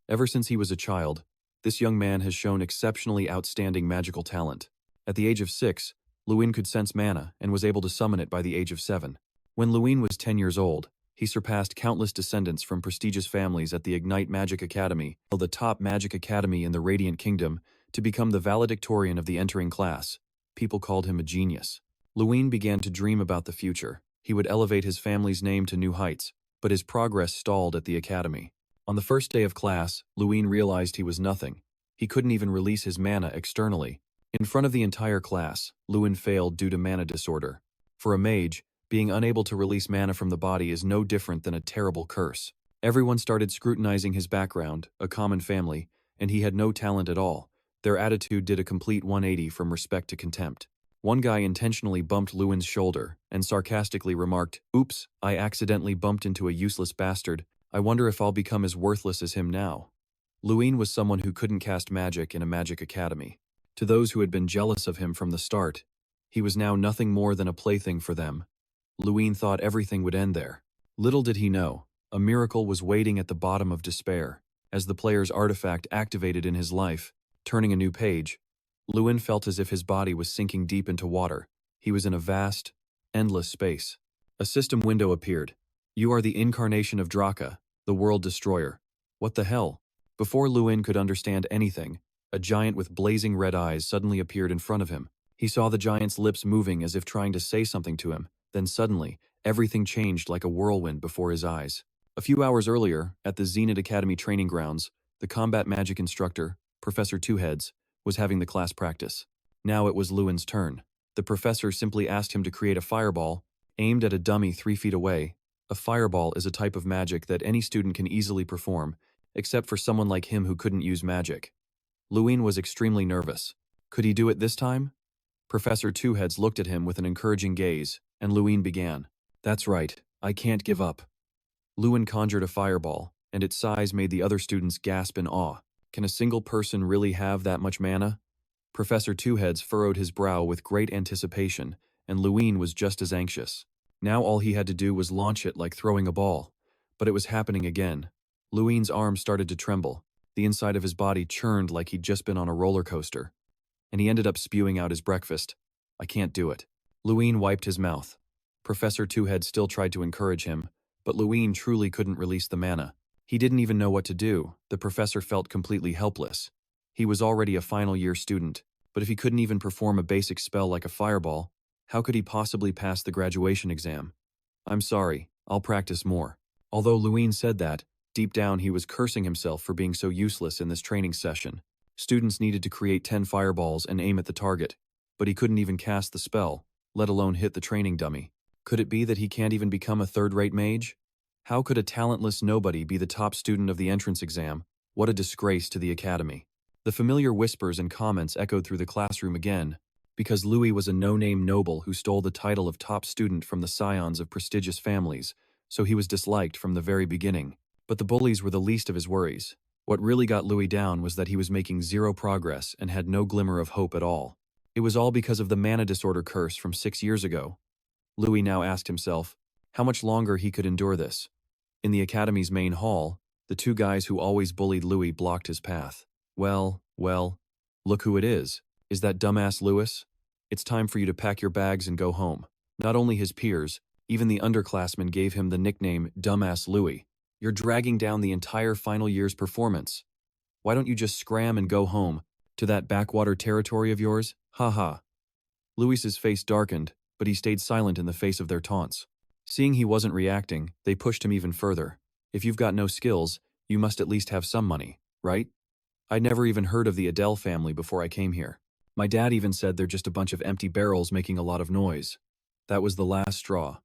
Ever since he was a child, this young man has shown exceptionally outstanding magical talent. At the age of 6, Luin could sense mana and was able to summon it by the age of 7. When Luin was 10 years old, he surpassed countless descendants from prestigious families at the Ignite Magic Academy, the top magic academy in the Radiant Kingdom, to become the valedictorian of the entering class. People called him a genius. Luin began to dream about the future. He would elevate his family's name to new heights, but his progress stalled at the academy. On the first day of class, Luin realized he was nothing. He couldn't even release his mana externally. In front of the entire class, Luin failed due to mana disorder. For a mage, being unable to release mana from the body is no different than a terrible curse. Everyone started scrutinizing his background, a common family, and he had no talent at all. Their attitude did a complete 180 from respect to contempt. One guy intentionally bumped Luin's shoulder and sarcastically remarked, "Oops, I accidentally bumped into a useless bastard. I wonder if I'll become as worthless as him now." Luin was someone who couldn't cast magic in a magic academy. To those who had been jealous of him from the start, he was now nothing more than a plaything for them. Luin thought everything would end there. Little did he know, a miracle was waiting at the bottom of despair. As the player's artifact activated in his life, turning a new page, Luin felt as if his body was sinking deep into water. He was in a vast, endless space. A system window appeared. "You are the incarnation of DRAKA, the world destroyer." What the hell? Before Luin could understand anything, a giant with blazing red eyes suddenly appeared in front of him. He saw the giant's lips moving as if trying to say something to him. Then suddenly, everything changed like a whirlwind before his eyes. A few hours earlier, at the Zenith Academy training grounds, the combat magic instructor, Professor Twoheads, was having the class practice. Now it was Luin's turn. The professor simply asked him to create a fireball, aimed at a dummy 3 feet away. A fireball is a type of magic that any student can easily perform, except for someone like him who couldn't use magic. Luin was extremely nervous. Could he do it this time? Professor Twoheads looked at him with an encouraging gaze, and Luin began. "That's right, I can't give up." Luin conjured a fireball, and its size made the other students gasp in awe. Can a single person really have that much mana? Professor Twoheads furrowed his brow with great anticipation, and Luin was just as anxious. Now all he had to do was launch it like throwing a ball. But it was happening again. Luin's arms started to tremble. The inside of his body churned like he'd just been on a roller coaster. And he ended up spewing out his breakfast. "I can't do it." Luin wiped his mouth. Professor Twoheads still tried to encourage him, but Luin truly couldn't release the mana. He didn't even know what to do. The professor felt completely helpless. He was already a final year student, but if he couldn't even perform a basic spell like a fireball, how could he possibly pass the graduation exam? "I'm sorry, I'll practice more." Although Luin said that, deep down he was cursing himself for being so useless in this training session. Students needed to create 10 fireballs and aim at the target, but he couldn't even cast the spell, let alone hit the training dummy. Could it be that he can't even become a third-rate mage? How could a talentless nobody be the top student of the entrance exam? What a disgrace to the academy. The familiar whispers and comments echoed through the classroom again, because Louis was a no-name noble who stole the title of top student from the scions of prestigious families, so he was disliked from the very beginning. But the bullies were the least of his worries. What really got Louis down was that he was making zero progress and had no glimmer of hope at all. It was all because of the mana disorder curse from 6 years ago. Louis now asked himself how much longer he could endure this. In the academy's main hall, the two guys who always bullied Louis blocked his path. Well, look who it is. Is that dumbass Louis? It's time for you to pack your bags and go home. Not only his peers, even the underclassmen gave him the nickname Dumbass Louis. You're dragging down the entire final year's performance. Why don't you just scram and go home, to that backwater territory of yours? Ha ha. Louis's face darkened, but he stayed silent in the face of their taunts. Seeing he wasn't reacting, they pushed him even further. If you've got no skills, you must at least have some money, right? I'd never even heard of the Adele family before I came here. My dad even said they're just a bunch of empty barrels making a lot of noise. That was the last straw.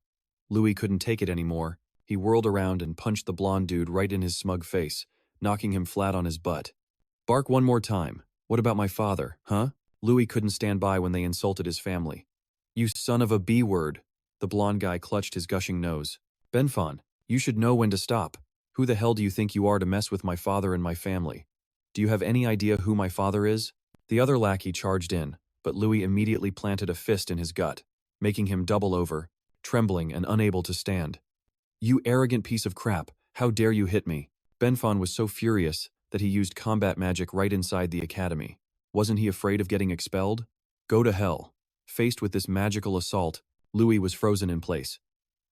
Louis couldn't take it anymore. He whirled around and punched the blonde dude right in his smug face, knocking him flat on his butt. Bark one more time. What about my father, huh? Louis couldn't stand by when they insulted his family. You son of a B-word. The blonde guy clutched his gushing nose. Benfon, you should know when to stop. Who the hell do you think you are to mess with my father and my family? Do you have any idea who my father is? The other lackey charged in, but Louis immediately planted a fist in his gut, making him double over, trembling and unable to stand. You arrogant piece of crap, how dare you hit me? Benfon was so furious that he used combat magic right inside the academy. Wasn't he afraid of getting expelled? Go to hell. Faced with this magical assault, Louis was frozen in place.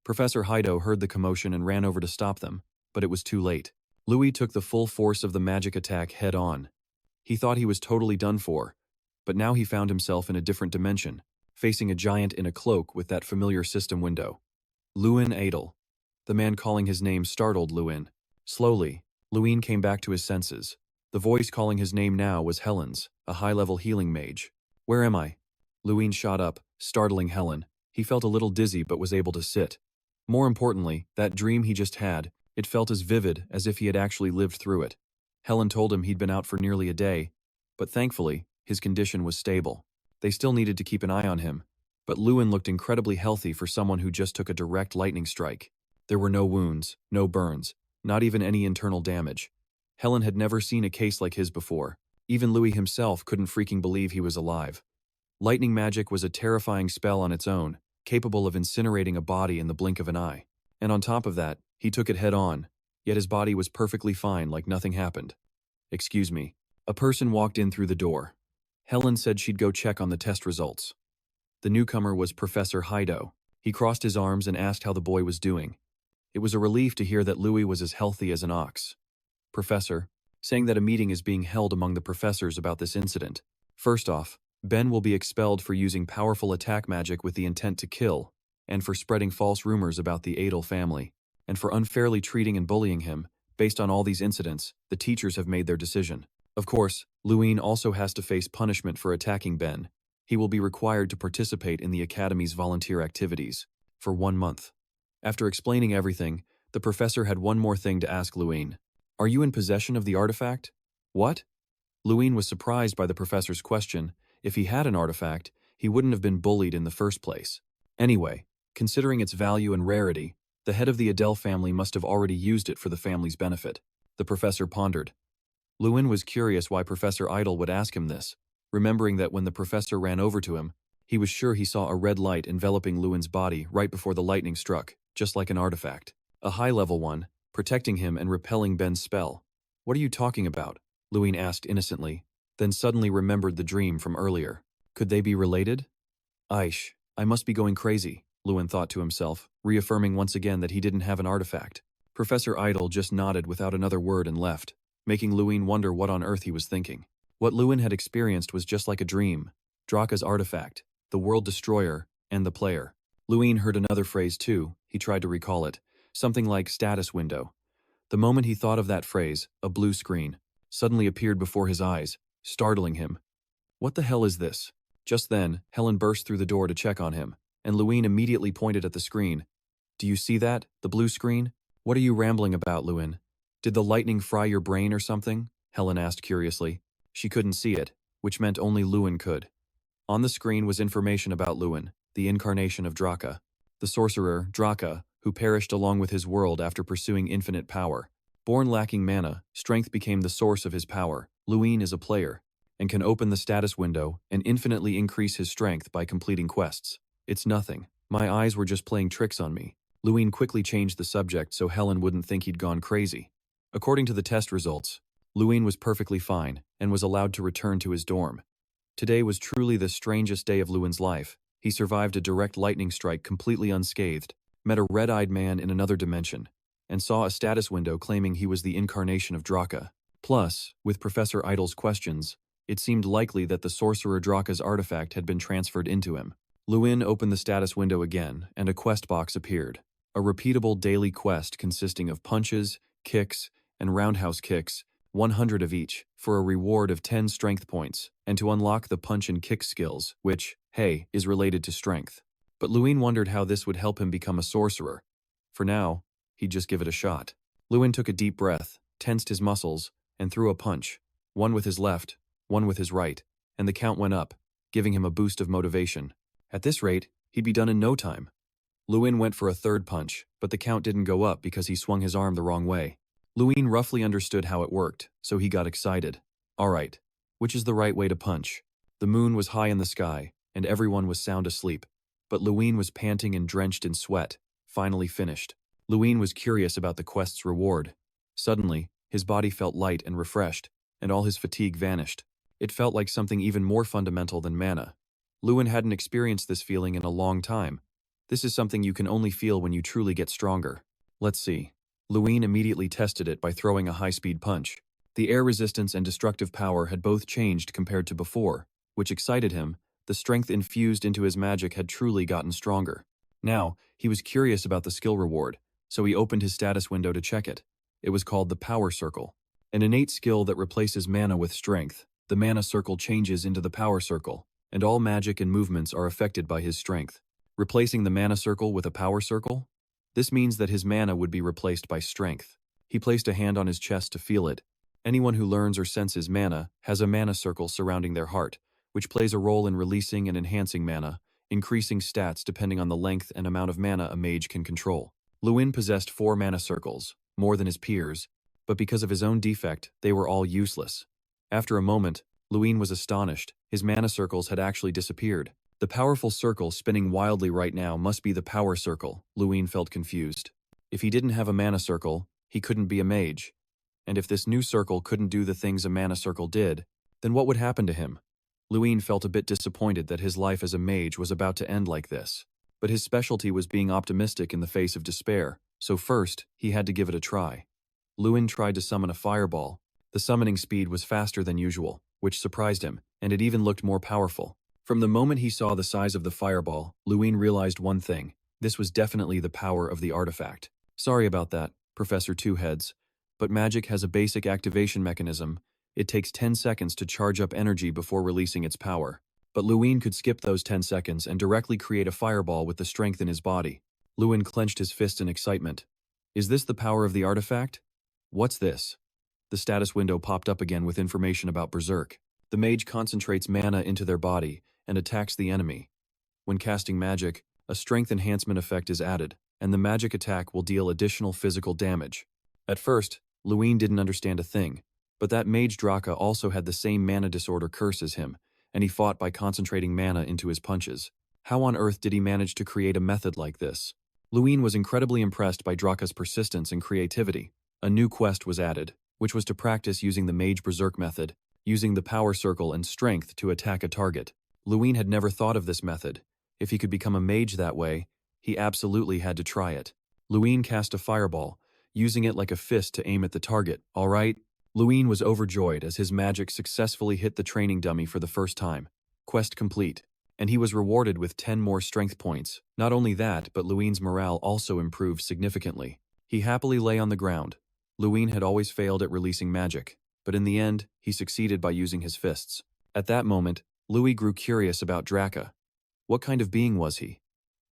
Professor Hido heard the commotion and ran over to stop them, but it was too late. Louis took the full force of the magic attack head on. He thought he was totally done for, but now he found himself in a different dimension, facing a giant in a cloak with that familiar system window. Luin Adele. The man calling his name startled Luin. Slowly, Luin came back to his senses. The voice calling his name now was Helen's, a high-level healing mage. Where am I? Luin shot up, startling Helen. He felt a little dizzy but was able to sit. More importantly, that dream he just had, it felt as vivid as if he had actually lived through it. Helen told him he'd been out for nearly a day, but thankfully, his condition was stable. They still needed to keep an eye on him, but Luin looked incredibly healthy for someone who just took a direct lightning strike. There were no wounds, no burns, not even any internal damage. Helen had never seen a case like his before. Even Louis himself couldn't freaking believe he was alive. Lightning magic was a terrifying spell on its own, capable of incinerating a body in the blink of an eye. And on top of that, he took it head on, yet his body was perfectly fine like nothing happened. Excuse me. A person walked in through the door. Helen said she'd go check on the test results. The newcomer was Professor Hido. He crossed his arms and asked how the boy was doing. It was a relief to hear that Louis was as healthy as an ox. Professor, saying that a meeting is being held among the professors about this incident. First off, Ben will be expelled for using powerful attack magic with the intent to kill, and for spreading false rumors about the Adele family, and for unfairly treating and bullying him. Based on all these incidents, the teachers have made their decision. Of course, Luin also has to face punishment for attacking Ben. He will be required to participate in the Academy's volunteer activities for 1 month. After explaining everything, the professor had one more thing to ask Luin. Are you in possession of the artifact? What? Luin was surprised by the professor's question. If he had an artifact, he wouldn't have been bullied in the first place. Anyway, considering its value and rarity, the head of the Adele family must have already used it for the family's benefit. The professor pondered. Luin was curious why Professor Idle would ask him this, remembering that when the professor ran over to him, he was sure he saw a red light enveloping Luin's body right before the lightning struck, just like an artifact. A high-level one, protecting him and repelling Ben's spell. What are you talking about? Luin asked innocently, then suddenly remembered the dream from earlier. Could they be related? Aish, I must be going crazy, Luin thought to himself, reaffirming once again that he didn't have an artifact. Professor Idle just nodded without another word and left, making Luin wonder what on earth he was thinking. What Luin had experienced was just like a dream. DRAKA's artifact, the world destroyer, and the player. Luin heard another phrase too. He tried to recall it. Something like status window. The moment he thought of that phrase, a blue screen suddenly appeared before his eyes, startling him. What the hell is this? Just then, Helen burst through the door to check on him, and Luin immediately pointed at the screen. Do you see that? The blue screen? What are you rambling about, Luin? Did the lightning fry your brain or something? Helen asked curiously. She couldn't see it, which meant only Luin could. On the screen was information about Luin, the incarnation of DRAKA, the sorcerer, DRAKA, who perished along with his world after pursuing infinite power. Born lacking mana, strength became the source of his power. Luin is a player, and can open the status window and infinitely increase his strength by completing quests. It's nothing. My eyes were just playing tricks on me. Luin quickly changed the subject so Helen wouldn't think he'd gone crazy. According to the test results, Luin was perfectly fine and was allowed to return to his dorm. Today was truly the strangest day of Luin's life. He survived a direct lightning strike completely unscathed, met a red-eyed man in another dimension, and saw a status window claiming he was the incarnation of DRAKA. Plus, with Professor Idle's questions, it seemed likely that the sorcerer DRAKA's artifact had been transferred into him. Luin opened the status window again, and a quest box appeared. A repeatable daily quest consisting of punches, kicks, and roundhouse kicks, 100 of each, for a reward of 10 strength points, and to unlock the punch and kick skills, which, hey, is related to strength. But Luin wondered how this would help him become a sorcerer. For now, he'd just give it a shot. Luin took a deep breath, tensed his muscles, and threw a punch, one with his left, one with his right, and the count went up, giving him a boost of motivation. At this rate, he'd be done in no time. Luin went for a third punch, but the count didn't go up because he swung his arm the wrong way. Luin roughly understood how it worked, so he got excited. Alright, which is the right way to punch? The moon was high in the sky, and everyone was sound asleep. But Luin was panting and drenched in sweat, finally finished. Luin was curious about the quest's reward. Suddenly, His body felt light and refreshed, and all his fatigue vanished. It felt like something even more fundamental than mana. Luin hadn't experienced this feeling in a long time. This is something you can only feel when you truly get stronger. Let's see. Luin immediately tested it by throwing a high-speed punch. The air resistance and destructive power had both changed compared to before, which excited him. The strength infused into his magic had truly gotten stronger. Now, he was curious about the skill reward, so he opened his status window to check it. It was called the Power Circle, an innate skill that replaces mana with strength. The mana circle changes into the Power Circle, and all magic and movements are affected by his strength. Replacing the mana circle with a power circle? This means that his mana would be replaced by strength. He placed a hand on his chest to feel it. Anyone who learns or senses mana has a mana circle surrounding their heart, which plays a role in releasing and enhancing mana, increasing stats depending on the length and amount of mana a mage can control. Luin possessed 4 mana circles, more than his peers, but because of his own defect, they were all useless. After a moment, Luin was astonished. His mana circles had actually disappeared. The powerful circle spinning wildly right now must be the power circle. Luin felt confused. If he didn't have a mana circle, he couldn't be a mage. And if this new circle couldn't do the things a mana circle did, then what would happen to him? Luin felt a bit disappointed that his life as a mage was about to end like this. But his specialty was being optimistic in the face of despair, so first, he had to give it a try. Luin tried to summon a fireball. The summoning speed was faster than usual, which surprised him, and it even looked more powerful. From the moment he saw the size of the fireball, Luin realized one thing. This was definitely the power of the artifact. Sorry about that, Professor Two Heads, but magic has a basic activation mechanism. It takes 10 seconds to charge up energy before releasing its power. But Luin could skip those 10 seconds and directly create a fireball with the strength in his body. Luin clenched his fist in excitement. Is this the power of the artifact? What's this? The status window popped up again with information about Berserk. The mage concentrates mana into their body and attacks the enemy. When casting magic, a strength enhancement effect is added, and the magic attack will deal additional physical damage. At first, Luin didn't understand a thing, but that mage DRAKA also had the same mana disorder curse as him, and he fought by concentrating mana into his punches. How on earth did he manage to create a method like this? Luin was incredibly impressed by DRAKA's persistence and creativity. A new quest was added, which was to practice using the Mage Berserk method, using the power circle and strength to attack a target. Luin had never thought of this method. If he could become a mage that way, he absolutely had to try it. Luin cast a fireball, using it like a fist to aim at the target. All right? Luin was overjoyed as his magic successfully hit the training dummy for the first time. Quest complete. And he was rewarded with 10 more strength points. Not only that, but Luin's morale also improved significantly. He happily lay on the ground. Luin had always failed at releasing magic, but in the end, he succeeded by using his fists. At that moment, Louis grew curious about DRAKA. What kind of being was he?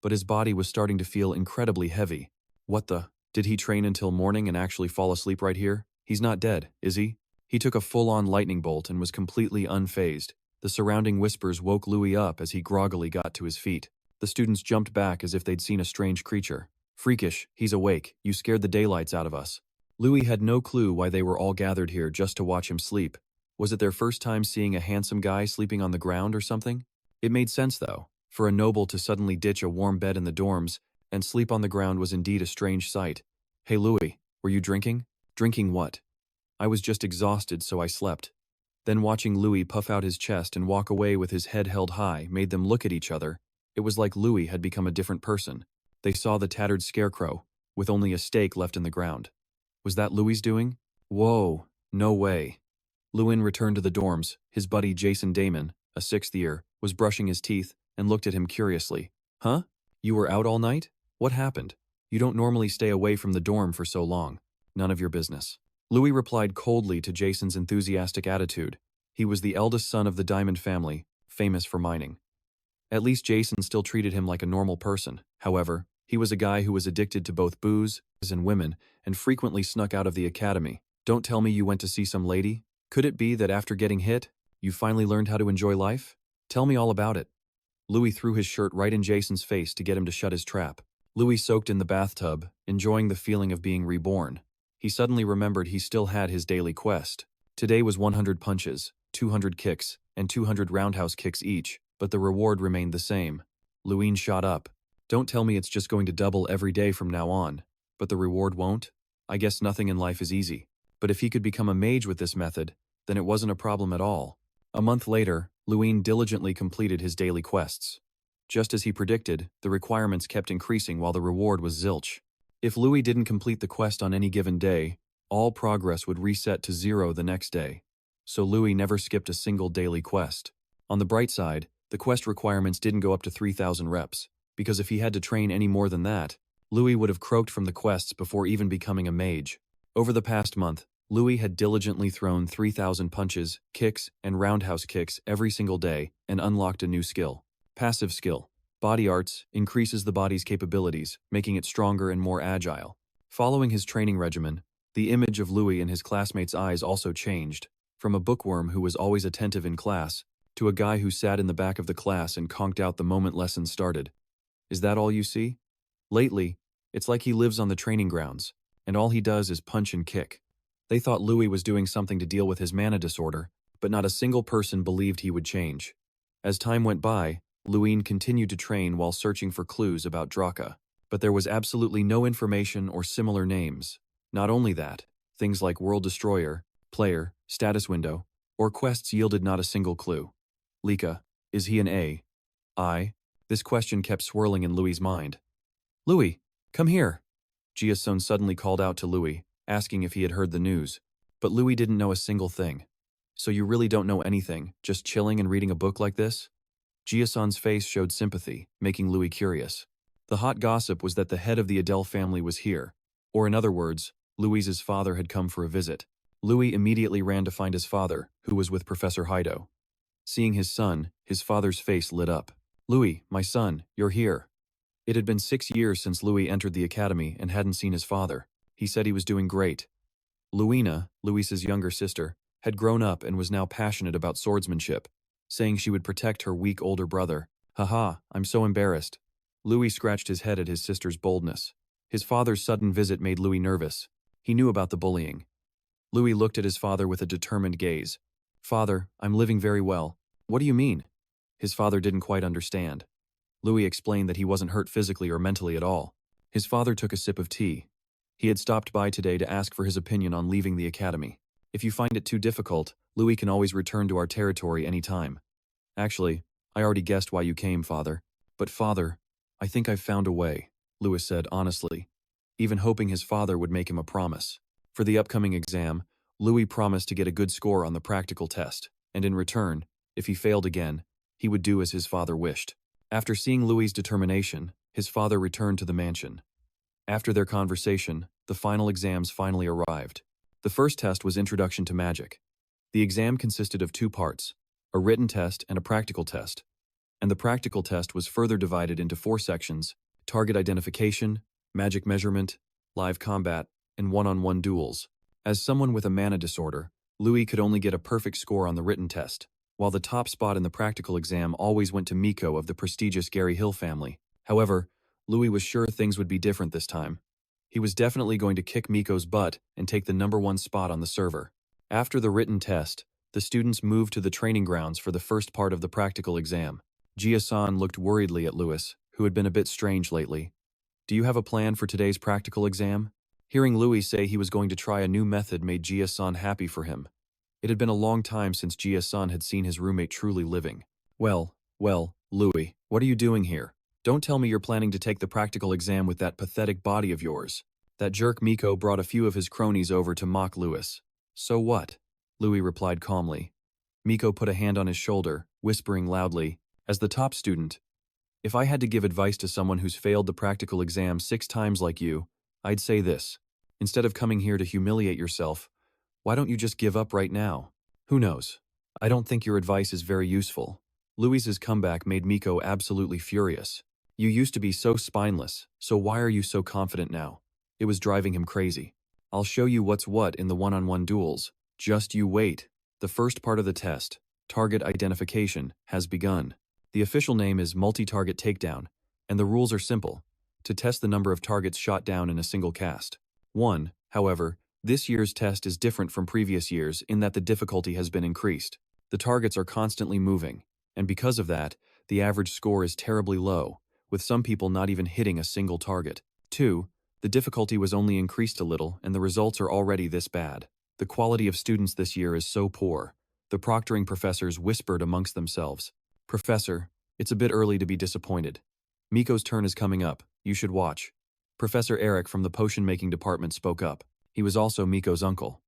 But his body was starting to feel incredibly heavy. What the? Did he train until morning and actually fall asleep right here? He's not dead, is he? He took a full-on lightning bolt and was completely unfazed. The surrounding whispers woke Louis up as he groggily got to his feet. The students jumped back as if they'd seen a strange creature. Freakish, he's awake. You scared the daylights out of us. Louis had no clue why they were all gathered here just to watch him sleep. Was it their first time seeing a handsome guy sleeping on the ground or something? It made sense, though. For a noble to suddenly ditch a warm bed in the dorms and sleep on the ground was indeed a strange sight. Hey Louis, were you drinking? Drinking what? I was just exhausted, so I slept. Then watching Louis puff out his chest and walk away with his head held high made them look at each other. It was like Louis had become a different person. They saw the tattered scarecrow, with only a stake left in the ground. Was that Louis's doing? Whoa, no way. Luin returned to the dorms. His buddy Jason Damon, a 6th year, was brushing his teeth and looked at him curiously. Huh? You were out all night? What happened? You don't normally stay away from the dorm for so long. None of your business. Louis replied coldly to Jason's enthusiastic attitude. He was the eldest son of the Diamond family, famous for mining. At least Jason still treated him like a normal person. However, he was a guy who was addicted to both booze and women and frequently snuck out of the academy. Don't tell me you went to see some lady? Could it be that after getting hit, you finally learned how to enjoy life? Tell me all about it. Louis threw his shirt right in Jason's face to get him to shut his trap. Louis soaked in the bathtub, enjoying the feeling of being reborn. He suddenly remembered he still had his daily quest. Today was 100 punches, 200 kicks, and 200 roundhouse kicks each, but the reward remained the same. Luin shot up. Don't tell me it's just going to double every day from now on. But the reward won't? I guess nothing in life is easy. But if he could become a mage with this method, then it wasn't a problem at all. A month later, Luin diligently completed his daily quests. Just as he predicted, the requirements kept increasing while the reward was zilch. If Louis didn't complete the quest on any given day, all progress would reset to 0 the next day. So Louis never skipped a single daily quest. On the bright side, the quest requirements didn't go up to 3,000 reps, because if he had to train any more than that, Louis would have croaked from the quests before even becoming a mage. Over the past month, Louis had diligently thrown 3,000 punches, kicks, and roundhouse kicks every single day and unlocked a new skill. Passive skill. Body arts increases the body's capabilities, making it stronger and more agile. Following his training regimen, the image of Louis in his classmates' eyes also changed, from a bookworm who was always attentive in class, to a guy who sat in the back of the class and conked out the moment lessons started. Is that all you see? Lately, it's like he lives on the training grounds, and all he does is punch and kick. They thought Louis was doing something to deal with his mana disorder, but not a single person believed he would change. As time went by, Luin continued to train while searching for clues about DRAKA, but there was absolutely no information or similar names. Not only that, things like World Destroyer, Player, Status Window, or quests yielded not a single clue. Lika, is he an A? I? This question kept swirling in Louis's mind. Louis, come here! Jia-sun suddenly called out to Louis, asking if he had heard the news. But Louis didn't know a single thing. So you really don't know anything, just chilling and reading a book like this? Jia-sun's face showed sympathy, making Louis curious. The hot gossip was that the head of the Adele family was here, or in other words, Louis's father had come for a visit. Louis immediately ran to find his father, who was with Professor Hido. Seeing his son, his father's face lit up. Louis, my son, you're here. It had been 6 years since Louis entered the academy and hadn't seen his father. He said he was doing great. Luina, Louis's younger sister, had grown up and was now passionate about swordsmanship, saying she would protect her weak older brother. Haha, I'm so embarrassed. Louis scratched his head at his sister's boldness. His father's sudden visit made Louis nervous. He knew about the bullying. Louis looked at his father with a determined gaze. Father, I'm living very well. What do you mean? His father didn't quite understand. Louis explained that he wasn't hurt physically or mentally at all. His father took a sip of tea. He had stopped by today to ask for his opinion on leaving the academy. If you find it too difficult, Louis can always return to our territory any time. Actually, I already guessed why you came, Father. But Father, I think I've found a way, Louis said honestly, even hoping his father would make him a promise. For the upcoming exam, Louis promised to get a good score on the practical test, and in return, if he failed again, he would do as his father wished. After seeing Louis's determination, his father returned to the mansion. After their conversation, the final exams finally arrived. The first test was Introduction to Magic. The exam consisted of 2 parts, a written test and a practical test. And the practical test was further divided into 4 sections: target identification, magic measurement, live combat, and one-on-one duels. As someone with a mana disorder, Louis could only get a perfect score on the written test, while the top spot in the practical exam always went to Miko of the prestigious Gary Hill family. However, Louis was sure things would be different this time. He was definitely going to kick Miko's butt and take the #1 spot on the server. After the written test, the students moved to the training grounds for the first part of the practical exam. Jia-san looked worriedly at Louis, who had been a bit strange lately. Do you have a plan for today's practical exam? Hearing Louis say he was going to try a new method made Jia-san happy for him. It had been a long time since Jia-san had seen his roommate truly living. Well, Louis, what are you doing here? Don't tell me you're planning to take the practical exam with that pathetic body of yours. That jerk Miko brought a few of his cronies over to mock Louis. So what? Louis replied calmly. Miko put a hand on his shoulder, whispering loudly, as the top student, if I had to give advice to someone who's failed the practical exam 6 times like you, I'd say this. Instead of coming here to humiliate yourself, why don't you just give up right now? Who knows? I don't think your advice is very useful. Louis's comeback made Miko absolutely furious. You used to be so spineless, so why are you so confident now? It was driving him crazy. I'll show you what's what in the one-on-one duels. Just you wait. The first part of the test, target identification, has begun. The official name is multi-target takedown, and the rules are simple. To test the number of targets shot down in a single cast. However, this year's test is different from previous years in that the difficulty has been increased. The targets are constantly moving, and because of that, the average score is terribly low, with some people not even hitting a single target. 2. The difficulty was only increased a little and the results are already this bad. The quality of students this year is so poor. The proctoring professors whispered amongst themselves. Professor, it's a bit early to be disappointed. Miko's turn is coming up. You should watch. Professor Eric from the potion-making department spoke up. He was also Miko's uncle.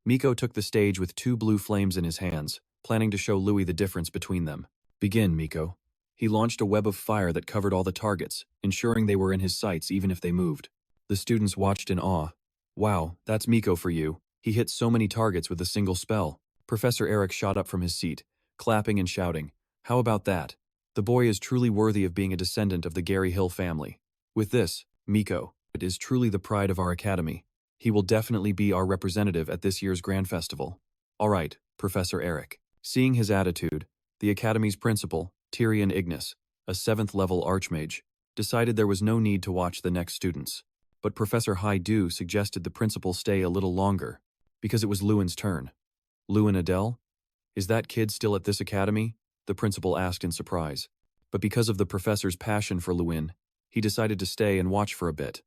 Miko took the stage with 2 blue flames in his hands, planning to show Louis the difference between them. Begin, Miko. He launched a web of fire that covered all the targets, ensuring they were in his sights even if they moved. The students watched in awe. Wow, that's Miko for you. He hit so many targets with a single spell. Professor Eric shot up from his seat, clapping and shouting. How about that? The boy is truly worthy of being a descendant of the Gary Hill family. With this, Miko, it is truly the pride of our academy. He will definitely be our representative at this year's Grand Festival. All right, Professor Eric. Seeing his attitude, the academy's principal, Tyrion Ignis, a 7th-level archmage, decided there was no need to watch the next students. But Professor Haidu suggested the principal stay a little longer, because it was Luin's turn. Luin Adele? Is that kid still at this academy? The principal asked in surprise. But because of the professor's passion for Luin, he decided to stay and watch for a bit.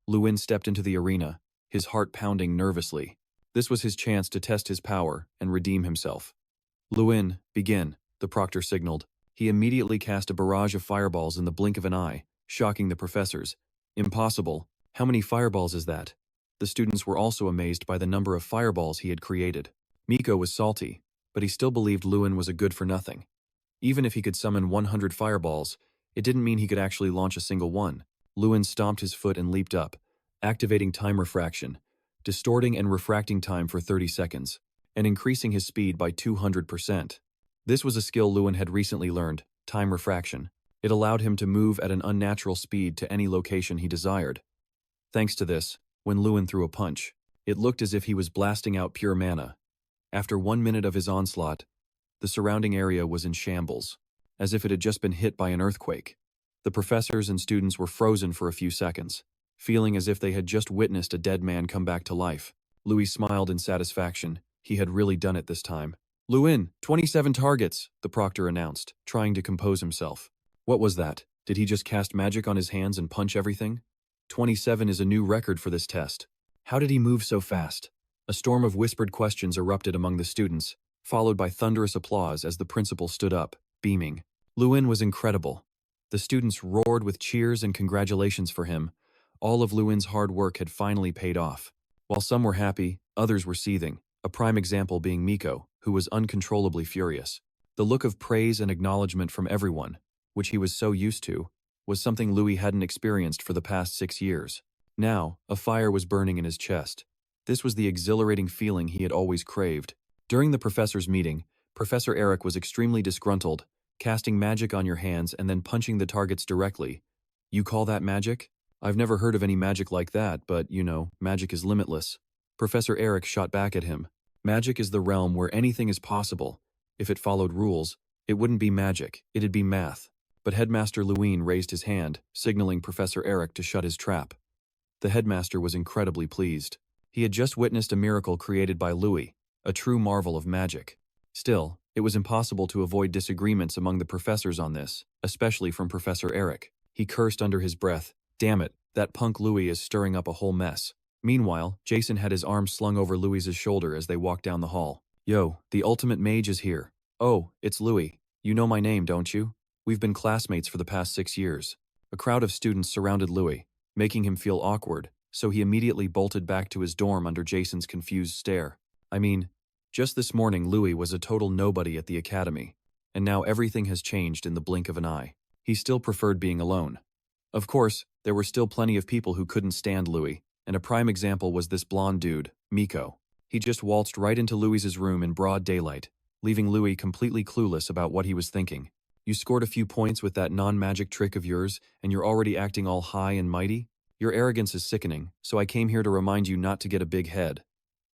Luin stepped into the arena, his heart pounding nervously. This was his chance to test his power and redeem himself. Luin, begin, the proctor signaled. He immediately cast a barrage of fireballs in the blink of an eye, shocking the professors. Impossible. How many fireballs is that? The students were also amazed by the number of fireballs he had created. Miko was salty, but he still believed Luin was a good-for-nothing. Even if he could summon 100 fireballs, it didn't mean he could actually launch a single one. Luin stomped his foot and leaped up, activating time refraction, distorting and refracting time for 30 seconds, and increasing his speed by 200%. This was a skill Luin had recently learned, time refraction. It allowed him to move at an unnatural speed to any location he desired. Thanks to this, when Luin threw a punch, it looked as if he was blasting out pure mana. After 1 minute of his onslaught, the surrounding area was in shambles, as if it had just been hit by an earthquake. The professors and students were frozen for a few seconds, feeling as if they had just witnessed a dead man come back to life. Louis smiled in satisfaction. He had really done it this time. Luin, 27 targets, the proctor announced, trying to compose himself. What was that? Did he just cast magic on his hands and punch everything? 27 is a new record for this test. How did he move so fast? A storm of whispered questions erupted among the students, followed by thunderous applause as the principal stood up, beaming. Luin was incredible. The students roared with cheers and congratulations for him. All of Luin's hard work had finally paid off. While some were happy, others were seething, a prime example being Miko, who was uncontrollably furious. The look of praise and acknowledgement from everyone, which he was so used to, was something Louis hadn't experienced for the past 6 years. Now, a fire was burning in his chest. This was the exhilarating feeling he had always craved. During the professor's meeting, Professor Eric was extremely disgruntled, casting magic on your hands and then punching the targets directly. You call that magic? I've never heard of any magic like that, but, you know, magic is limitless. Professor Eric shot back at him. Magic is the realm where anything is possible. If it followed rules, it wouldn't be magic, it'd be math. But Headmaster Luin raised his hand, signaling Professor Eric to shut his trap. The headmaster was incredibly pleased. He had just witnessed a miracle created by Louis, a true marvel of magic. Still, it was impossible to avoid disagreements among the professors on this, especially from Professor Eric. He cursed under his breath. Damn it, that punk Louis is stirring up a whole mess. Meanwhile, Jason had his arm slung over Louis's shoulder as they walked down the hall. Yo, the ultimate mage is here. Oh, it's Louis. You know my name, don't you? We've been classmates for the past 6 years. A crowd of students surrounded Louis, making him feel awkward, so he immediately bolted back to his dorm under Jason's confused stare. I mean, just this morning Louis was a total nobody at the academy, and now everything has changed in the blink of an eye. He still preferred being alone. Of course, there were still plenty of people who couldn't stand Louis, and a prime example was this blonde dude, Miko. He just waltzed right into Louis's room in broad daylight, leaving Louis completely clueless about what he was thinking. You scored a few points with that non-magic trick of yours, and you're already acting all high and mighty? Your arrogance is sickening, so I came here to remind you not to get a big head.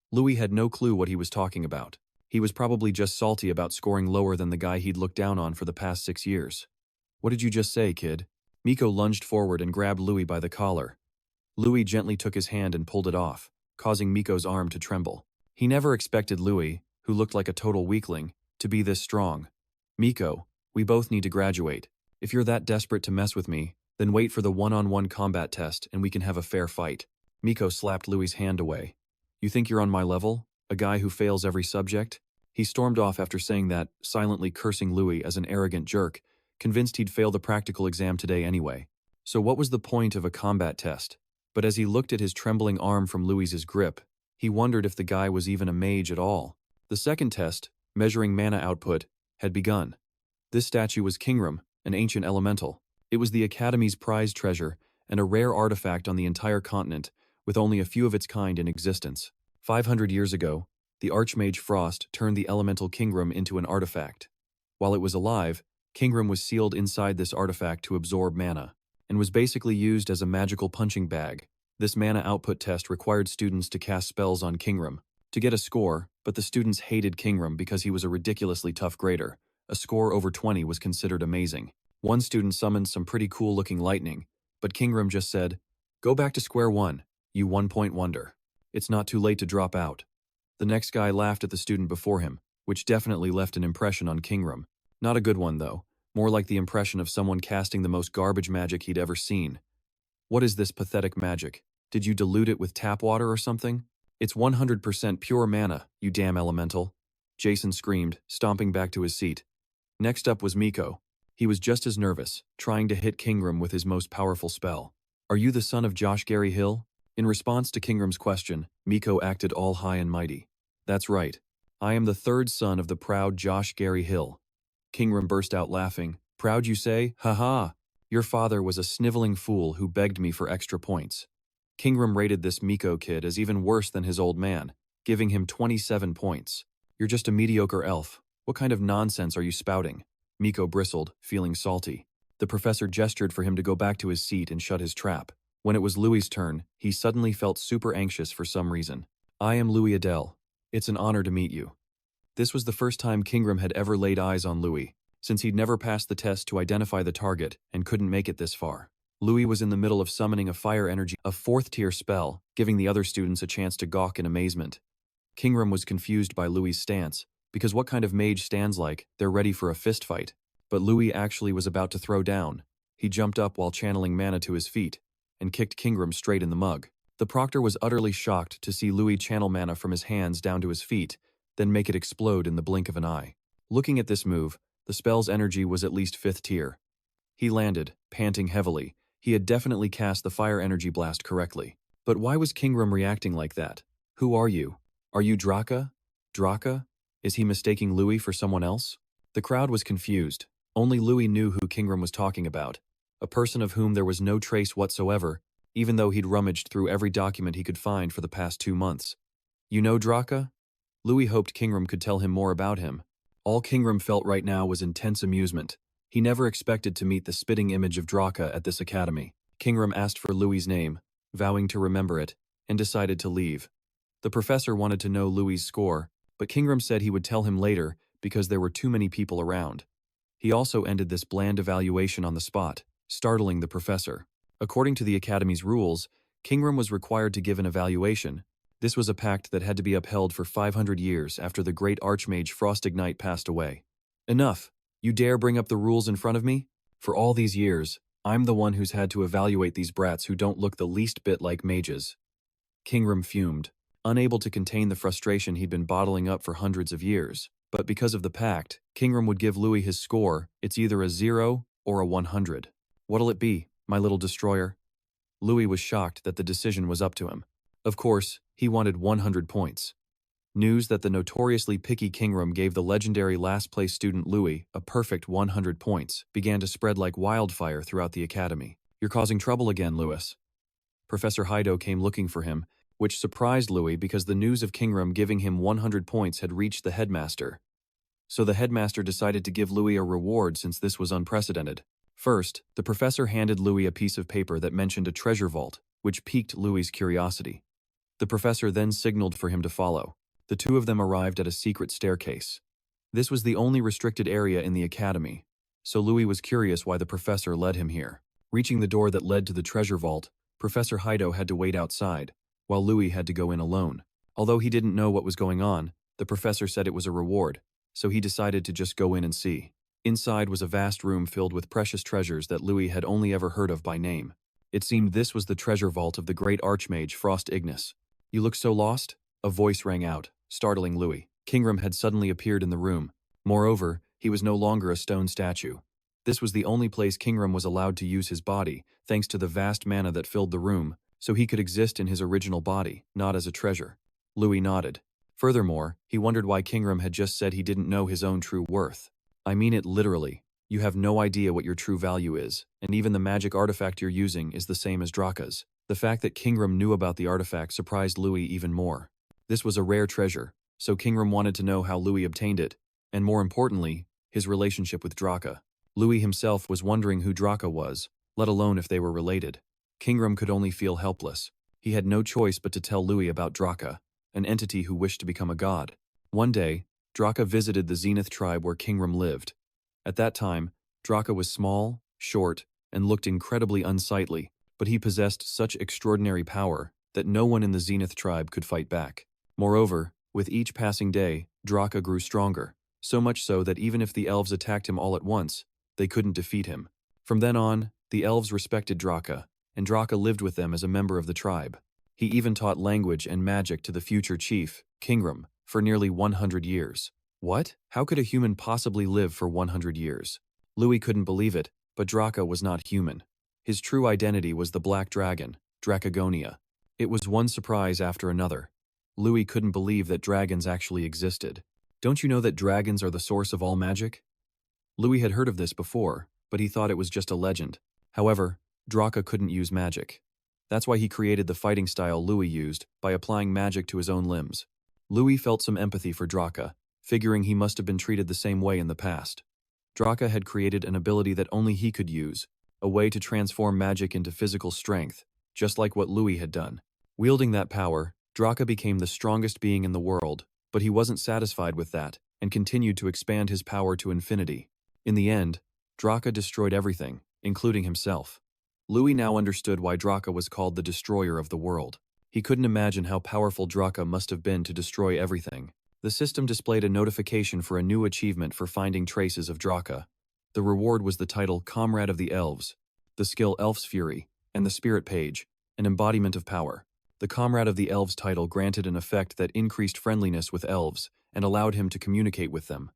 Louis had no clue what he was talking about. He was probably just salty about scoring lower than the guy he'd looked down on for the past 6 years. What did you just say, kid? Miko lunged forward and grabbed Louis by the collar. Louis gently took his hand and pulled it off, causing Miko's arm to tremble. He never expected Louis, who looked like a total weakling, to be this strong. Miko, we both need to graduate. If you're that desperate to mess with me, then wait for the one-on-one combat test and we can have a fair fight. Miko slapped Louis's hand away. You think you're on my level? A guy who fails every subject? He stormed off after saying that, silently cursing Louis as an arrogant jerk, convinced he'd fail the practical exam today anyway. So what was the point of a combat test? But as he looked at his trembling arm from Louis's grip, he wondered if the guy was even a mage at all. The second test, measuring mana output, had begun. This statue was Kingram, an ancient elemental. It was the Academy's prized treasure, and a rare artifact on the entire continent, with only a few of its kind in existence. 500 years ago, the Archmage Frost turned the elemental Kingram into an artifact. While it was alive, Kingram was sealed inside this artifact to absorb mana, and was basically used as a magical punching bag. This mana output test required students to cast spells on Kingram to get a score, but the students hated Kingram because he was a ridiculously tough grader. A score over 20 was considered amazing. One student summoned some pretty cool-looking lightning, but Kingram just said, "Go back to square one, you 1-point wonder. It's not too late to drop out." The next guy laughed at the student before him, which definitely left an impression on Kingram. Not a good one, though. More like the impression of someone casting the most garbage magic he'd ever seen. "What is this pathetic magic? Did you dilute it with tap water or something? It's 100% pure mana, you damn elemental," Jason screamed, stomping back to his seat. Next up was Miko. He was just as nervous, trying to hit Kingram with his most powerful spell. "Are you the son of Josh Gary Hill?" In response to Kingram's question, Miko acted all high and mighty. "That's right. I am the third son of the proud Josh Gary Hill." Kingram burst out laughing. "Proud, you say? Ha ha! Your father was a sniveling fool who begged me for extra points." Kingram rated this Miko kid as even worse than his old man, giving him 27 points. "You're just a mediocre elf. What kind of nonsense are you spouting?" Miko bristled, feeling salty. The professor gestured for him to go back to his seat and shut his trap. When it was Louis's turn, he suddenly felt super anxious for some reason. "I am Louis Adele. It's an honor to meet you." This was the first time Kingram had ever laid eyes on Louis, since he'd never passed the test to identify the target and couldn't make it this far. Louis was in the middle of summoning a fire energy, a 4th-tier spell, giving the other students a chance to gawk in amazement. Kingram was confused by Louis's stance, because what kind of mage stands like they're ready for a fist fight? But Louis actually was about to throw down. He jumped up while channeling mana to his feet, and kicked Kingram straight in the mug. The proctor was utterly shocked to see Louis channel mana from his hands down to his feet, then make it explode in the blink of an eye. Looking at this move, the spell's energy was at least 5th tier. He landed, panting heavily. He had definitely cast the fire energy blast correctly. But why was Kingram reacting like that? "Who are you? Are you DRAKA? DRAKA? Is he mistaking Louis for someone else?" The crowd was confused. Only Louis knew who Kingram was talking about, a person of whom there was no trace whatsoever, even though he'd rummaged through every document he could find for the past 2 months. "You know DRAKA?" Louis hoped Kingram could tell him more about him. All Kingram felt right now was intense amusement. He never expected to meet the spitting image of DRAKA at this academy. Kingram asked for Louis's name, vowing to remember it, and decided to leave. The professor wanted to know Louis's score, but Kingram said he would tell him later because there were too many people around. He also ended this bland evaluation on the spot, startling the professor. According to the Academy's rules, Kingram was required to give an evaluation. This was a pact that had to be upheld for 500 years after the great Archmage Frostignite passed away. "Enough! You dare bring up the rules in front of me? For all these years, I'm the one who's had to evaluate these brats who don't look the least bit like mages." Kingram fumed, unable to contain the frustration he'd been bottling up for hundreds of years. But because of the pact, Kingram would give Louis his score. It's either a 0 or a 100. "What'll it be, my little destroyer?" Louis was shocked that the decision was up to him. Of course, he wanted 100 points. News that the notoriously picky Kingram gave the legendary last-place student Louis a perfect 100 points began to spread like wildfire throughout the academy. "You're causing trouble again, Louis." Professor Hido came looking for him, which surprised Louis because the news of Kingram giving him 100 points had reached the headmaster. So the headmaster decided to give Louis a reward since this was unprecedented. First, the professor handed Louis a piece of paper that mentioned a treasure vault, which piqued Louis's curiosity. The professor then signaled for him to follow. The two of them arrived at a secret staircase. This was the only restricted area in the academy, so Louis was curious why the professor led him here. Reaching the door that led to the treasure vault, Professor Hido had to wait outside, while Louis had to go in alone. Although he didn't know what was going on, the professor said it was a reward, so he decided to just go in and see. Inside was a vast room filled with precious treasures that Louis had only ever heard of by name. It seemed this was the treasure vault of the great Archmage Frost Ignis. "You look so lost?" a voice rang out, startling Luin. Kingram had suddenly appeared in the room. Moreover, he was no longer a stone statue. This was the only place Kingram was allowed to use his body, thanks to the vast mana that filled the room, so he could exist in his original body, not as a treasure. Luin nodded. Furthermore, he wondered why Kingram had just said he didn't know his own true worth. I mean it literally. You have no idea what your true value is, and even the magic artifact you're using is the same as DRAKA's. The fact that Kingram knew about the artifact surprised Luin even more. This was a rare treasure, so Kingram wanted to know how Luin obtained it, and more importantly, his relationship with DRAKA. Luin himself was wondering who DRAKA was, let alone if they were related. Kingram could only feel helpless. He had no choice but to tell Luin about DRAKA, an entity who wished to become a god. One day, DRAKA visited the Zenith tribe where Kingram lived. At that time, DRAKA was small, short, and looked incredibly unsightly, but he possessed such extraordinary power that no one in the Zenith tribe could fight back. Moreover, with each passing day, DRAKA grew stronger, so much so that even if the elves attacked him all at once, they couldn't defeat him. From then on, the elves respected DRAKA, and DRAKA lived with them as a member of the tribe. He even taught language and magic to the future chief, Kingram, for nearly 100 years. What? How could a human possibly live for 100 years? Luin couldn't believe it, but DRAKA was not human. His true identity was the Black Dragon, Dracagonia. It was one surprise after another. Luin couldn't believe that dragons actually existed. Don't you know that dragons are the source of all magic? Luin had heard of this before, but he thought it was just a legend. However, DRAKA couldn't use magic. That's why he created the fighting style Luin used, by applying magic to his own limbs. Luin felt some empathy for DRAKA, figuring he must have been treated the same way in the past. DRAKA had created an ability that only he could use, a way to transform magic into physical strength, just like what Luin had done. Wielding that power, DRAKA became the strongest being in the world, but he wasn't satisfied with that, and continued to expand his power to infinity. In the end, DRAKA destroyed everything, including himself. Luin now understood why DRAKA was called the destroyer of the world. He couldn't imagine how powerful DRAKA must have been to destroy everything. The system displayed a notification for a new achievement for finding traces of DRAKA. The reward was the title Comrade of the Elves, the skill Elf's Fury, and the Spirit Page, an embodiment of power. The Comrade of the Elves title granted an effect that increased friendliness with elves and allowed him to communicate with them.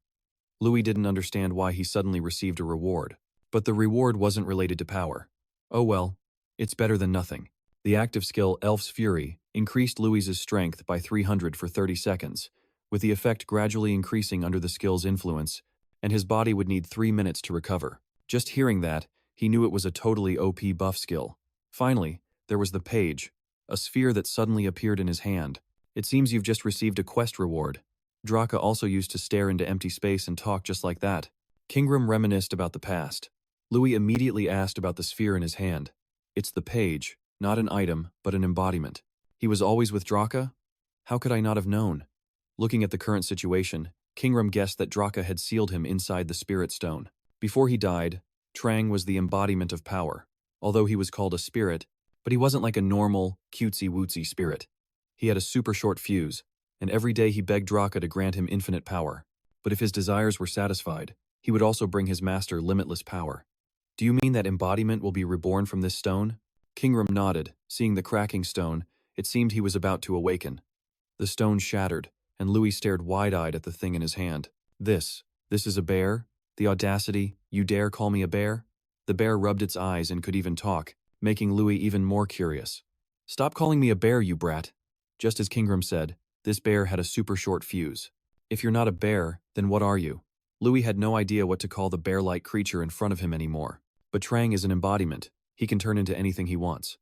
Luin didn't understand why he suddenly received a reward, but the reward wasn't related to power. Oh well, it's better than nothing. The active skill Elf's Fury increased Luis's strength by 300 for 30 seconds, with the effect gradually increasing under the skill's influence, and his body would need 3 minutes to recover. Just hearing that, he knew it was a totally OP buff skill. Finally, there was the page, a sphere that suddenly appeared in his hand. It seems you've just received a quest reward. DRAKA also used to stare into empty space and talk just like that. Kingram reminisced about the past. Luin immediately asked about the sphere in his hand. It's the page, not an item, but an embodiment. He was always with DRAKA? How could I not have known? Looking at the current situation, Kingram guessed that DRAKA had sealed him inside the Spirit Stone. Before he died, Trang was the embodiment of power. Although he was called a spirit, but he wasn't like a normal, cutesy-wootsy spirit. He had a super short fuse, and every day he begged DRAKA to grant him infinite power. But if his desires were satisfied, he would also bring his master limitless power. Do you mean that embodiment will be reborn from this stone? Kingram nodded. Seeing the cracking stone, it seemed he was about to awaken. The stone shattered, and Luin stared wide-eyed at the thing in his hand. This is a bear? The audacity, you dare call me a bear? The bear rubbed its eyes and could even talk, making Luin even more curious. Stop calling me a bear, you brat. Just as Kingram said, this bear had a super short fuse. If you're not a bear, then what are you? Luin had no idea what to call the bear-like creature in front of him anymore. But Trang is an embodiment. He can turn into anything he wants.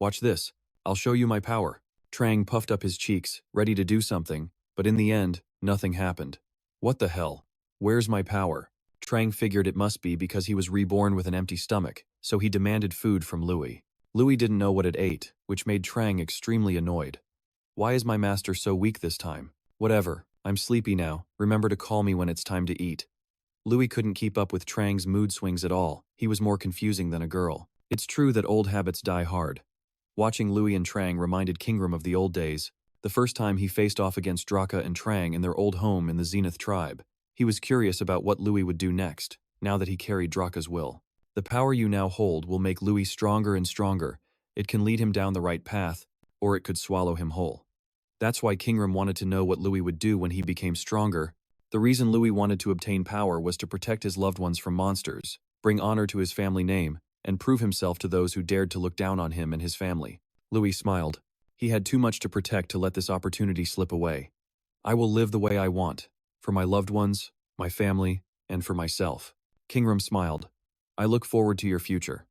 Watch this. I'll show you my power. Trang puffed up his cheeks, ready to do something, but in the end, nothing happened. What the hell? Where's my power? Trang figured it must be because he was reborn with an empty stomach, so he demanded food from Luin. Luin didn't know what it ate, which made Trang extremely annoyed. Why is my master so weak this time? Whatever, I'm sleepy now, remember to call me when it's time to eat. Luin couldn't keep up with Trang's mood swings at all. He was more confusing than a girl. It's true that old habits die hard. Watching Luin and Trang reminded Kingram of the old days, the first time he faced off against DRAKA and Trang in their old home in the Zenith tribe. He was curious about what Luin would do next, now that he carried DRAKA's will. The power you now hold will make Luin stronger and stronger. It can lead him down the right path, or it could swallow him whole. That's why Kingram wanted to know what Louis would do when he became stronger. The reason Louis wanted to obtain power was to protect his loved ones from monsters, bring honor to his family name, and prove himself to those who dared to look down on him and his family. Louis smiled. He had too much to protect to let this opportunity slip away. I will live the way I want, for my loved ones, my family, and for myself. Kingram smiled. I look forward to your future.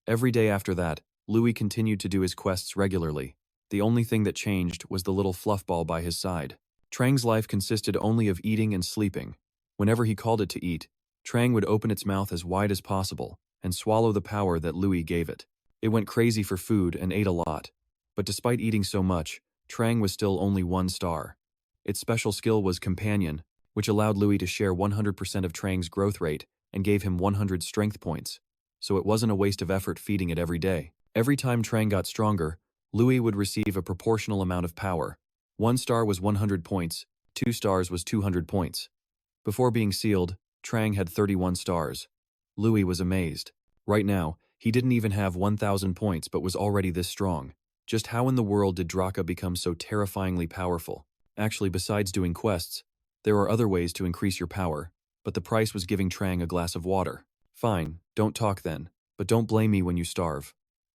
Every day after that, Louis continued to do his quests regularly. The only thing that changed was the little fluffball by his side. Trang's life consisted only of eating and sleeping. Whenever he called it to eat, Trang would open its mouth as wide as possible and swallow the power that Louis gave it. It went crazy for food and ate a lot. But despite eating so much, Trang was still only 1 star. Its special skill was Companion, which allowed Louis to share 100% of Trang's growth rate and gave him 100 strength points. So it wasn't a waste of effort feeding it every day. Every time Trang got stronger, Louis would receive a proportional amount of power. 1 star was 100 points, 2 stars was 200 points. Before being sealed, Trang had 31 stars. Louis was amazed. Right now, he didn't even have 1,000 points but was already this strong. Just how in the world did DRAKA become so terrifyingly powerful? Actually, besides doing quests, there are other ways to increase your power, but the price was giving Trang a glass of water. Fine, don't talk then, but don't blame me when you starve.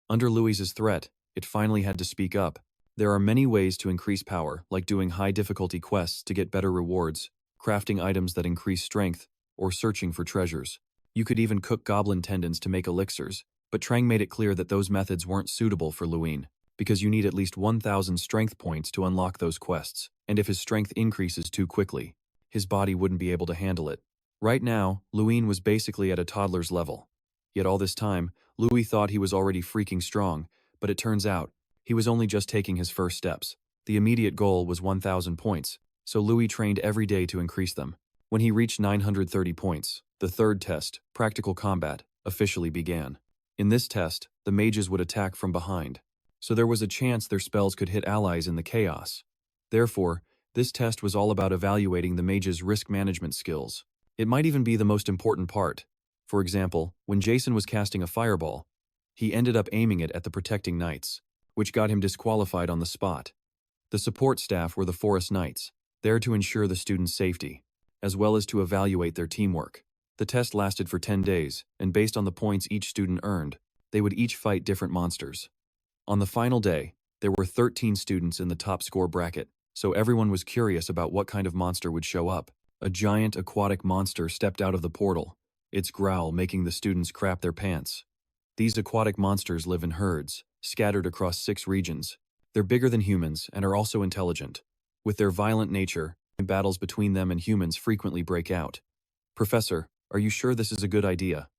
Under Louis's threat, it finally had to speak up. There are many ways to increase power, like doing high-difficulty quests to get better rewards, crafting items that increase strength, or searching for treasures. You could even cook goblin tendons to make elixirs, but Trang made it clear that those methods weren't suitable for Luin, because you need at least 1,000 strength points to unlock those quests, and if his strength increases too quickly, his body wouldn't be able to handle it. Right now, Luin was basically at a toddler's level. Yet all this time, Louis thought he was already freaking strong, but it turns out, he was only just taking his first steps. The immediate goal was 1,000 points, so Louis trained every day to increase them. When he reached 930 points, the third test, Practical Combat, officially began. In this test, the mages would attack from behind, so there was a chance their spells could hit allies in the chaos. Therefore, this test was all about evaluating the mages' risk management skills. It might even be the most important part. For example, when Jason was casting a fireball, he ended up aiming it at the protecting knights, which got him disqualified on the spot. The support staff were the forest knights, there to ensure the students' safety, as well as to evaluate their teamwork. The test lasted for 10 days, and based on the points each student earned, they would each fight different monsters. On the final day, there were 13 students in the top score bracket, so everyone was curious about what kind of monster would show up. A giant aquatic monster stepped out of the portal, its growl making the students crap their pants. These aquatic monsters live in herds, scattered across 6 regions. They're bigger than humans and are also intelligent. With their violent nature, battles between them and humans frequently break out. Professor, are you sure this is a good idea?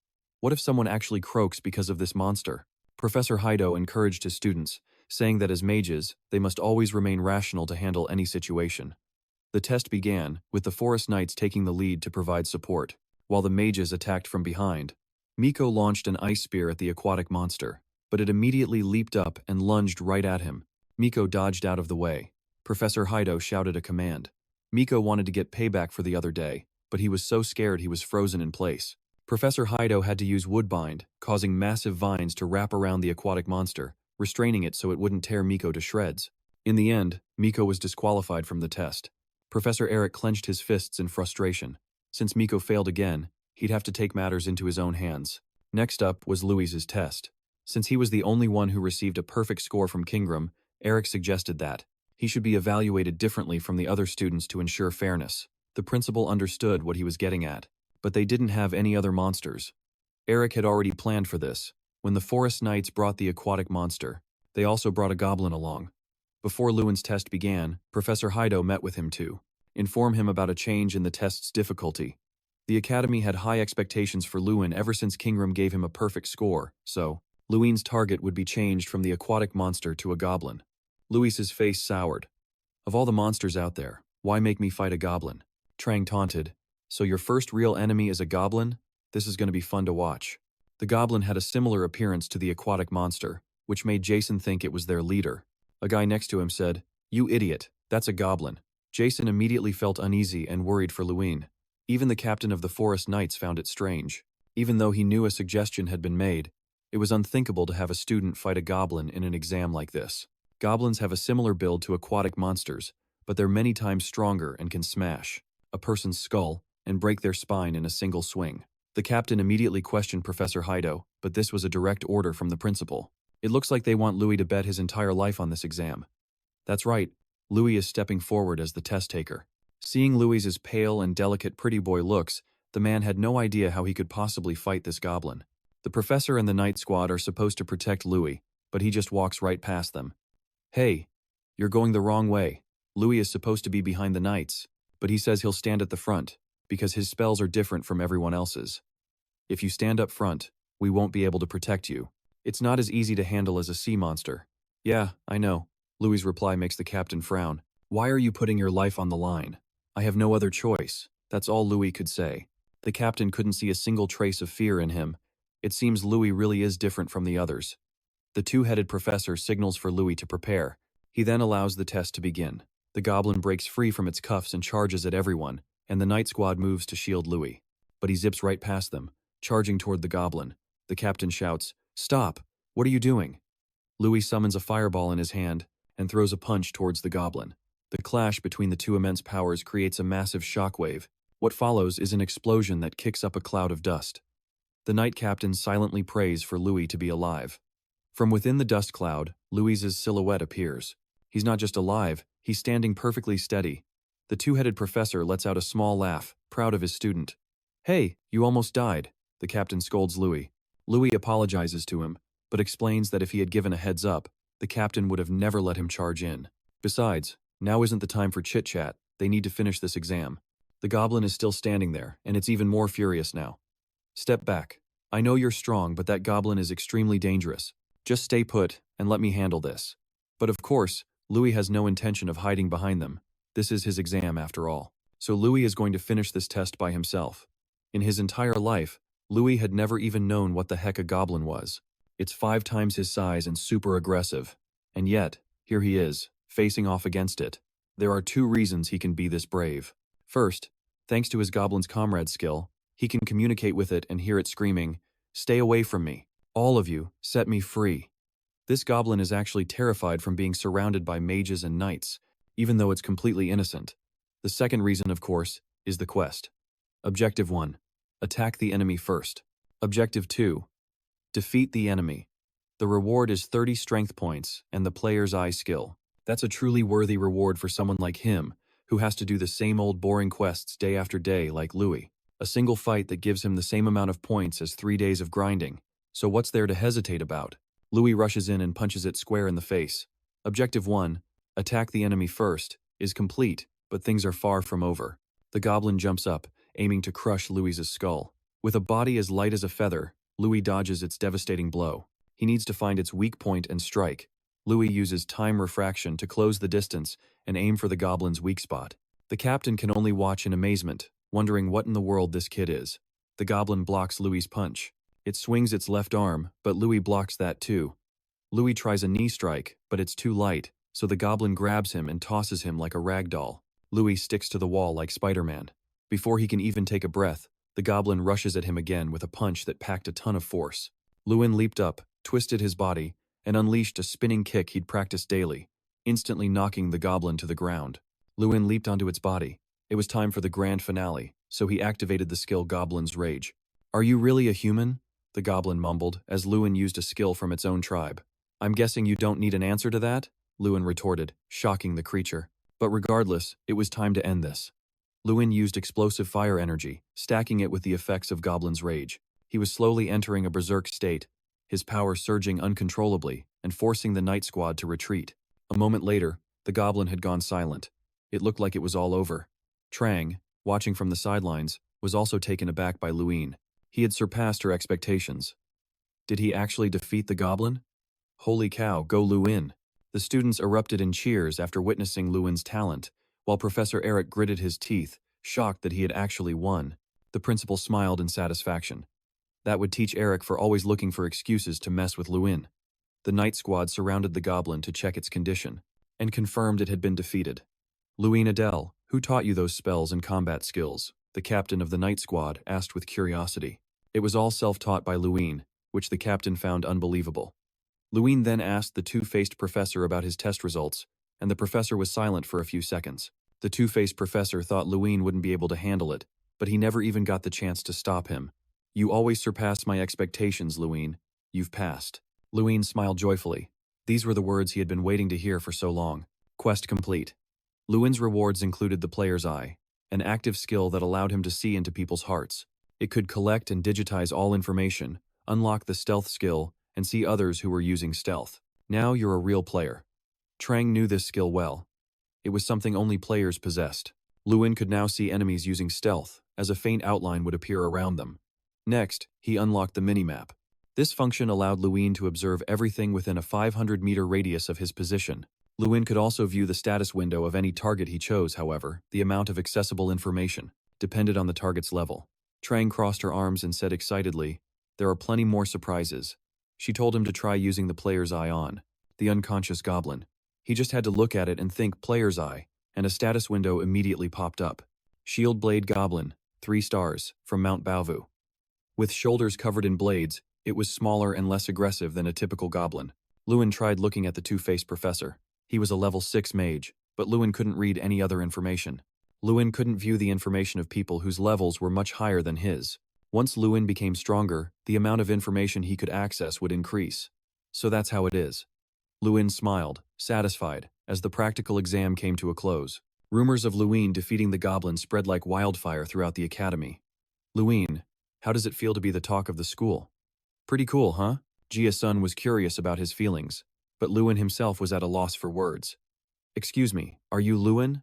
What if someone actually croaks because of this monster? Professor Hido encouraged his students, saying that as mages, they must always remain rational to handle any situation. The test began, with the forest knights taking the lead to provide support, while the mages attacked from behind. Miko launched an ice spear at the aquatic monster, but it immediately leaped up and lunged right at him. Miko dodged out of the way. Professor Hido shouted a command. Miko wanted to get payback for the other day, but he was so scared he was frozen in place. Professor Hido had to use woodbind, causing massive vines to wrap around the aquatic monster, restraining it so it wouldn't tear Miko to shreds. In the end, Miko was disqualified from the test. Professor Eric clenched his fists in frustration. Since Miko failed again, he'd have to take matters into his own hands. Next up was Louis's test. Since he was the only one who received a perfect score from Kingram, Eric suggested that he should be evaluated differently from the other students to ensure fairness. The principal understood what he was getting at, but they didn't have any other monsters. Eric had already planned for this. When the forest knights brought the aquatic monster, they also brought a goblin along. Before Luin's test began, Professor Hido met with him to inform him about a change in the test's difficulty. The Academy had high expectations for Luin ever since Kingram gave him a perfect score, so Luin's target would be changed from the aquatic monster to a goblin. Louis's face soured. Of all the monsters out there, why make me fight a goblin? Trang taunted. So your first real enemy is a goblin? This is going to be fun to watch. The goblin had a similar appearance to the aquatic monster, which made Jason think it was their leader. A guy next to him said, "You idiot, that's a goblin." Jason immediately felt uneasy and worried for Luin. Even the captain of the Forest Knights found it strange. Even though he knew a suggestion had been made, it was unthinkable to have a student fight a goblin in an exam like this. Goblins have a similar build to aquatic monsters, but they're many times stronger and can smash a person's skull and break their spine in a single swing. The captain immediately questioned Professor Hido, but this was a direct order from the principal. It looks like they want Louis to bet his entire life on this exam. That's right, Louis is stepping forward as the test taker. Seeing Louis's pale and delicate pretty boy looks, the man had no idea how he could possibly fight this goblin. The professor and the night squad are supposed to protect Louis, but he just walks right past them. Hey, you're going the wrong way. Louis is supposed to be behind the knights, but he says he'll stand at the front, because his spells are different from everyone else's. If you stand up front, we won't be able to protect you. It's not as easy to handle as a sea monster. Yeah, I know. Louis's reply makes the captain frown. Why are you putting your life on the line? I have no other choice. That's all Louis could say. The captain couldn't see a single trace of fear in him. It seems Louis really is different from the others. The two-headed professor signals for Louis to prepare. He then allows the test to begin. The goblin breaks free from its cuffs and charges at everyone, and the night squad moves to shield Louis. But he zips right past them, charging toward the goblin. The captain shouts, "Stop! What are you doing?" Louis summons a fireball in his hand and throws a punch towards the goblin. The clash between the two immense powers creates a massive shockwave. What follows is an explosion that kicks up a cloud of dust. The night captain silently prays for Louis to be alive. From within the dust cloud, Louis's silhouette appears. He's not just alive, he's standing perfectly steady. The two-headed professor lets out a small laugh, proud of his student. "Hey, you almost died," the captain scolds Louis. Louis apologizes to him, but explains that if he had given a heads up, the captain would have never let him charge in. Besides, now isn't the time for chit-chat, they need to finish this exam. The goblin is still standing there, and it's even more furious now. "Step back. I know you're strong, but that goblin is extremely dangerous. Just stay put, and let me handle this." But of course, Louis has no intention of hiding behind them. This is his exam after all. So Louis is going to finish this test by himself. In his entire life, Louis had never even known what the heck a goblin was. It's 5 times his size and super aggressive. And yet, here he is, facing off against it. There are 2 reasons he can be this brave. First, thanks to his goblin's comrade skill, he can communicate with it and hear it screaming, "Stay away from me. All of you, set me free." This goblin is actually terrified from being surrounded by mages and knights, even though it's completely innocent. The second reason, of course, is the quest. Objective 1. Attack the enemy first. Objective 2. Defeat the enemy. The reward is 30 strength points and the player's eye skill. That's a truly worthy reward for someone like him, who has to do the same old boring quests day after day like Louis. A single fight that gives him the same amount of points as 3 days of grinding. So what's there to hesitate about? Louis rushes in and punches it square in the face. Objective 1, attack the enemy first, is complete, but things are far from over. The goblin jumps up, aiming to crush Louis's skull. With a body as light as a feather, Louis dodges its devastating blow. He needs to find its weak point and strike. Louis uses time refraction to close the distance and aim for the goblin's weak spot. The captain can only watch in amazement, wondering what in the world this kid is. The goblin blocks Louis's punch. It swings its left arm, but Louis blocks that too. Louis tries a knee strike, but it's too light, so the goblin grabs him and tosses him like a rag doll. Louis sticks to the wall like Spider-Man. Before he can even take a breath, the goblin rushes at him again with a punch that packed a ton of force. Luin leaped up, twisted his body, and unleashed a spinning kick he'd practiced daily, instantly knocking the goblin to the ground. Luin leaped onto its body. It was time for the grand finale, so he activated the skill Goblin's Rage. "Are you really a human?" the goblin mumbled, as Luin used a skill from its own tribe. "I'm guessing you don't need an answer to that?" Luin retorted, shocking the creature. But regardless, it was time to end this. Luin used explosive fire energy, stacking it with the effects of Goblin's Rage. He was slowly entering a berserk state, his power surging uncontrollably and forcing the night squad to retreat. A moment later, the goblin had gone silent. It looked like it was all over. Trang, watching from the sidelines, was also taken aback by Luin. He had surpassed her expectations. Did he actually defeat the goblin? Holy cow, go Luin! The students erupted in cheers after witnessing Luin's talent, while Professor Eric gritted his teeth, shocked that he had actually won. The principal smiled in satisfaction. That would teach Eric for always looking for excuses to mess with Luin. The night squad surrounded the goblin to check its condition, and confirmed it had been defeated. "Luin Adele, who taught you those spells and combat skills?" the captain of the night squad asked with curiosity. It was all self-taught by Luin, which the captain found unbelievable. Luin then asked the two-faced professor about his test results, and the professor was silent for a few seconds. The two-faced professor thought Luin wouldn't be able to handle it, but he never even got the chance to stop him. You always surpass my expectations, Luin. You've passed. Luin smiled joyfully. These were the words he had been waiting to hear for so long. Quest complete. Luin's rewards included the player's eye, an active skill that allowed him to see into people's hearts. It could collect and digitize all information, unlock the stealth skill, and see others who were using stealth. Now you're a real player. Trang knew this skill well. It was something only players possessed. Luin could now see enemies using stealth, as a faint outline would appear around them. Next, he unlocked the minimap. This function allowed Luin to observe everything within a 500-meter radius of his position. Luin could also view the status window of any target he chose, however. The amount of accessible information depended on the target's level. Trang crossed her arms and said excitedly, "There are plenty more surprises." She told him to try using the player's eye on the unconscious goblin. He just had to look at it and think player's eye, and a status window immediately popped up. Shield Blade Goblin, 3 stars, from Mount Baovu. With shoulders covered in blades, it was smaller and less aggressive than a typical goblin. Luin tried looking at the two-faced professor. He was a level 6 mage, but Luin couldn't read any other information. Luin couldn't view the information of people whose levels were much higher than his. Once Luin became stronger, the amount of information he could access would increase. So that's how it is. Luin smiled, satisfied, as the practical exam came to a close. Rumors of Luin defeating the goblin spread like wildfire throughout the academy. "Luin, how does it feel to be the talk of the school?" "Pretty cool, huh?" Jia-sun was curious about his feelings, but Luin himself was at a loss for words. "Excuse me, are you Luin?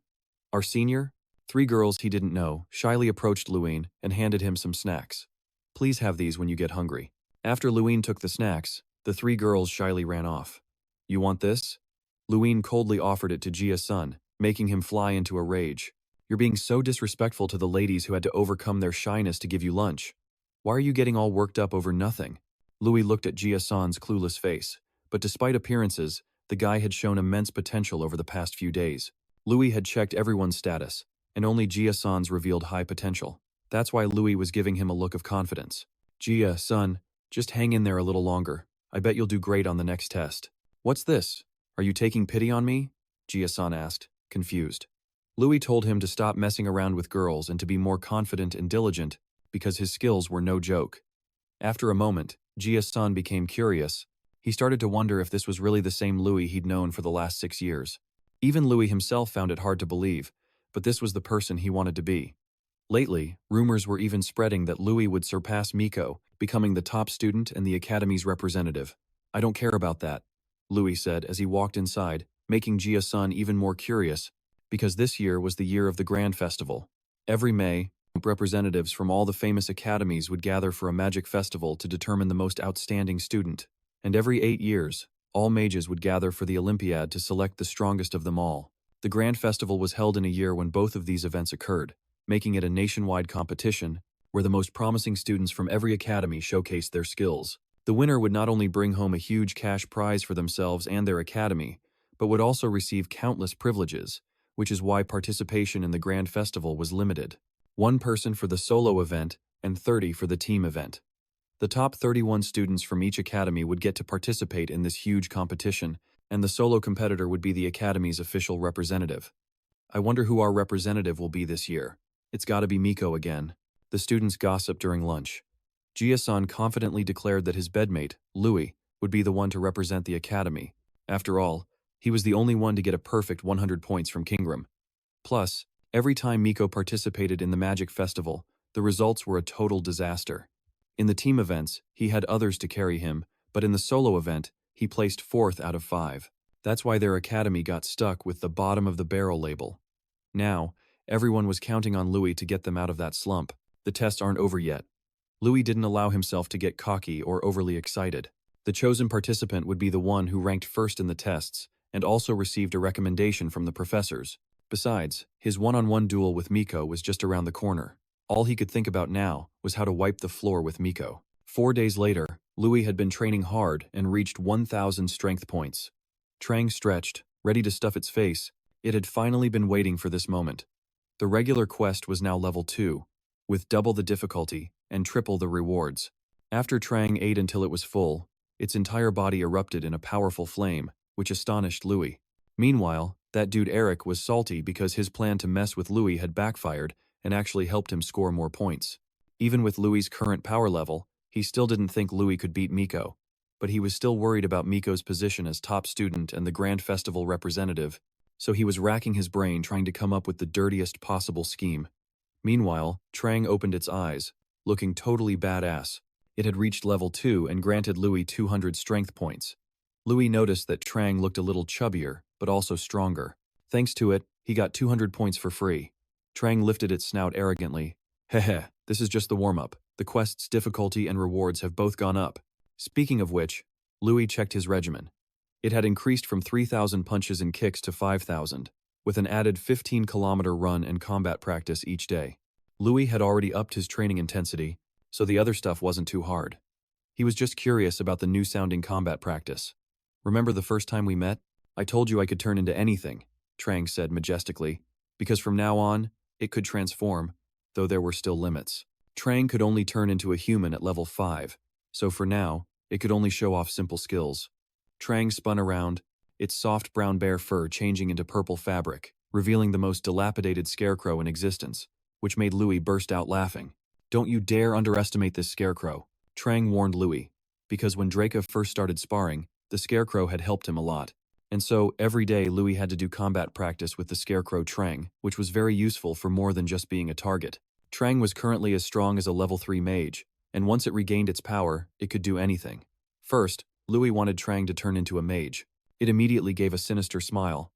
Our senior?" 3 girls he didn't know shyly approached Luin and handed him some snacks. "Please have these when you get hungry." After Luin took the snacks, the 3 girls shyly ran off. "You want this?" Luin coldly offered it to Jia-sun, making him fly into a rage. "You're being so disrespectful to the ladies who had to overcome their shyness to give you lunch. Why are you getting all worked up over nothing?" Louis looked at Jia-san's clueless face, but despite appearances, the guy had shown immense potential over the past few days. Louis had checked everyone's status, and only Jia-san's revealed high potential. That's why Louis was giving him a look of confidence. "Jia-sun, just hang in there a little longer. I bet you'll do great on the next test." "What's this? Are you taking pity on me?" Jia-san asked, confused. Louis told him to stop messing around with girls and to be more confident and diligent, because his skills were no joke. After a moment, Jia-san became curious. He started to wonder if this was really the same Louis he'd known for the last 6 years. Even Louis himself found it hard to believe, but this was the person he wanted to be. Lately, rumors were even spreading that Louis would surpass Miko, becoming the top student and the academy's representative. "I don't care about that," Louis said as he walked inside, making Jia-san even more curious, because this year was the year of the Grand Festival. Every May, representatives from all the famous academies would gather for a magic festival to determine the most outstanding student. And every 8 years, all mages would gather for the Olympiad to select the strongest of them all. The Grand Festival was held in a year when both of these events occurred, making it a nationwide competition where the most promising students from every academy showcased their skills. The winner would not only bring home a huge cash prize for themselves and their academy, but would also receive countless privileges, which is why participation in the Grand Festival was limited. 1 person for the solo event and 30 for the team event. The top 31 students from each academy would get to participate in this huge competition, and the solo competitor would be the academy's official representative. "I wonder who our representative will be this year. It's gotta be Miko again." The students gossiped during lunch. Jia-san confidently declared that his bedmate, Louis, would be the one to represent the academy. After all, he was the only one to get a perfect 100 points from Kingram. Plus, every time Miko participated in the Magic Festival, the results were a total disaster. In the team events, he had others to carry him, but in the solo event, he placed 4th out of 5. That's why their academy got stuck with the bottom of the barrel label. Now, everyone was counting on Louis to get them out of that slump. The tests aren't over yet. Louis didn't allow himself to get cocky or overly excited. The chosen participant would be the one who ranked first in the tests, and also received a recommendation from the professors. Besides, his one-on-one duel with Miko was just around the corner. All he could think about now was how to wipe the floor with Miko. 4 days later, Louis had been training hard and reached 1,000 strength points. Trang stretched, ready to stuff its face. It had finally been waiting for this moment. The regular quest was now level 2, with double the difficulty and triple the rewards. After Trang ate until it was full, Its entire body erupted in a powerful flame, which astonished Louis. Meanwhile, that dude Eric was salty because his plan to mess with Louis had backfired and actually helped him score more points. Even with Louis's current power level, he still didn't think Louis could beat Miko. But he was still worried about Miko's position as top student and the Grand Festival representative, so he was racking his brain trying to come up with the dirtiest possible scheme. Meanwhile, Trang opened its eyes, looking totally badass. It had reached level 2 and granted Louis 200 strength points. Louis noticed that Trang looked a little chubbier, but also stronger. Thanks to it, he got 200 points for free. Trang lifted its snout arrogantly. Heh, this is just the warm-up. The quest's difficulty and rewards have both gone up. Speaking of which, Louis checked his regimen. It had increased from 3,000 punches and kicks to 5,000, with an added 15-kilometer run and combat practice each day. Louis had already upped his training intensity, so the other stuff wasn't too hard. He was just curious about the new-sounding combat practice. Remember the first time we met? I told you I could turn into anything, Trang said majestically, because from now on, it could transform, though there were still limits. Trang could only turn into a human at level 5, so for now, it could only show off simple skills. Trang spun around, its soft brown bear fur changing into purple fabric, revealing the most dilapidated scarecrow in existence, which made Louis burst out laughing. Don't you dare underestimate this scarecrow, Trang warned Louis, because when DRAKA first started sparring, the scarecrow had helped him a lot. And so, every day Louis had to do combat practice with the scarecrow Trang, which was very useful for more than just being a target. Trang was currently as strong as a level 3 mage, and once it regained its power, it could do anything. First, Louis wanted Trang to turn into a mage. It immediately gave a sinister smile.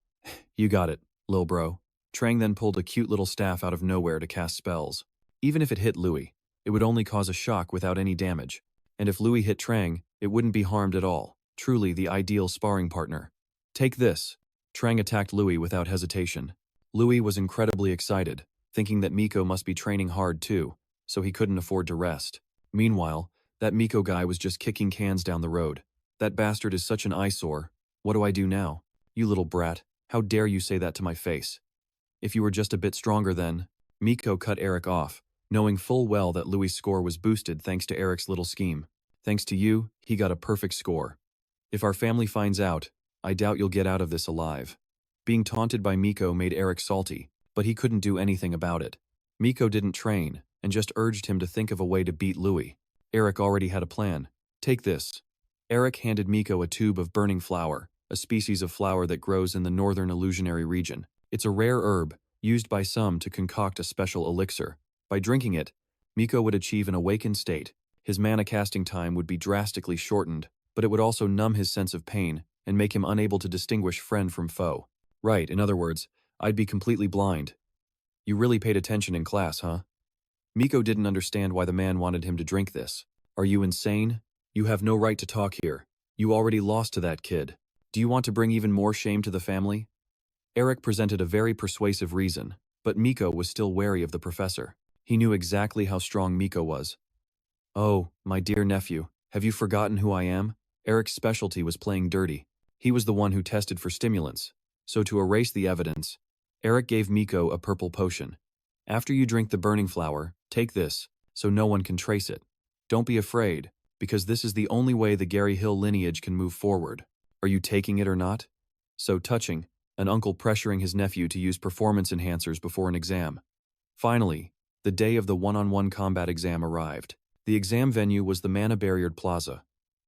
You got it, lil bro. Trang then pulled a cute little staff out of nowhere to cast spells. Even if it hit Louis, it would only cause a shock without any damage. And if Louis hit Trang, it wouldn't be harmed at all. Truly the ideal sparring partner. Take this. Trang attacked Louis without hesitation. Louis was incredibly excited, thinking that Miko must be training hard too, so he couldn't afford to rest. Meanwhile, that Miko guy was just kicking cans down the road. That bastard is such an eyesore. What do I do now? You little brat, how dare you say that to my face? If you were just a bit stronger then. Miko cut Eric off, knowing full well that Louis' score was boosted thanks to Eric's little scheme. Thanks to you, he got a perfect score. If our family finds out, I doubt you'll get out of this alive. Being taunted by Miko made Eric salty, but he couldn't do anything about it. Miko didn't train, and just urged him to think of a way to beat Louis. Eric already had a plan. Take this. Eric handed Miko a tube of burning flower, a species of flower that grows in the northern illusionary region. It's a rare herb, used by some to concoct a special elixir. By drinking it, Miko would achieve an awakened state. His mana casting time would be drastically shortened, but it would also numb his sense of pain and make him unable to distinguish friend from foe. Right, in other words, I'd be completely blind. You really paid attention in class, huh? Miko didn't understand why the man wanted him to drink this. Are you insane? You have no right to talk here. You already lost to that kid. Do you want to bring even more shame to the family? Eric presented a very persuasive reason, but Miko was still wary of the professor. He knew exactly how strong Miko was. Oh, my dear nephew, have you forgotten who I am? Eric's specialty was playing dirty. He was the one who tested for stimulants. So to erase the evidence, Eric gave Miko a purple potion. After you drink the burning flower, take this, so no one can trace it. Don't be afraid, because this is the only way the Gary Hill lineage can move forward. Are you taking it or not? So touching, an uncle pressuring his nephew to use performance enhancers before an exam. Finally, the day of the one-on-one combat exam arrived. The exam venue was the Mana Barriered Plaza.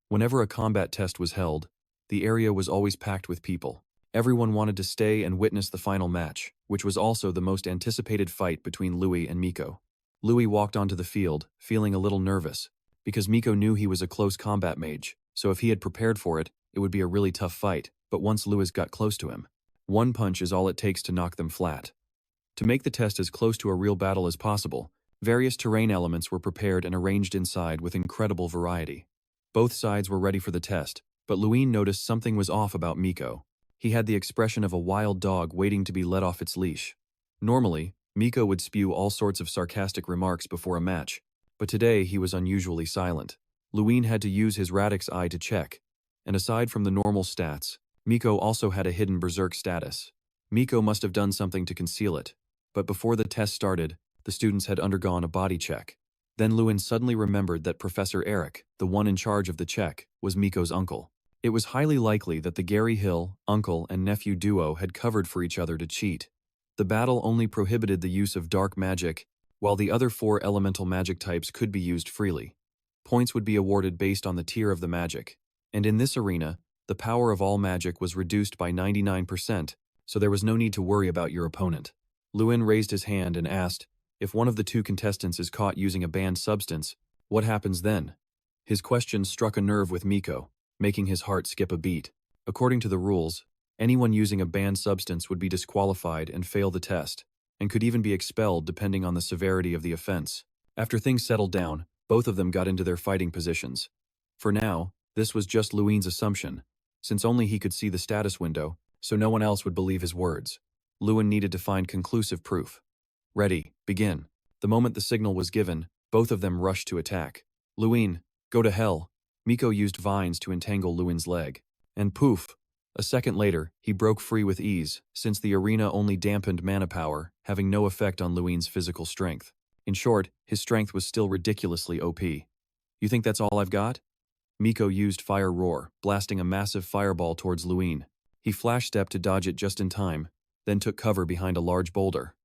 Whenever a combat test was held, the area was always packed with people. Everyone wanted to stay and witness the final match, which was also the most anticipated fight between Louis and Miko. Louis walked onto the field, feeling a little nervous, because Miko knew he was a close combat mage, so if he had prepared for it, it would be a really tough fight, but once Louis got close to him, one punch is all it takes to knock them flat. To make the test as close to a real battle as possible, various terrain elements were prepared and arranged inside with incredible variety. Both sides were ready for the test, but Luin noticed something was off about Miko. He had the expression of a wild dog waiting to be let off its leash. Normally, Miko would spew all sorts of sarcastic remarks before a match, but today he was unusually silent. Luin had to use his Radix eye to check, and aside from the normal stats, Miko also had a hidden berserk status. Miko must have done something to conceal it, but before the test started, the students had undergone a body check. Then Luin suddenly remembered that Professor Eric, the one in charge of the check, was Miko's uncle. It was highly likely that the Gary Hill, uncle and nephew duo had covered for each other to cheat. The battle only prohibited the use of dark magic, while the other 4 elemental magic types could be used freely. Points would be awarded based on the tier of the magic. And in this arena, the power of all magic was reduced by 99%, so there was no need to worry about your opponent. Luin raised his hand and asked, if one of the 2 contestants is caught using a banned substance, what happens then? His question struck a nerve with Miko, making his heart skip a beat. According to the rules, anyone using a banned substance would be disqualified and fail the test, and could even be expelled depending on the severity of the offense. After things settled down, both of them got into their fighting positions. For now, this was just Luin's assumption, since only he could see the status window, so no one else would believe his words. Luin needed to find conclusive proof. Ready, begin. The moment the signal was given, both of them rushed to attack. Luin, go to hell. Miko used vines to entangle Luin's leg. And poof! A second later, he broke free with ease, since the arena only dampened mana power, having no effect on Luin's physical strength. In short, his strength was still ridiculously OP. You think that's all I've got? Miko used Fire Roar, blasting a massive fireball towards Luin. He flash-stepped to dodge it just in time, then took cover behind a large boulder.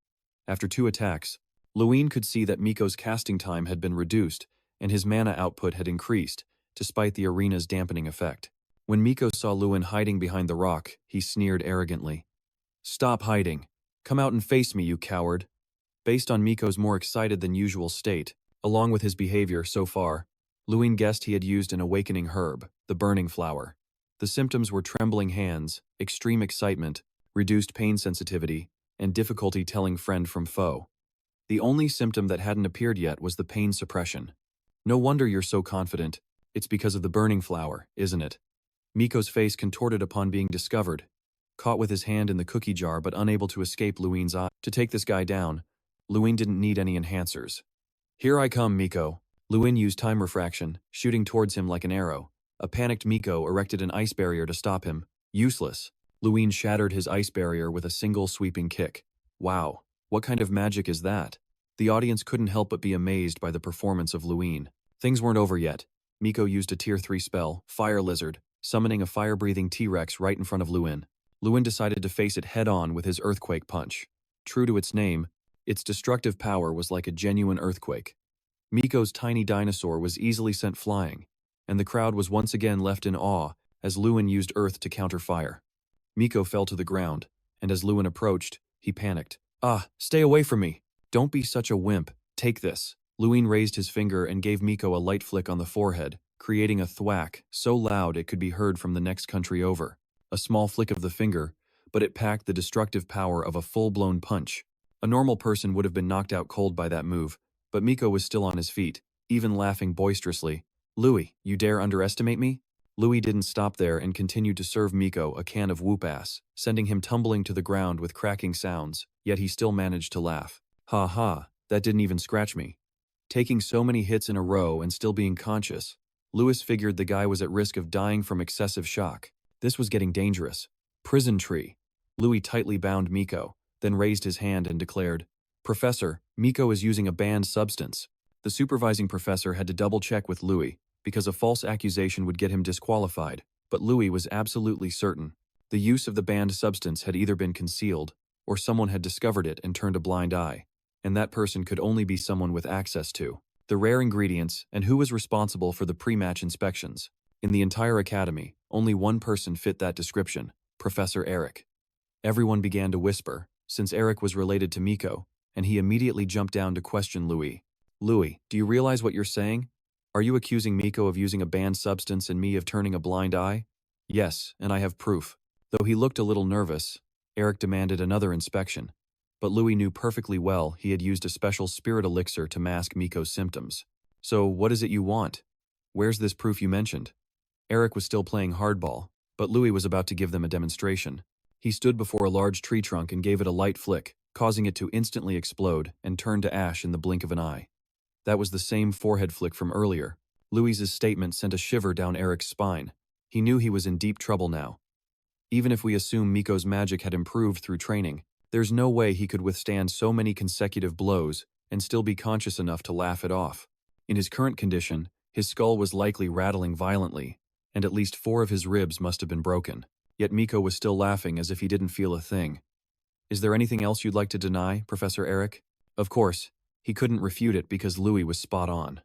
After 2 attacks, Luin could see that Miko's casting time had been reduced, and his mana output had increased, despite the arena's dampening effect. When Miko saw Luin hiding behind the rock, he sneered arrogantly. Stop hiding. Come out and face me, you coward. Based on Miko's more excited than usual state, along with his behavior so far, Luin guessed he had used an awakening herb, the burning flower. The symptoms were trembling hands, extreme excitement, reduced pain sensitivity, and difficulty telling friend from foe. The only symptom that hadn't appeared yet was the pain suppression. No wonder you're so confident. It's because of the burning flower, isn't it? Miko's face contorted upon being discovered, caught with his hand in the cookie jar but unable to escape Luin's eye. To take this guy down, Luin didn't need any enhancers. Here I come, Miko. Luin used time refraction, shooting towards him like an arrow. A panicked Miko erected an ice barrier to stop him. Useless. Luin shattered his ice barrier with a single sweeping kick. Wow, what kind of magic is that? The audience couldn't help but be amazed by the performance of Luin. Things weren't over yet. Miko used a tier 3 spell, Fire Lizard, summoning a fire-breathing T-Rex right in front of Luin. Luin decided to face it head-on with his earthquake punch. True to its name, its destructive power was like a genuine earthquake. Miko's tiny dinosaur was easily sent flying, and the crowd was once again left in awe as Luin used earth to counter fire. Miko fell to the ground, and as Luin approached, he panicked. Ah, stay away from me! Don't be such a wimp, take this. Luin raised his finger and gave Miko a light flick on the forehead, creating a thwack so loud it could be heard from the next country over. A small flick of the finger, but it packed the destructive power of a full-blown punch. A normal person would have been knocked out cold by that move, but Miko was still on his feet, even laughing boisterously. Louis, you dare underestimate me? Louis didn't stop there and continued to serve Miko a can of whoop-ass, sending him tumbling to the ground with cracking sounds, yet he still managed to laugh. Ha ha, that didn't even scratch me. Taking so many hits in a row and still being conscious, Louis figured the guy was at risk of dying from excessive shock. This was getting dangerous. Prison tree. Louis tightly bound Miko, then raised his hand and declared, Professor, Miko is using a banned substance. The supervising professor had to double-check with Louis, because a false accusation would get him disqualified, but Louis was absolutely certain. The use of the banned substance had either been concealed, or someone had discovered it and turned a blind eye, and that person could only be someone with access to the rare ingredients and who was responsible for the pre-match inspections. In the entire academy, only one person fit that description, Professor Eric. Everyone began to whisper, since Eric was related to Miko, and he immediately jumped down to question Louis. Louis, do you realize what you're saying? Are you accusing Miko of using a banned substance and me of turning a blind eye? Yes, and I have proof. Though he looked a little nervous, Eric demanded another inspection. But Louis knew perfectly well he had used a special spirit elixir to mask Miko's symptoms. So what is it you want? Where's this proof you mentioned? Eric was still playing hardball, but Louis was about to give them a demonstration. He stood before a large tree trunk and gave it a light flick, causing it to instantly explode and turn to ash in the blink of an eye. That was the same forehead flick from earlier. Louis's statement sent a shiver down Eric's spine. He knew he was in deep trouble now. Even if we assume Miko's magic had improved through training, there's no way he could withstand so many consecutive blows and still be conscious enough to laugh it off. In his current condition, his skull was likely rattling violently, and at least 4 of his ribs must have been broken. Yet Miko was still laughing as if he didn't feel a thing. Is there anything else you'd like to deny, Professor Eric? Of course, he couldn't refute it because Louis was spot on.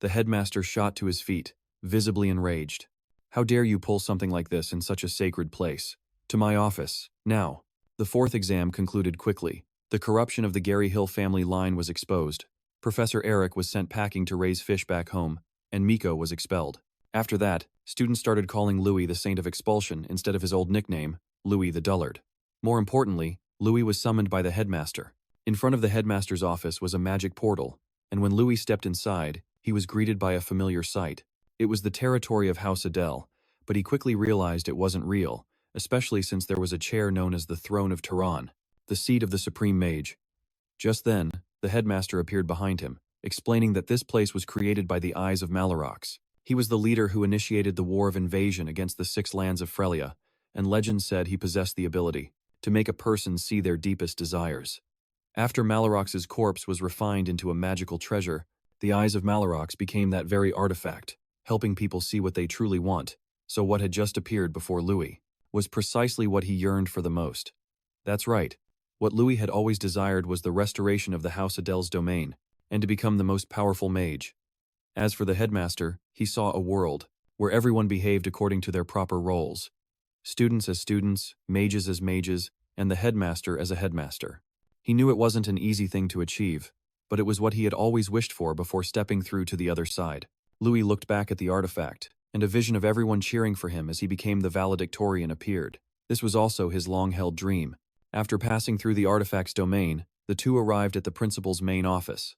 The headmaster shot to his feet, visibly enraged. How dare you pull something like this in such a sacred place? To my office, now. The 4th exam concluded quickly. The corruption of the Gary Hill family line was exposed. Professor Eric was sent packing to raise fish back home, and Miko was expelled. After that, students started calling Louis the Saint of Expulsion instead of his old nickname, Louis the Dullard. More importantly, Louis was summoned by the headmaster. In front of the headmaster's office was a magic portal, and when Louis stepped inside, he was greeted by a familiar sight. It was the territory of House Adele, but he quickly realized it wasn't real, especially since there was a chair known as the Throne of Terron, the seat of the Supreme Mage. Just then, the headmaster appeared behind him, explaining that this place was created by the Eyes of Malarox. He was the leader who initiated the war of invasion against the 6 lands of Frelia, and legend said he possessed the ability to make a person see their deepest desires. After Malarox's corpse was refined into a magical treasure, the Eyes of Malarox became that very artifact, helping people see what they truly want. So what had just appeared before Louis was precisely what he yearned for the most. That's right. What Louis had always desired was the restoration of the House Adele's domain, and to become the most powerful mage. As for the headmaster, he saw a world where everyone behaved according to their proper roles. Students as students, mages as mages, and the headmaster as a headmaster. He knew it wasn't an easy thing to achieve, but it was what he had always wished for before stepping through to the other side. Louis looked back at the artifact, and a vision of everyone cheering for him as he became the valedictorian appeared. This was also his long-held dream. After passing through the artifact's domain, the two arrived at the principal's main office.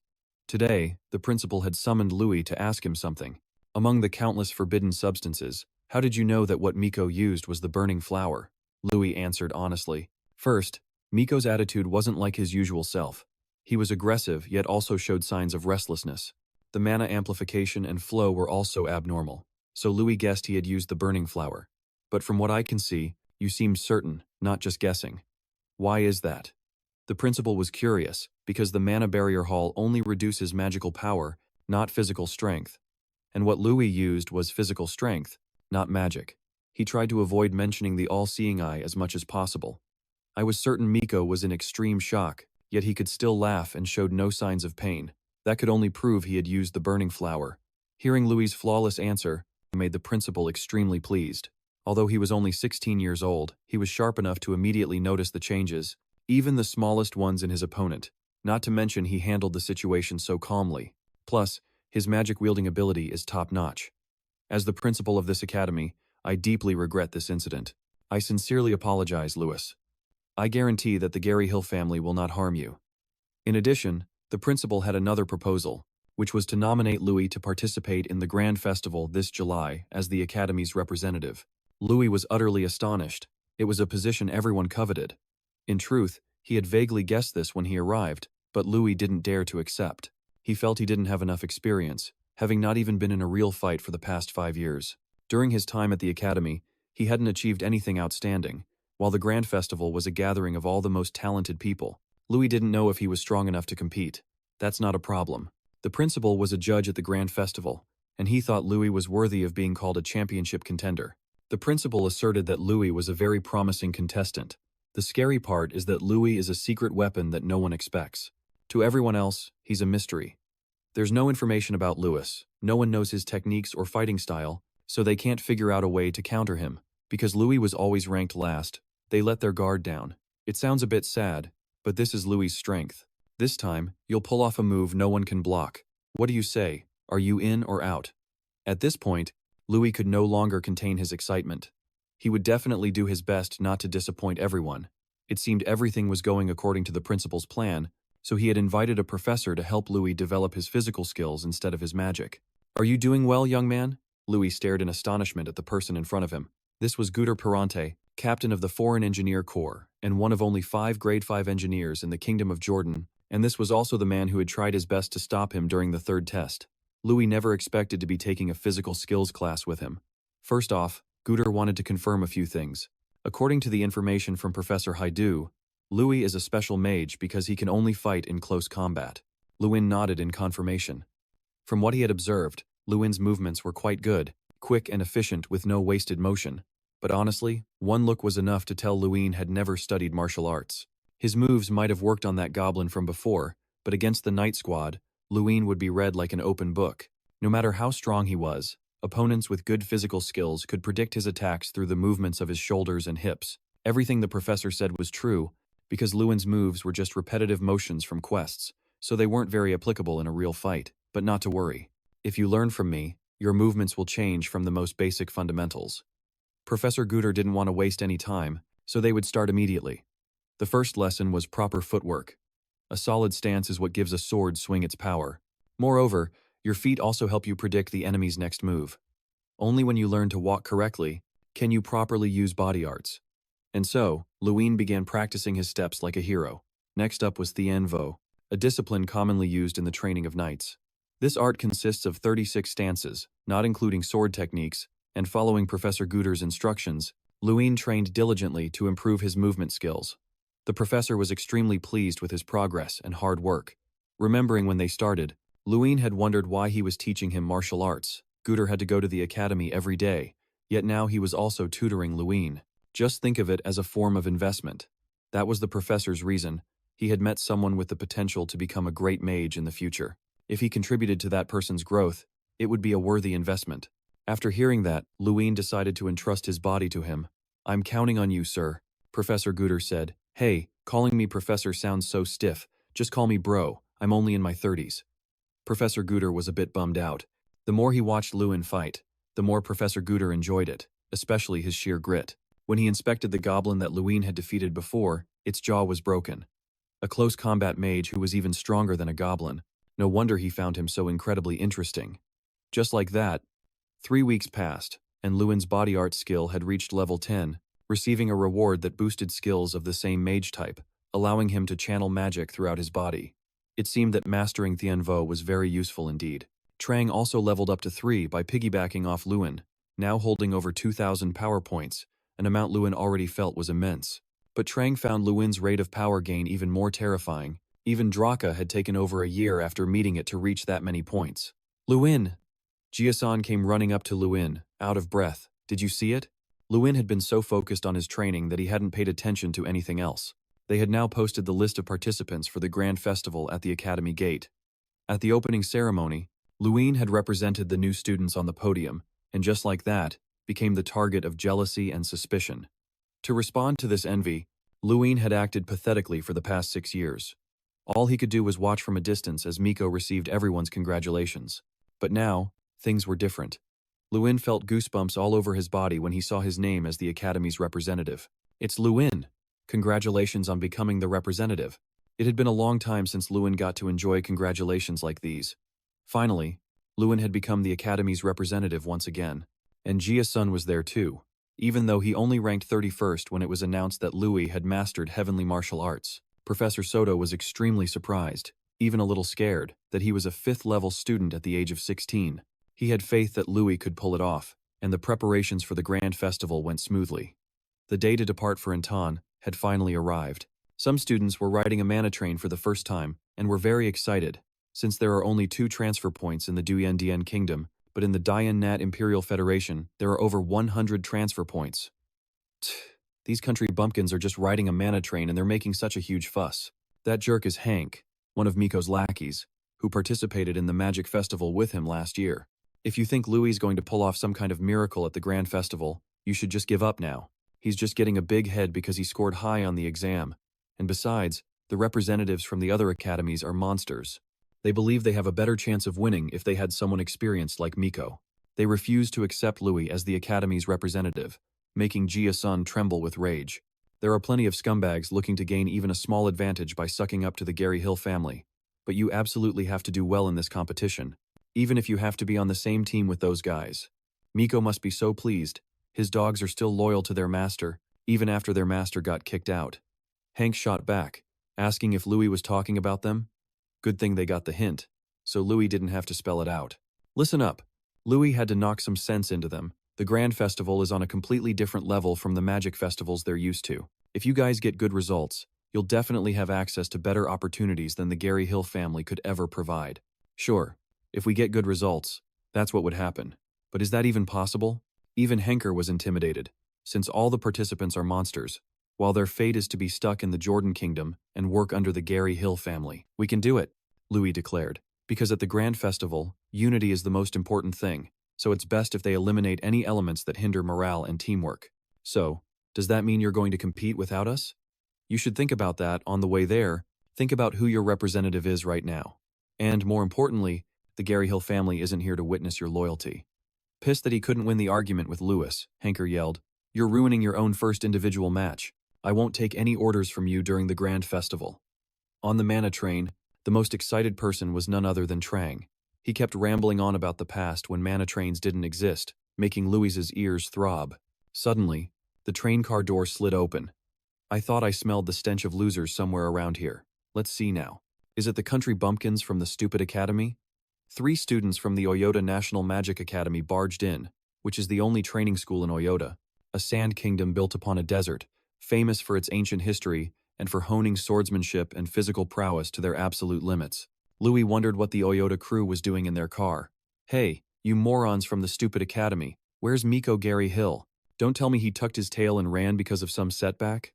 Today, the principal had summoned Louis to ask him something. Among the countless forbidden substances, how did you know that what Miko used was the burning flower? Louis answered honestly. First, Miko's attitude wasn't like his usual self. He was aggressive, yet also showed signs of restlessness. The mana amplification and flow were also abnormal, so Louis guessed he had used the burning flower. But from what I can see, you seemed certain, not just guessing. Why is that? The principal was curious, because the mana barrier hall only reduces magical power, not physical strength. And what Louis used was physical strength, not magic. He tried to avoid mentioning the all-seeing eye as much as possible. I was certain Miko was in extreme shock, yet he could still laugh and showed no signs of pain. That could only prove he had used the burning flower. Hearing Louis' flawless answer made the principal extremely pleased. Although he was only 16 years old, he was sharp enough to immediately notice the changes, even the smallest ones in his opponent. Not to mention he handled the situation so calmly. Plus, his magic-wielding ability is top-notch. As the principal of this academy, I deeply regret this incident. I sincerely apologize, Louis. I guarantee that the Gary Hill family will not harm you. In addition, the principal had another proposal, which was to nominate Louis to participate in the Grand Festival this July as the Academy's representative. Louis was utterly astonished. It was a position everyone coveted. In truth, he had vaguely guessed this when he arrived, but Louis didn't dare to accept. He felt he didn't have enough experience, having not even been in a real fight for the past 5 years. During his time at the Academy, he hadn't achieved anything outstanding. While the Grand Festival was a gathering of all the most talented people, Louis didn't know if he was strong enough to compete. That's not a problem. The principal was a judge at the Grand Festival, and he thought Louis was worthy of being called a championship contender. The principal asserted that Louis was a very promising contestant. The scary part is that Louis is a secret weapon that no one expects. To everyone else, he's a mystery. There's no information about Louis. No one knows his techniques or fighting style, so they can't figure out a way to counter him. Because Louis was always ranked last, they let their guard down. It sounds a bit sad, but this is Louis' strength. This time, you'll pull off a move no one can block. What do you say? Are you in or out? At this point, Louis could no longer contain his excitement. He would definitely do his best not to disappoint everyone. It seemed everything was going according to the principal's plan, so he had invited a professor to help Louis develop his physical skills instead of his magic. Are you doing well, young man? Louis stared in astonishment at the person in front of him. This was Guter Perante, captain of the Foreign Engineer Corps, and one of only 5 Grade 5 engineers in the Kingdom of Jordan, and this was also the man who had tried his best to stop him during the 3rd test. Louis never expected to be taking a physical skills class with him. First off, Guter wanted to confirm a few things. According to the information from Professor Haidu, Louis is a special mage because he can only fight in close combat. Luin nodded in confirmation. From what he had observed, Luin's movements were quite good, quick and efficient with no wasted motion. But honestly, one look was enough to tell Luin had never studied martial arts. His moves might have worked on that goblin from before, but against the Night Squad, Luin would be read like an open book. No matter how strong he was, opponents with good physical skills could predict his attacks through the movements of his shoulders and hips. Everything the professor said was true, because Luin's moves were just repetitive motions from quests, so they weren't very applicable in a real fight. But not to worry. If you learn from me, your movements will change from the most basic fundamentals. Professor Guter didn't want to waste any time, so they would start immediately. The first lesson was proper footwork. A solid stance is what gives a sword swing its power. Moreover, your feet also help you predict the enemy's next move. Only when you learn to walk correctly can you properly use body arts. And so, Luin began practicing his steps like a hero. Next up was Tianvo, a discipline commonly used in the training of knights. This art consists of 36 stances, not including sword techniques, and following Professor Guter's instructions, Luin trained diligently to improve his movement skills. The professor was extremely pleased with his progress and hard work. Remembering when they started, Luin had wondered why he was teaching him martial arts. Guter had to go to the academy every day, yet now he was also tutoring Luin. Just think of it as a form of investment. That was the professor's reason. He had met someone with the potential to become a great mage in the future. If he contributed to that person's growth, it would be a worthy investment. After hearing that, Luin decided to entrust his body to him. "I'm counting on you, sir," Professor Guter said. "Hey, calling me professor sounds so stiff. Just call me bro. I'm only in my 30s. Professor Guter was a bit bummed out. The more he watched Luin fight, the more Professor Guter enjoyed it, especially his sheer grit. When he inspected the goblin that Luin had defeated before, its jaw was broken. A close combat mage who was even stronger than a goblin. No wonder he found him so incredibly interesting. Just like that, 3 weeks passed, and Luin's body art skill had reached level 10, receiving a reward that boosted skills of the same mage type, allowing him to channel magic throughout his body. It seemed that mastering Tianvo was very useful indeed. Trang also leveled up to 3 by piggybacking off Luin, now holding over 2,000 power points, an amount Luin already felt was immense. But Trang found Luin's rate of power gain even more terrifying. Even DRAKA had taken over a year after meeting it to reach that many points. "Luin!" Jia-san came running up to Luin, out of breath. "Did you see it?" Luin had been so focused on his training that he hadn't paid attention to anything else. They had now posted the list of participants for the Grand Festival at the Academy Gate. At the opening ceremony, Luin had represented the new students on the podium, and just like that, became the target of jealousy and suspicion. To respond to this envy, Luin had acted pathetically for the past 6 years. All he could do was watch from a distance as Miko received everyone's congratulations. But now, things were different. Luin felt goosebumps all over his body when he saw his name as the Academy's representative. "It's Luin! Congratulations on becoming the representative." It had been a long time since Luin got to enjoy congratulations like these. Finally, Luin had become the Academy's representative once again. And Jia-sun was there too, even though he only ranked 31st when it was announced that Louis had mastered heavenly martial arts. Professor Soto was extremely surprised, even a little scared, that he was a 5th-level student at the age of 16. He had faith that Louis could pull it off, and the preparations for the Grand Festival went smoothly. The day to depart for Intan had finally arrived. Some students were riding a mana train for the first time, and were very excited, since there are only 2 transfer points in the Duyendian Kingdom, but in the Dian Nat Imperial Federation, there are over 100 transfer points. These country bumpkins are just riding a mana train and they're making such a huge fuss. That jerk is Hank, one of Miko's lackeys, who participated in the Magic Festival with him last year. If you think Louis is going to pull off some kind of miracle at the Grand Festival, you should just give up now. He's just getting a big head because he scored high on the exam. And besides, the representatives from the other academies are monsters. They believe they have a better chance of winning if they had someone experienced like Miko. They refuse to accept Louis as the Academy's representative, making Jia-sun tremble with rage. There are plenty of scumbags looking to gain even a small advantage by sucking up to the Gary Hill family. But you absolutely have to do well in this competition, even if you have to be on the same team with those guys. Miko must be so pleased. His dogs are still loyal to their master, even after their master got kicked out. Hank shot back, asking if Louis was talking about them. Good thing they got the hint, so Louis didn't have to spell it out. Listen up. Louis had to knock some sense into them. The Grand Festival is on a completely different level from the magic festivals they're used to. If you guys get good results, you'll definitely have access to better opportunities than the Gary Hill family could ever provide. Sure, If we get good results, that's what would happen. But is that even possible? Even Henker was intimidated, since all the participants are monsters, while their fate is to be stuck in the Jordan Kingdom and work under the Gary Hill family. We can do it, Louis declared, because at the Grand Festival, unity is the most important thing, so it's best if they eliminate any elements that hinder morale and teamwork. So, does that mean you're going to compete without us? You should think about that on the way there. Think about who your representative is right now. And more importantly, the Gary Hill family isn't here to witness your loyalty. Pissed that he couldn't win the argument with Lewis, Henker yelled, "You're ruining your own first individual match. I won't take any orders from you during the Grand Festival." On the mana train, the most excited person was none other than Trang. He kept rambling on about the past when mana trains didn't exist, making Louis's ears throb. Suddenly, the train car door slid open. "I thought I smelled the stench of losers somewhere around here. Let's see now. Is it the country bumpkins from the stupid academy?" 3 students from the Oyota National Magic Academy barged in, which is the only training school in Oyota, a sand kingdom built upon a desert, famous for its ancient history and for honing swordsmanship and physical prowess to their absolute limits. Louis wondered what the Oyota crew was doing in their car. "Hey, you morons from the stupid academy, where's Miko Gary Hill? Don't tell me he tucked his tail and ran because of some setback?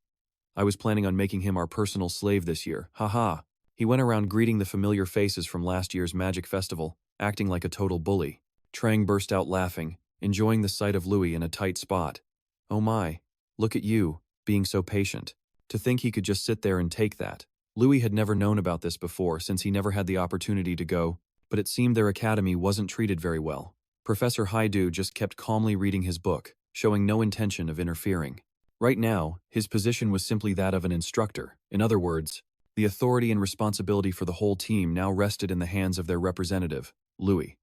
I was planning on making him our personal slave this year, haha." He went around greeting the familiar faces from last year's Magic Festival, acting like a total bully. Trang burst out laughing, enjoying the sight of Louis in a tight spot. "Oh my, look at you, being so patient. To think he could just sit there and take that." Louis had never known about this before since he never had the opportunity to go, but it seemed their academy wasn't treated very well. Professor Haidu just kept calmly reading his book, showing no intention of interfering. Right now, his position was simply that of an instructor. In other words, the authority and responsibility for the whole team now rested in the hands of their representative, Louis.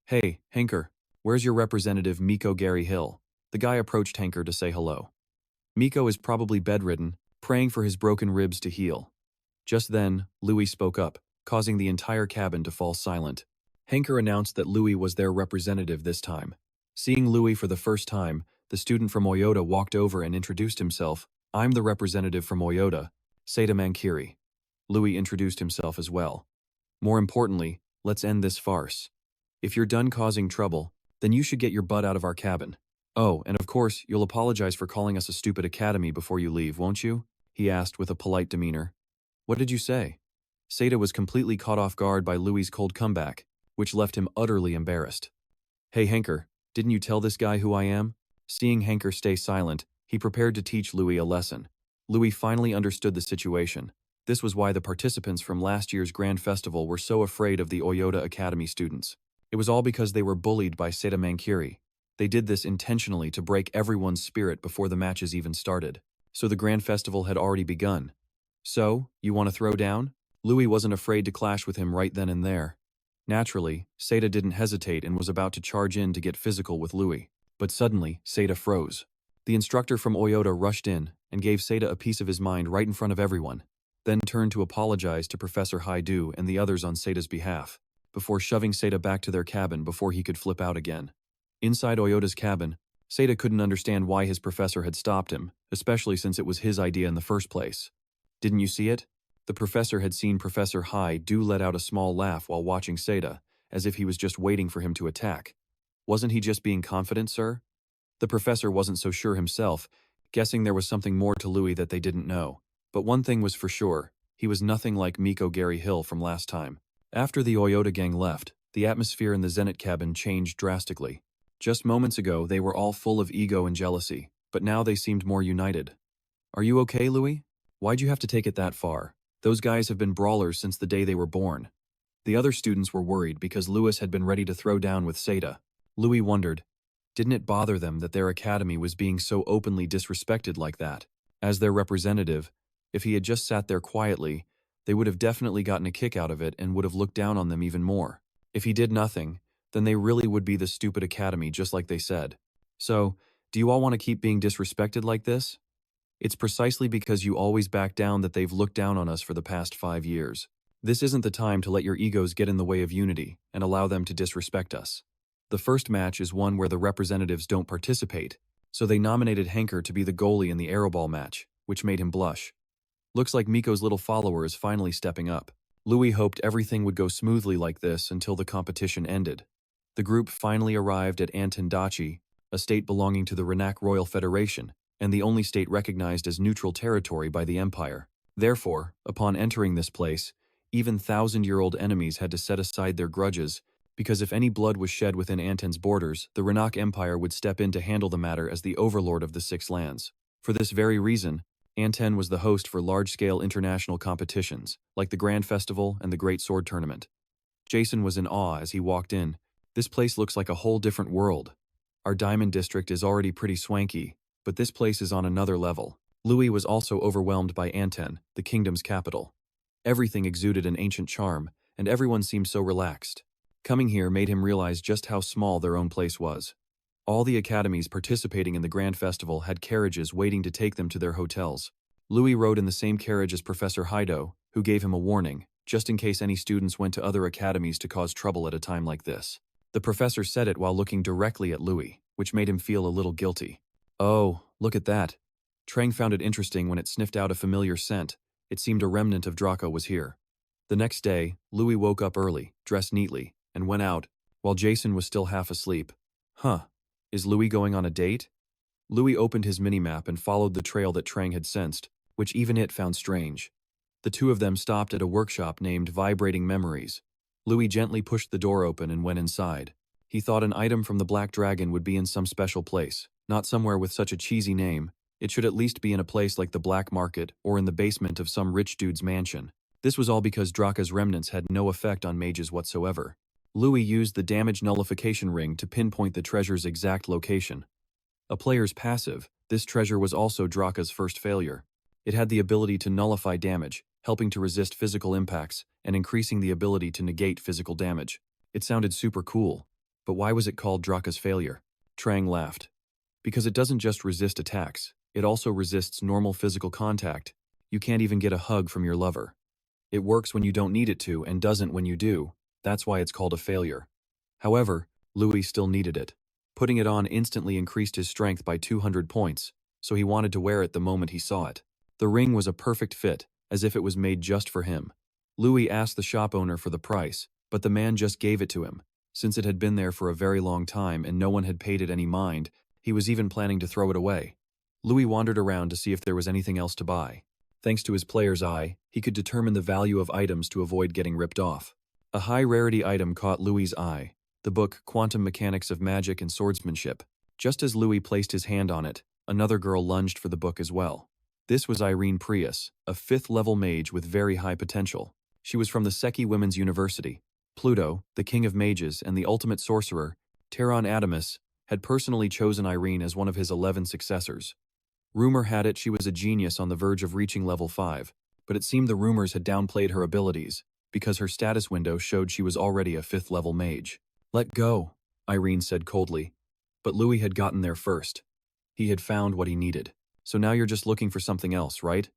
"Hey, Henker, where's your representative Miko Gary Hill?" The guy approached Henker to say hello. Miko is probably bedridden, praying for his broken ribs to heal. Just then, Louis spoke up, causing the entire cabin to fall silent. Henker announced that Louis was their representative this time. Seeing Louis for the first time, the student from Oyota walked over and introduced himself. "I'm the representative from Oyota, Seda Mankiri." Louis introduced himself as well. "More importantly, let's end this farce. If you're done causing trouble, then you should get your butt out of our cabin. Oh, and of course, you'll apologize for calling us a stupid academy before you leave, won't you?" he asked with a polite demeanor. "What did you say?" Seda was completely caught off guard by Louis' cold comeback, which left him utterly embarrassed. "Hey Henker, didn't you tell this guy who I am?" Seeing Henker stay silent, he prepared to teach Louis a lesson. Louis finally understood the situation. This was why the participants from last year's Grand Festival were so afraid of the Oyota Academy students. It was all because they were bullied by Seda Mankiri. They did this intentionally to break everyone's spirit before the matches even started. So the Grand Festival had already begun. "So, you want to throw down?" Louis wasn't afraid to clash with him right then and there. Naturally, Seda didn't hesitate and was about to charge in to get physical with Louis. But suddenly, Seda froze. The instructor from Oyota rushed in and gave Seda a piece of his mind right in front of everyone, then turned to apologize to Professor Haidu and the others on Seda's behalf, before shoving Seda back to their cabin before he could flip out again. Inside Oyota's cabin, Seda couldn't understand why his professor had stopped him, especially since it was his idea in the first place. "Didn't you see it?" The professor had seen Professor Haidu let out a small laugh while watching Seda, as if he was just waiting for him to attack. "Wasn't he just being confident, sir?" The professor wasn't so sure himself, guessing there was something more to Louis that they didn't know. But one thing was for sure, he was nothing like Miko Gary Hill from last time. After the Oyota gang left, the atmosphere in the Zenit cabin changed drastically. Just moments ago, they were all full of ego and jealousy, but now they seemed more united. "Are you okay, Louis? Why'd you have to take it that far? Those guys have been brawlers since the day they were born." The other students were worried because Louis had been ready to throw down with Seda. Louis wondered, didn't it bother them that their academy was being so openly disrespected like that? As their representative, if he had just sat there quietly, they would have definitely gotten a kick out of it and would have looked down on them even more. If he did nothing, then they really would be the stupid academy just like they said. "So, do you all want to keep being disrespected like this? It's precisely because you always back down that they've looked down on us for the past 5 years. This isn't the time to let your egos get in the way of unity and allow them to disrespect us." The first match is one where the representatives don't participate, so they nominated Henker to be the goalie in the aeroball match, which made him blush. Looks like Miko's little follower is finally stepping up. Louis hoped everything would go smoothly like this until the competition ended. The group finally arrived at Antondachi, a state belonging to the Renak Royal Federation, and the only state recognized as neutral territory by the Empire. Therefore, upon entering this place, even thousand-year-old enemies had to set aside their grudges, because if any blood was shed within Anton's borders, the Renak Empire would step in to handle the matter as the overlord of the Six Lands. For this very reason, Anton was the host for large-scale international competitions, like the Grand Festival and the Great Sword Tournament. Jason was in awe as he walked in. This place looks like a whole different world. Our Diamond District is already pretty swanky, but this place is on another level. Louis was also overwhelmed by Anton, the kingdom's capital. Everything exuded an ancient charm, and everyone seemed so relaxed. Coming here made him realize just how small their own place was. All the academies participating in the Grand Festival had carriages waiting to take them to their hotels. Louis rode in the same carriage as Professor Haido, who gave him a warning, just in case any students went to other academies to cause trouble at a time like this. The professor said it while looking directly at Louis, which made him feel a little guilty. Oh, look at that. Trang found it interesting when it sniffed out a familiar scent. It seemed a remnant of DRAKA was here. The next day, Louis woke up early, dressed neatly, and went out, while Jason was still half asleep. Huh. Is Louis going on a date? Louis opened his minimap and followed the trail that Trang had sensed, which even it found strange. The two of them stopped at a workshop named Vibrating Memories. Louis gently pushed the door open and went inside. He thought an item from the Black Dragon would be in some special place, not somewhere with such a cheesy name. It should at least be in a place like the Black Market or in the basement of some rich dude's mansion. This was all because DRAKA's remnants had no effect on mages whatsoever. Louis used the damage nullification ring to pinpoint the treasure's exact location. A player's passive, this treasure was also DRAKA's first failure. It had the ability to nullify damage, helping to resist physical impacts and increasing the ability to negate physical damage. It sounded super cool, but why was it called DRAKA's failure? Trang laughed. Because it doesn't just resist attacks, it also resists normal physical contact. You can't even get a hug from your lover. It works when you don't need it to and doesn't when you do. That's why it's called a failure. However, Louis still needed it. Putting it on instantly increased his strength by 200 points, so he wanted to wear it the moment he saw it. The ring was a perfect fit, as if it was made just for him. Louis asked the shop owner for the price, but the man just gave it to him. Since it had been there for a very long time and no one had paid it any mind, he was even planning to throw it away. Louis wandered around to see if there was anything else to buy. Thanks to his player's eye, he could determine the value of items to avoid getting ripped off. A high-rarity item caught Louis's eye, the book Quantum Mechanics of Magic and Swordsmanship. Just as Louis placed his hand on it, another girl lunged for the book as well. This was Irene Prius, a 5th-level mage with very high potential. She was from the Seki Women's University. Pluto, the king of mages and the ultimate sorcerer, Terron Adamus, had personally chosen Irene as one of his 11 successors. Rumor had it she was a genius on the verge of reaching level 5, but it seemed the rumors had downplayed her abilities, because her status window showed she was already a 5th-level mage. Let go, Irene said coldly. But Louis had gotten there first. He had found what he needed. So now you're just looking for something else, right?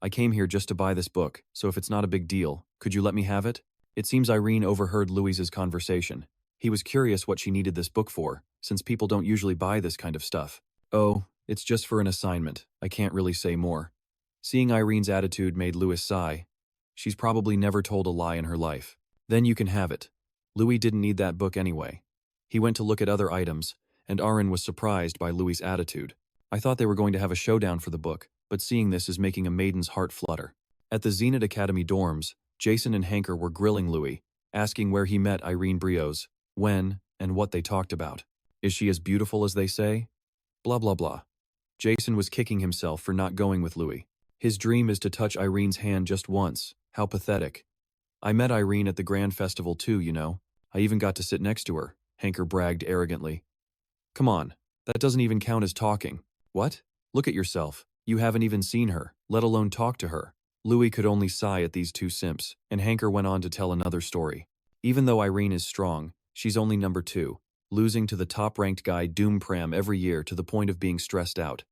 I came here just to buy this book, so if it's not a big deal, could you let me have it? It seems Irene overheard Louis's conversation. He was curious what she needed this book for, since people don't usually buy this kind of stuff. Oh, it's just for an assignment. I can't really say more. Seeing Irene's attitude made Louis sigh. She's probably never told a lie in her life. Then you can have it. Louis didn't need that book anyway. He went to look at other items, and Aaron was surprised by Louis's attitude. I thought they were going to have a showdown for the book, but seeing this is making a maiden's heart flutter. At the Zenith Academy dorms, Jason and Hanker were grilling Louis, asking where he met Irene Brios, when, and what they talked about. Is she as beautiful as they say? Blah blah blah. Jason was kicking himself for not going with Louis. His dream is to touch Irene's hand just once. How pathetic. I met Irene at the Grand Festival too, you know. I even got to sit next to her, Hanker bragged arrogantly. Come on, that doesn't even count as talking. What? Look at yourself. You haven't even seen her, let alone talk to her. Louis could only sigh at these two simps, and Hanker went on to tell another story. Even though Irene is strong, she's only number 2, losing to the top-ranked guy Pram every year to the point of being stressed out.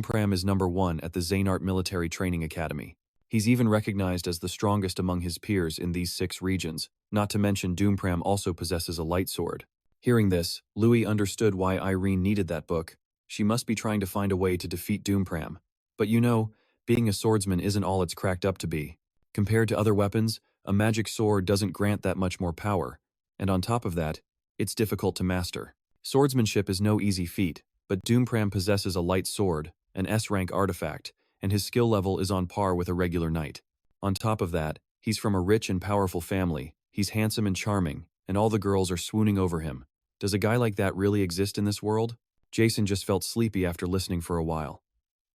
Pram is number 1 at the Zaynart Military Training Academy. He's even recognized as the strongest among his peers in these 6 regions, not to mention Pram also possesses a light sword. Hearing this, Louis understood why Irene needed that book. She must be trying to find a way to defeat Pram. But you know, being a swordsman isn't all it's cracked up to be. Compared to other weapons, A magic sword doesn't grant that much more power, and on top of that, it's difficult to master. Swordsmanship is no easy feat, but Pram possesses a light sword, an S-rank artifact, and his skill level is on par with a regular knight. On top of that, he's from a rich and powerful family, he's handsome and charming, and all the girls are swooning over him. Does a guy like that really exist in this world? Jason just felt sleepy after listening for a while.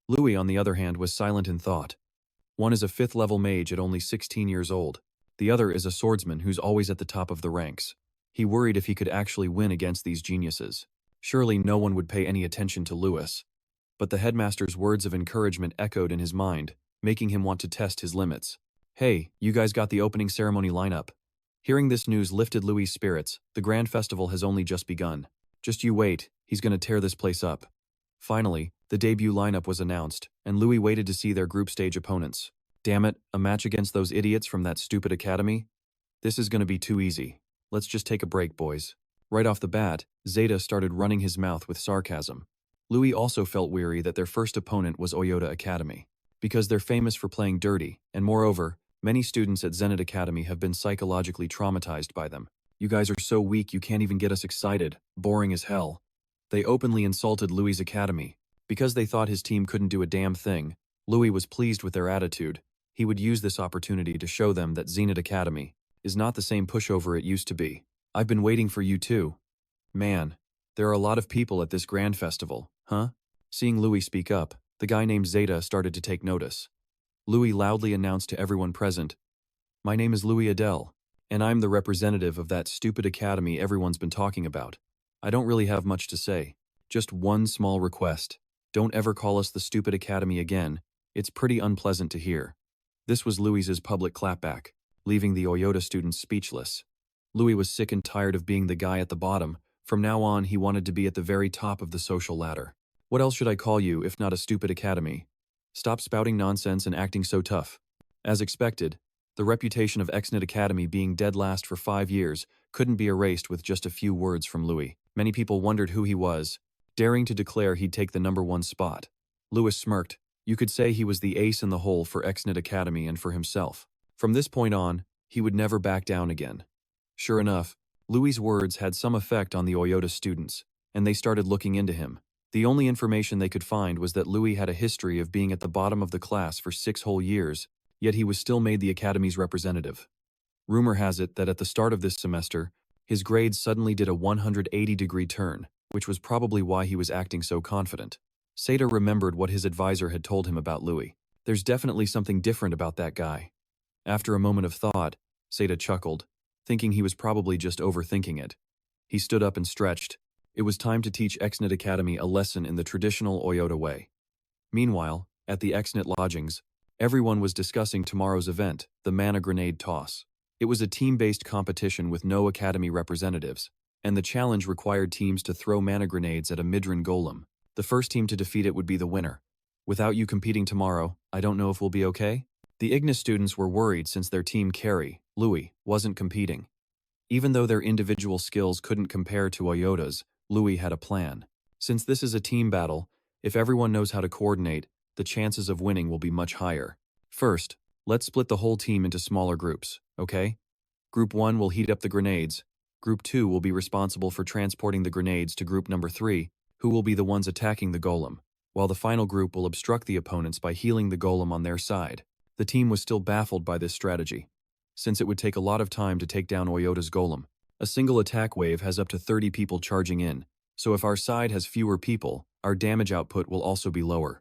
Louis, on the other hand, was silent in thought. One is a 5th-level mage at only 16 years old. The other is a swordsman who's always at the top of the ranks. He worried if he could actually win against these geniuses. Surely no one would pay any attention to Louis. But the headmaster's words of encouragement echoed in his mind, making him want to test his limits. Hey, you guys got the opening ceremony lineup. Hearing this news lifted Louis' spirits. The grand festival has only just begun. Just you wait, he's gonna tear this place up. Finally, the debut lineup was announced, and Louis waited to see their group stage opponents. Damn it, a match against those idiots from that stupid academy? This is gonna be too easy. Let's just take a break, boys. Right off the bat, Seda started running his mouth with sarcasm. Louis also felt weary that their first opponent was Oyota Academy. Because they're famous for playing dirty, and moreover, many students at Zenit Academy have been psychologically traumatized by them. You guys are so weak you can't even get us excited, boring as hell. They openly insulted Louis' academy. Because they thought his team couldn't do a damn thing, Louis was pleased with their attitude. He would use this opportunity to show them that Zenit Academy is not the same pushover it used to be. I've been waiting for you too. Man, there are a lot of people at this grand festival, huh? Seeing Louis speak up, the guy named Zeta started to take notice. Louis loudly announced to everyone present, "My name is Louis Adele, and I'm the representative of that stupid academy everyone's been talking about. I don't really have much to say. Just one small request. Don't ever call us the stupid academy again. It's pretty unpleasant to hear." This was Louis's public clapback, leaving the Oyota students speechless. Louis was sick and tired of being the guy at the bottom. From now on, he wanted to be at the very top of the social ladder. What else should I call you if not a stupid academy? Stop spouting nonsense and acting so tough. As expected, the reputation of Xnet Academy being dead last for 5 years couldn't be erased with just a few words from Louis. Many people wondered who he was, daring to declare he'd take the #1 spot. Louis smirked. You could say he was the ace in the hole for Xnet Academy and for himself. From this point on, he would never back down again. Sure enough, Louis' words had some effect on the Oyota students, and they started looking into him. The only information they could find was that Louis had a history of being at the bottom of the class for 6 whole years, yet he was still made the academy's representative. Rumor has it that at the start of this semester, his grades suddenly did a 180-degree turn, which was probably why he was acting so confident. Seda remembered what his advisor had told him about Louis. There's definitely something different about that guy. After a moment of thought, Seda chuckled, thinking he was probably just overthinking it. He stood up and stretched. It was time to teach Xnet Academy a lesson in the traditional Oyota way. Meanwhile, at the Xnet lodgings, everyone was discussing tomorrow's event, the Mana Grenade Toss. It was a team-based competition with no academy representatives, and the challenge required teams to throw mana grenades at a Midran Golem. The first team to defeat it would be the winner. Without you competing tomorrow, I don't know if we'll be okay? The Ignis students were worried since their team carry, Louis, wasn't competing. Even though their individual skills couldn't compare to Oyota's, Louis had a plan. Since this is a team battle, if everyone knows how to coordinate, the chances of winning will be much higher. First, let's split the whole team into smaller groups, okay? Group 1 will heat up the grenades. Group 2 will be responsible for transporting the grenades to group number 3, who will be the ones attacking the golem, while the final group will obstruct the opponents by healing the golem on their side. The team was still baffled by this strategy, since it would take a lot of time to take down Oyota's golem. A single attack wave has up to 30 people charging in, so if our side has fewer people, our damage output will also be lower.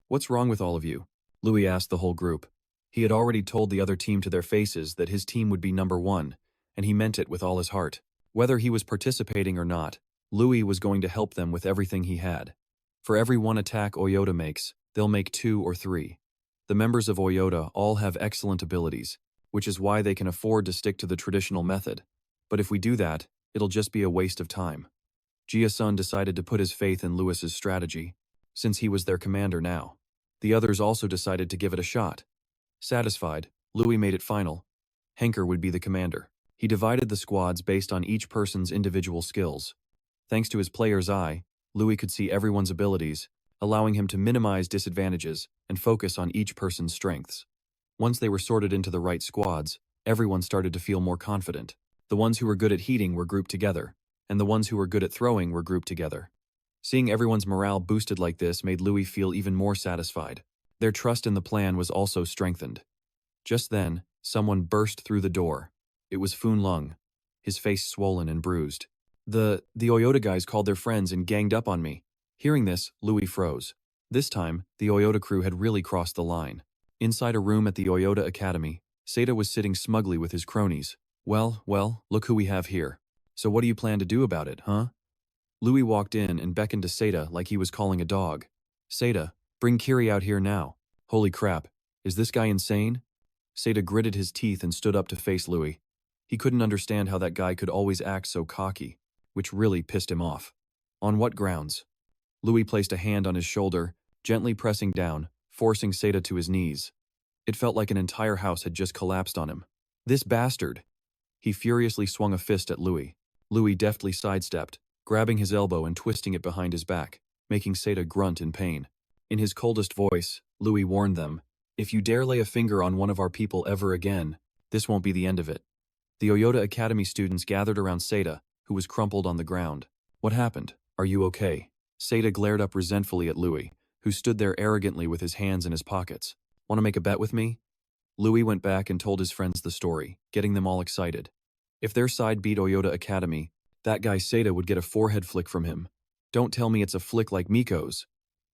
What's wrong with all of you? Louis asked the whole group. He had already told the other team to their faces that his team would be #1, and he meant it with all his heart. Whether he was participating or not, Louis was going to help them with everything he had. For every 1 attack Oyota makes, they'll make 2 or 3. The members of Oyota all have excellent abilities, which is why they can afford to stick to the traditional method. But if we do that, it'll just be a waste of time. Jia-sun decided to put his faith in Louis's strategy, since he was their commander now. The others also decided to give it a shot. Satisfied, Louis made it final. Henker would be the commander. He divided the squads based on each person's individual skills. Thanks to his player's eye, Louis could see everyone's abilities, allowing him to minimize disadvantages and focus on each person's strengths. Once they were sorted into the right squads, everyone started to feel more confident. The ones who were good at heating were grouped together, and the ones who were good at throwing were grouped together. Seeing everyone's morale boosted like this made Louis feel even more satisfied. Their trust in the plan was also strengthened. Just then, someone burst through the door. It was Fun Lung, his face swollen and bruised. The Oyota guys called their friends and ganged up on me. Hearing this, Louis froze. This time, the Oyota crew had really crossed the line. Inside a room at the Oyota Academy, Seda was sitting smugly with his cronies. Well, look who we have here. So what do you plan to do about it, huh? Louis walked in and beckoned to Seda like he was calling a dog. Seda, bring Kiri out here now. Holy crap, is this guy insane? Seda gritted his teeth and stood up to face Louis. He couldn't understand how that guy could always act so cocky, which really pissed him off. On what grounds? Louis placed a hand on his shoulder, gently pressing down, forcing Seda to his knees. It felt like an entire house had just collapsed on him. This bastard! He furiously swung a fist at Louis. Louis deftly sidestepped, grabbing his elbow and twisting it behind his back, making Seda grunt in pain. In his coldest voice, Louis warned them, "If you dare lay a finger on one of our people ever again, this won't be the end of it." The Oyota Academy students gathered around Seda, who was crumpled on the ground. What happened? Are you okay? Seda glared up resentfully at Louis, who stood there arrogantly with his hands in his pockets. Want to make a bet with me? Louis went back and told his friends the story, getting them all excited. If their side beat Oyota Academy, that guy Seda would get a forehead flick from him. Don't tell me it's a flick like Miko's.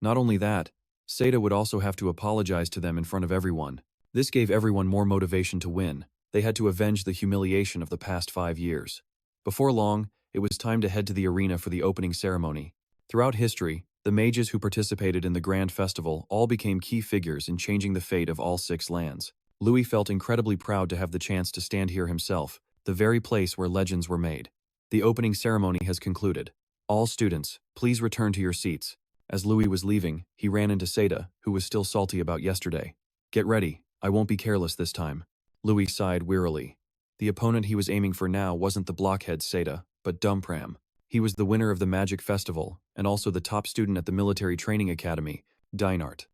Not only that, Seda would also have to apologize to them in front of everyone. This gave everyone more motivation to win. They had to avenge the humiliation of the past 5 years. Before long, it was time to head to the arena for the opening ceremony. Throughout history, the mages who participated in the grand festival all became key figures in changing the fate of all 6 lands. Louis felt incredibly proud to have the chance to stand here himself, the very place where legends were made. The opening ceremony has concluded. All students, please return to your seats. As Louis was leaving, he ran into Seda, who was still salty about yesterday. Get ready, I won't be careless this time. Louis sighed wearily. The opponent he was aiming for now wasn't the blockhead Seda, but Pram. He was the winner of the Magic Festival, and also the top student at the Military Training Academy, Dinart.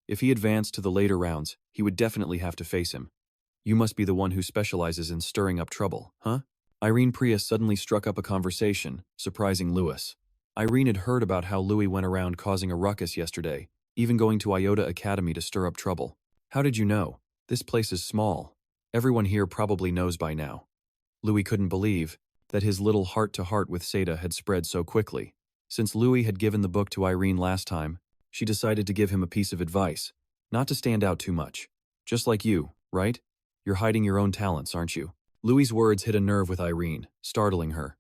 If he advanced to the later rounds, he would definitely have to face him. You must be the one who specializes in stirring up trouble, huh? Irene Prius suddenly struck up a conversation, surprising Louis. Irene had heard about how Louis went around causing a ruckus yesterday, even going to Iota Academy to stir up trouble. How did you know? This place is small. Everyone here probably knows by now. Louis couldn't believe that his little heart-to-heart with Seda had spread so quickly. Since Louis had given the book to Irene last time, she decided to give him a piece of advice, not to stand out too much. Just like you, right? You're hiding your own talents, aren't you? Louis's words hit a nerve with Irene, startling her.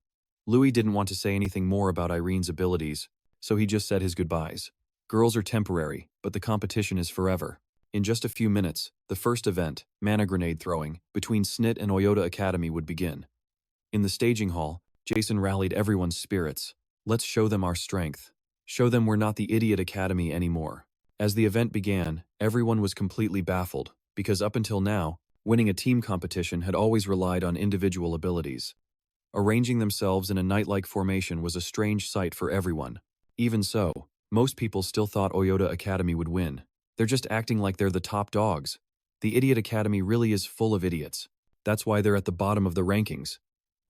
Louis didn't want to say anything more about Irene's abilities, so he just said his goodbyes. Girls are temporary, but the competition is forever. In just a few minutes, the first event, mana grenade throwing, between SNIT and Oyota Academy would begin. In the staging hall, Jason rallied everyone's spirits. Let's show them our strength. Show them we're not the idiot academy anymore. As the event began, everyone was completely baffled, because up until now, winning a team competition had always relied on individual abilities. Arranging themselves in a knight-like formation was a strange sight for everyone. Even so, most people still thought Oyota Academy would win. They're just acting like they're the top dogs. The Idiot Academy really is full of idiots. That's why they're at the bottom of the rankings.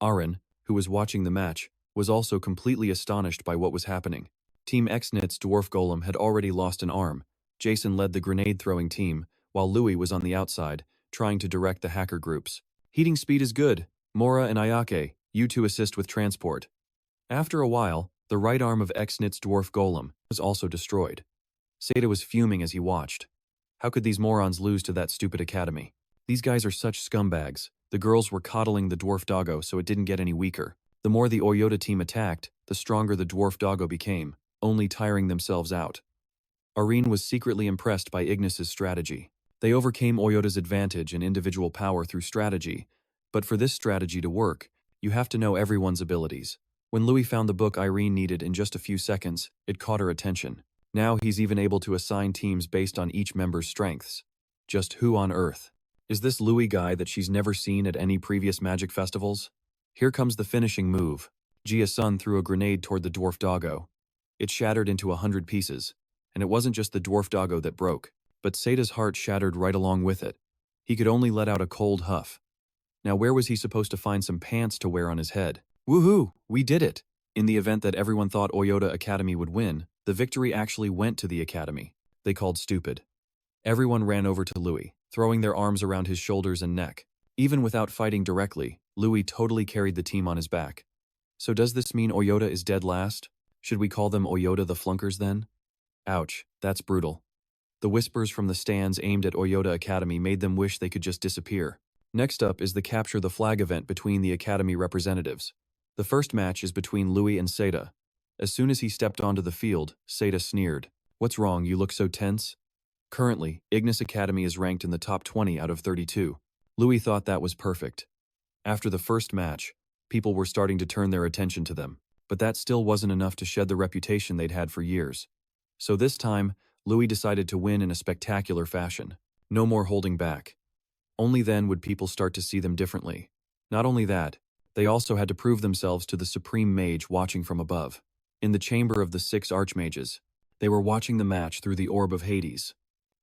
Aaron, who was watching the match, was also completely astonished by what was happening. Team Xnit's Dwarf Golem had already lost an arm. Jason led the grenade-throwing team, while Louis was on the outside, trying to direct the hacker groups. Heating speed is good. Mora and Ayake, you two assist with transport. After a while, the right arm of Xnit's Dwarf Golem was also destroyed. Seda was fuming as he watched. How could these morons lose to that stupid academy? These guys are such scumbags. The girls were coddling the dwarf doggo so it didn't get any weaker. The more the Oyota team attacked, the stronger the dwarf doggo became, only tiring themselves out. Irene was secretly impressed by Ignis's strategy. They overcame Oyota's advantage and individual power through strategy, but for this strategy to work, you have to know everyone's abilities. When Louis found the book Irene needed in just a few seconds, it caught her attention. Now he's even able to assign teams based on each member's strengths. Just who on earth? Is this Louis guy that she's never seen at any previous magic festivals? Here comes the finishing move. Jia-sun threw a grenade toward the dwarf doggo. It shattered into 100 pieces, and it wasn't just the dwarf doggo that broke, but Seda's heart shattered right along with it. He could only let out a cold huff. Now where was he supposed to find some pants to wear on his head? Woohoo! We did it! In the event that everyone thought Oyota Academy would win, the victory actually went to the Academy. They called stupid. Everyone ran over to Louis, throwing their arms around his shoulders and neck. Even without fighting directly, Louis totally carried the team on his back. So does this mean Oyota is dead last? Should we call them Oyota the Flunkers then? Ouch, that's brutal. The whispers from the stands aimed at Oyota Academy made them wish they could just disappear. Next up is the Capture the Flag event between the Academy representatives. The first match is between Louis and Seda. As soon as he stepped onto the field, Seda sneered. What's wrong, you look so tense? Currently, Ignis Academy is ranked in the top 20 out of 32. Louis thought that was perfect. After the first match, people were starting to turn their attention to them, but that still wasn't enough to shed the reputation they'd had for years. So this time, Louis decided to win in a spectacular fashion. No more holding back. Only then would people start to see them differently. Not only that, they also had to prove themselves to the Supreme Mage watching from above. In the chamber of the 6 Archmages, they were watching the match through the Orb of Hades.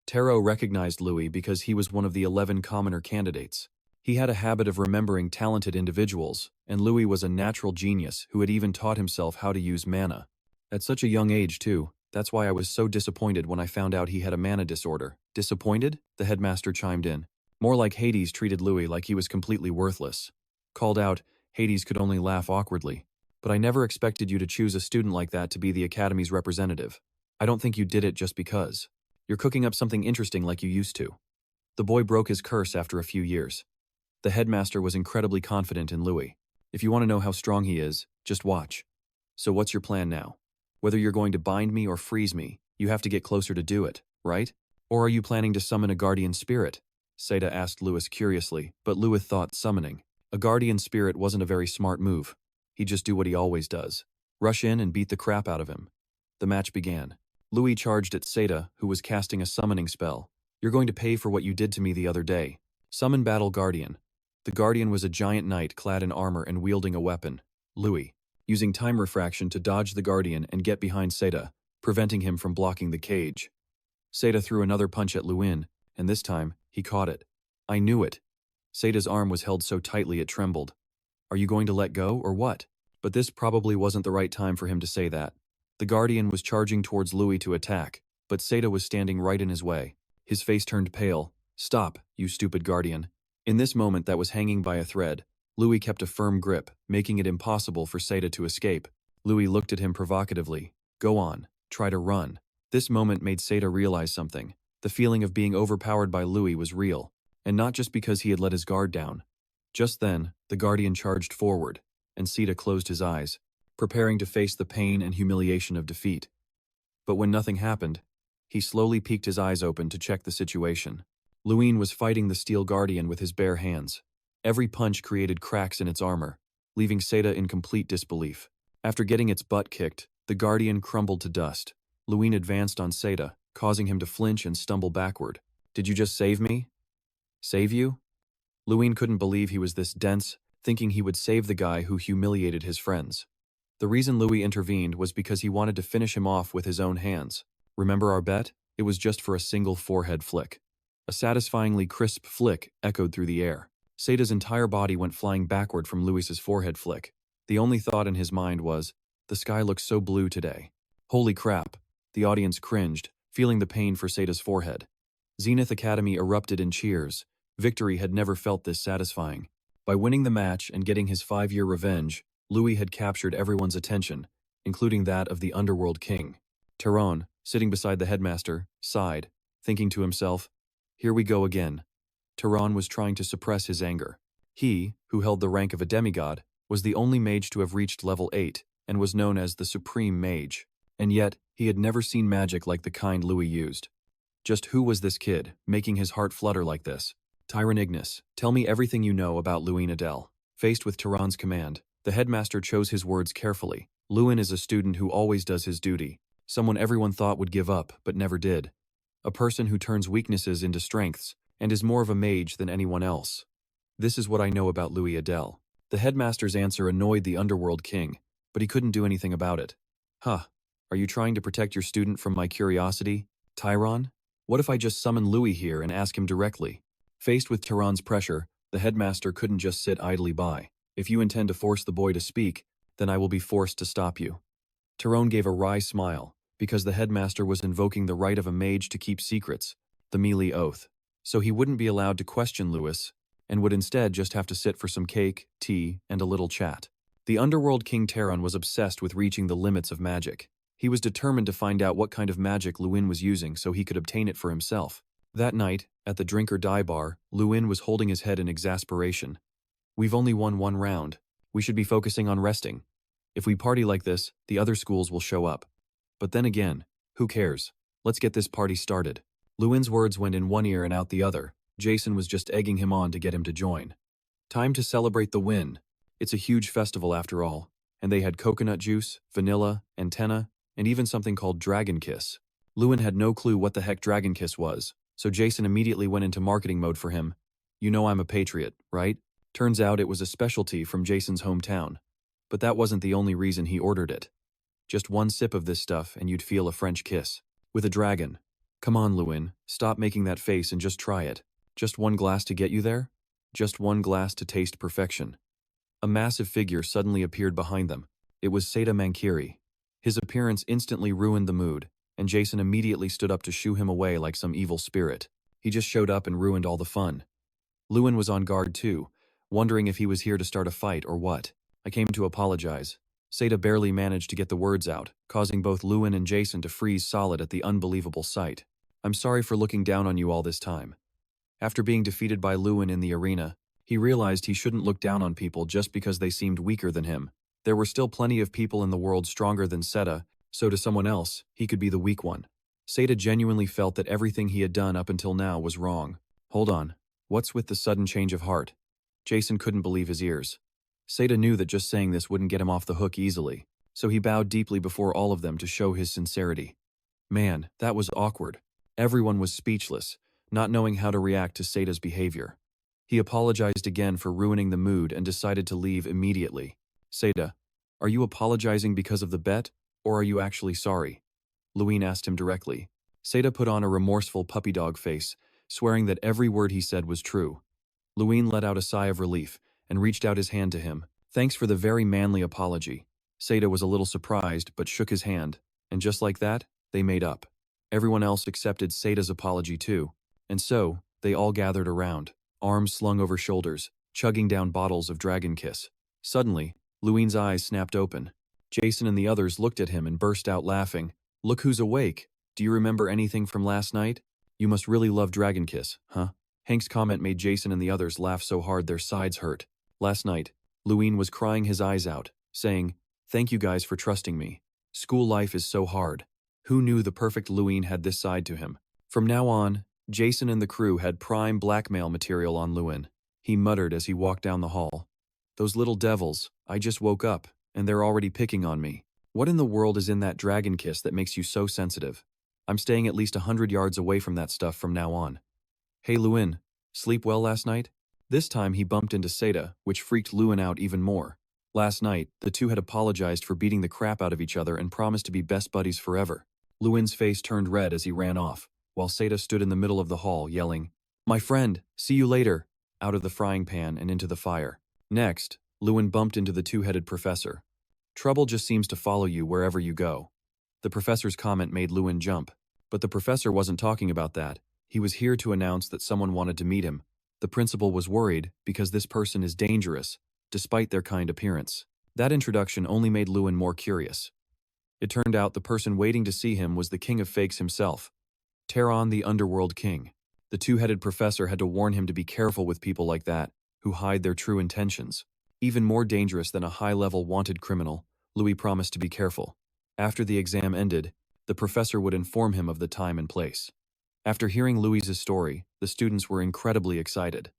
Terron recognized Louis because he was one of the 11 commoner candidates. He had a habit of remembering talented individuals, and Louis was a natural genius who had even taught himself how to use mana. At such a young age, too. That's why I was so disappointed when I found out he had a mana disorder. Disappointed? The headmaster chimed in. More like Hades treated Louis like he was completely worthless. Called out, Hades could only laugh awkwardly. But I never expected you to choose a student like that to be the Academy's representative. I don't think you did it just because. You're cooking up something interesting like you used to. The boy broke his curse after a few years. The headmaster was incredibly confident in Louis. If you want to know how strong he is, just watch. So what's your plan now? Whether you're going to bind me or freeze me, you have to get closer to do it, right? Or are you planning to summon a guardian spirit? Seda asked Louis curiously, but Louis thought summoning a guardian spirit wasn't a very smart move. He'd just do what he always does. Rush in and beat the crap out of him. The match began. Louis charged at Seda, who was casting a summoning spell. You're going to pay for what you did to me the other day. Summon Battle Guardian. The Guardian was a giant knight clad in armor and wielding a weapon. Louis, using time refraction to dodge the Guardian and get behind Seda, preventing him from blocking the cage. Seda threw another punch at Luin, and this time, he caught it. I knew it. Seda's arm was held so tightly it trembled. Are you going to let go, or what? But this probably wasn't the right time for him to say that. The Guardian was charging towards Louis to attack, but Seda was standing right in his way. His face turned pale. Stop, you stupid Guardian. In this moment that was hanging by a thread, Louis kept a firm grip, making it impossible for Seda to escape. Louis looked at him provocatively. Go on, try to run. This moment made Seda realize something. The feeling of being overpowered by Louis was real, and not just because he had let his guard down. Just then, the Guardian charged forward, and Seda closed his eyes, preparing to face the pain and humiliation of defeat. But when nothing happened, he slowly peeked his eyes open to check the situation. Luin was fighting the Steel Guardian with his bare hands. Every punch created cracks in its armor, leaving Seda in complete disbelief. After getting its butt kicked, the Guardian crumbled to dust. Luin advanced on Seda, causing him to flinch and stumble backward. Did you just save me? Save you? Luin couldn't believe he was this dense, thinking he would save the guy who humiliated his friends. The reason Louis intervened was because he wanted to finish him off with his own hands. Remember our bet? It was just for a single forehead flick. A satisfyingly crisp flick echoed through the air. Seda's entire body went flying backward from Louis's forehead flick. The only thought in his mind was, the sky looks so blue today. Holy crap. The audience cringed, feeling the pain for Seda's forehead. Zenith Academy erupted in cheers. Victory had never felt this satisfying. By winning the match and getting his 5-year revenge, Louis had captured everyone's attention, including that of the Underworld King. Terron, sitting beside the headmaster, sighed, thinking to himself, here we go again. Terron was trying to suppress his anger. He, who held the rank of a demigod, was the only mage to have reached level 8 and was known as the Supreme Mage. And yet, he had never seen magic like the kind Louis used. Just who was this kid, making his heart flutter like this? Tyron Ignis, tell me everything you know about Luin Adele. Faced with Terron's command, the headmaster chose his words carefully. Luin is a student who always does his duty. Someone everyone thought would give up, but never did. A person who turns weaknesses into strengths, and is more of a mage than anyone else. This is what I know about Louis Adele. The headmaster's answer annoyed the Underworld King, but he couldn't do anything about it. Huh, are you trying to protect your student from my curiosity? Tyron? What if I just summon Louis here and ask him directly? Faced with Terron's pressure, The headmaster couldn't just sit idly by. If you intend to force the boy to speak, then I will be forced to stop you. Terron gave a wry smile, because the headmaster was invoking the right of a mage to keep secrets, the melee oath. So he wouldn't be allowed to question Lewis, and would instead just have to sit for some cake, tea, and a little chat. The underworld king Terron was obsessed with reaching the limits of magic. He was determined to find out what kind of magic Luin was using so he could obtain it for himself. That night, at the drink or die bar, Luin was holding his head in exasperation. We've only won one round. We should be focusing on resting. If we party like this, the other schools will show up. But then again, who cares? Let's get this party started. Luin's words went in one ear and out the other. Jason was just egging him on to get him to join. Time to celebrate the win. It's a huge festival after all, and they had coconut juice, vanilla, antenna, and even something called Dragon Kiss. Luin had no clue what the heck Dragon Kiss was, so Jason immediately went into marketing mode for him. You know I'm a patriot, right? Turns out it was a specialty from Jason's hometown. But that wasn't the only reason he ordered it. Just one sip of this stuff and you'd feel a French kiss. With a dragon. Come on, Luin, stop making that face and just try it. Just one glass to get you there? Just one glass to taste perfection. A massive figure suddenly appeared behind them. It was Seda Mankiri. His appearance instantly ruined the mood, and Jason immediately stood up to shoo him away like some evil spirit. He just showed up and ruined all the fun. Luin was on guard too, wondering if he was here to start a fight or what. I came to apologize. Seda barely managed to get the words out, causing both Luin and Jason to freeze solid at the unbelievable sight. I'm sorry for looking down on you all this time. After being defeated by Luin in the arena, he realized he shouldn't look down on people just because they seemed weaker than him. There were still plenty of people in the world stronger than Seda, so to someone else, he could be the weak one. Seda genuinely felt that everything he had done up until now was wrong. Hold on, what's with the sudden change of heart? Jason couldn't believe his ears. Seda knew that just saying this wouldn't get him off the hook easily, so he bowed deeply before all of them to show his sincerity. Man, that was awkward. Everyone was speechless, not knowing how to react to Seda's behavior. He apologized again for ruining the mood and decided to leave immediately. Seda, are you apologizing because of the bet, or are you actually sorry? Luin asked him directly. Seda put on a remorseful puppy dog face, swearing that every word he said was true. Luin let out a sigh of relief and reached out his hand to him. Thanks for the very manly apology. Seda was a little surprised but shook his hand, and just like that, they made up. Everyone else accepted Seda's apology too, and so, they all gathered around, arms slung over shoulders, chugging down bottles of Dragon Kiss. Suddenly, Luin's eyes snapped open. Jason and the others looked at him and burst out laughing. Look who's awake. Do you remember anything from last night? You must really love Dragon Kiss, huh? Hank's comment made Jason and the others laugh so hard their sides hurt. Last night, Luin was crying his eyes out, saying, "Thank you guys for trusting me. School life is so hard." Who knew the perfect Luin had this side to him? From now on, Jason and the crew had prime blackmail material on Luin. He muttered as he walked down the hall. Those little devils, I just woke up, and they're already picking on me. What in the world is in that Dragon Kiss that makes you so sensitive? I'm staying at least 100 yards away from that stuff from now on. Hey Luin, sleep well last night? This time he bumped into Seda, which freaked Luin out even more. Last night, the two had apologized for beating the crap out of each other and promised to be best buddies forever. Luin's face turned red as he ran off, while Seda stood in the middle of the hall, yelling, "My friend, see you later," out of the frying pan and into the fire. Next, Luin bumped into the two-headed professor. Trouble just seems to follow you wherever you go. The professor's comment made Luin jump, but the professor wasn't talking about that. He was here to announce that someone wanted to meet him. The principal was worried because this person is dangerous, despite their kind appearance. That introduction only made Luin more curious. It turned out the person waiting to see him was the king of fakes himself, Terron the underworld king. The two-headed professor had to warn him to be careful with people like that, who hide their true intentions. Even more dangerous than a high-level wanted criminal, Louis promised to be careful. After the exam ended, the professor would inform him of the time and place. After hearing Louis's story, the students were incredibly excited.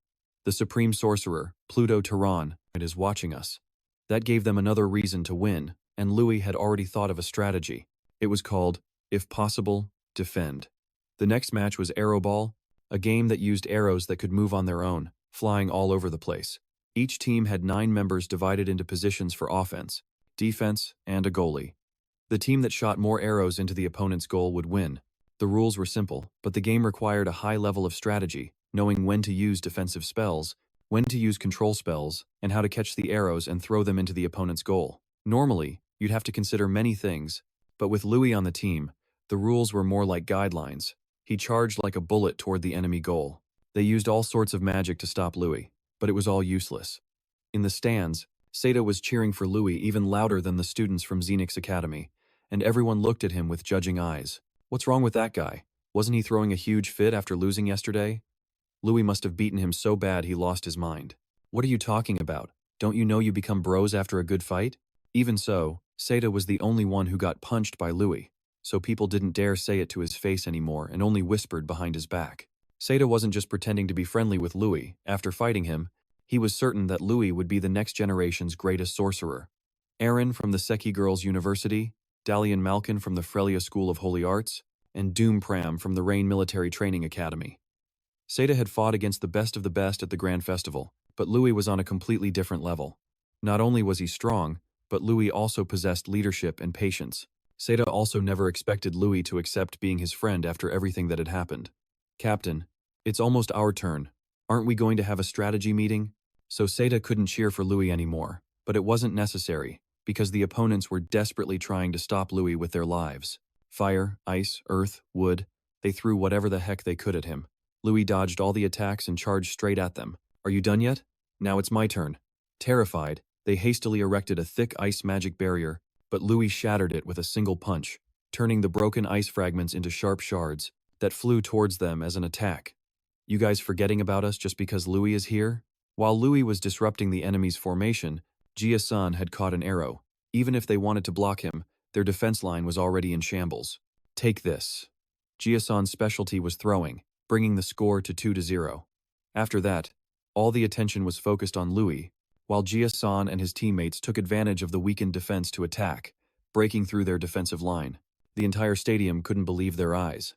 The supreme sorcerer, Pluto Terron, is watching us. That gave them another reason to win, and Louis had already thought of a strategy. It was called, if possible, defend. The next match was Arrow Ball, a game that used arrows that could move on their own, flying all over the place. Each team had 9 members divided into positions for offense, defense, and a goalie. The team that shot more arrows into the opponent's goal would win. The rules were simple, but the game required a high level of strategy, knowing when to use defensive spells, when to use control spells, and how to catch the arrows and throw them into the opponent's goal. Normally, you'd have to consider many things, but with Luin on the team, the rules were more like guidelines. He charged like a bullet toward the enemy goal. They used all sorts of magic to stop Luin, but it was all useless. In the stands, Seda was cheering for Luin even louder than the students from Xenix's academy, and everyone looked at him with judging eyes. What's wrong with that guy? Wasn't he throwing a huge fit after losing yesterday? Luin must have beaten him so bad he lost his mind. What are you talking about? Don't you know you become bros after a good fight? Even so, Seda was the only one who got punched by Luin, so people didn't dare say it to his face anymore and only whispered behind his back. Seda wasn't just pretending to be friendly with Luin. After fighting him, he was certain that Luin would be the next generation's greatest sorcerer. Aaron from the Seki Girls' University, Dalian Malkin from the Frelia School of Holy Arts, and Doom Pram from the Rain Military Training Academy. Seda had fought against the best of the best at the Grand Festival, but Luin was on a completely different level. Not only was he strong, but Luin also possessed leadership and patience. Seda also never expected Luin to accept being his friend after everything that had happened. Captain, it's almost our turn. Aren't we going to have a strategy meeting? So Seda couldn't cheer for Luin anymore, but it wasn't necessary, because the opponents were desperately trying to stop Luin with their lives. Fire, ice, earth, wood, they threw whatever the heck they could at him. Luin dodged all the attacks and charged straight at them. Are you done yet? Now it's my turn. Terrified, they hastily erected a thick ice magic barrier, but Luin shattered it with a single punch, turning the broken ice fragments into sharp shards that flew towards them as an attack. You guys forgetting about us just because Luin is here? While Luin was disrupting the enemy's formation, Jia-san had caught an arrow. Even if they wanted to block him, their defense line was already in shambles. Take this. Jia-san's specialty was throwing, bringing the score to 2-0. After that, all the attention was focused on Luin, while Jia-san and his teammates took advantage of the weakened defense to attack, breaking through their defensive line. The entire stadium couldn't believe their eyes.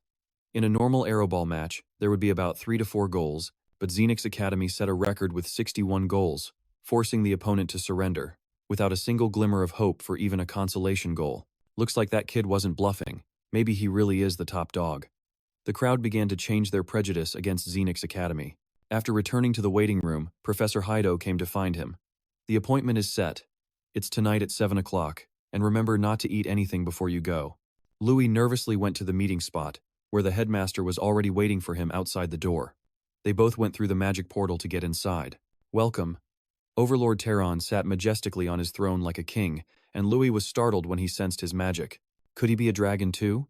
In a normal arrowball match, there would be about 3 to 4 goals, but Xenix's academy set a record with 61 goals, forcing the opponent to surrender, without a single glimmer of hope for even a consolation goal. Looks like that kid wasn't bluffing. Maybe he really is the top dog. The crowd began to change their prejudice against Xenix's academy. After returning to the waiting room, Professor Haido came to find him. The appointment is set. It's tonight at 7 o'clock, and remember not to eat anything before you go. Luin nervously went to the meeting spot, where the headmaster was already waiting for him outside the door. They both went through the magic portal to get inside. Welcome. Overlord Terron sat majestically on his throne like a king, and Luin was startled when he sensed his magic. Could he be a dragon too?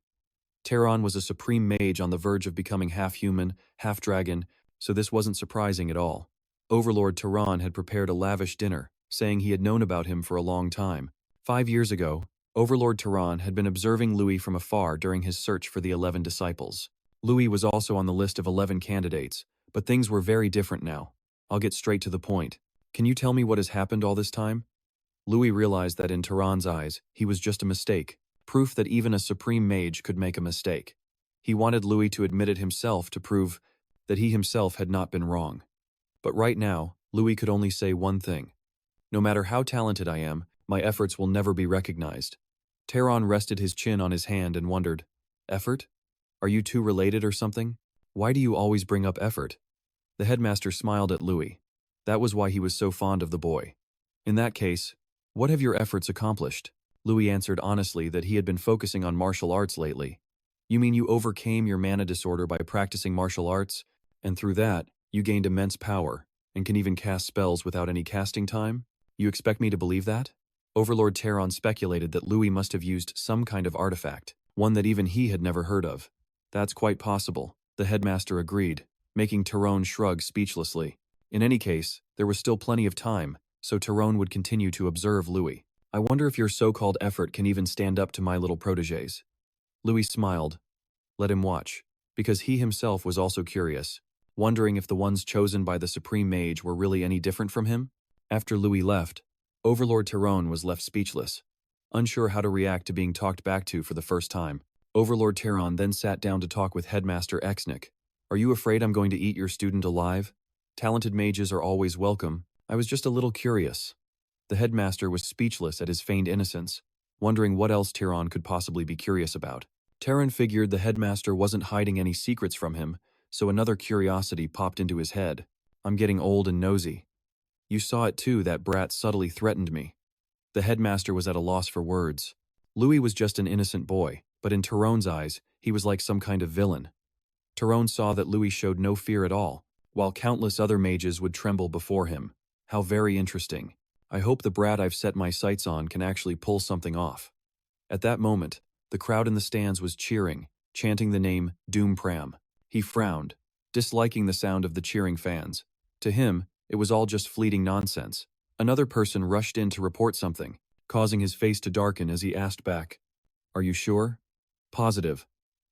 Terron was a supreme mage on the verge of becoming half-human, half-dragon, so this wasn't surprising at all. Overlord Terron had prepared a lavish dinner, saying he had known about him for a long time. 5 years ago, Overlord Terron had been observing Luin from afar during his search for the 11 disciples. Luin was also on the list of 11 candidates, but things were very different now. I'll get straight to the point. Can you tell me what has happened all this time? Luin realized that in Terron's eyes, he was just a mistake, proof that even a supreme mage could make a mistake. He wanted Luin to admit it himself to prove that he himself had not been wrong. But right now, Luin could only say one thing. No matter how talented I am, my efforts will never be recognized. Terron rested his chin on his hand and wondered, effort? Are you two related or something? Why do you always bring up effort? The headmaster smiled at Luin. That was why he was so fond of the boy. In that case, what have your efforts accomplished? Luin answered honestly that he had been focusing on martial arts lately. You mean you overcame your mana disorder by practicing martial arts, and through that, you gained immense power, and can even cast spells without any casting time? You expect me to believe that? Overlord Terron speculated that Luin must have used some kind of artifact, one that even he had never heard of. That's quite possible, the headmaster agreed, making Terron shrug speechlessly. In any case, there was still plenty of time, so Terron would continue to observe Luin. I wonder if your so-called effort can even stand up to my little protégés. Luin smiled. Let him watch, because he himself was also curious, wondering if the ones chosen by the Supreme Mage were really any different from him. After Luin left, Overlord Terron was left speechless, unsure how to react to being talked back to for the first time. Overlord Terron then sat down to talk with Headmaster Exnick. Are you afraid I'm going to eat your student alive? Talented mages are always welcome. I was just a little curious. The headmaster was speechless at his feigned innocence, wondering what else Terron could possibly be curious about. Terron figured the headmaster wasn't hiding any secrets from him, so another curiosity popped into his head. I'm getting old and nosy. You saw it too, that brat subtly threatened me. The headmaster was at a loss for words. Louis was just an innocent boy, but in Terron's eyes, he was like some kind of villain. Terron saw that Louis showed no fear at all, while countless other mages would tremble before him. How very interesting. I hope the brat I've set my sights on can actually pull something off. At that moment, the crowd in the stands was cheering, chanting the name Pram. He frowned, disliking the sound of the cheering fans. To him, it was all just fleeting nonsense. Another person rushed in to report something, causing his face to darken as he asked back, "Are you sure?" "Positive.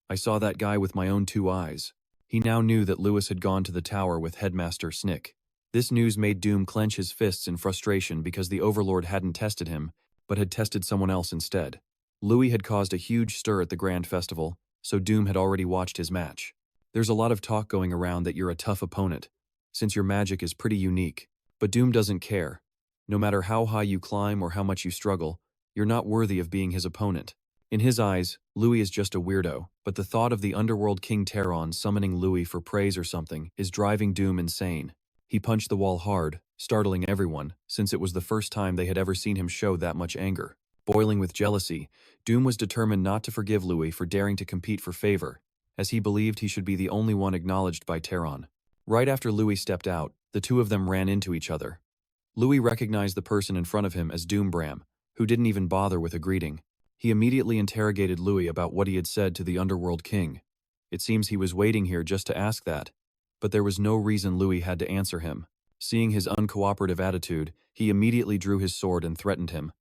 I saw that guy with my own 2 eyes." He now knew that Louis had gone to the tower with Headmaster Snick. This news made Doom clench his fists in frustration because the Overlord hadn't tested him, but had tested someone else instead. Louis had caused a huge stir at the Grand Festival, so Doom had already watched his match. There's a lot of talk going around that you're a tough opponent, since your magic is pretty unique. But Doom doesn't care. No matter how high you climb or how much you struggle, you're not worthy of being his opponent. In his eyes, Louis is just a weirdo, but the thought of the underworld king Terron summoning Louis for praise or something is driving Doom insane. He punched the wall hard, startling everyone, since it was the first time they had ever seen him show that much anger. Boiling with jealousy, Doom was determined not to forgive Louis for daring to compete for favor, as he believed he should be the only one acknowledged by Terron. Right after Louis stepped out, the two of them ran into each other. Louis recognized the person in front of him as Bram, who didn't even bother with a greeting. He immediately interrogated Louis about what he had said to the Underworld King. It seems he was waiting here just to ask that, but there was no reason Louis had to answer him. Seeing his uncooperative attitude, he immediately drew his sword and threatened him.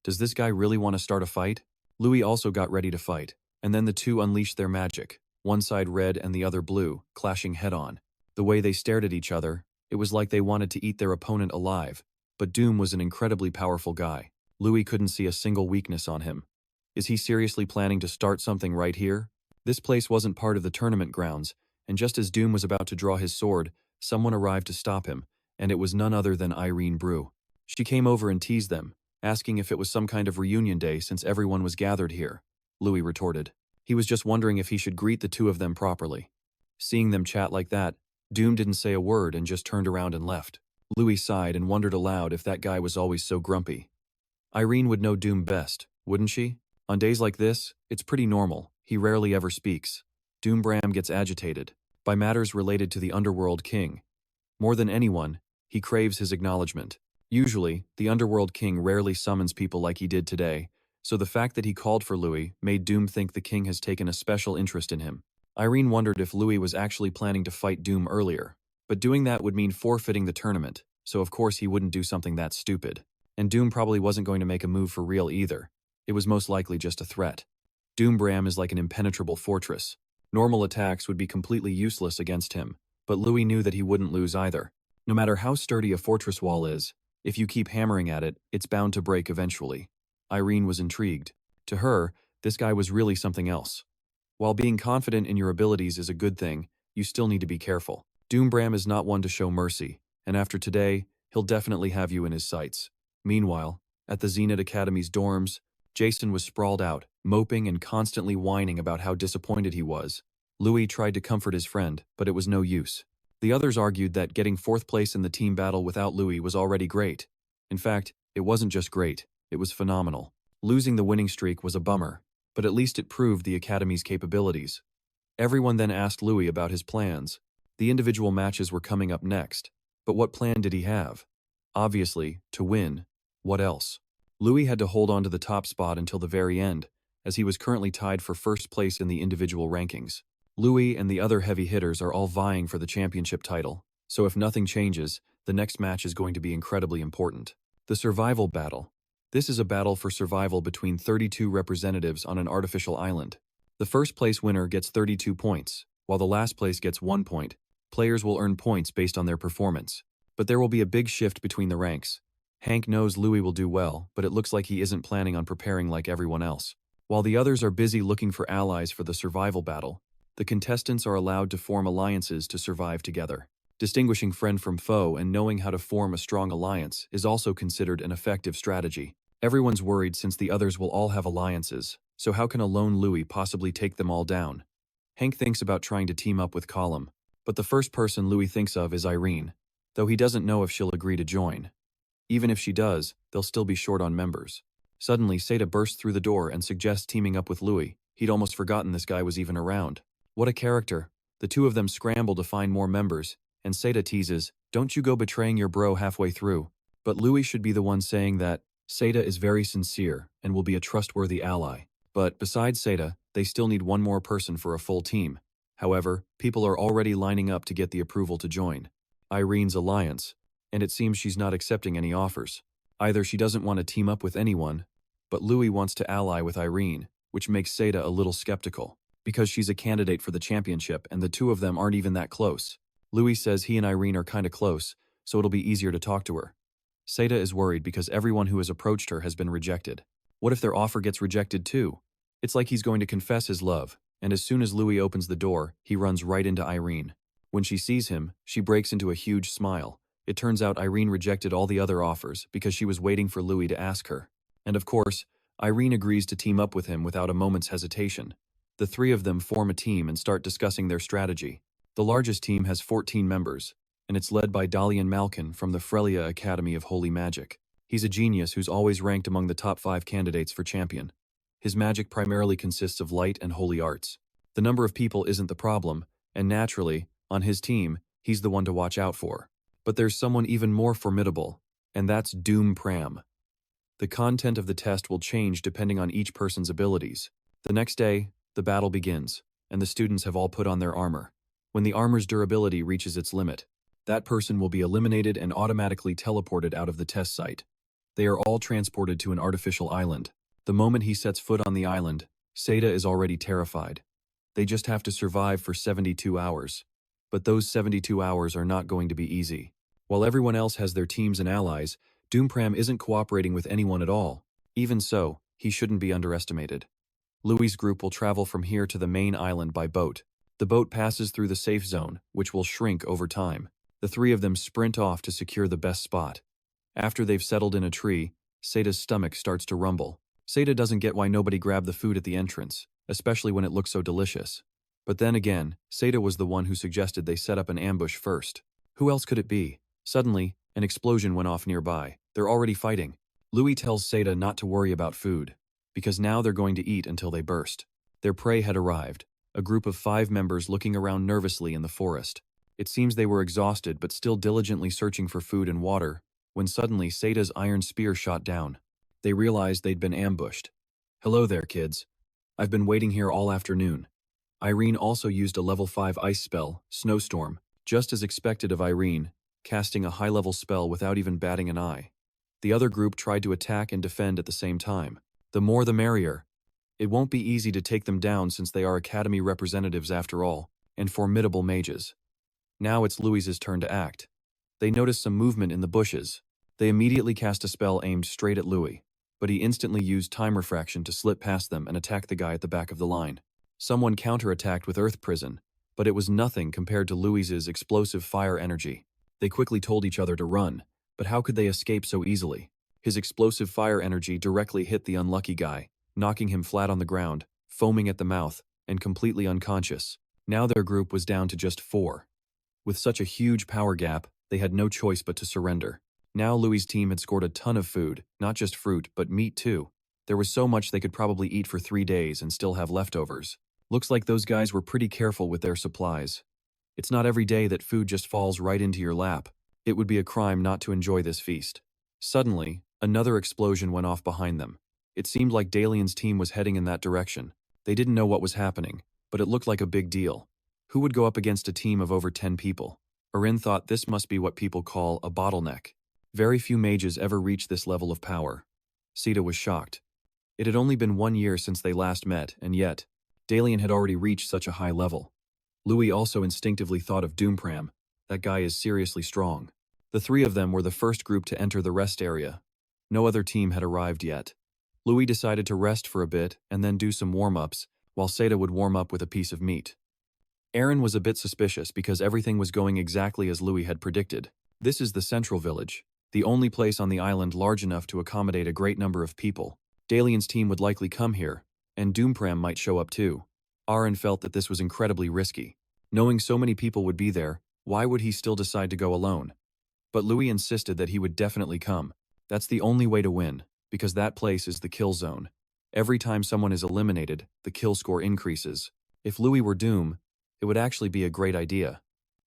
Does this guy really want to start a fight? Louis also got ready to fight, and then the two unleashed their magic, one side red and the other blue, clashing head-on. The way they stared at each other, it was like they wanted to eat their opponent alive, but Doom was an incredibly powerful guy. Louis couldn't see a single weakness on him. Is he seriously planning to start something right here? This place wasn't part of the tournament grounds, and just as Doom was about to draw his sword, someone arrived to stop him, and it was none other than Irene Brew. She came over and teased them, asking if it was some kind of reunion day since everyone was gathered here. Louis retorted. He was just wondering if he should greet the two of them properly. Seeing them chat like that, Doom didn't say a word and just turned around and left. Louis sighed and wondered aloud if that guy was always so grumpy. Irene would know Doom best, wouldn't she? On days like this, it's pretty normal. He rarely ever speaks. Bram gets agitated by matters related to the Underworld King. More than anyone, he craves his acknowledgement. Usually, the Underworld King rarely summons people like he did today, so the fact that he called for Louis made Doom think the king has taken a special interest in him. Irene wondered if Louis was actually planning to fight Doom earlier, but doing that would mean forfeiting the tournament, so of course he wouldn't do something that stupid. And Doom probably wasn't going to make a move for real either. It was most likely just a threat. Bram is like an impenetrable fortress. Normal attacks would be completely useless against him, but Louis knew that he wouldn't lose either. No matter how sturdy a fortress wall is, if you keep hammering at it, it's bound to break eventually. Irene was intrigued. To her, this guy was really something else. While being confident in your abilities is a good thing, you still need to be careful. Bram is not one to show mercy, and after today, he'll definitely have you in his sights. Meanwhile, at the Zenith Academy's dorms, Jason was sprawled out, moping and constantly whining about how disappointed he was. Louis tried to comfort his friend, but it was no use. The others argued that getting 4th place in the team battle without Louis was already great. In fact, it wasn't just great, it was phenomenal. Losing the winning streak was a bummer, but at least it proved the Academy's capabilities. Everyone then asked Louis about his plans. The individual matches were coming up next, but what plan did he have? Obviously, to win. What else? Louis had to hold on to the top spot until the very end, as he was currently tied for 1st place in the individual rankings. Louis and the other heavy hitters are all vying for the championship title, so if nothing changes, the next match is going to be incredibly important. The Survival Battle. This is a battle for survival between 32 representatives on an artificial island. The 1st place winner gets 32 points, while the last place gets 1 point. Players will earn points based on their performance. But there will be a big shift between the ranks. Hank knows Louis will do well, but it looks like he isn't planning on preparing like everyone else. While the others are busy looking for allies for the survival battle, the contestants are allowed to form alliances to survive together. Distinguishing friend from foe and knowing how to form a strong alliance is also considered an effective strategy. Everyone's worried since the others will all have alliances, so how can a lone Louis possibly take them all down? Hank thinks about trying to team up with Column, but the first person Louis thinks of is Irene. though he doesn't know if she'll agree to join. Even if she does, they'll still be short on members. Suddenly, Seda bursts through the door and suggests teaming up with Louis. He'd almost forgotten this guy was even around. What a character. The two of them scramble to find more members, and Seda teases, "Don't you go betraying your bro halfway through." But Louis should be the one saying that. Seda is very sincere and will be a trustworthy ally. But besides Seda, they still need one more person for a full team. However, people are already lining up to get the approval to join Irene's alliance, and it seems she's not accepting any offers. Either she doesn't want to team up with anyone, but Louis wants to ally with Irene, which makes Seda a little skeptical, because she's a candidate for the championship and the two of them aren't even that close. Louis says he and Irene are kinda close, so it'll be easier to talk to her. Seda is worried because everyone who has approached her has been rejected. What if their offer gets rejected too? It's like he's going to confess his love, and as soon as Louis opens the door, he runs right into Irene. When she sees him, she breaks into a huge smile. It turns out Irene rejected all the other offers because she was waiting for Louis to ask her. And of course, Irene agrees to team up with him without a moment's hesitation. The three of them form a team and start discussing their strategy. The largest team has 14 members, and it's led by Dalian Malkin from the Frelia Academy of Holy Magic. He's a genius who's always ranked among the top 5 candidates for champion. His magic primarily consists of light and holy arts. The number of people isn't the problem, and naturally, on his team, he's the one to watch out for. But there's someone even more formidable, and that's Pram. The content of the test will change depending on each person's abilities. The next day, the battle begins, and the students have all put on their armor. When the armor's durability reaches its limit, that person will be eliminated and automatically teleported out of the test site. They are all transported to an artificial island. The moment he sets foot on the island, Seda is already terrified. They just have to survive for 72 hours. But those 72 hours are not going to be easy. While everyone else has their teams and allies, Pram isn't cooperating with anyone at all. Even so, he shouldn't be underestimated. Louis' group will travel from here to the main island by boat. The boat passes through the safe zone, which will shrink over time. The three of them sprint off to secure the best spot. After they've settled in a tree, Seda's stomach starts to rumble. Seda doesn't get why nobody grabbed the food at the entrance, especially when it looks so delicious. But then again, Seda was the one who suggested they set up an ambush first. Who else could it be? Suddenly, an explosion went off nearby. They're already fighting. Louis tells Seda not to worry about food, because now they're going to eat until they burst. Their prey had arrived, a group of 5 members looking around nervously in the forest. It seems they were exhausted but still diligently searching for food and water, when suddenly Seda's iron spear shot down. They realized they'd been ambushed. "Hello there, kids. I've been waiting here all afternoon." Irene also used a level 5 ice spell, Snowstorm, just as expected of Irene, casting a high-level spell without even batting an eye. The other group tried to attack and defend at the same time. The more the merrier. It won't be easy to take them down since they are Academy representatives after all, and formidable mages. Now it's Louis's turn to act. They notice some movement in the bushes. They immediately cast a spell aimed straight at Louis, but he instantly used time refraction to slip past them and attack the guy at the back of the line. Someone counterattacked with Earth Prison, but it was nothing compared to Louis's explosive fire energy. They quickly told each other to run, but how could they escape so easily? His explosive fire energy directly hit the unlucky guy, knocking him flat on the ground, foaming at the mouth, and completely unconscious. Now their group was down to just 4. With such a huge power gap, they had no choice but to surrender. Now Louis' team had scored a ton of food, not just fruit, but meat too. There was so much they could probably eat for 3 days and still have leftovers. Looks like those guys were pretty careful with their supplies. It's not every day that food just falls right into your lap. It would be a crime not to enjoy this feast. Suddenly, another explosion went off behind them. It seemed like Dalian's team was heading in that direction. They didn't know what was happening, but it looked like a big deal. Who would go up against a team of over 10 people? Irene thought this must be what people call a bottleneck. Very few mages ever reach this level of power. Seda was shocked. It had only been 1 year since they last met, and yet, Dalian had already reached such a high level. Louis also instinctively thought of Pram. That guy is seriously strong. The 3 of them were the first group to enter the rest area. No other team had arrived yet. Louis decided to rest for a bit and then do some warm-ups, while Seda would warm up with a piece of meat. Aaron was a bit suspicious because everything was going exactly as Louis had predicted. This is the central village, the only place on the island large enough to accommodate a great number of people. Dalian's team would likely come here, and Pram might show up too. Aaron felt that this was incredibly risky. Knowing so many people would be there, why would he still decide to go alone? But Louis insisted that he would definitely come. That's the only way to win, because that place is the kill zone. Every time someone is eliminated, the kill score increases. If Louis were Doom, it would actually be a great idea.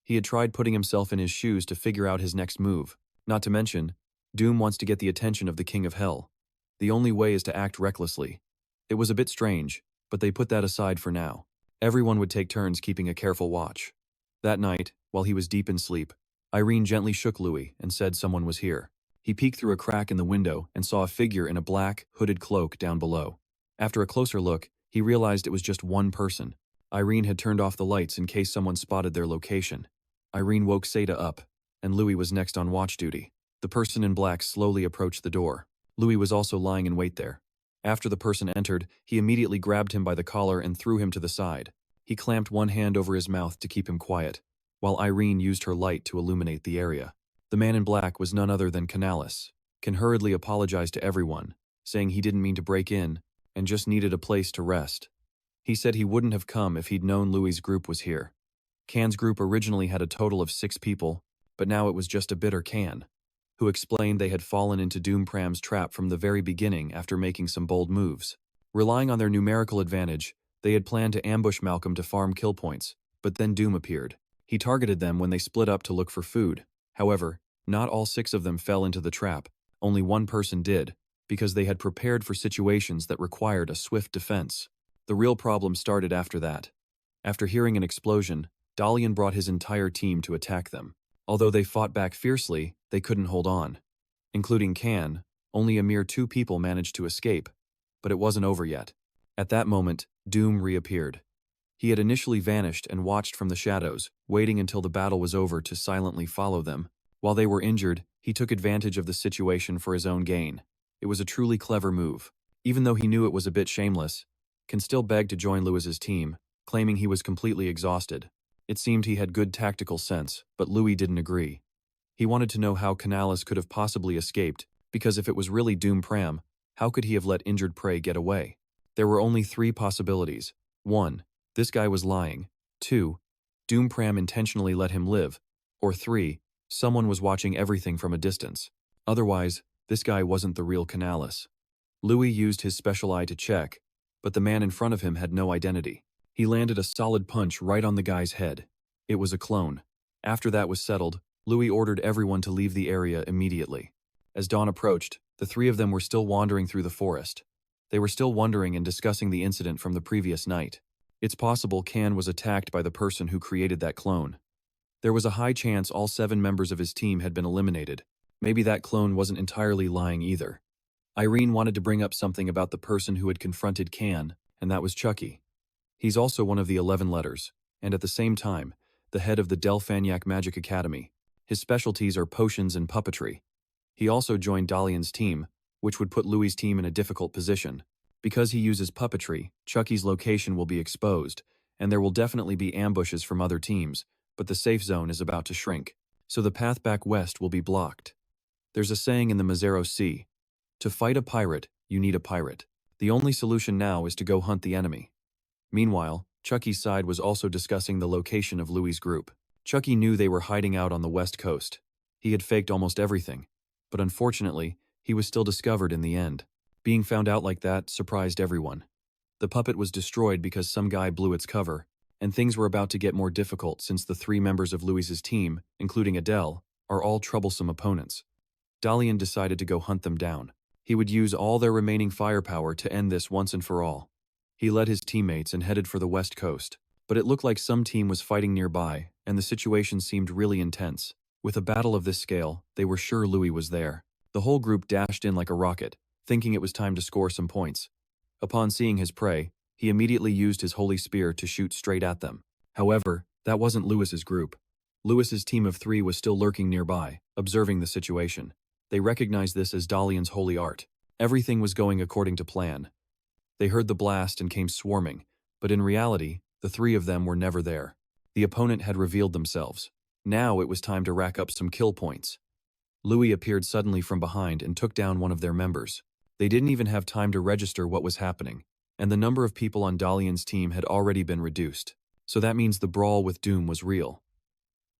He had tried putting himself in his shoes to figure out his next move. Not to mention, Doom wants to get the attention of the King of Hell. The only way is to act recklessly. It was a bit strange, but they put that aside for now. Everyone would take turns keeping a careful watch. That night, while he was deep in sleep, Irene gently shook Louis and said someone was here. He peeked through a crack in the window and saw a figure in a black, hooded cloak down below. After a closer look, he realized it was just one person. Irene had turned off the lights in case someone spotted their location. Irene woke Seda up, and Louis was next on watch duty. The person in black slowly approached the door. Louis was also lying in wait there. After the person entered, he immediately grabbed him by the collar and threw him to the side. He clamped one hand over his mouth to keep him quiet, while Irene used her light to illuminate the area. The man in black was none other than Canalis. Can hurriedly apologized to everyone, saying he didn't mean to break in and just needed a place to rest. He said he wouldn't have come if he'd known Louis's group was here. Can's group originally had a total of 6 people, but now it was just a bitter Can, who explained they had fallen into Doom Pram's trap from the very beginning after making some bold moves. Relying on their numerical advantage, they had planned to ambush Malcolm to farm kill points, but then Doom appeared. He targeted them when they split up to look for food. However, not all 6 of them fell into the trap. Only one person did, because they had prepared for situations that required a swift defense. The real problem started after that. After hearing an explosion, Dalian brought his entire team to attack them. Although they fought back fiercely, they couldn't hold on. Including Can, only a mere 2 people managed to escape. But it wasn't over yet. At that moment, Doom reappeared. He had initially vanished and watched from the shadows, waiting until the battle was over to silently follow them. While they were injured, he took advantage of the situation for his own gain. It was a truly clever move. Even though he knew it was a bit shameless, Can still begged to join Louis's team, claiming he was completely exhausted. It seemed he had good tactical sense, but Louis didn't agree. He wanted to know how Canalis could have possibly escaped, because if it was really Doom Pram, how could he have let injured prey get away? There were only 3 possibilities. 1. This guy was lying. 2. Doom Pram intentionally let him live. Or 3. Someone was watching everything from a distance. Otherwise, this guy wasn't the real Canalis. Louis used his special eye to check, but the man in front of him had no identity. He landed a solid punch right on the guy's head. It was a clone. After that was settled, Louis ordered everyone to leave the area immediately. As dawn approached, the 3 of them were still wandering through the forest. They were still wondering and discussing the incident from the previous night. It's possible Can was attacked by the person who created that clone. There was a high chance all 7 members of his team had been eliminated. Maybe that clone wasn't entirely lying either. Irene wanted to bring up something about the person who had confronted Can, and that was Chucky. He's also one of the 11 letters, and at the same time, the head of the Delphaniac Magic Academy. His specialties are potions and puppetry. He also joined Dalian's team, which would put Louis's team in a difficult position. Because he uses puppetry, Chucky's location will be exposed, and there will definitely be ambushes from other teams, but the safe zone is about to shrink, so the path back west will be blocked. There's a saying in the Mazero Sea, to fight a pirate, you need a pirate. The only solution now is to go hunt the enemy. Meanwhile, Chucky's side was also discussing the location of Louis's group. Chucky knew they were hiding out on the west coast. He had faked almost everything, but unfortunately, he was still discovered in the end. Being found out like that surprised everyone. The puppet was destroyed because some guy blew its cover, and things were about to get more difficult since the 3 members of Louis's team, including Adele, are all troublesome opponents. Dalian decided to go hunt them down. He would use all their remaining firepower to end this once and for all. He led his teammates and headed for the west coast, but it looked like some team was fighting nearby, and the situation seemed really intense. With a battle of this scale, they were sure Louis was there. The whole group dashed in like a rocket, thinking it was time to score some points. Upon seeing his prey, he immediately used his holy spear to shoot straight at them. However, that wasn't Louis's group. Louis's team of 3 was still lurking nearby, observing the situation. They recognized this as Dalian's holy art. Everything was going according to plan. They heard the blast and came swarming, but in reality, the 3 of them were never there. The opponent had revealed themselves. Now it was time to rack up some kill points. Louis appeared suddenly from behind and took down one of their members. They didn't even have time to register what was happening, and the number of people on Dalian's team had already been reduced. So that means the brawl with Doom was real.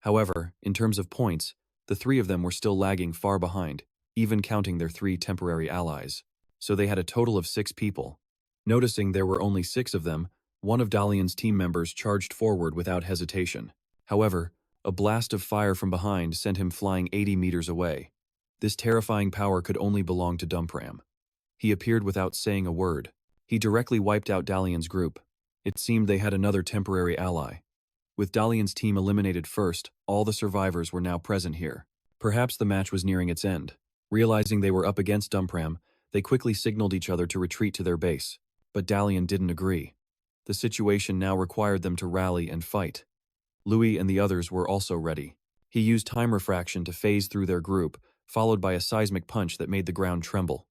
However, in terms of points, The three of them were still lagging far behind, even counting their 3 temporary allies. So they had a total of 6 people. Noticing there were only 6 of them, one of Dalian's team members charged forward without hesitation. However, a blast of fire from behind sent him flying 80 meters away. This terrifying power could only belong to Pram. He appeared without saying a word. He directly wiped out Dalian's group. It seemed they had another temporary ally. With Dalian's team eliminated first, all the survivors were now present here. Perhaps the match was nearing its end. Realizing they were up against Pram, they quickly signaled each other to retreat to their base. But Dalian didn't agree. The situation now required them to rally and fight. Luin and the others were also ready. He used time refraction to phase through their group, followed by a seismic punch that made the ground tremble.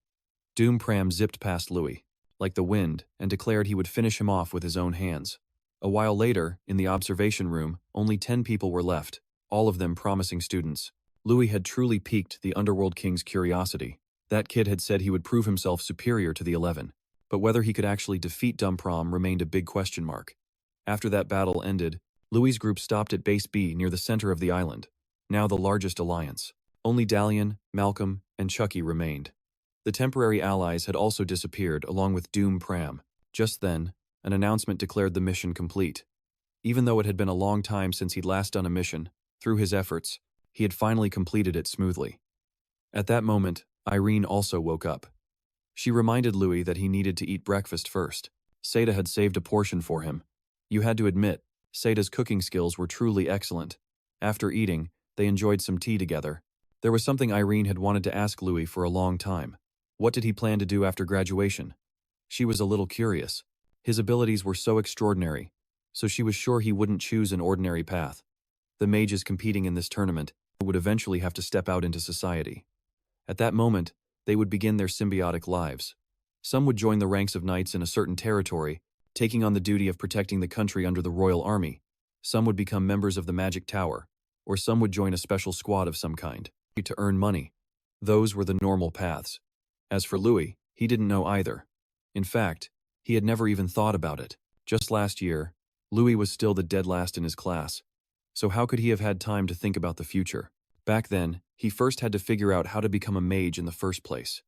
Pram zipped past Luin, like the wind, and declared he would finish him off with his own hands. A while later, in the observation room, only 10 people were left, all of them promising students. Luin had truly piqued the Underworld King's curiosity. That kid had said he would prove himself superior to the 11. But whether he could actually defeat Pram remained a big question mark. After that battle ended, Luin's group stopped at Base B near the center of the island, now the largest alliance. Only Dalian, Malcolm, and Chucky remained. The temporary allies had also disappeared along with Pram. Just then, an announcement declared the mission complete. Even though it had been a long time since he'd last done a mission, through his efforts, he had finally completed it smoothly. At that moment, Irene also woke up. She reminded Luin that he needed to eat breakfast first. Seda had saved a portion for him. You had to admit, Seda's cooking skills were truly excellent. After eating, they enjoyed some tea together. There was something Irene had wanted to ask Luin for a long time. What did he plan to do after graduation? She was a little curious. His abilities were so extraordinary, so she was sure he wouldn't choose an ordinary path. The mages competing in this tournament would eventually have to step out into society. At that moment, they would begin their symbiotic lives. Some would join the ranks of knights in a certain territory, taking on the duty of protecting the country under the royal army. Some would become members of the Magic Tower, or some would join a special squad of some kind, to earn money. Those were the normal paths. As for Luin, he didn't know either. In fact, he had never even thought about it. Just last year, Luin was still the dead last in his class. So how could he have had time to think about the future? Back then, he first had to figure out how to become a mage in the first place.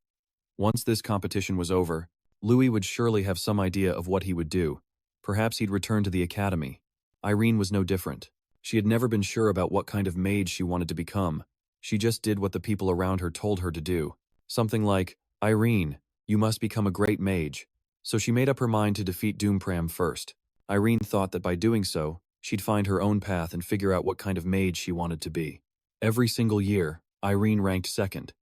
Once this competition was over, Luin would surely have some idea of what he would do. Perhaps he'd return to the academy. Irene was no different. She had never been sure about what kind of mage she wanted to become. She just did what the people around her told her to do. Something like, "Irene, you must become a great mage." So she made up her mind to defeat Pram first. Irene thought that by doing so, she'd find her own path and figure out what kind of mage she wanted to be. Every single year, Irene ranked second.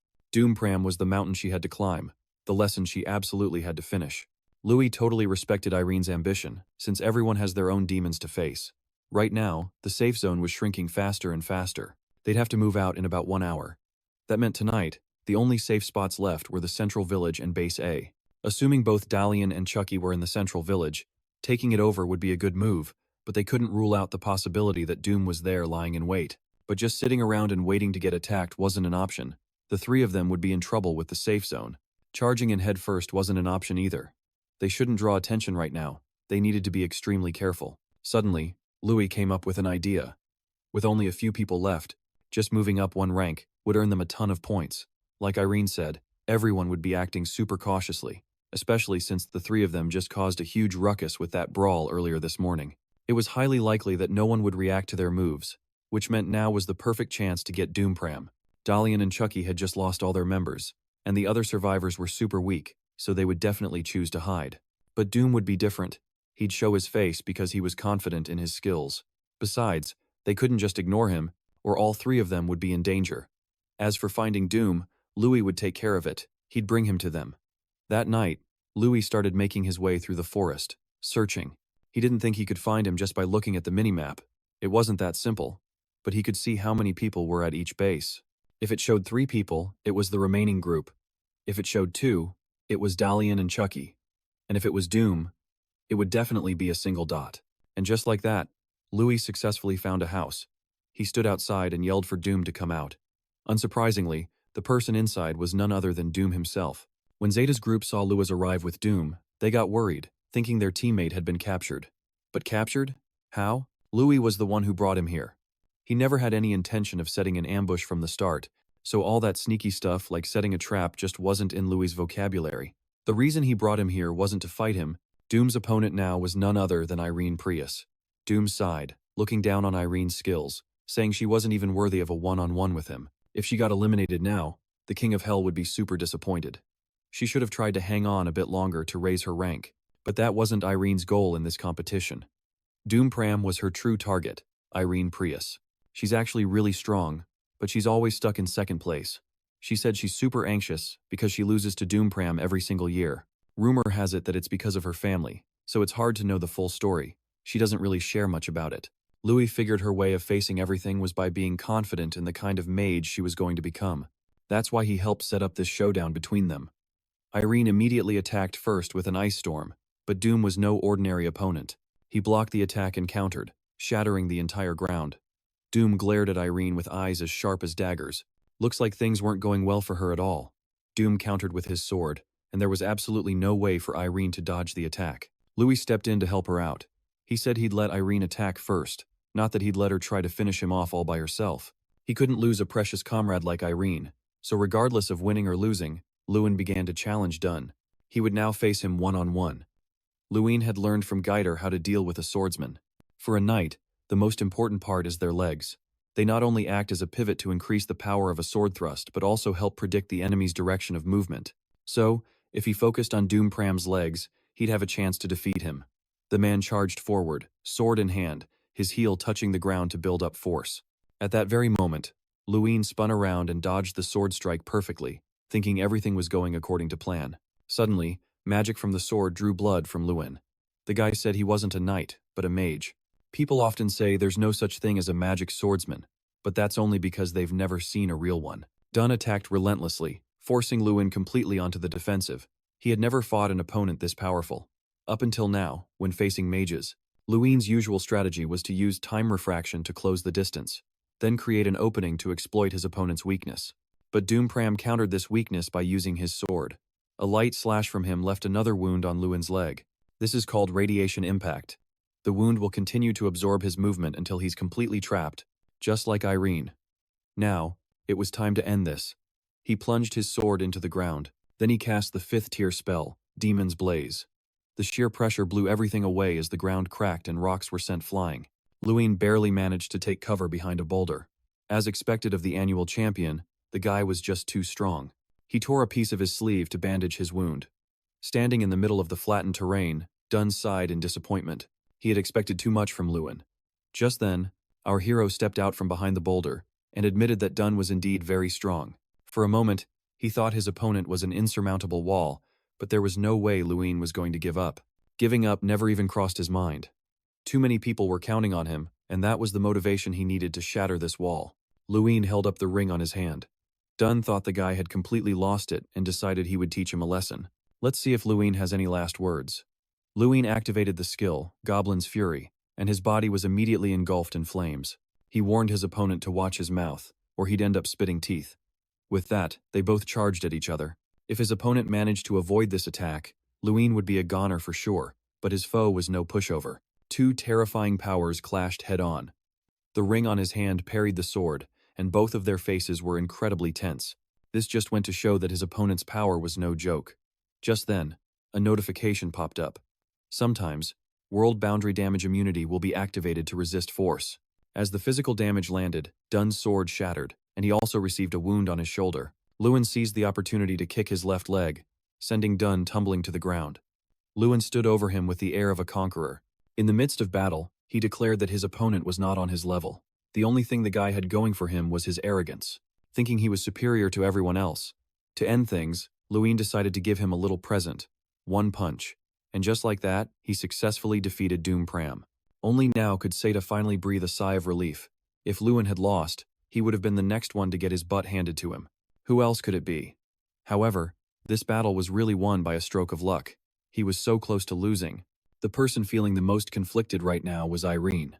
Pram was the mountain she had to climb, the lesson she absolutely had to finish. Luin totally respected Irene's ambition, since everyone has their own demons to face. Right now, the safe zone was shrinking faster and faster. They'd have to move out in about 1 hour. That meant tonight, the only safe spots left were the central village and Base A. Assuming both Dalian and Chucky were in the central village, taking it over would be a good move, but they couldn't rule out the possibility that Doom was there lying in wait. But just sitting around and waiting to get attacked wasn't an option. The 3 of them would be in trouble with the safe zone. Charging in head first wasn't an option either. They shouldn't draw attention right now. They needed to be extremely careful. Suddenly, Luin came up with an idea. With only a few people left, just moving up 1 rank would earn them a ton of points. Like Irene said, everyone would be acting super cautiously, especially since the 3 of them just caused a huge ruckus with that brawl earlier this morning. It was highly likely that no one would react to their moves, which meant now was the perfect chance to get Pram. Dalian and Chucky had just lost all their members, and the other survivors were super weak, so they would definitely choose to hide. But Doom would be different. He'd show his face because he was confident in his skills. Besides, they couldn't just ignore him, or all 3 of them would be in danger. As for finding Doom, Luin would take care of it. He'd bring him to them. That night, Luin started making his way through the forest, searching. He didn't think he could find him just by looking at the minimap. It wasn't that simple, but he could see how many people were at each base. If it showed 3 people, it was the remaining group. If it showed 2, it was Dalian and Chucky. And if it was Doom, it would definitely be a single dot. And just like that, Luin successfully found a house. He stood outside and yelled for Doom to come out. Unsurprisingly, the person inside was none other than Doom himself. When Zeta's group saw Luin arrive with Doom, they got worried, thinking their teammate had been captured. But captured? How? Luin was the one who brought him here. He never had any intention of setting an ambush from the start, so all that sneaky stuff like setting a trap just wasn't in Louis's vocabulary. The reason he brought him here wasn't to fight him. Doom's opponent now was none other than Irene Prius. Doom sighed, looking down on Irene's skills, saying she wasn't even worthy of a one-on-one with him. If she got eliminated now, the King of Hell would be super disappointed. She should have tried to hang on a bit longer to raise her rank, but that wasn't Irene's goal in this competition. Doom Pram was her true target, Irene Prius. She's actually really strong, but she's always stuck in second place. She said she's super anxious because she loses to Doom Pram every single year. Rumor has it that it's because of her family, so it's hard to know the full story. She doesn't really share much about it. Louis figured her way of facing everything was by being confident in the kind of mage she was going to become. That's why he helped set up this showdown between them. Irene immediately attacked first with an ice storm, but Doom was no ordinary opponent. He blocked the attack and countered, shattering the entire ground. Doom glared at Irene with eyes as sharp as daggers. Looks like things weren't going well for her at all. Doom countered with his sword, and there was absolutely no way for Irene to dodge the attack. Louis stepped in to help her out. He said he'd let Irene attack first, not that he'd let her try to finish him off all by herself. He couldn't lose a precious comrade like Irene, so regardless of winning or losing, Luin began to challenge Dunn. He would now face him one-on-one. Luin had learned from Geiter how to deal with a swordsman. For a knight, the most important part is their legs. They not only act as a pivot to increase the power of a sword thrust, but also help predict the enemy's direction of movement. So, if he focused on Doom Pram's legs, he'd have a chance to defeat him. The man charged forward, sword in hand, his heel touching the ground to build up force. At that very moment, Luin spun around and dodged the sword strike perfectly, thinking everything was going according to plan. Suddenly, magic from the sword drew blood from Luin. The guy said he wasn't a knight, but a mage. People often say there's no such thing as a magic swordsman, but that's only because they've never seen a real one. Dunn attacked relentlessly, forcing Luin completely onto the defensive. He had never fought an opponent this powerful. Up until now, when facing mages, Luin's usual strategy was to use time refraction to close the distance, then create an opening to exploit his opponent's weakness. But Doom Pram countered this weakness by using his sword. A light slash from him left another wound on Luin's leg. This is called radiation impact. The wound will continue to absorb his movement until he's completely trapped, just like Irene. Now, it was time to end this. He plunged his sword into the ground. Then he cast the 5th tier spell, Demon's Blaze. The sheer pressure blew everything away as the ground cracked and rocks were sent flying. Luin barely managed to take cover behind a boulder. As expected of the annual champion, the guy was just too strong. He tore a piece of his sleeve to bandage his wound. Standing in the middle of the flattened terrain, Dunn sighed in disappointment. He had expected too much from Luin. Just then, our hero stepped out from behind the boulder and admitted that Dunn was indeed very strong. For a moment, he thought his opponent was an insurmountable wall, but there was no way Luin was going to give up. Giving up never even crossed his mind. Too many people were counting on him, and that was the motivation he needed to shatter this wall. Luin held up the ring on his hand. Dunn thought the guy had completely lost it and decided he would teach him a lesson. Let's see if Luin has any last words. Luin activated the skill, Goblin's Fury, and his body was immediately engulfed in flames. He warned his opponent to watch his mouth, or he'd end up spitting teeth. With that, they both charged at each other. If his opponent managed to avoid this attack, Luin would be a goner for sure, but his foe was no pushover. Two terrifying powers clashed head-on. The ring on his hand parried the sword, and both of their faces were incredibly tense. This just went to show that his opponent's power was no joke. Just then, a notification popped up. Sometimes, world boundary damage immunity will be activated to resist force. As the physical damage landed, Dunn's sword shattered, and he also received a wound on his shoulder. Luin seized the opportunity to kick his left leg, sending Dunn tumbling to the ground. Luin stood over him with the air of a conqueror. In the midst of battle, he declared that his opponent was not on his level. The only thing the guy had going for him was his arrogance, thinking he was superior to everyone else. To end things, Luin decided to give him a little present, one punch, and just like that, he successfully defeated Doom Pram. Only now could Seda finally breathe a sigh of relief. If Luin had lost, he would have been the next one to get his butt handed to him. Who else could it be? However, this battle was really won by a stroke of luck. He was so close to losing. The person feeling the most conflicted right now was Irene.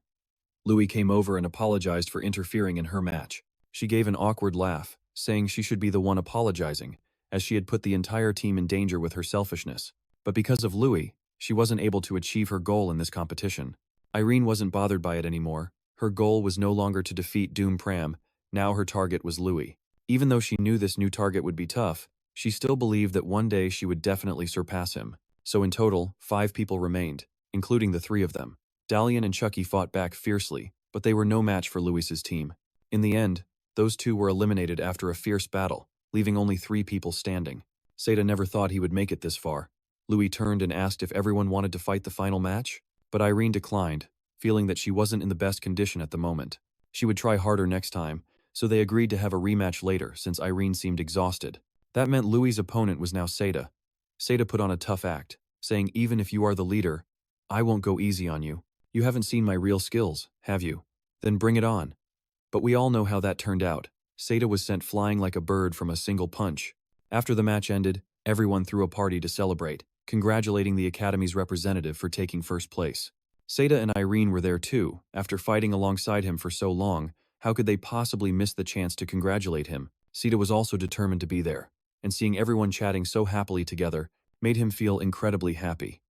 Louis came over and apologized for interfering in her match. She gave an awkward laugh, saying she should be the one apologizing, as she had put the entire team in danger with her selfishness. But because of Louis, she wasn't able to achieve her goal in this competition. Irene wasn't bothered by it anymore. Her goal was no longer to defeat Doom Pram, now her target was Louis. Even though she knew this new target would be tough, she still believed that one day she would definitely surpass him. So in total, 5 people remained, including the 3 of them. Dalian and Chucky fought back fiercely, but they were no match for Louis's team. In the end, those 2 were eliminated after a fierce battle, leaving only 3 people standing. Seda never thought he would make it this far. Louis turned and asked if everyone wanted to fight the final match, but Irene declined, feeling that she wasn't in the best condition at the moment. She would try harder next time, so they agreed to have a rematch later since Irene seemed exhausted. That meant Louis's opponent was now Seda. Seda put on a tough act, saying, "Even if you are the leader, I won't go easy on you. You haven't seen my real skills, have you? Then bring it on." But we all know how that turned out. Seda was sent flying like a bird from a single punch. After the match ended, everyone threw a party to celebrate, congratulating the Academy's representative for taking first place. Seda and Irene were there too. After fighting alongside him for so long, how could they possibly miss the chance to congratulate him? Seda was also determined to be there, and seeing everyone chatting so happily together made him feel incredibly happy.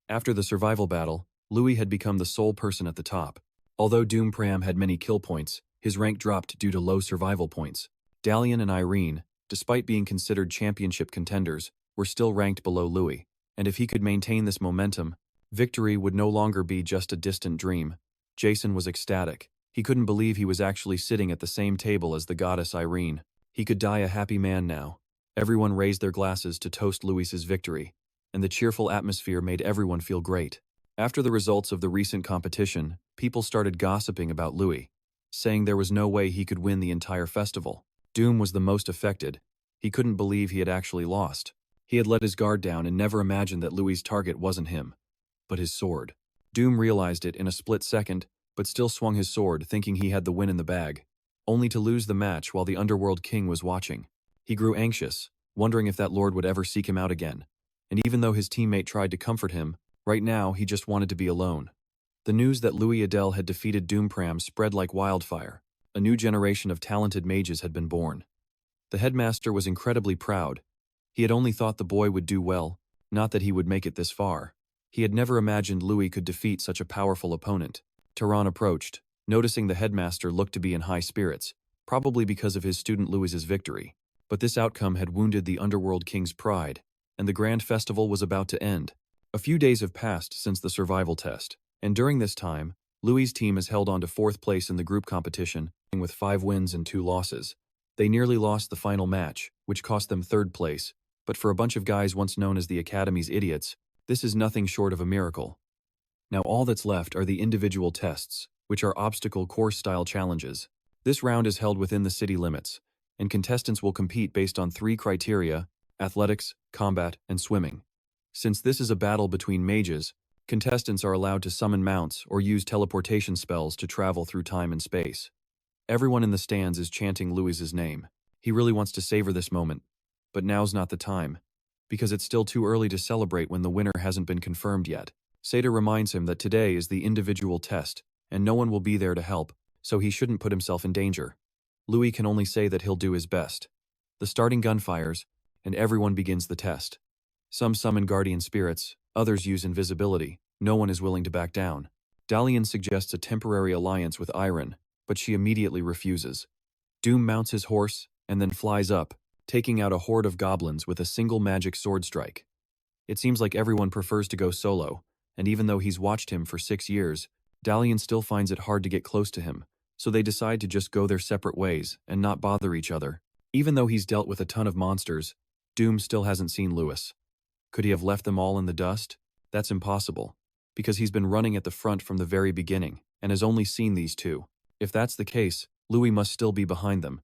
After the survival battle, Louis had become the sole person at the top. Although Doom Pram had many kill points, his rank dropped due to low survival points. Dalian and Irene, despite being considered championship contenders, were still ranked below Louis, and if he could maintain this momentum, victory would no longer be just a distant dream. Jason was ecstatic. He couldn't believe he was actually sitting at the same table as the goddess Irene. He could die a happy man now. Everyone raised their glasses to toast Louis's victory, and the cheerful atmosphere made everyone feel great. After the results of the recent competition, people started gossiping about Louis, saying there was no way he could win the entire festival. Doom was the most affected. He couldn't believe he had actually lost. He had let his guard down and never imagined that Louis's target wasn't him, but his sword. Doom realized it in a split second, but still swung his sword thinking he had the win in the bag, only to lose the match while the Underworld King was watching. He grew anxious, wondering if that lord would ever seek him out again, and even though his teammate tried to comfort him, right now he just wanted to be alone. The news that Louis Adele had defeated Doom Pram spread like wildfire. A new generation of talented mages had been born. The headmaster was incredibly proud. He had only thought the boy would do well, not that he would make it this far. He had never imagined Louis could defeat such a powerful opponent. Terron approached, noticing the headmaster looked to be in high spirits, probably because of his student Louis's victory. But this outcome had wounded the Underworld King's pride, and the grand festival was about to end. A few days have passed since the survival test, and during this time, Louis's team has held on to 4th place in the group competition, with 5 wins and 2 losses. They nearly lost the final match, which cost them 3rd place, but for a bunch of guys once known as the Academy's idiots, this is nothing short of a miracle. Now all that's left are the individual tests, which are obstacle course-style challenges. This round is held within the city limits, and contestants will compete based on 3 criteria: athletics, combat, and swimming. Since this is a battle between mages, contestants are allowed to summon mounts or use teleportation spells to travel through time and space. Everyone in the stands is chanting Louis's name. He really wants to savor this moment, but now's not the time, because it's still too early to celebrate when the winner hasn't been confirmed yet. Seda reminds him that today is the individual test, and no one will be there to help, so he shouldn't put himself in danger. Louis can only say that he'll do his best. The starting gun fires, and everyone begins the test. Some summon guardian spirits, others use invisibility. No one is willing to back down. Dalian suggests a temporary alliance with Irene, but she immediately refuses. Doom mounts his horse, and then flies up, taking out a horde of goblins with a single magic sword strike. It seems like everyone prefers to go solo, and even though he's watched him for 6 years, Dalian still finds it hard to get close to him, so they decide to just go their separate ways and not bother each other. Even though he's dealt with a ton of monsters, Doom still hasn't seen Louis. Could he have left them all in the dust? That's impossible, because he's been running at the front from the very beginning, and has only seen these 2. If that's the case, Louis must still be behind them.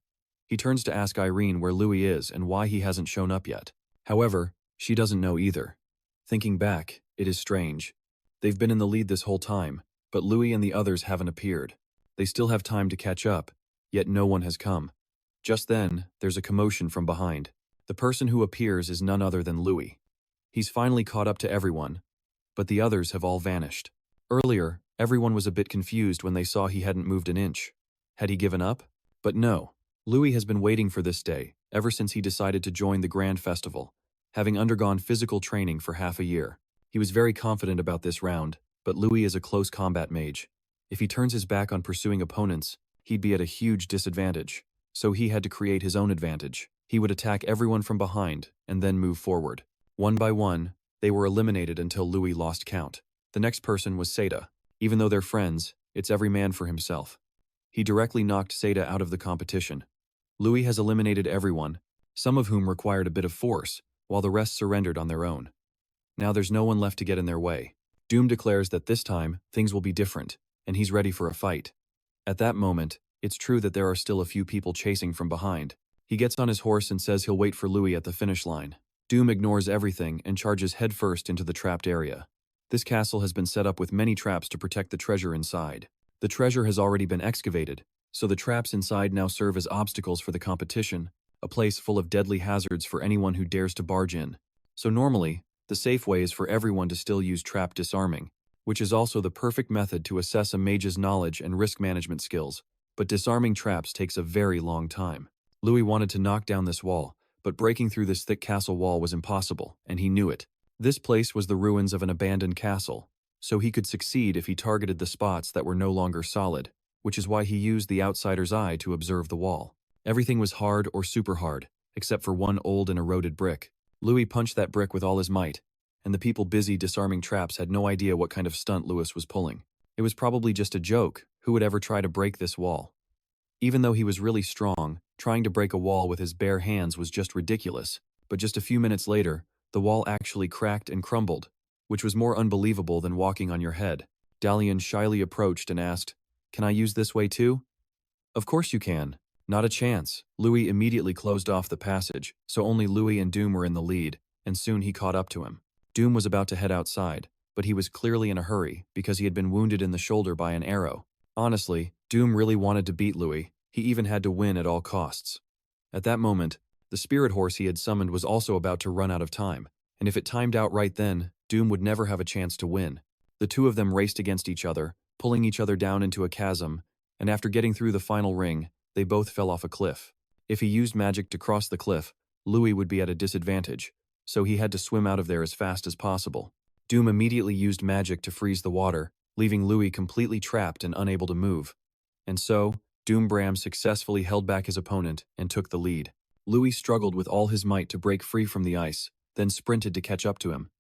He turns to ask Irene where Louis is and why he hasn't shown up yet. However, she doesn't know either. Thinking back, it is strange. They've been in the lead this whole time, but Louis and the others haven't appeared. They still have time to catch up, yet no one has come. Just then, there's a commotion from behind. The person who appears is none other than Louis. He's finally caught up to everyone, but the others have all vanished. Earlier, everyone was a bit confused when they saw he hadn't moved an inch. Had he given up? But no. Louis has been waiting for this day, ever since he decided to join the Grand Festival, having undergone physical training for half a year. He was very confident about this round, but Louis is a close combat mage. If he turns his back on pursuing opponents, he'd be at a huge disadvantage. So he had to create his own advantage. He would attack everyone from behind and then move forward. One by one, they were eliminated until Louis lost count. The next person was Seda. Even though they're friends, it's every man for himself. He directly knocked Seda out of the competition. Louis has eliminated everyone, some of whom required a bit of force, while the rest surrendered on their own. Now there's no one left to get in their way. Doom declares that this time, things will be different, and he's ready for a fight. At that moment, it's true that there are still a few people chasing from behind. He gets on his horse and says he'll wait for Louis at the finish line. Doom ignores everything and charges headfirst into the trapped area. This castle has been set up with many traps to protect the treasure inside. The treasure has already been excavated, so the traps inside now serve as obstacles for the competition, a place full of deadly hazards for anyone who dares to barge in. So normally, the safe way is for everyone to still use trap disarming, which is also the perfect method to assess a mage's knowledge and risk management skills, but disarming traps takes a very long time. Louis wanted to knock down this wall, but breaking through this thick castle wall was impossible, and he knew it. This place was the ruins of an abandoned castle, so he could succeed if he targeted the spots that were no longer solid, which is why he used the outsider's eye to observe the wall. Everything was hard or super hard, except for one old and eroded brick. Louis punched that brick with all his might, and the people busy disarming traps had no idea what kind of stunt Louis was pulling. It was probably just a joke. Who would ever try to break this wall? Even though he was really strong, trying to break a wall with his bare hands was just ridiculous, but just a few minutes later, the wall actually cracked and crumbled, which was more unbelievable than walking on your head. Dalian shyly approached and asked, "Can I use this way too?" "Of course you can." "Not a chance." Louis immediately closed off the passage, so only Louis and Doom were in the lead, and soon he caught up to him. Doom was about to head outside, but he was clearly in a hurry because he had been wounded in the shoulder by an arrow. Honestly, Doom really wanted to beat Louis. He even had to win at all costs. At that moment, the spirit horse he had summoned was also about to run out of time, and if it timed out right then, Doom would never have a chance to win. The two of them raced against each other, pulling each other down into a chasm, and after getting through the final ring, they both fell off a cliff. If he used magic to cross the cliff, Louis would be at a disadvantage, so he had to swim out of there as fast as possible. Doom immediately used magic to freeze the water, leaving Louis completely trapped and unable to move. And so, Doom Bram successfully held back his opponent and took the lead. Louis struggled with all his might to break free from the ice, then sprinted to catch up to him.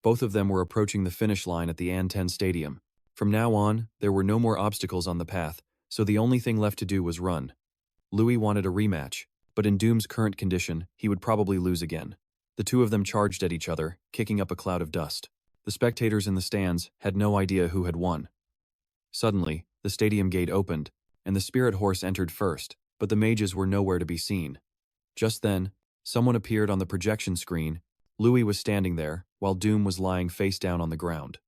Both of them were approaching the finish line at the An-10 Stadium. From now on, there were no more obstacles on the path, so the only thing left to do was run. Louis wanted a rematch, but in Doom's current condition, he would probably lose again. The two of them charged at each other, kicking up a cloud of dust. The spectators in the stands had no idea who had won. Suddenly, the stadium gate opened, and the spirit horse entered first, but the mages were nowhere to be seen. Just then, someone appeared on the projection screen. Louis was standing there, while Doom was lying face down on the ground.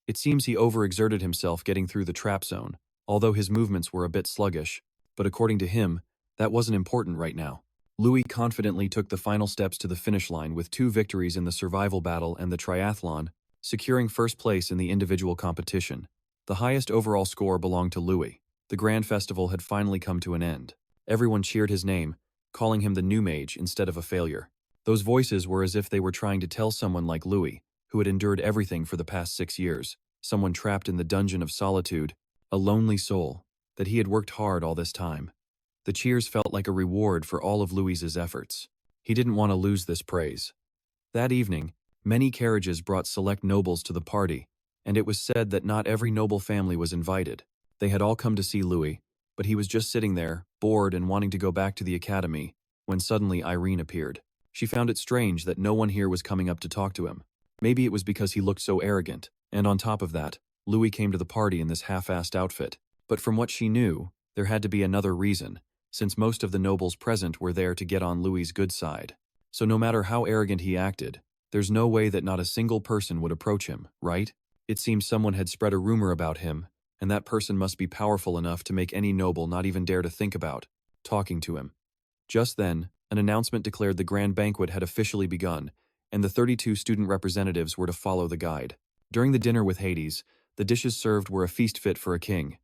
It seems he overexerted himself getting through the trap zone, although his movements were a bit sluggish, but according to him, that wasn't important right now. Louis confidently took the final steps to the finish line with 2 victories in the survival battle and the triathlon, securing first place in the individual competition. The highest overall score belonged to Louis. The grand festival had finally come to an end. Everyone cheered his name, calling him the new mage instead of a failure. Those voices were as if they were trying to tell someone like Louis, who had endured everything for the past 6 years, someone trapped in the dungeon of solitude, a lonely soul, that he had worked hard all this time. The cheers felt like a reward for all of Louis's efforts. He didn't want to lose this praise. That evening, many carriages brought select nobles to the party, and it was said that not every noble family was invited. They had all come to see Louis, but he was just sitting there, bored and wanting to go back to the academy, when suddenly Irene appeared. She found it strange that no one here was coming up to talk to him. Maybe it was because he looked so arrogant, and on top of that, Louis came to the party in this half-assed outfit. But from what she knew, there had to be another reason, since most of the nobles present were there to get on Louis's good side. So no matter how arrogant he acted, there's no way that not a single person would approach him, right? It seems someone had spread a rumor about him, and that person must be powerful enough to make any noble not even dare to think about talking to him. Just then, an announcement declared the grand banquet had officially begun, and the 32 student representatives were to follow the guide. During the dinner with Hades, the dishes served were a feast fit for a king.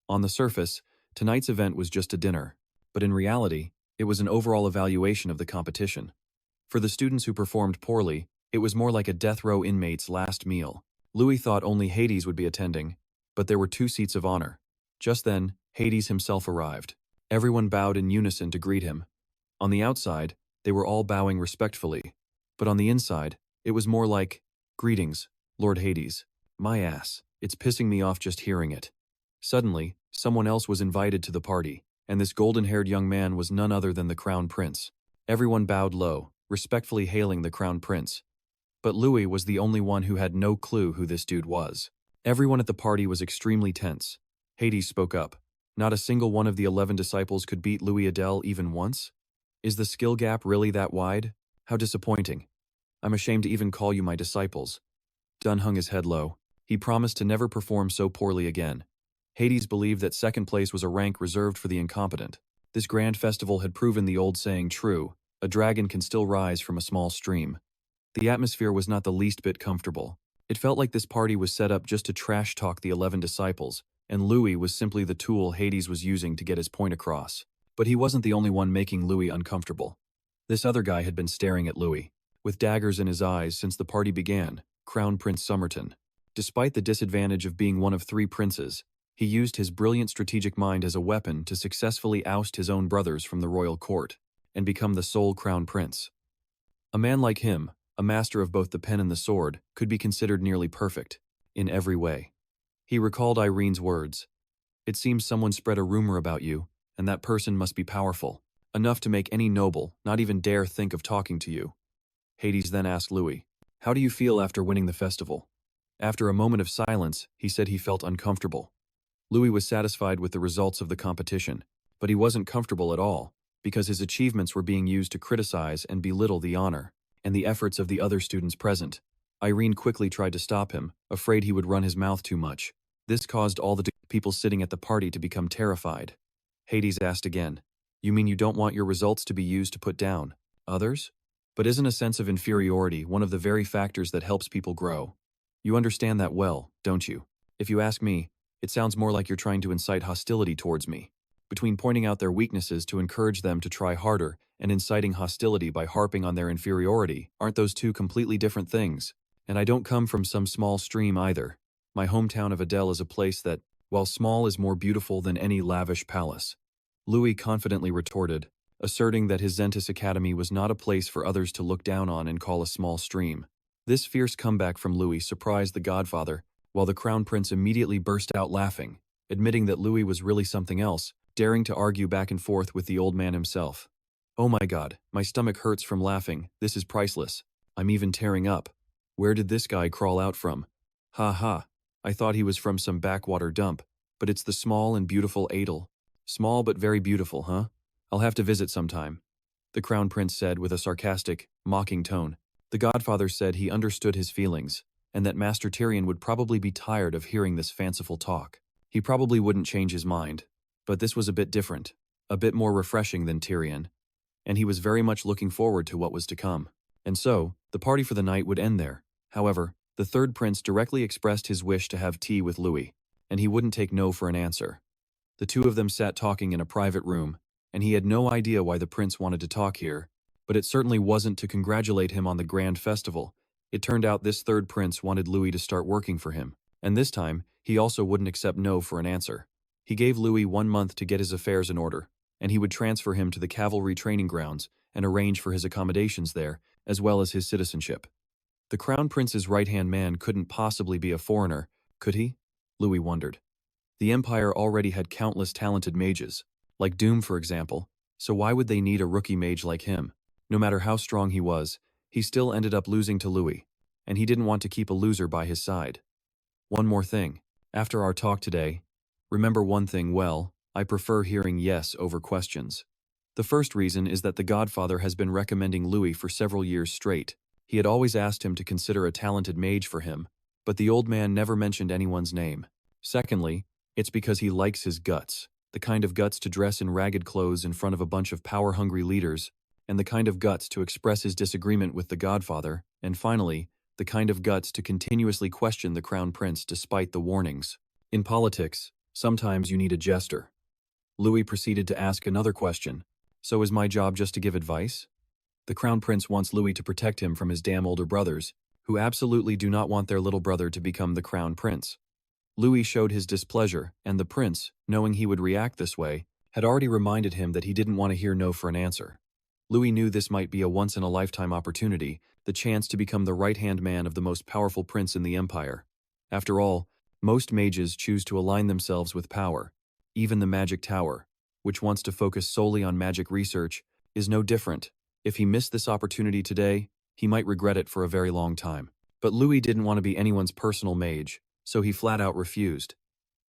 On the surface, tonight's event was just a dinner, but in reality, it was an overall evaluation of the competition. For the students who performed poorly, it was more like a death row inmate's last meal. Louis thought only Hades would be attending, but there were 2 seats of honor. Just then, Hades himself arrived. Everyone bowed in unison to greet him. On the outside, they were all bowing respectfully, but on the inside, it was more like, "Greetings, Lord Hades. My ass, it's pissing me off just hearing it." Suddenly, someone else was invited to the party, and this golden-haired young man was none other than the Crown Prince. Everyone bowed low, respectfully hailing the Crown Prince. But Louis was the only one who had no clue who this dude was. Everyone at the party was extremely tense. Hades spoke up. Not a single one of the 11 disciples could beat Louis Adele even once? Is the skill gap really that wide? How disappointing. I'm ashamed to even call you my disciples. Dunn hung his head low. He promised to never perform so poorly again. Hades believed that second place was a rank reserved for the incompetent. This grand festival had proven the old saying true: a dragon can still rise from a small stream. The atmosphere was not the least bit comfortable. It felt like this party was set up just to trash-talk the 11 disciples, and Louis was simply the tool Hades was using to get his point across. But he wasn't the only one making Louis uncomfortable. This other guy had been staring at Louis, with daggers in his eyes since the party began, Crown Prince Somerton. Despite the disadvantage of being one of 3 princes, he used his brilliant strategic mind as a weapon to successfully oust his own brothers from the royal court, and become the sole Crown Prince. A man like him, a master of both the pen and the sword, could be considered nearly perfect, in every way. He recalled Irene's words. "It seems someone spread a rumor about you, and that person must be powerful, enough to make any noble not even dare think of talking to you." Hades then asked Louis, "How do you feel after winning the festival?" After a moment of silence, he said he felt uncomfortable. Louis was satisfied with the results of the competition, but he wasn't comfortable at all, because his achievements were being used to criticize and belittle the honor and the efforts of the other students present. Irene quickly tried to stop him, afraid he would run his mouth too much. This caused all the people sitting at the party to become terrified. Hades asked again, "You mean you don't want your results to be used to put down others? But isn't a sense of inferiority one of the very factors that helps people grow? You understand that well, don't you? If you ask me, it sounds more like you're trying to incite hostility towards me. Between pointing out their weaknesses to encourage them to try harder and inciting hostility by harping on their inferiority, aren't those 2 completely different things? And I don't come from some small stream either. My hometown of Adele is a place that, while small, is more beautiful than any lavish palace." Louis confidently retorted, asserting that his Zentis Academy was not a place for others to look down on and call a small stream. This fierce comeback from Louis surprised the Godfather, while the Crown Prince immediately burst out laughing, admitting that Louis was really something else, daring to argue back and forth with the old man himself. "Oh my God, my stomach hurts from laughing, this is priceless. I'm even tearing up. Where did this guy crawl out from? Ha ha, I thought he was from some backwater dump, but it's the small and beautiful Adele. Small but very beautiful, huh? I'll have to visit sometime," the Crown Prince said with a sarcastic, mocking tone. The Godfather said he understood his feelings, and that Master Tyrion would probably be tired of hearing this fanciful talk. He probably wouldn't change his mind, but this was a bit different, a bit more refreshing than Tyrion, and he was very much looking forward to what was to come. And so, the party for the night would end there. However, the 3rd prince directly expressed his wish to have tea with Louis, and he wouldn't take no for an answer. The 2 of them sat talking in a private room, and he had no idea why the prince wanted to talk here, but it certainly wasn't to congratulate him on the grand festival. It turned out this 3rd prince wanted Louis to start working for him, and this time, he also wouldn't accept no for an answer. He gave Louis 1 month to get his affairs in order, and he would transfer him to the cavalry training grounds and arrange for his accommodations there, as well as his citizenship. The Crown Prince's right-hand man couldn't possibly be a foreigner, could he? Louis wondered. The Empire already had countless talented mages, like Doom for example, so why would they need a rookie mage like him? No matter how strong he was, he still ended up losing to Louis, and he didn't want to keep a loser by his side. One more thing, after our talk today, remember one thing well, I prefer hearing yes over questions. The first reason is that the Godfather has been recommending Louis for several years straight. He had always asked him to consider a talented mage for him, but the old man never mentioned anyone's name. Secondly, it's because he likes his guts, the kind of guts to dress in ragged clothes in front of a bunch of power-hungry leaders, and the kind of guts to express his disagreement with the Godfather, and finally, the kind of guts to continuously question the Crown Prince despite the warnings. In politics, sometimes you need a jester. Louis proceeded to ask another question. So is my job just to give advice? The Crown Prince wants Louis to protect him from his damn older brothers, who absolutely do not want their little brother to become the Crown Prince. Louis showed his displeasure, and the prince, knowing he would react this way, had already reminded him that he didn't want to hear no for an answer. Louis knew this might be a once-in-a-lifetime opportunity, the chance to become the right-hand man of the most powerful prince in the empire. After all, most mages choose to align themselves with power. Even the Magic Tower, which wants to focus solely on magic research, is no different. If he missed this opportunity today, he might regret it for a very long time. But Louis didn't want to be anyone's personal mage, so he flat out refused.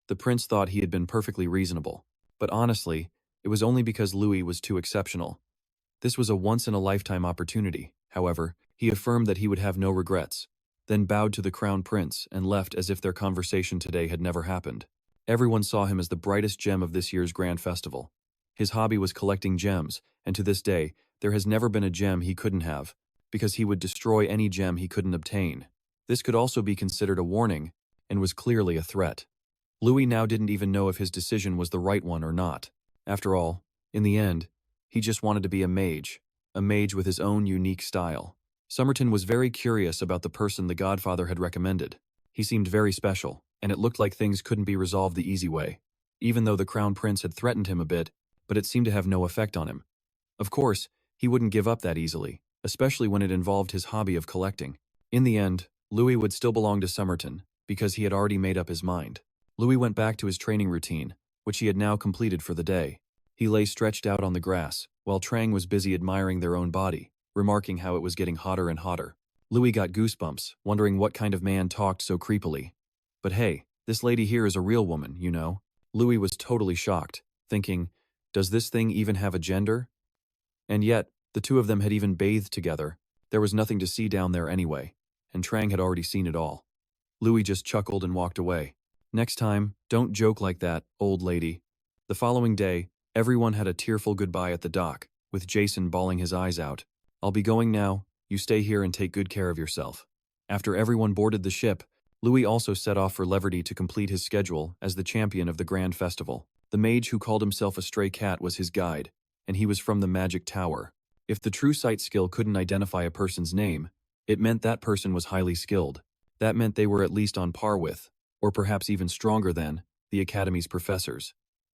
The prince thought he had been perfectly reasonable, but honestly, it was only because Louis was too exceptional. This was a once-in-a-lifetime opportunity, however, he affirmed that he would have no regrets, then bowed to the crown prince and left as if their conversation today had never happened. Everyone saw him as the brightest gem of this year's grand festival. His hobby was collecting gems, and to this day, there has never been a gem he couldn't have, because he would destroy any gem he couldn't obtain. This could also be considered a warning, and was clearly a threat. Louis now didn't even know if his decision was the right one or not. After all, in the end, he just wanted to be a mage with his own unique style. Somerton was very curious about the person the Godfather had recommended. He seemed very special, and it looked like things couldn't be resolved the easy way, even though the Crown Prince had threatened him a bit, but it seemed to have no effect on him. Of course, he wouldn't give up that easily, especially when it involved his hobby of collecting. In the end, Louis would still belong to Somerton, because he had already made up his mind. Louis went back to his training routine, which he had now completed for the day. He lay stretched out on the grass, while Trang was busy admiring their own body, remarking how it was getting hotter and hotter. Louis got goosebumps, wondering what kind of man talked so creepily. But hey, this lady here is a real woman, you know. Louis was totally shocked, thinking, does this thing even have a gender? And yet, the two of them had even bathed together. There was nothing to see down there anyway, and Trang had already seen it all. Louis just chuckled and walked away. Next time, don't joke like that, old lady. The following day, everyone had a tearful goodbye at the dock, with Jason bawling his eyes out. I'll be going now, you stay here and take good care of yourself. After everyone boarded the ship, Louis also set off for Leverty to complete his schedule as the champion of the Grand Festival. The mage who called himself a stray cat was his guide, and he was from the Magic Tower. If the true sight skill couldn't identify a person's name, it meant that person was highly skilled. That meant they were at least on par with, or perhaps even stronger than, the Academy's professors.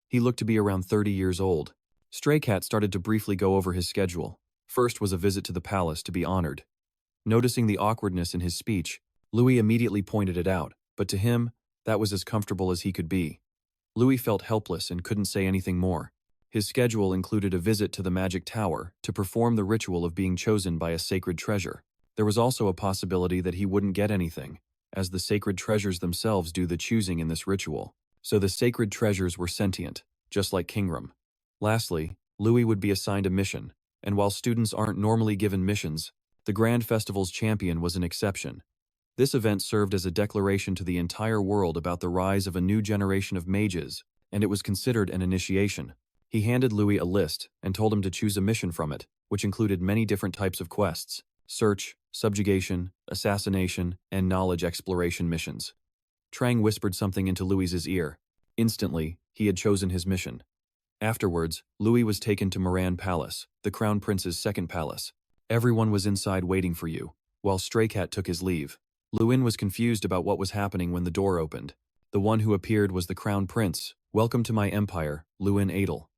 He looked to be around 30 years old. Stray Cat started to briefly go over his schedule. First was a visit to the palace to be honored. Noticing the awkwardness in his speech, Louis immediately pointed it out, but to him, that was as comfortable as he could be. Louis felt helpless and couldn't say anything more. His schedule included a visit to the Magic Tower to perform the ritual of being chosen by a sacred treasure. There was also a possibility that he wouldn't get anything, as the sacred treasures themselves do the choosing in this ritual. So the sacred treasures were sentient, just like Kingram. Lastly, Louis would be assigned a mission, and while students aren't normally given missions, the Grand Festival's champion was an exception. This event served as a declaration to the entire world about the rise of a new generation of mages, and it was considered an initiation. He handed Louis a list and told him to choose a mission from it, which included many different types of quests: search, subjugation, assassination, and knowledge exploration missions. Trang whispered something into Louis's ear. Instantly, he had chosen his mission. Afterwards, Louis was taken to Moran Palace, the Crown Prince's second palace. Everyone was inside waiting for you, while Stray Cat took his leave. Luin was confused about what was happening when the door opened. The one who appeared was the Crown Prince. Welcome to my empire, Luin Adele.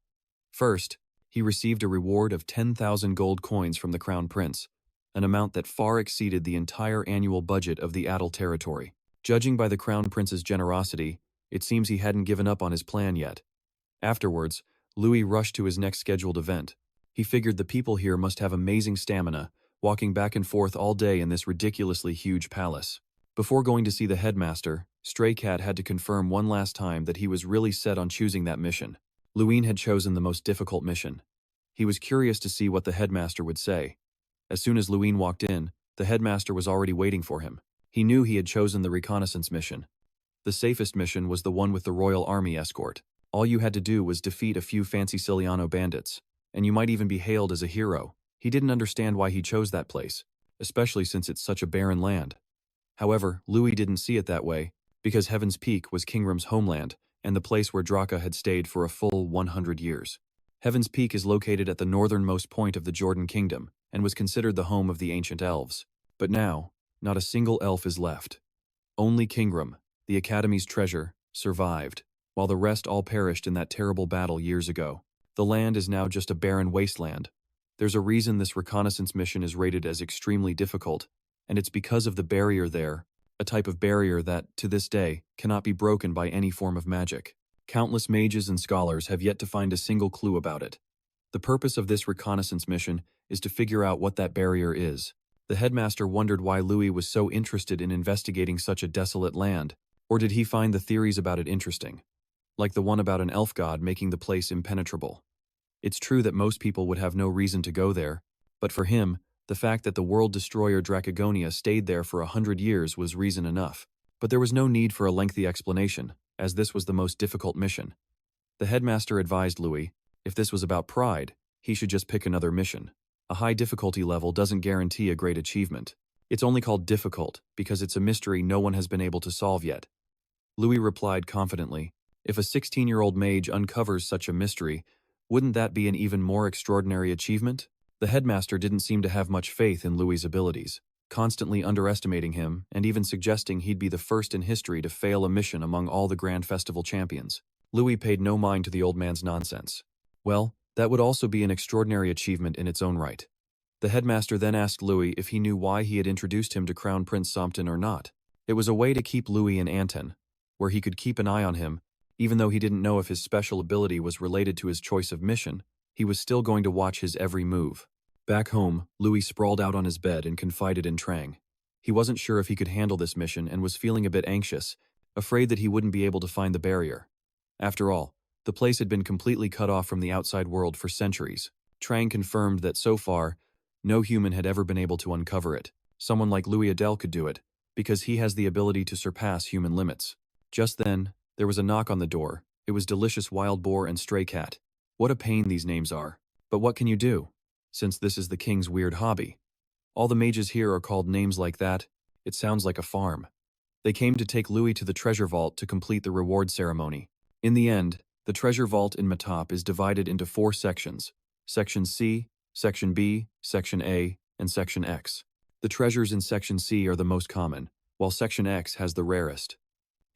First, he received a reward of 10,000 gold coins from the Crown Prince, an amount that far exceeded the entire annual budget of the Adele territory. Judging by the Crown Prince's generosity, it seems he hadn't given up on his plan yet. Afterwards, Louis rushed to his next scheduled event. He figured the people here must have amazing stamina, walking back and forth all day in this ridiculously huge palace. Before going to see the headmaster, Stray Cat had to confirm one last time that he was really set on choosing that mission. Luin had chosen the most difficult mission. He was curious to see what the headmaster would say. As soon as Luin walked in, the headmaster was already waiting for him. He knew he had chosen the Reconnaissance mission. The safest mission was the one with the Royal Army escort. All you had to do was defeat a few fancy Siciliano bandits, and you might even be hailed as a hero. He didn't understand why he chose that place, especially since it's such a barren land. However, Louis didn't see it that way, because Heaven's Peak was Kingram's homeland, and the place where DRAKA had stayed for a full 100 years. Heaven's Peak is located at the northernmost point of the Jordan Kingdom, and was considered the home of the ancient elves. But now, not a single elf is left. Only Kingram, the Academy's treasure, survived, while the rest all perished in that terrible battle years ago. The land is now just a barren wasteland. There's a reason this reconnaissance mission is rated as extremely difficult, and it's because of the barrier there, a type of barrier that, to this day, cannot be broken by any form of magic. Countless mages and scholars have yet to find a single clue about it. The purpose of this reconnaissance mission is to figure out what that barrier is. The headmaster wondered why Louis was so interested in investigating such a desolate land, or did he find the theories about it interesting? Like the one about an elf god making the place impenetrable. It's true that most people would have no reason to go there, but for him, the fact that the world destroyer Dracagonia stayed there for 100 years was reason enough. But there was no need for a lengthy explanation, as this was the most difficult mission. The headmaster advised Louis, if this was about pride, he should just pick another mission. A high difficulty level doesn't guarantee a great achievement. It's only called difficult because it's a mystery no one has been able to solve yet. Louis replied confidently, if a 16-year-old mage uncovers such a mystery, wouldn't that be an even more extraordinary achievement? The headmaster didn't seem to have much faith in Louis's abilities, constantly underestimating him and even suggesting he'd be the first in history to fail a mission among all the Grand Festival champions. Louis paid no mind to the old man's nonsense. Well, that would also be an extraordinary achievement in its own right. The headmaster then asked Louis if he knew why he had introduced him to Crown Prince Sompton or not. It was a way to keep Louis in Anton, where he could keep an eye on him. Even though he didn't know if his special ability was related to his choice of mission, he was still going to watch his every move. Back home, Louis sprawled out on his bed and confided in Trang. He wasn't sure if he could handle this mission and was feeling a bit anxious, afraid that he wouldn't be able to find the barrier. After all, the place had been completely cut off from the outside world for centuries. Trang confirmed that so far, no human had ever been able to uncover it. Someone like Louis Adele could do it, because he has the ability to surpass human limits. Just then, there was a knock on the door. It was Delicious Wild Boar and Stray Cat. What a pain these names are. But what can you do? Since this is the king's weird hobby. All the mages here are called names like that. It sounds like a farm. They came to take Louis to the treasure vault to complete the reward ceremony. In the end, the treasure vault in Matop is divided into 4 sections. Section C, Section B, Section A, and Section X. The treasures in Section C are the most common, while Section X has the rarest.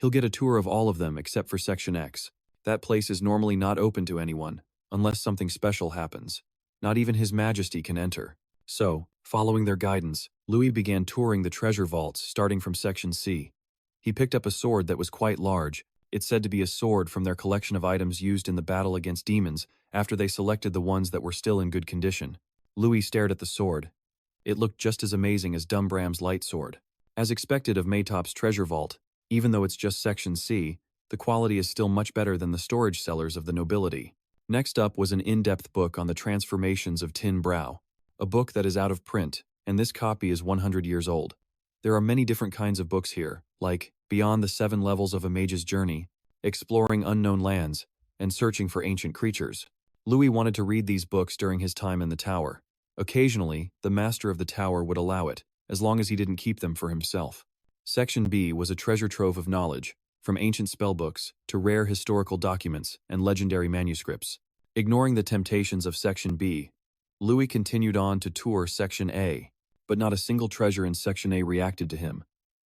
He'll get a tour of all of them except for Section X. That place is normally not open to anyone, unless something special happens. Not even His Majesty can enter. So, following their guidance, Louis began touring the treasure vaults starting from Section C. He picked up a sword that was quite large. It's said to be a sword from their collection of items used in the battle against demons after they selected the ones that were still in good condition. Louis stared at the sword. It looked just as amazing as Dumbram's light sword. As expected of Matop's treasure vault, even though it's just Section C, the quality is still much better than the storage cellars of the nobility. Next up was an in-depth book on the transformations of Tin Brow, a book that is out of print, and this copy is 100 years old. There are many different kinds of books here, like Beyond the 7 Levels of a Mage's Journey, Exploring Unknown Lands, and Searching for Ancient Creatures. Louis wanted to read these books during his time in the tower. Occasionally, the master of the tower would allow it, as long as he didn't keep them for himself. Section B was a treasure trove of knowledge, from ancient spellbooks to rare historical documents and legendary manuscripts. Ignoring the temptations of Section B, Louis continued on to tour Section A, but not a single treasure in Section A reacted to him.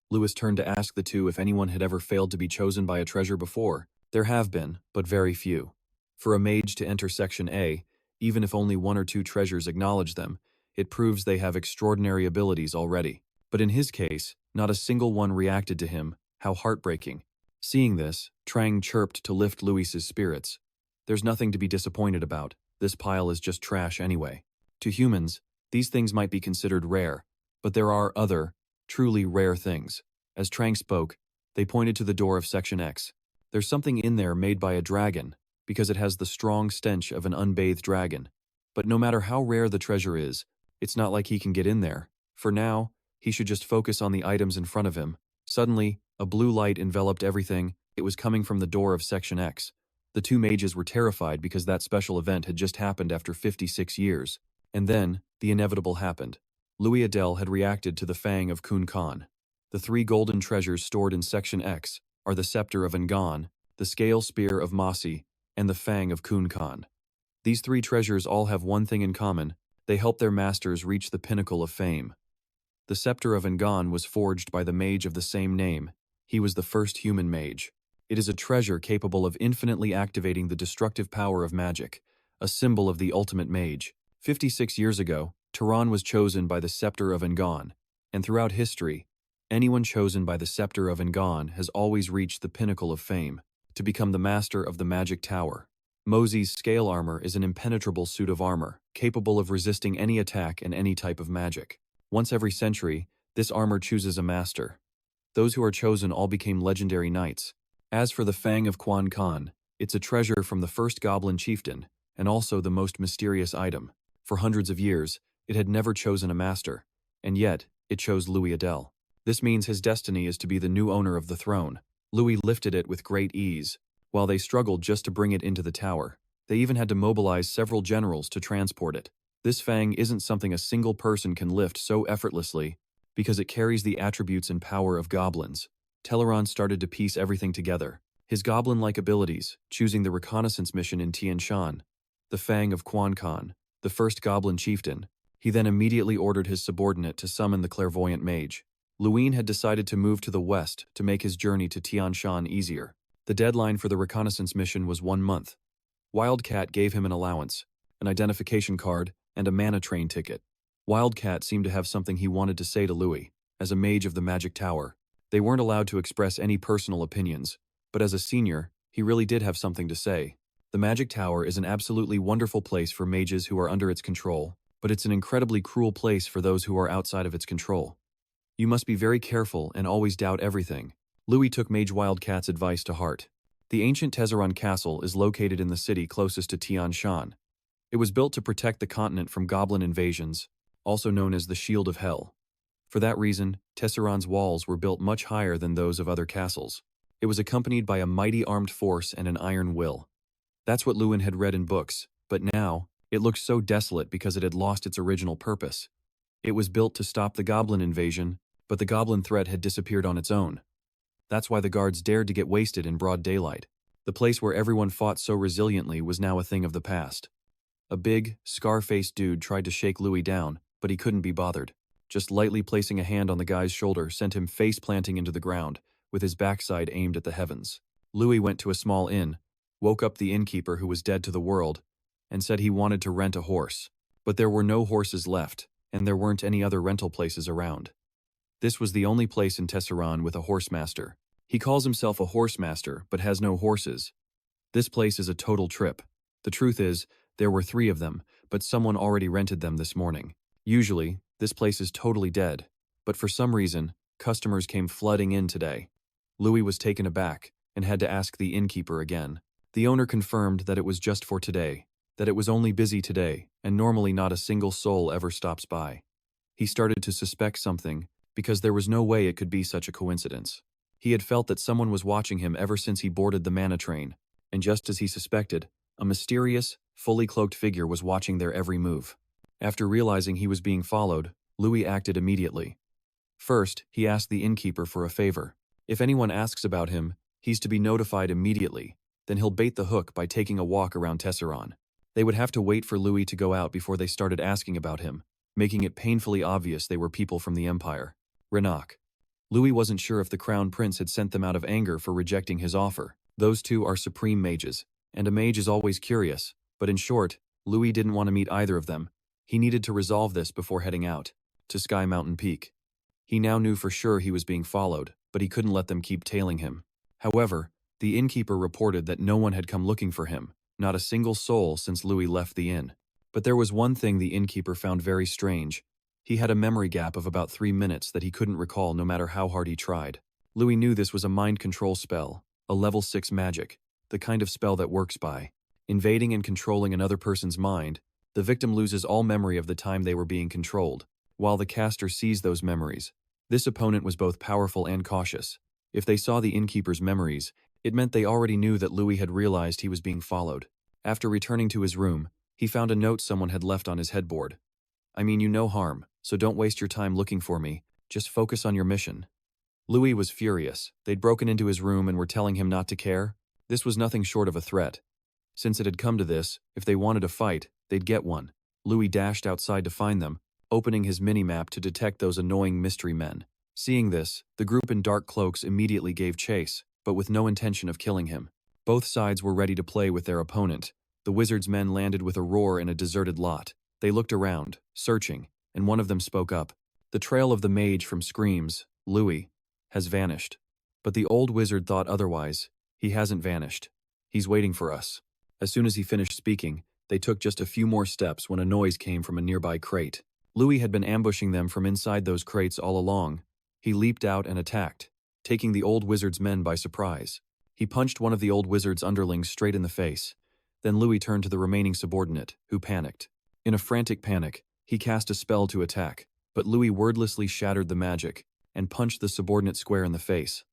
Louis turned to ask the two if anyone had ever failed to be chosen by a treasure before. There have been, but very few. For a mage to enter Section A, even if only 1 or 2 treasures acknowledge them, it proves they have extraordinary abilities already. But in his case, not a single one reacted to him. How heartbreaking. Seeing this, Trang chirped to lift Louis's spirits. There's nothing to be disappointed about. This pile is just trash anyway. To humans, these things might be considered rare, but there are other, truly rare things. As Trang spoke, they pointed to the door of Section X. There's something in there made by a dragon, because it has the strong stench of an unbathed dragon. But no matter how rare the treasure is, it's not like he can get in there. For now, he should just focus on the items in front of him. Suddenly, a blue light enveloped everything. It was coming from the door of Section X. The 2 mages were terrified because that special event had just happened after 56 years. And then, the inevitable happened. Louis Adele had reacted to the Fang of Khan. The 3 golden treasures stored in Section X are the Scepter of Ngan, the Scale Spear of Masi, and the Fang of Khan. These 3 treasures all have one thing in common. They help their masters reach the pinnacle of fame. The Scepter of Ngan was forged by the mage of the same name. He was the first human mage. It is a treasure capable of infinitely activating the destructive power of magic, a symbol of the ultimate mage. 56 years ago, Terron was chosen by the Scepter of Ngan, and throughout history, anyone chosen by the Scepter of Ngan has always reached the pinnacle of fame, to become the master of the magic tower. Mosey's scale armor is an impenetrable suit of armor, capable of resisting any attack and any type of magic. Once every century, this armor chooses a master. Those who are chosen all became legendary knights. As for the Fang of Khan, it's a treasure from the first Goblin chieftain, and also the most mysterious item. For hundreds of years, it had never chosen a master, and yet, it chose Louis Adele. This means his destiny is to be the new owner of the throne. Louis lifted it with great ease, while they struggled just to bring it into the tower. They even had to mobilize several generals to transport it. This Fang isn't something a single person can lift so effortlessly, because it carries the attributes and power of goblins. Terron started to piece everything together. His goblin-like abilities, choosing the Reconnaissance mission in Tian Shan, the Fang of Khan, the first Goblin chieftain. He then immediately ordered his subordinate to summon the clairvoyant mage. Luin had decided to move to the west to make his journey to Tian Shan easier. The deadline for the Reconnaissance mission was 1 month. Wildcat gave him an allowance, an identification card, and a mana train ticket. Wildcat seemed to have something he wanted to say to Louis. As a mage of the Magic Tower, they weren't allowed to express any personal opinions, but as a senior, he really did have something to say. The Magic Tower is an absolutely wonderful place for mages who are under its control, but it's an incredibly cruel place for those who are outside of its control. You must be very careful and always doubt everything. Louis took Mage Wildcat's advice to heart. The ancient Terron Castle is located in the city closest to Tian Shan. It was built to protect the continent from goblin invasions, also known as the Shield of Hell. For that reason, Terron's walls were built much higher than those of other castles. It was accompanied by a mighty armed force and an iron will. That's what Luin had read in books, but now, it looked so desolate because it had lost its original purpose. It was built to stop the goblin invasion, but the goblin threat had disappeared on its own. That's why the guards dared to get wasted in broad daylight. The place where everyone fought so resiliently was now a thing of the past. A big, scar-faced dude tried to shake Louis down, but he couldn't be bothered. Just lightly placing a hand on the guy's shoulder sent him face-planting into the ground, with his backside aimed at the heavens. Louis went to a small inn, woke up the innkeeper who was dead to the world, and said he wanted to rent a horse. But there were no horses left, and there weren't any other rental places around. This was the only place in Terron with a horsemaster. He calls himself a horsemaster, but has no horses. This place is a total trip. The truth is, there were 3 of them, but someone already rented them this morning. Usually, this place is totally dead, but for some reason, customers came flooding in today. Louis was taken aback, and had to ask the innkeeper again. The owner confirmed that it was just for today, that it was only busy today, and normally not a single soul ever stops by. He started to suspect something, because there was no way it could be such a coincidence. He had felt that someone was watching him ever since he boarded the mana train, and just as he suspected, a mysterious, fully cloaked figure was watching their every move. After realizing he was being followed, Louis acted immediately. First, he asked the innkeeper for a favor. If anyone asks about him, he's to be notified immediately, then he'll bait the hook by taking a walk around Terron. They would have to wait for Louis to go out before they started asking about him, making it painfully obvious they were people from the Empire. Renak. Louis wasn't sure if the Crown Prince had sent them out of anger for rejecting his offer. Those 2 are supreme mages, and a mage is always curious, but in short, Louis didn't want to meet either of them. He needed to resolve this before heading out to Sky Mountain Peak. He now knew for sure he was being followed, but he couldn't let them keep tailing him. However, the innkeeper reported that no one had come looking for him, not a single soul since Louis left the inn. But there was one thing the innkeeper found very strange. He had a memory gap of about 3 minutes that he couldn't recall no matter how hard he tried. Louis knew this was a mind control spell, a level 6 magic, the kind of spell that works by invading and controlling another person's mind. The victim loses all memory of the time they were being controlled, while the caster sees those memories. This opponent was both powerful and cautious. If they saw the innkeeper's memories, it meant they already knew that Louis had realized he was being followed. After returning to his room, he found a note someone had left on his headboard. "I mean you no harm, so don't waste your time looking for me, just focus on your mission." Louis was furious. They'd broken into his room and were telling him not to care. This was nothing short of a threat. Since it had come to this, if they wanted a fight, they'd get one. Louis dashed outside to find them, opening his mini-map to detect those annoying mystery men. Seeing this, the group in dark cloaks immediately gave chase, but with no intention of killing him. Both sides were ready to play with their opponent. The wizard's men landed with a roar in a deserted lot. They looked around, searching, and one of them spoke up. The trail of the mage from screams, Louis, has vanished. But the old wizard thought otherwise. He hasn't vanished. He's waiting for us. As soon as he finished speaking, they took just a few more steps when a noise came from a nearby crate. Louis had been ambushing them from inside those crates all along. He leaped out and attacked, taking the old wizard's men by surprise. He punched one of the old wizard's underlings straight in the face. Then Louis turned to the remaining subordinate, who panicked. In a frantic panic, he cast a spell to attack, but Louis wordlessly shattered the magic and punched the subordinate square in the face.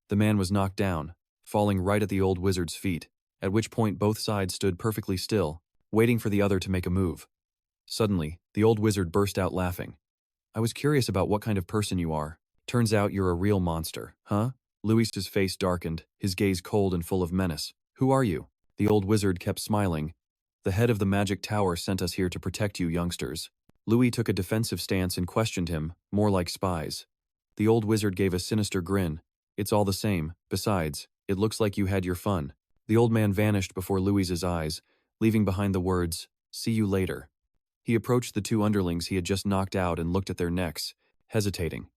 The man was knocked down, falling right at the old wizard's feet, at which point both sides stood perfectly still, waiting for the other to make a move. Suddenly, the old wizard burst out laughing. "I was curious about what kind of person you are. Turns out you're a real monster, huh?" Louis's face darkened, his gaze cold and full of menace. "Who are you?" The old wizard kept smiling. "The head of the magic tower sent us here to protect you, youngsters." Louis took a defensive stance and questioned him, more like spies. The old wizard gave a sinister grin. "It's all the same. Besides, it looks like you had your fun." The old man vanished before Louis's eyes, leaving behind the words, "See you later." He approached the two underlings he had just knocked out and looked at their necks, hesitating.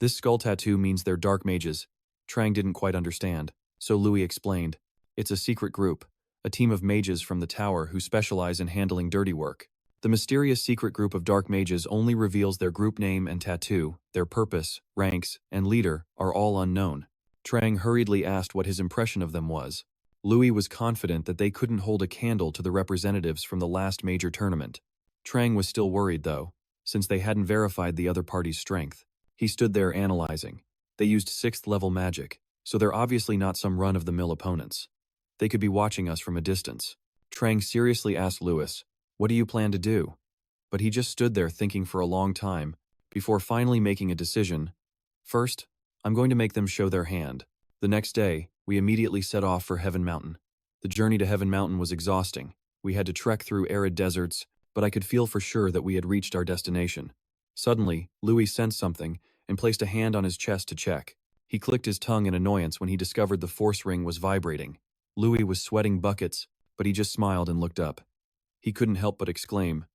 "This skull tattoo means they're dark mages." Trang didn't quite understand, so Louis explained. "It's a secret group, a team of mages from the tower who specialize in handling dirty work. The mysterious secret group of dark mages only reveals their group name and tattoo. Their purpose, ranks, and leader are all unknown." Trang hurriedly asked what his impression of them was. Louis was confident that they couldn't hold a candle to the representatives from the last major tournament. Trang was still worried, though, since they hadn't verified the other party's strength. He stood there analyzing. They used 6th level magic, so they're obviously not some run-of-the-mill opponents. They could be watching us from a distance. Trang seriously asked Louis, "What do you plan to do?" But he just stood there thinking for a long time, before finally making a decision. "First, I'm going to make them show their hand." The next day, we immediately set off for Heaven Mountain. The journey to Heaven Mountain was exhausting. We had to trek through arid deserts, but I could feel for sure that we had reached our destination. Suddenly, Louis sensed something and placed a hand on his chest to check. He clicked his tongue in annoyance when he discovered the force ring was vibrating. Louis was sweating buckets, but he just smiled and looked up. He couldn't help but exclaim,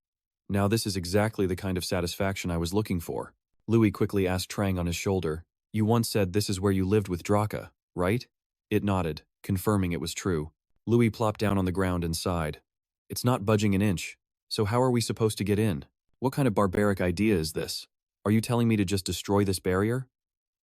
"Now this is exactly the kind of satisfaction I was looking for." Louis quickly asked Trang on his shoulder, "You once said this is where you lived with DRAKA, right?" It nodded, confirming it was true. Louis plopped down on the ground and sighed. "It's not budging an inch. So how are we supposed to get in? What kind of barbaric idea is this? Are you telling me to just destroy this barrier?"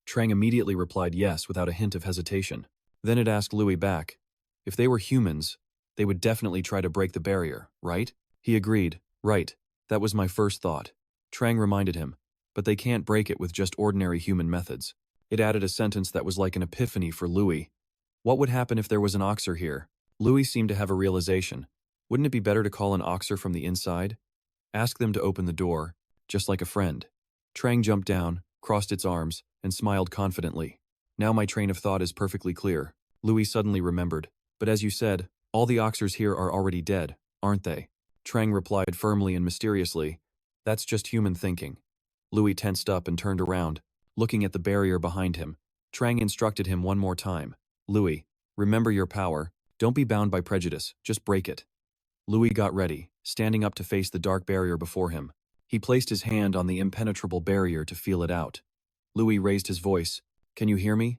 Trang immediately replied yes without a hint of hesitation. Then it asked Louis back, "If they were humans, they would definitely try to break the barrier, right?" He agreed, "Right, that was my first thought." Trang reminded him, "But they can't break it with just ordinary human methods." It added a sentence that was like an epiphany for Louis. What would happen if there was an oxer here? Louis seemed to have a realization. Wouldn't it be better to call an oxer from the inside? Ask them to open the door, just like a friend. Trang jumped down, crossed its arms, and smiled confidently. "Now my train of thought is perfectly clear." Louis suddenly remembered. "But as you said, all the oxers here are already dead, aren't they?" Trang replied firmly and mysteriously, "That's just human thinking." Louis tensed up and turned around, looking at the barrier behind him. Trang instructed him one more time. "Louis, remember your power. Don't be bound by prejudice, just break it." Louis got ready, standing up to face the dark barrier before him. He placed his hand on the impenetrable barrier to feel it out. Louis raised his voice. "Can you hear me?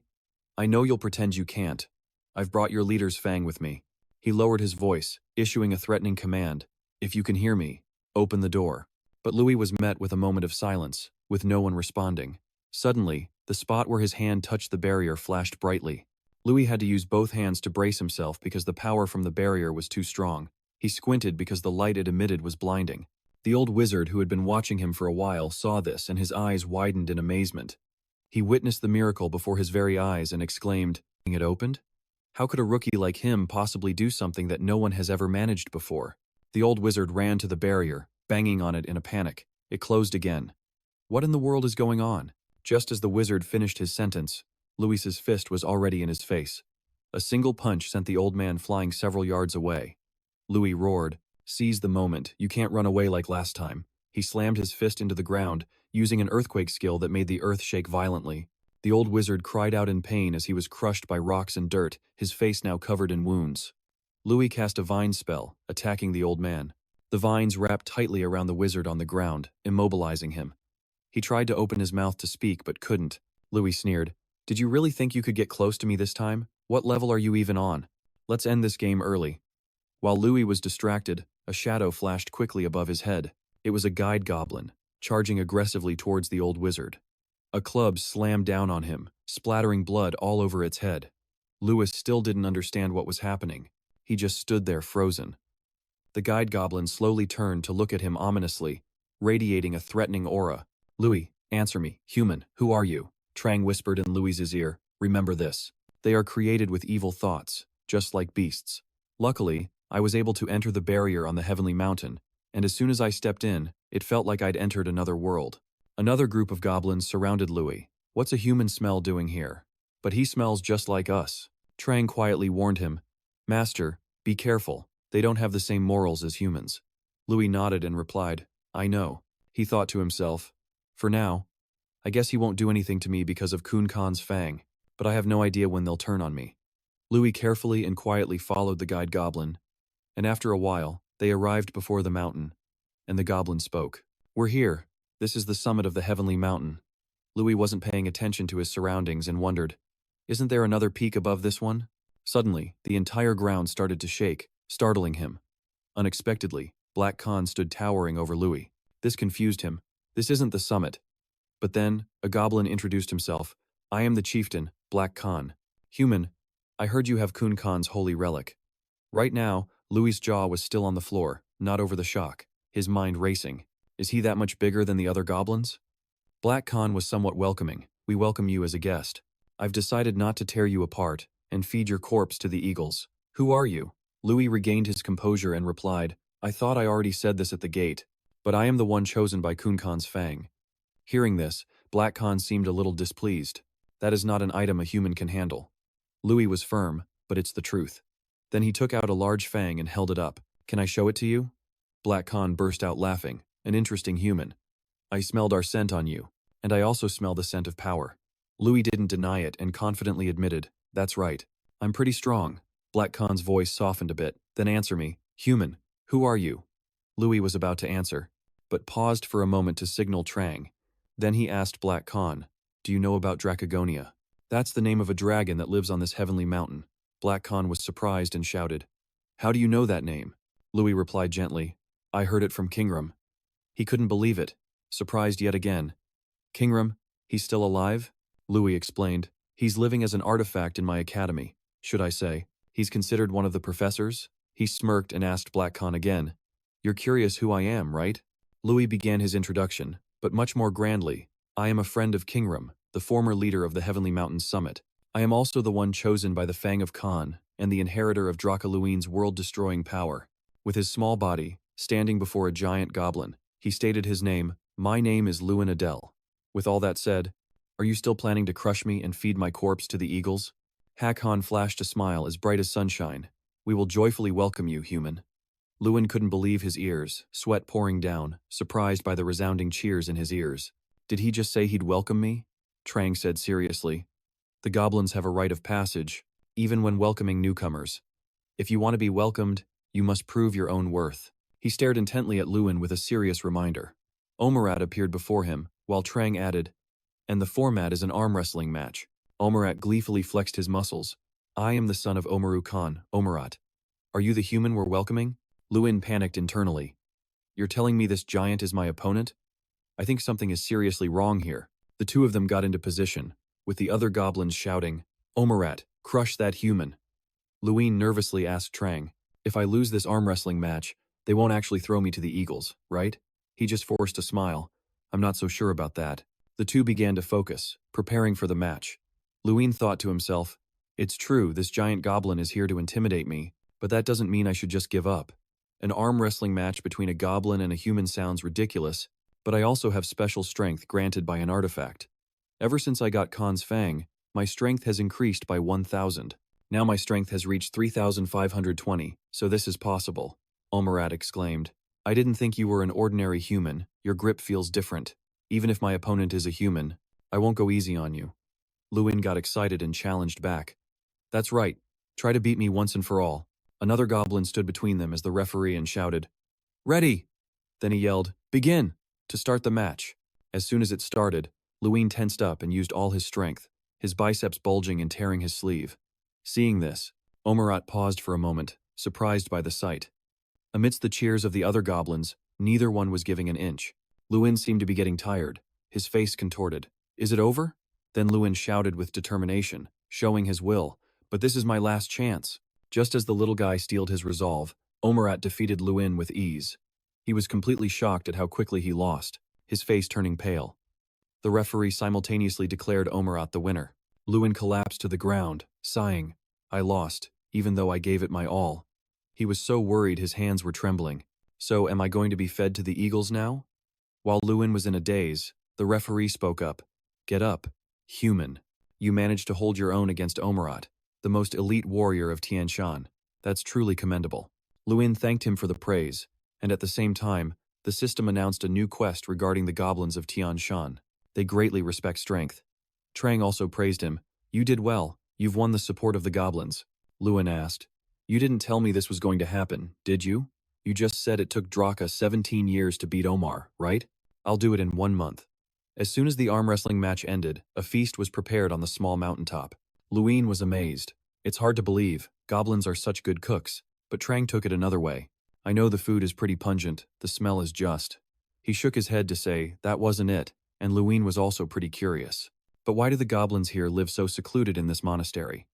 I know you'll pretend you can't. I've brought your leader's Fang with me." He lowered his voice, issuing a threatening command. "If you can hear me, open the door." But Louis was met with a moment of silence, with no one responding. Suddenly, the spot where his hand touched the barrier flashed brightly. Louis had to use both hands to brace himself because the power from the barrier was too strong. He squinted because the light it emitted was blinding. The old wizard who had been watching him for a while saw this and his eyes widened in amazement. He witnessed the miracle before his very eyes and exclaimed, "It opened? How could a rookie like him possibly do something that no one has ever managed before?" The old wizard ran to the barrier, banging on it in a panic. It closed again. What in the world is going on? Just as the wizard finished his sentence, Louis's fist was already in his face. A single punch sent the old man flying several yards away. Louis roared, "Seize the moment, you can't run away like last time." He slammed his fist into the ground, using an earthquake skill that made the earth shake violently. The old wizard cried out in pain as he was crushed by rocks and dirt, his face now covered in wounds. Louis cast a vine spell, attacking the old man. The vines wrapped tightly around the wizard on the ground, immobilizing him. He tried to open his mouth to speak but couldn't. Louis sneered. "Did you really think you could get close to me this time? What level are you even on? Let's end this game early." While Louis was distracted, a shadow flashed quickly above his head. It was a guide goblin, charging aggressively towards the old wizard. A club slammed down on him, splattering blood all over its head. Louis still didn't understand what was happening. He just stood there frozen. The guide goblin slowly turned to look at him ominously, radiating a threatening aura. "Louis, answer me, human, who are you?" Trang whispered in Louis's ear. "Remember this. They are created with evil thoughts, just like beasts. Luckily, I was able to enter the barrier on the heavenly mountain, and as soon as I stepped in, it felt like I'd entered another world." Another group of goblins surrounded Louis. "What's a human smell doing here?" "But he smells just like us." Trang quietly warned him. "Master, be careful. They don't have the same morals as humans." Louis nodded and replied, "I know." He thought to himself, "For now, I guess he won't do anything to me because of Khun Khan's fang, but I have no idea when they'll turn on me." Louis carefully and quietly followed the guide goblin, and after a while, they arrived before the mountain, and the goblin spoke. "We're here. This is the summit of the heavenly mountain." Louis wasn't paying attention to his surroundings and wondered, "Isn't there another peak above this one?" Suddenly, the entire ground started to shake, startling him. Unexpectedly, Black Khan stood towering over Louis. This confused him. "This isn't the summit." But then, a goblin introduced himself. "I am the chieftain, Black Khan. Human, I heard you have Khun Khan's holy relic." Right now, Louis's jaw was still on the floor, not over the shock, his mind racing. Is he that much bigger than the other goblins? Black Khan was somewhat welcoming. "We welcome you as a guest. I've decided not to tear you apart and feed your corpse to the eagles. Who are you?" Louis regained his composure and replied, "I thought I already said this at the gate, but I am the one chosen by Khun Khan's fang." Hearing this, Black Khan seemed a little displeased. "That is not an item a human can handle." Louis was firm, "But it's the truth." Then he took out a large fang and held it up. "Can I show it to you?" Black Khan burst out laughing. "An interesting human. I smelled our scent on you, and I also smell the scent of power." Louis didn't deny it and confidently admitted, "That's right. I'm pretty strong." Black Khan's voice softened a bit. "Then answer me, human, who are you?" Louis was about to answer, but paused for a moment to signal Trang. Then he asked Black Khan, "Do you know about Drakagonia?" "That's the name of a dragon that lives on this heavenly mountain." Black Khan was surprised and shouted, "How do you know that name?" Louis replied gently, "I heard it from Kingram." He couldn't believe it, surprised yet again. "Kingram, he's still alive?" Louis explained, "He's living as an artifact in my academy. Should I say, he's considered one of the professors?" He smirked and asked Black Khan again, "You're curious who I am, right?" Louis began his introduction, but much more grandly. "I am a friend of Kingram, the former leader of the Heavenly Mountains Summit. I am also the one chosen by the Fang of Khan and the inheritor of DRAKA Luin's world-destroying power." With his small body, standing before a giant goblin, he stated his name, "My name is Luin Adele." With all that said, "Are you still planning to crush me and feed my corpse to the eagles?" Hakon flashed a smile as bright as sunshine. "We will joyfully welcome you, human." Luin couldn't believe his ears, sweat pouring down, surprised by the resounding cheers in his ears. "Did he just say he'd welcome me?" Trang said seriously. "The goblins have a rite of passage, even when welcoming newcomers. If you want to be welcomed, you must prove your own worth." He stared intently at Luin with a serious reminder. Omerat appeared before him, while Trang added, "And the format is an arm wrestling match." Omerat gleefully flexed his muscles. "I am the son of Omaru Khan, Omerat. Are you the human we're welcoming?" Luin panicked internally. "You're telling me this giant is my opponent? I think something is seriously wrong here." The two of them got into position, with the other goblins shouting, "Omerat, crush that human." Luin nervously asked Trang, "If I lose this arm wrestling match, they won't actually throw me to the eagles, right?" He just forced a smile. "I'm not so sure about that." The two began to focus, preparing for the match. Luin thought to himself, "It's true, this giant goblin is here to intimidate me, but that doesn't mean I should just give up. An arm wrestling match between a goblin and a human sounds ridiculous, but I also have special strength granted by an artifact. Ever since I got Khan's fang, my strength has increased by 1,000. Now my strength has reached 3,520, so this is possible." Omerat exclaimed, "I didn't think you were an ordinary human, your grip feels different." Even if my opponent is a human, I won't go easy on you. Luin got excited and challenged back. That's right. Try to beat me once and for all. Another goblin stood between them as the referee and shouted, Ready! Then he yelled, Begin! To start the match. As soon as it started, Luin tensed up and used all his strength, his biceps bulging and tearing his sleeve. Seeing this, Omerat paused for a moment, surprised by the sight. Amidst the cheers of the other goblins, neither one was giving an inch. Luin seemed to be getting tired, his face contorted. Is it over? Then Luin shouted with determination, showing his will, But this is my last chance. Just as the little guy steeled his resolve, Omerat defeated Luin with ease. He was completely shocked at how quickly he lost, his face turning pale. The referee simultaneously declared Omerat the winner. Luin collapsed to the ground, sighing, I lost, even though I gave it my all. He was so worried his hands were trembling. So am I going to be fed to the eagles now? While Luin was in a daze, the referee spoke up. Get up, human. You managed to hold your own against Omerat, the most elite warrior of Tian Shan. That's truly commendable. Luin thanked him for the praise, and at the same time, the system announced a new quest regarding the goblins of Tian Shan. They greatly respect strength. Trang also praised him. You did well. You've won the support of the goblins. Luin asked. You didn't tell me this was going to happen, did you? You just said it took DRAKA 17 years to beat Omar, right? I'll do it in 1 month. As soon as the arm wrestling match ended, a feast was prepared on the small mountaintop. Luin was amazed. It's hard to believe, goblins are such good cooks, but Trang took it another way. I know the food is pretty pungent, the smell is just. He shook his head to say that wasn't it, and Luin was also pretty curious. But why do the goblins here live so secluded in this monastery?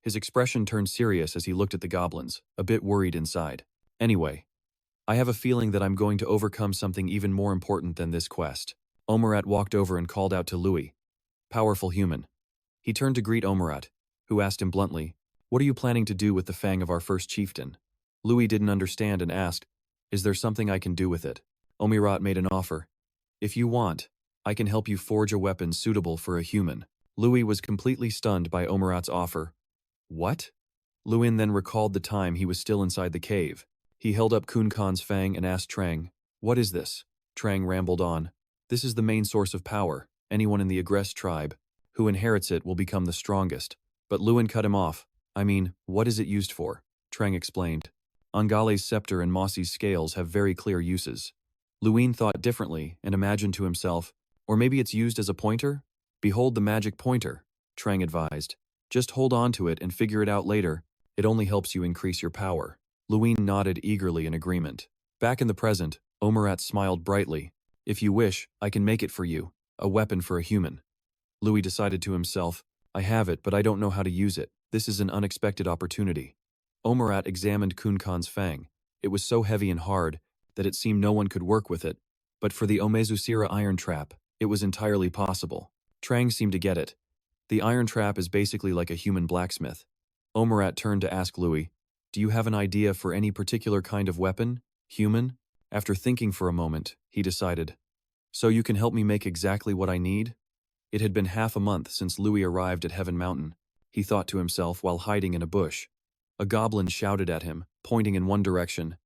His expression turned serious as he looked at the goblins, a bit worried inside. Anyway, I have a feeling that I'm going to overcome something even more important than this quest. Omerat walked over and called out to Louis. Powerful human. He turned to greet Omerat, who asked him bluntly, What are you planning to do with the fang of our first chieftain? Louis didn't understand and asked, Is there something I can do with it? Omerat made an offer. If you want, I can help you forge a weapon suitable for a human. Louis was completely stunned by Omerat's offer. What? Luin then recalled the time he was still inside the cave. He held up Kun Khan's fang and asked Trang, What is this? Trang rambled on. This is the main source of power. Anyone in the Agrest tribe who inherits it will become the strongest. But Luin cut him off. I mean, what is it used for? Trang explained. Angale's scepter and Mossi's scales have very clear uses. Luin thought differently and imagined to himself, or maybe it's used as a pointer? Behold the magic pointer, Trang advised. Just hold on to it and figure it out later. It only helps you increase your power. Luin nodded eagerly in agreement. Back in the present, Omerat smiled brightly. If you wish, I can make it for you. A weapon for a human. Louis decided to himself, I have it, but I don't know how to use it. This is an unexpected opportunity. Omerat examined Kun Khan's fang. It was so heavy and hard that it seemed no one could work with it. But for the Omezusira iron trap, it was entirely possible. Trang seemed to get it. The iron trap is basically like a human blacksmith. Omerat turned to ask Louis, Do you have an idea for any particular kind of weapon? Human? After thinking for a moment, he decided, So you can help me make exactly what I need? It had been half a month since Louis arrived at Heaven Mountain, he thought to himself while hiding in a bush. A goblin shouted at him, pointing in one direction.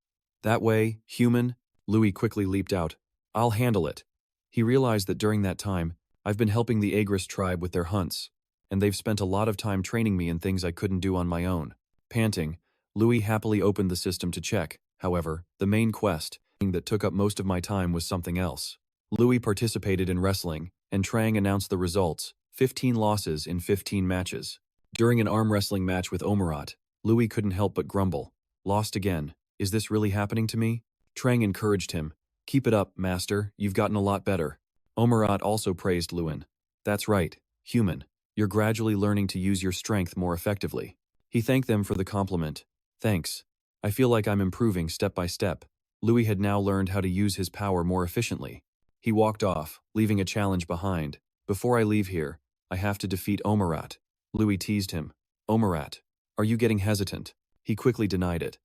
That way, human? Louis quickly leaped out. I'll handle it. He realized that during that time, I've been helping the Agrest tribe with their hunts, and they've spent a lot of time training me in things I couldn't do on my own. Panting, Louis happily opened the system to check. However, the main quest that took up most of my time was something else. Louis participated in wrestling, and Trang announced the results, 15 losses in 15 matches. During an arm wrestling match with Omerat, Louis couldn't help but grumble. Lost again. Is this really happening to me? Trang encouraged him. Keep it up, master, you've gotten a lot better. Omerat also praised Luin. That's right, human. You're gradually learning to use your strength more effectively. He thanked them for the compliment. Thanks. I feel like I'm improving step by step. Louis had now learned how to use his power more efficiently. He walked off, leaving a challenge behind. Before I leave here, I have to defeat Omerat. Louis teased him. Omerat, are you getting hesitant? He quickly denied it.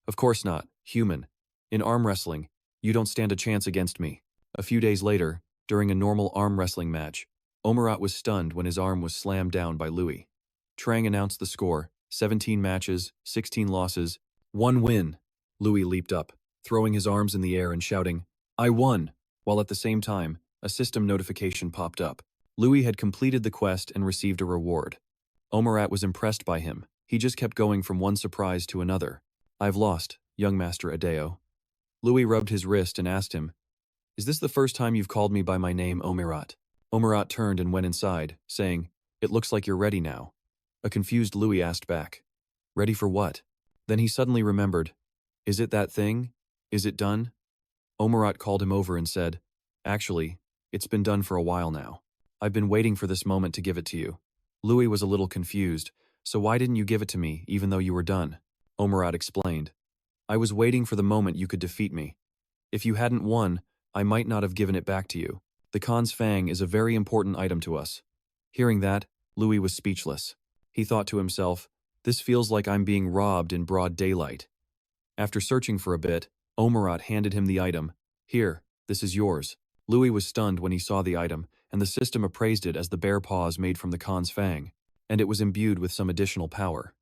Of course not, human. In arm wrestling, you don't stand a chance against me. A few days later, during a normal arm wrestling match, Omerat was stunned when his arm was slammed down by Louis. Trang announced the score, 17 matches, 16 losses, 1 win. Louis leaped up, throwing his arms in the air and shouting, I won! While at the same time, a system notification popped up. Louis had completed the quest and received a reward. Omerat was impressed by him. He just kept going from one surprise to another. I've lost, young Master Adele. Louis rubbed his wrist and asked him, Is this the first time you've called me by my name, Omerat? Omerat turned and went inside, saying, It looks like you're ready now. A confused Louis asked back, Ready for what? Then he suddenly remembered, Is it that thing? Is it done? Omerat called him over and said, Actually, it's been done for a while now. I've been waiting for this moment to give it to you. Louis was a little confused, so why didn't you give it to me even though you were done? Omerat explained. I was waiting for the moment you could defeat me. If you hadn't won, I might not have given it back to you. The Khan's Fang is a very important item to us. Hearing that, Louis was speechless. He thought to himself, This feels like I'm being robbed in broad daylight. After searching for a bit, Omerat handed him the item. Here, this is yours. Louis was stunned when he saw the item, and the system appraised it as the bear paws made from the Khan's Fang, and it was imbued with some additional power.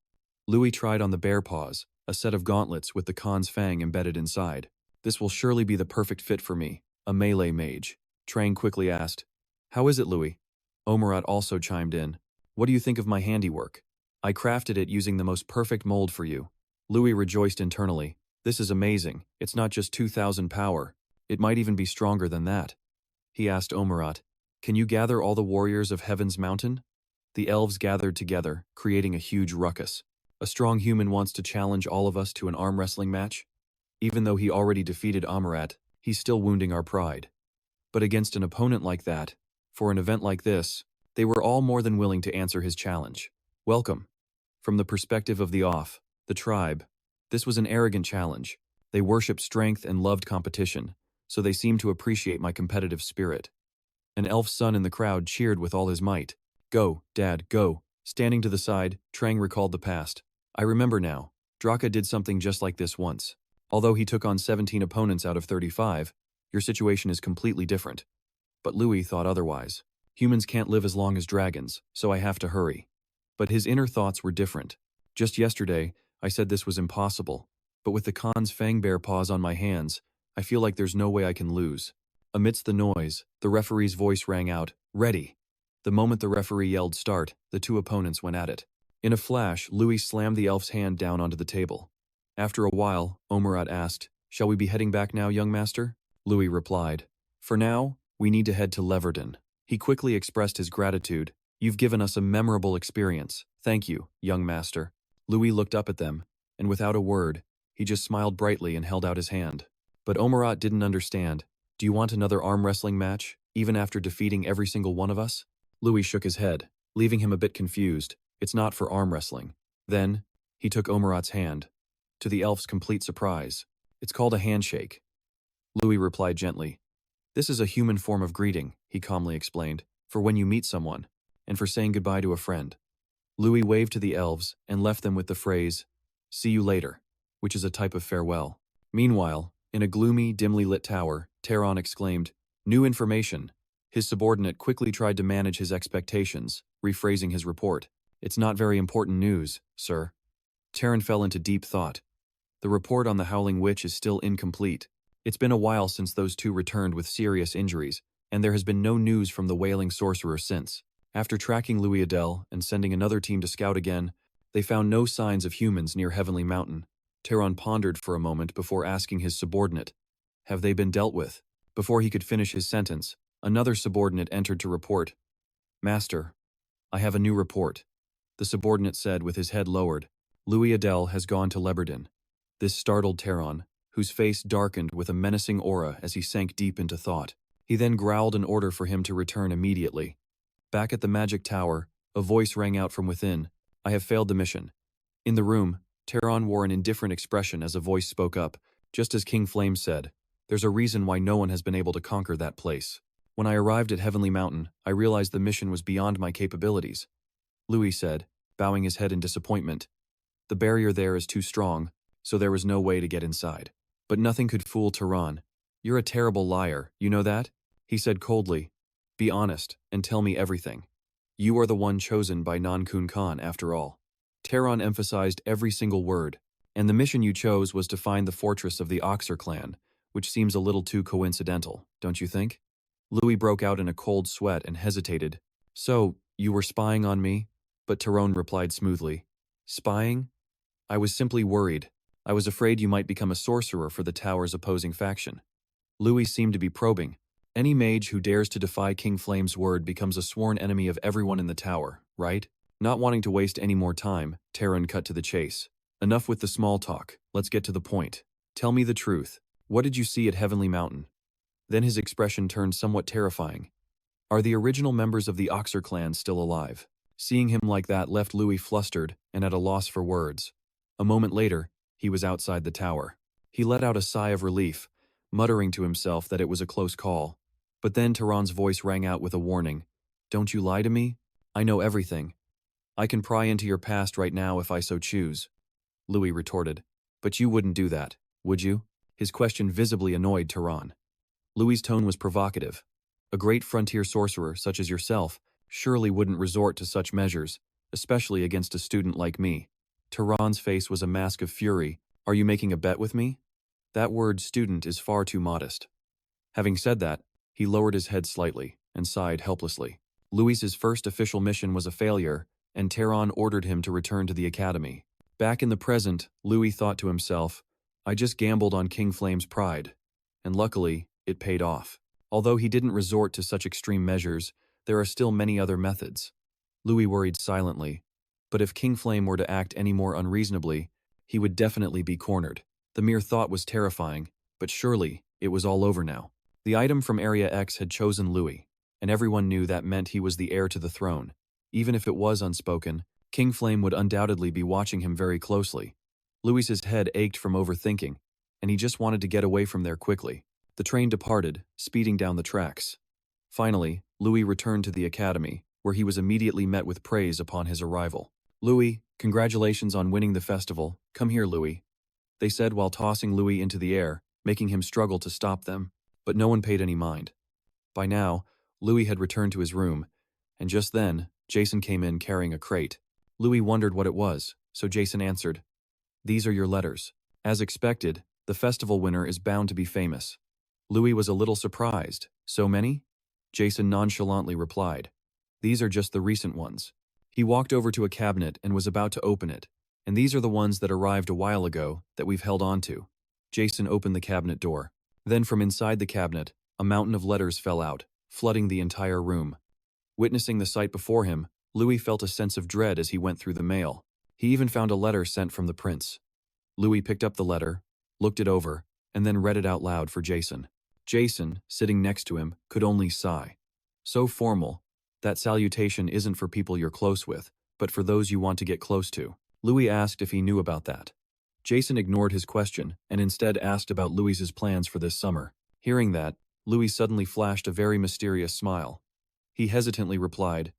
Louis tried on the bear paws, a set of gauntlets with the Khan's Fang embedded inside. This will surely be the perfect fit for me, a melee mage. Trang quickly asked, How is it, Louis? Omerat also chimed in. What do you think of my handiwork? I crafted it using the most perfect mold for you. Louis rejoiced internally. This is amazing. It's not just 2,000 power. It might even be stronger than that. He asked Omerat, Can you gather all the warriors of Heaven's Mountain? The elves gathered together, creating a huge ruckus. A strong human wants to challenge all of us to an arm wrestling match? Even though he already defeated Omerat, he's still wounding our pride. But against an opponent like that, for an event like this, they were all more than willing to answer his challenge. Welcome. From the perspective of the off, the tribe, this was an arrogant challenge. They worshipped strength and loved competition, so they seemed to appreciate my competitive spirit. An elf son in the crowd cheered with all his might. Go, Dad, go. Standing to the side, Trang recalled the past. I remember now. DRAKA did something just like this once. Although he took on 17 opponents out of 35, your situation is completely different. But Louis thought otherwise. Humans can't live as long as dragons, so I have to hurry. But his inner thoughts were different. Just yesterday, I said this was impossible. But with the Khan's Fang bear paws on my hands, I feel like there's no way I can lose. Amidst the noise, the referee's voice rang out, Ready! The moment the referee yelled start, the two opponents went at it. In a flash, Louis slammed the elf's hand down onto the table. After a while, Omerat asked, Shall we be heading back now, young master? Louis replied, For now, we need to head to Leverden. He quickly expressed his gratitude. You've given us a memorable experience. Thank you, young master. Louis looked up at them, and without a word, he just smiled brightly and held out his hand. But Omerat didn't understand. Do you want another arm wrestling match, even after defeating every single one of us? Louis shook his head, leaving him a bit confused. It's not for arm wrestling. Then, he took Omerat's hand. To the elf's complete surprise, it's called a handshake. Louis replied gently. This is a human form of greeting, he calmly explained, for when you meet someone, and for saying goodbye to a friend. Louis waved to the elves and left them with the phrase, See you later, which is a type of farewell. Meanwhile, in a gloomy, dimly lit tower, Terron exclaimed, New information. His subordinate quickly tried to manage his expectations, rephrasing his report. It's not very important news, sir. Terron fell into deep thought. The report on the Howling Witch is still incomplete. It's been a while since those two returned with serious injuries, and there has been no news from the Wailing Sorcerer since. After tracking Louis Adele and sending another team to scout again, they found no signs of humans near Heavenly Mountain. Terron pondered for a moment before asking his subordinate, Have they been dealt with? Before he could finish his sentence, another subordinate entered to report. Master, I have a new report. The subordinate said with his head lowered. Louis Adele has gone to Leverden. This startled Terron, whose face darkened with a menacing aura as he sank deep into thought. He then growled an order for him to return immediately. Back at the magic tower, a voice rang out from within. I have failed the mission. In the room, Terron wore an indifferent expression as a voice spoke up, just as King Flame said, There's a reason why no one has been able to conquer that place. When I arrived at Heavenly Mountain, I realized the mission was beyond my capabilities. Louis said, bowing his head in disappointment. The barrier there is too strong, so there was no way to get inside. But nothing could fool Terron. You're a terrible liar, you know that? He said coldly. Be honest, and tell me everything. You are the one chosen by Nankun Khan, after all. Terron emphasized every single word, and the mission you chose was to find the fortress of the Oxer clan, which seems a little too coincidental, don't you think? Louis broke out in a cold sweat and hesitated. So, you were spying on me? But Terron replied smoothly. Spying? I was simply worried. I was afraid you might become a sorcerer for the tower's opposing faction. Louis seemed to be probing. Any mage who dares to defy King Flame's word becomes a sworn enemy of everyone in the tower, right? Not wanting to waste any more time, Terron cut to the chase. Enough with the small talk, let's get to the point. Tell me the truth. What did you see at Heavenly Mountain? Then his expression turned somewhat terrifying. Are the original members of the Oxer clan still alive? Seeing him like that left Louis flustered and at a loss for words. A moment later, he was outside the tower. He let out a sigh of relief, muttering to himself that it was a close call. But then Terron's voice rang out with a warning. Don't you lie to me? I know everything. I can pry into your past right now if I so choose. Louis retorted. But you wouldn't do that, would you? His question visibly annoyed Terron. Louis's tone was provocative. A great frontier sorcerer such as yourself surely wouldn't resort to such measures, especially against a student like me. Terron's face was a mask of fury. Are you making a bet with me? That word student is far too modest. Having said that, he lowered his head slightly and sighed helplessly. Louis's first official mission was a failure, and Terron ordered him to return to the academy. Back in the present, Louis thought to himself, I just gambled on King Flame's pride. And luckily, it paid off. Although he didn't resort to such extreme measures, there are still many other methods. Louis worried silently. But if King Flame were to act any more unreasonably, he would definitely be cornered. The mere thought was terrifying, but surely, it was all over now. The item from Area X had chosen Louis, and everyone knew that meant he was the heir to the throne. Even if it was unspoken, King Flame would undoubtedly be watching him very closely. Louis's head ached from overthinking, and he just wanted to get away from there quickly. The train departed, speeding down the tracks. Finally, Louis returned to the academy, where he was immediately met with praise upon his arrival. Louis, congratulations on winning the festival. Come here, Louis. They said while tossing Louis into the air, making him struggle to stop them, but no one paid any mind. By now, Louis had returned to his room, and just then, Jason came in carrying a crate. Louis wondered what it was, so Jason answered, These are your letters. As expected, the festival winner is bound to be famous. Louis was a little surprised. So many? Jason nonchalantly replied, These are just the recent ones. He walked over to a cabinet and was about to open it, and these are the ones that arrived a while ago that we've held on to. Jason opened the cabinet door. Then from inside the cabinet, a mountain of letters fell out, flooding the entire room. Witnessing the sight before him, Louis felt a sense of dread as he went through the mail. He even found a letter sent from the prince. Louis picked up the letter, looked it over, and then read it out loud for Jason. Jason, sitting next to him, could only sigh. So formal. That salutation isn't for people you're close with, but for those you want to get close to. Louis asked if he knew about that. Jason ignored his question and instead asked about Louis's plans for this summer. Hearing that, Louis suddenly flashed a very mysterious smile. He hesitantly replied,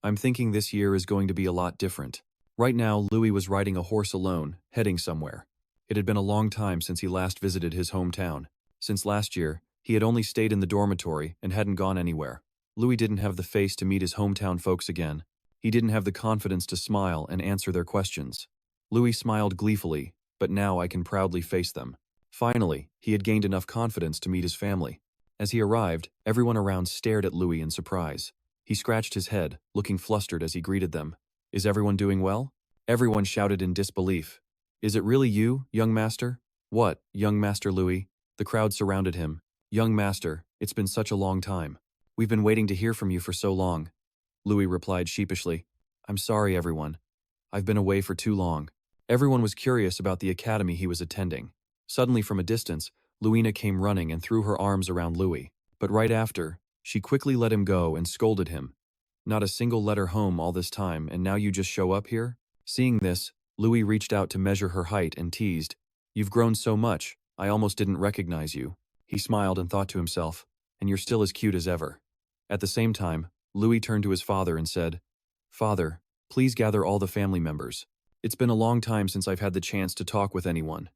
I'm thinking this year is going to be a lot different. Right now, Louis was riding a horse alone, heading somewhere. It had been a long time since he last visited his hometown. Since last year, he had only stayed in the dormitory and hadn't gone anywhere. Louis didn't have the face to meet his hometown folks again. He didn't have the confidence to smile and answer their questions. Louis smiled gleefully, but now I can proudly face them. Finally, he had gained enough confidence to meet his family. As he arrived, everyone around stared at Louis in surprise. He scratched his head, looking flustered as he greeted them. Is everyone doing well? Everyone shouted in disbelief. Is it really you, young master? What, young master Louis? The crowd surrounded him. Young master, it's been such a long time. We've been waiting to hear from you for so long. Louis replied sheepishly. I'm sorry, everyone. I've been away for too long. Everyone was curious about the academy he was attending. Suddenly from a distance, Luina came running and threw her arms around Louis. But right after, she quickly let him go and scolded him. Not a single letter home all this time, and now you just show up here? Seeing this, Louis reached out to measure her height and teased. You've grown so much, I almost didn't recognize you. He smiled and thought to himself, and you're still as cute as ever. At the same time, Louis turned to his father and said, Father, please gather all the family members. It's been a long time since I've had the chance to talk with anyone.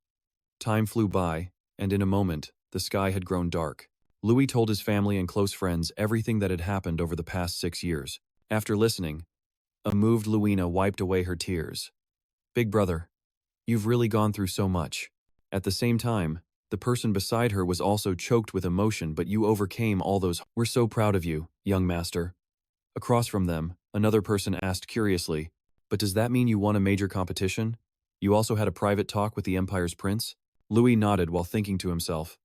Time flew by, and in a moment, the sky had grown dark. Louis told his family and close friends everything that had happened over the past 6 years. After listening, a moved Luina wiped away her tears. Big brother, you've really gone through so much. At the same time, The person beside her was also choked with emotion, but you overcame all those. We're so proud of you, young master. Across from them, another person asked curiously, but does that mean you won a major competition? You also had a private talk with the Empire's prince? Louis nodded while thinking to himself.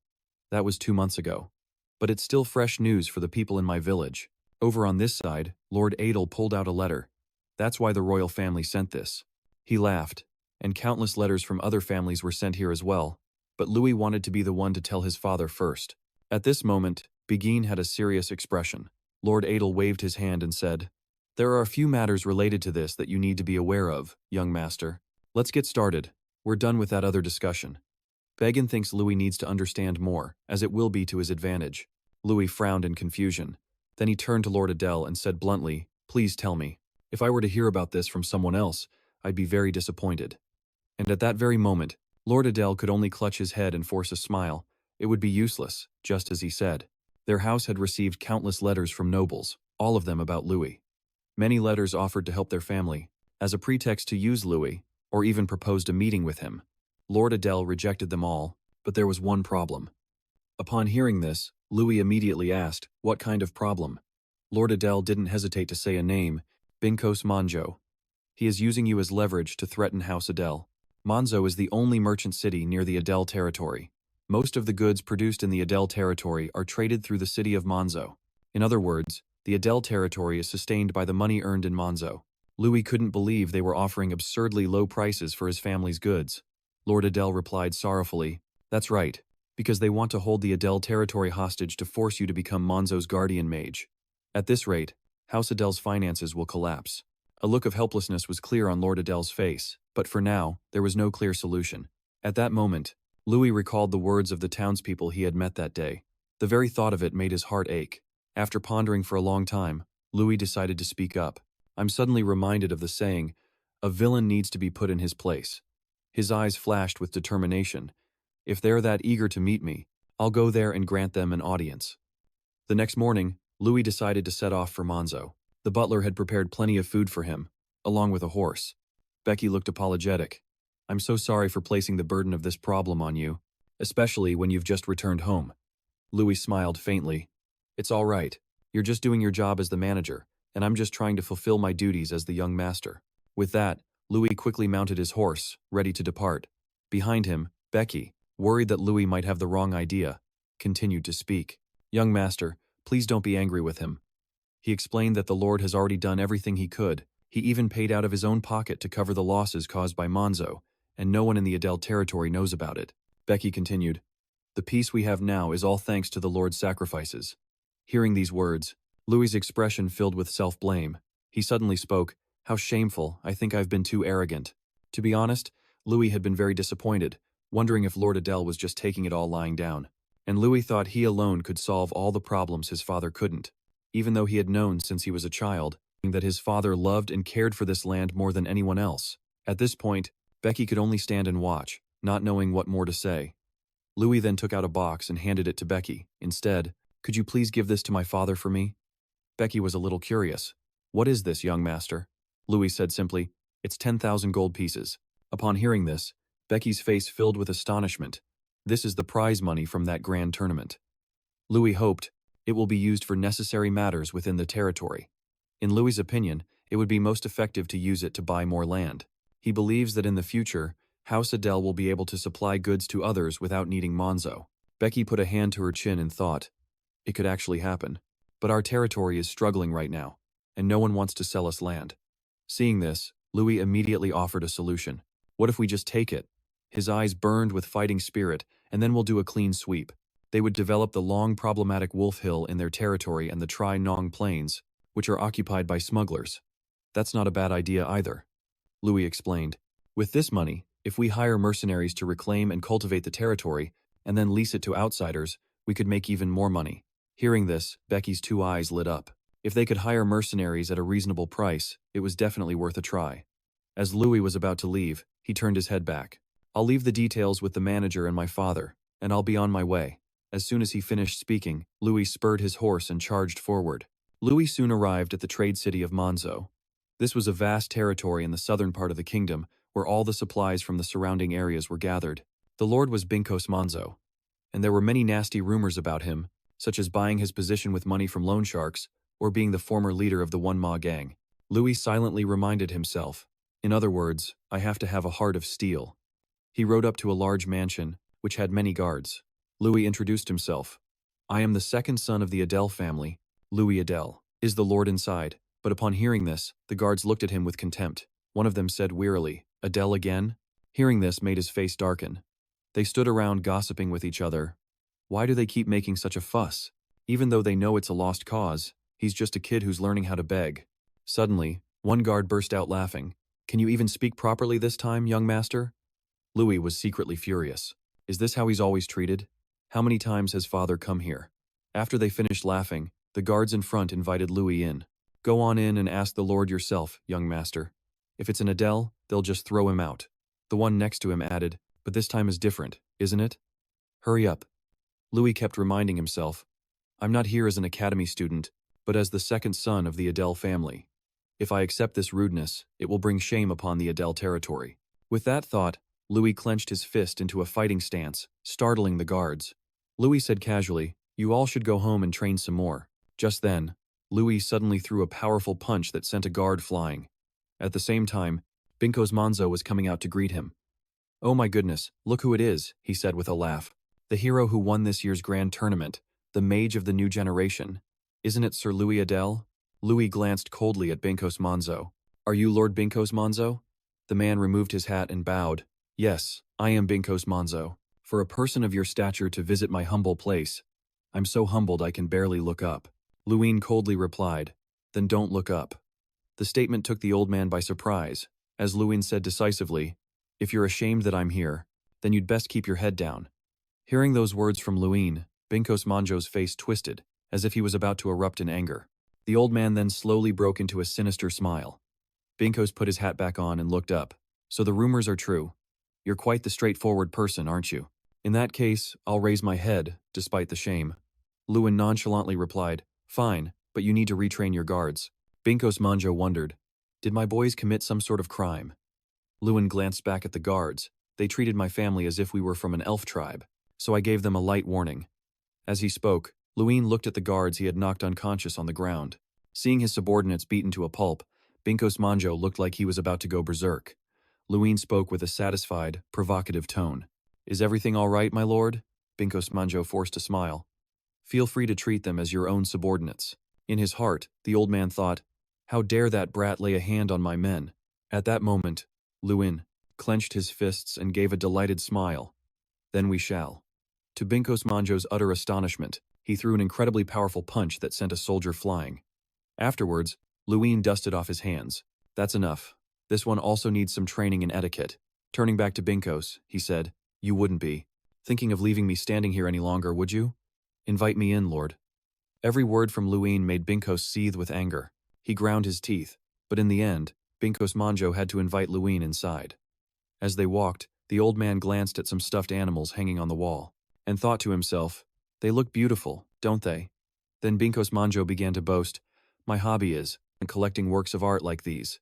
That was 2 months ago. But it's still fresh news for the people in my village. Over on this side, Lord Adele pulled out a letter. That's why the royal family sent this. He laughed, and countless letters from other families were sent here as well, but Louis wanted to be the one to tell his father first. At this moment, Begin had a serious expression. Lord Adele waved his hand and said, "There are a few matters related to this that you need to be aware of, young master. Let's get started. We're done with that other discussion." Begin thinks Louis needs to understand more, as it will be to his advantage. Louis frowned in confusion. Then he turned to Lord Adele and said bluntly, "Please tell me. If I were to hear about this from someone else, I'd be very disappointed." And at that very moment, Lord Adele could only clutch his head and force a smile. It would be useless, just as he said. Their house had received countless letters from nobles, all of them about Louis. Many letters offered to help their family, as a pretext to use Louis, or even proposed a meeting with him. Lord Adele rejected them all, but there was one problem. Upon hearing this, Louis immediately asked, "What kind of problem?" Lord Adele didn't hesitate to say a name, Binkos Manjo. He is using you as leverage to threaten House Adele. Manzo is the only merchant city near the Adele territory. Most of the goods produced in the Adele territory are traded through the city of Manzo. In other words, the Adele territory is sustained by the money earned in Manzo. Louis couldn't believe they were offering absurdly low prices for his family's goods. Lord Adele replied sorrowfully, "That's right, because they want to hold the Adele territory hostage to force you to become Manzo's guardian mage. At this rate, House Adele's finances will collapse." A look of helplessness was clear on Lord Adele's face, but for now, there was no clear solution. At that moment, Louis recalled the words of the townspeople he had met that day. The very thought of it made his heart ache. After pondering for a long time, Louis decided to speak up. "I'm suddenly reminded of the saying, 'A villain needs to be put in his place.'" His eyes flashed with determination. "If they're that eager to meet me, I'll go there and grant them an audience." The next morning, Louis decided to set off for Manzo. The butler had prepared plenty of food for him, along with a horse. Becky looked apologetic. "I'm so sorry for placing the burden of this problem on you, especially when you've just returned home." Louis smiled faintly. "It's all right. You're just doing your job as the manager, and I'm just trying to fulfill my duties as the young master." With that, Louis quickly mounted his horse, ready to depart. Behind him, Becky, worried that Louis might have the wrong idea, continued to speak. "Young master, please don't be angry with him." He explained that the Lord has already done everything he could. He even paid out of his own pocket to cover the losses caused by Manzo, and no one in the Adele territory knows about it. Becky continued, "The peace we have now is all thanks to the Lord's sacrifices." Hearing these words, Louis's expression filled with self-blame. He suddenly spoke, "How shameful, I think I've been too arrogant." To be honest, Louis had been very disappointed, wondering if Lord Adele was just taking it all lying down. And Louis thought he alone could solve all the problems his father couldn't, even though he had known since he was a child that his father loved and cared for this land more than anyone else. At this point, Becky could only stand and watch, not knowing what more to say. Louis then took out a box and handed it to Becky. Instead, "Could you please give this to my father for me?" Becky was a little curious. "What is this, young master?" Louis said simply, "It's 10,000 gold pieces." Upon hearing this, Becky's face filled with astonishment. This is the prize money from that grand tournament. Louis hoped it will be used for necessary matters within the territory. In Louis's opinion, it would be most effective to use it to buy more land. He believes that in the future, House Adele will be able to supply goods to others without needing Manzo. Becky put a hand to her chin and thought, "It could actually happen. But our territory is struggling right now, and no one wants to sell us land." Seeing this, Louis immediately offered a solution. "What if we just take it?" His eyes burned with fighting spirit, "and then we'll do a clean sweep." They would develop the long problematic Wolf Hill in their territory and the Tri Nong Plains, which are occupied by smugglers. "That's not a bad idea either," Louis explained. "With this money, if we hire mercenaries to reclaim and cultivate the territory, and then lease it to outsiders, we could make even more money." Hearing this, Becky's two eyes lit up. If they could hire mercenaries at a reasonable price, it was definitely worth a try. As Louis was about to leave, he turned his head back. "I'll leave the details with the manager and my father, and I'll be on my way." As soon as he finished speaking, Louis spurred his horse and charged forward. Louis soon arrived at the trade city of Manzo. This was a vast territory in the southern part of the kingdom, where all the supplies from the surrounding areas were gathered. The lord was Binkos Manzo. and there were many nasty rumors about him, such as buying his position with money from loan sharks, or being the former leader of the One Ma gang. Louis silently reminded himself. In other words, I have to have a heart of steel. He rode up to a large mansion, which had many guards. Louis introduced himself. I am the second son of the Adele family, Louis Adele. Is the lord inside? But upon hearing this, the guards looked at him with contempt. One of them said wearily, Adele again? Hearing this made his face darken. They stood around gossiping with each other. Why do they keep making such a fuss? Even though they know it's a lost cause, he's just a kid who's learning how to beg. Suddenly, one guard burst out laughing. Can you even speak properly this time, young master? Louis was secretly furious. Is this how he's always treated? How many times has father come here? After they finished laughing, the guards in front invited Louis in. Go on in and ask the lord yourself, young master. If it's an Adele, they'll just throw him out. The one next to him added, but this time is different, isn't it? Hurry up. Louis kept reminding himself, I'm not here as an academy student, but as the second son of the Adele family. If I accept this rudeness, it will bring shame upon the Adele territory. With that thought, Louis clenched his fist into a fighting stance, startling the guards. Louis said casually, you all should go home and train some more. Just then, Louis suddenly threw a powerful punch that sent a guard flying. At the same time, Binkos Manzo was coming out to greet him. Oh my goodness, look who it is, he said with a laugh. The hero who won this year's grand tournament, the mage of the new generation. Isn't it Sir Louis Adele? Louis glanced coldly at Binkos Manzo. Are you Lord Binkos Manzo? The man removed his hat and bowed. Yes, I am Binkos Manzo. For a person of your stature to visit my humble place, I'm so humbled I can barely look up. Luin coldly replied, then don't look up. The statement took the old man by surprise, as Luin said decisively, if you're ashamed that I'm here, then you'd best keep your head down. Hearing those words from Luin, Binkos Manjo's face twisted, as if he was about to erupt in anger. The old man then slowly broke into a sinister smile. Binkos put his hat back on and looked up. So the rumors are true. You're quite the straightforward person, aren't you? In that case, I'll raise my head, despite the shame. Luin nonchalantly replied, fine, but you need to retrain your guards. Binkos Manjo wondered, did my boys commit some sort of crime? Luin glanced back at the guards. They treated my family as if we were from an elf tribe, so I gave them a light warning. As he spoke, Luin looked at the guards he had knocked unconscious on the ground. Seeing his subordinates beaten to a pulp, Binkos Manjo looked like he was about to go berserk. Luin spoke with a satisfied, provocative tone. Is everything all right, my lord? Binkos Manjo forced a smile. Feel free to treat them as your own subordinates. In his heart, the old man thought, how dare that brat lay a hand on my men? At that moment, Luin clenched his fists and gave a delighted smile. Then we shall. To Binkos Manjo's utter astonishment, he threw an incredibly powerful punch that sent a soldier flying. Afterwards, Luin dusted off his hands. That's enough. This one also needs some training in etiquette. Turning back to Binkos, he said, you wouldn't be thinking of leaving me standing here any longer, would you? Invite me in, lord. Every word from Luin made Binkos seethe with anger. He ground his teeth, but in the end, Binkos Manjo had to invite Luin inside. As they walked, the old man glanced at some stuffed animals hanging on the wall, and thought to himself, they look beautiful, don't they? Then Binkos Manjo began to boast, my hobby is collecting works of art like these.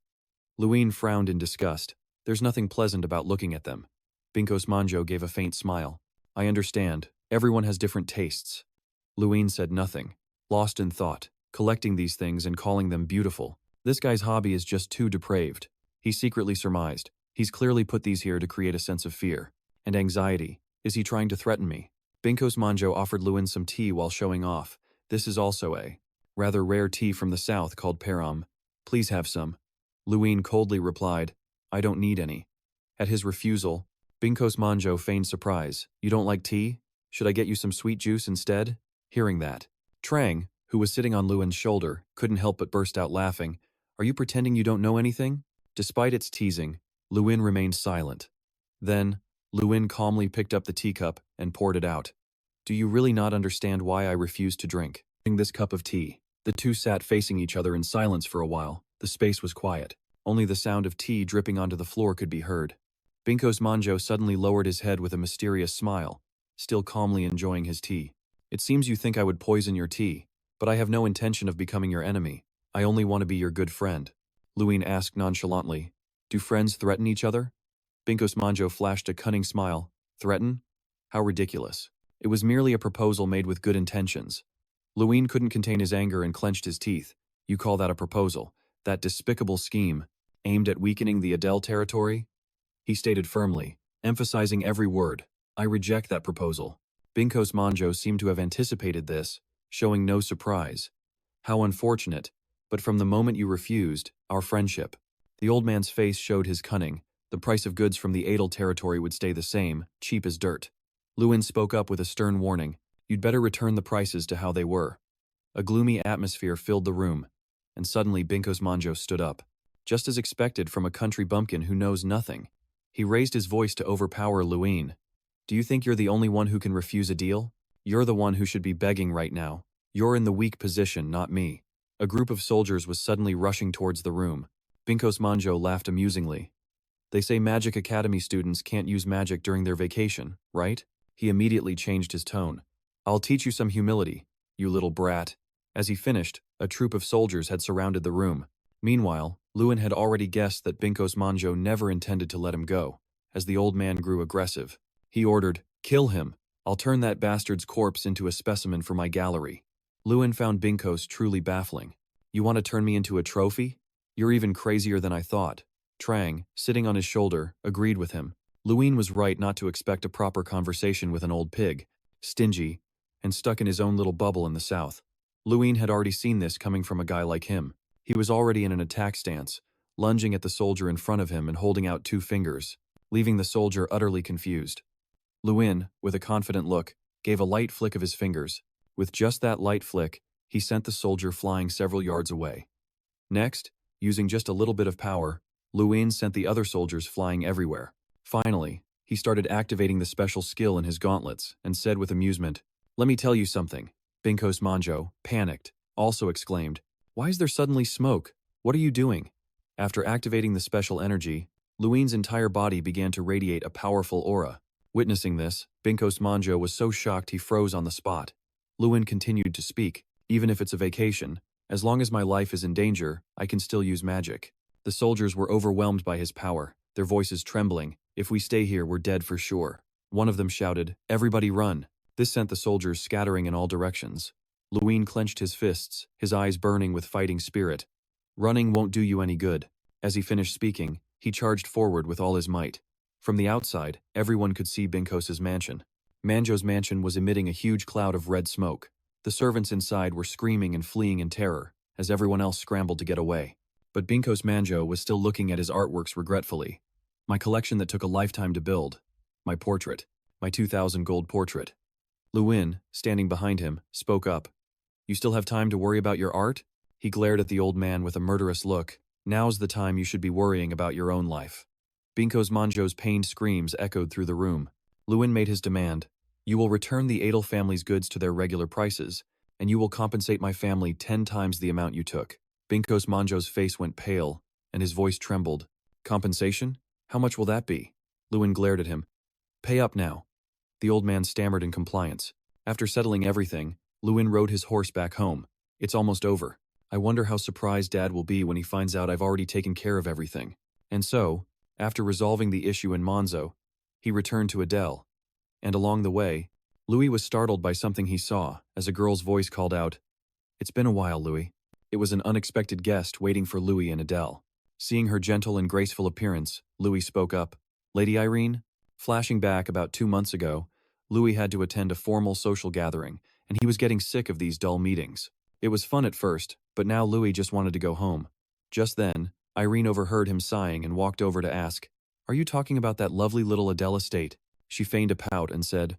Luin frowned in disgust. There's nothing pleasant about looking at them. Binkos Manjo gave a faint smile. I understand. Everyone has different tastes. Luin said nothing, lost in thought, collecting these things and calling them beautiful. This guy's hobby is just too depraved. He secretly surmised. He's clearly put these here to create a sense of fear and anxiety. Is he trying to threaten me? Binkos Manjo offered Luin some tea while showing off. This is also a rather rare tea from the south called Pram. Please have some. Luin coldly replied, I don't need any. At his refusal, Binkos Manjo feigned surprise. You don't like tea? Should I get you some sweet juice instead? Hearing that, Trang, who was sitting on Luin's shoulder, couldn't help but burst out laughing. Are you pretending you don't know anything? Despite its teasing, Luin remained silent. Then, Luin calmly picked up the teacup and poured it out. Do you really not understand why I refuse to drink this cup of tea? The two sat facing each other in silence for a while. The space was quiet. Only the sound of tea dripping onto the floor could be heard. Binkos Manjo suddenly lowered his head with a mysterious smile, still calmly enjoying his tea. It seems you think I would poison your tea, but I have no intention of becoming your enemy. I only want to be your good friend. Luin asked nonchalantly, do friends threaten each other? Binkos Manjo flashed a cunning smile. Threaten? How ridiculous. It was merely a proposal made with good intentions. Luin couldn't contain his anger and clenched his teeth. You call that a proposal? That despicable scheme, aimed at weakening the Adele territory? He stated firmly, emphasizing every word. I reject that proposal. Binkos Manjo seemed to have anticipated this, showing no surprise. How unfortunate, but from the moment you refused, our friendship. The old man's face showed his cunning. The price of goods from the Adele territory would stay the same, cheap as dirt. Luin spoke up with a stern warning. You'd better return the prices to how they were. A gloomy atmosphere filled the room, and suddenly Binkos Manjo stood up. Just as expected from a country bumpkin who knows nothing. He raised his voice to overpower Luin. Do you think you're the only one who can refuse a deal? You're the one who should be begging right now. You're in the weak position, not me. A group of soldiers was suddenly rushing towards the room. Binkos Manjo laughed amusingly. They say Magic Academy students can't use magic during their vacation, right? He immediately changed his tone. I'll teach you some humility, you little brat. As he finished, a troop of soldiers had surrounded the room. Meanwhile, Luin had already guessed that Binkos Manjo never intended to let him go. As the old man grew aggressive, he ordered, kill him. I'll turn that bastard's corpse into a specimen for my gallery. Luin found Binkos truly baffling. You want to turn me into a trophy? You're even crazier than I thought. Trang, sitting on his shoulder, agreed with him. Luin was right not to expect a proper conversation with an old pig, stingy, and stuck in his own little bubble in the south. Luin had already seen this coming from a guy like him. He was already in an attack stance, lunging at the soldier in front of him and holding out 2 fingers, leaving the soldier utterly confused. Luin, with a confident look, gave a light flick of his fingers. With just that light flick, he sent the soldier flying several yards away. Next, using just a little bit of power, Luin sent the other soldiers flying everywhere. Finally, he started activating the special skill in his gauntlets and said with amusement, let me tell you something. Binkos Manjo, panicked, also exclaimed, why is there suddenly smoke? What are you doing? After activating the special energy, Luin's entire body began to radiate a powerful aura. Witnessing this, Binkos Manjo was so shocked he froze on the spot. Luin continued to speak, even if it's a vacation, as long as my life is in danger, I can still use magic. The soldiers were overwhelmed by his power, their voices trembling. If we stay here, we're dead for sure. One of them shouted, everybody run. This sent the soldiers scattering in all directions. Luin clenched his fists, his eyes burning with fighting spirit. Running won't do you any good. As he finished speaking, he charged forward with all his might. From the outside, everyone could see Binkos's mansion. Manjo's mansion was emitting a huge cloud of red smoke. The servants inside were screaming and fleeing in terror, as everyone else scrambled to get away. But Binkos Manjo was still looking at his artworks regretfully. My collection that took a lifetime to build. My portrait. My 2,000 gold portrait. Luin, standing behind him, spoke up. You still have time to worry about your art? He glared at the old man with a murderous look. Now's the time you should be worrying about your own life. Binkos Manjo's pained screams echoed through the room. Luin made his demand. You will return the Adele family's goods to their regular prices, and you will compensate my family 10 times the amount you took. Binkos Manjo's face went pale, and his voice trembled. Compensation? How much will that be? Luin glared at him. Pay up now. The old man stammered in compliance. After settling everything, Luin rode his horse back home. It's almost over. I wonder how surprised Dad will be when he finds out I've already taken care of everything. And so, after resolving the issue in Monzo, he returned to Adele. And along the way, Louis was startled by something he saw as a girl's voice called out, It's been a while, Louis. It was an unexpected guest waiting for Louis and Adele. Seeing her gentle and graceful appearance, Louis spoke up. Lady Irene? Flashing back about 2 months ago, Louis had to attend a formal social gathering, and he was getting sick of these dull meetings. It was fun at first, but now Louis just wanted to go home. Just then, Irene overheard him sighing and walked over to ask, Are you talking about that lovely little Adele estate? She feigned a pout and said,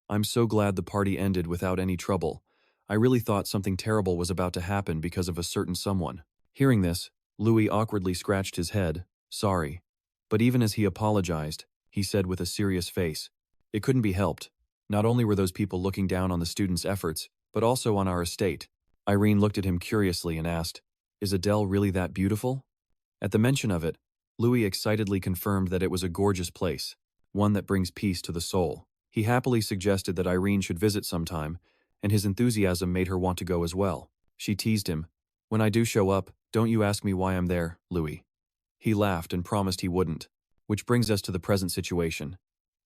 I'm so glad the party ended without any trouble. I really thought something terrible was about to happen because of a certain someone. Hearing this, Louis awkwardly scratched his head, sorry. But even as he apologized, he said with a serious face, It couldn't be helped. Not only were those people looking down on the students' efforts, but also on our estate. Irene looked at him curiously and asked, Is Adele really that beautiful? At the mention of it, Louis excitedly confirmed that it was a gorgeous place, one that brings peace to the soul. He happily suggested that Irene should visit sometime, and his enthusiasm made her want to go as well. She teased him, When I do show up, don't you ask me why I'm there, Louis. He laughed and promised he wouldn't. Which brings us to the present situation.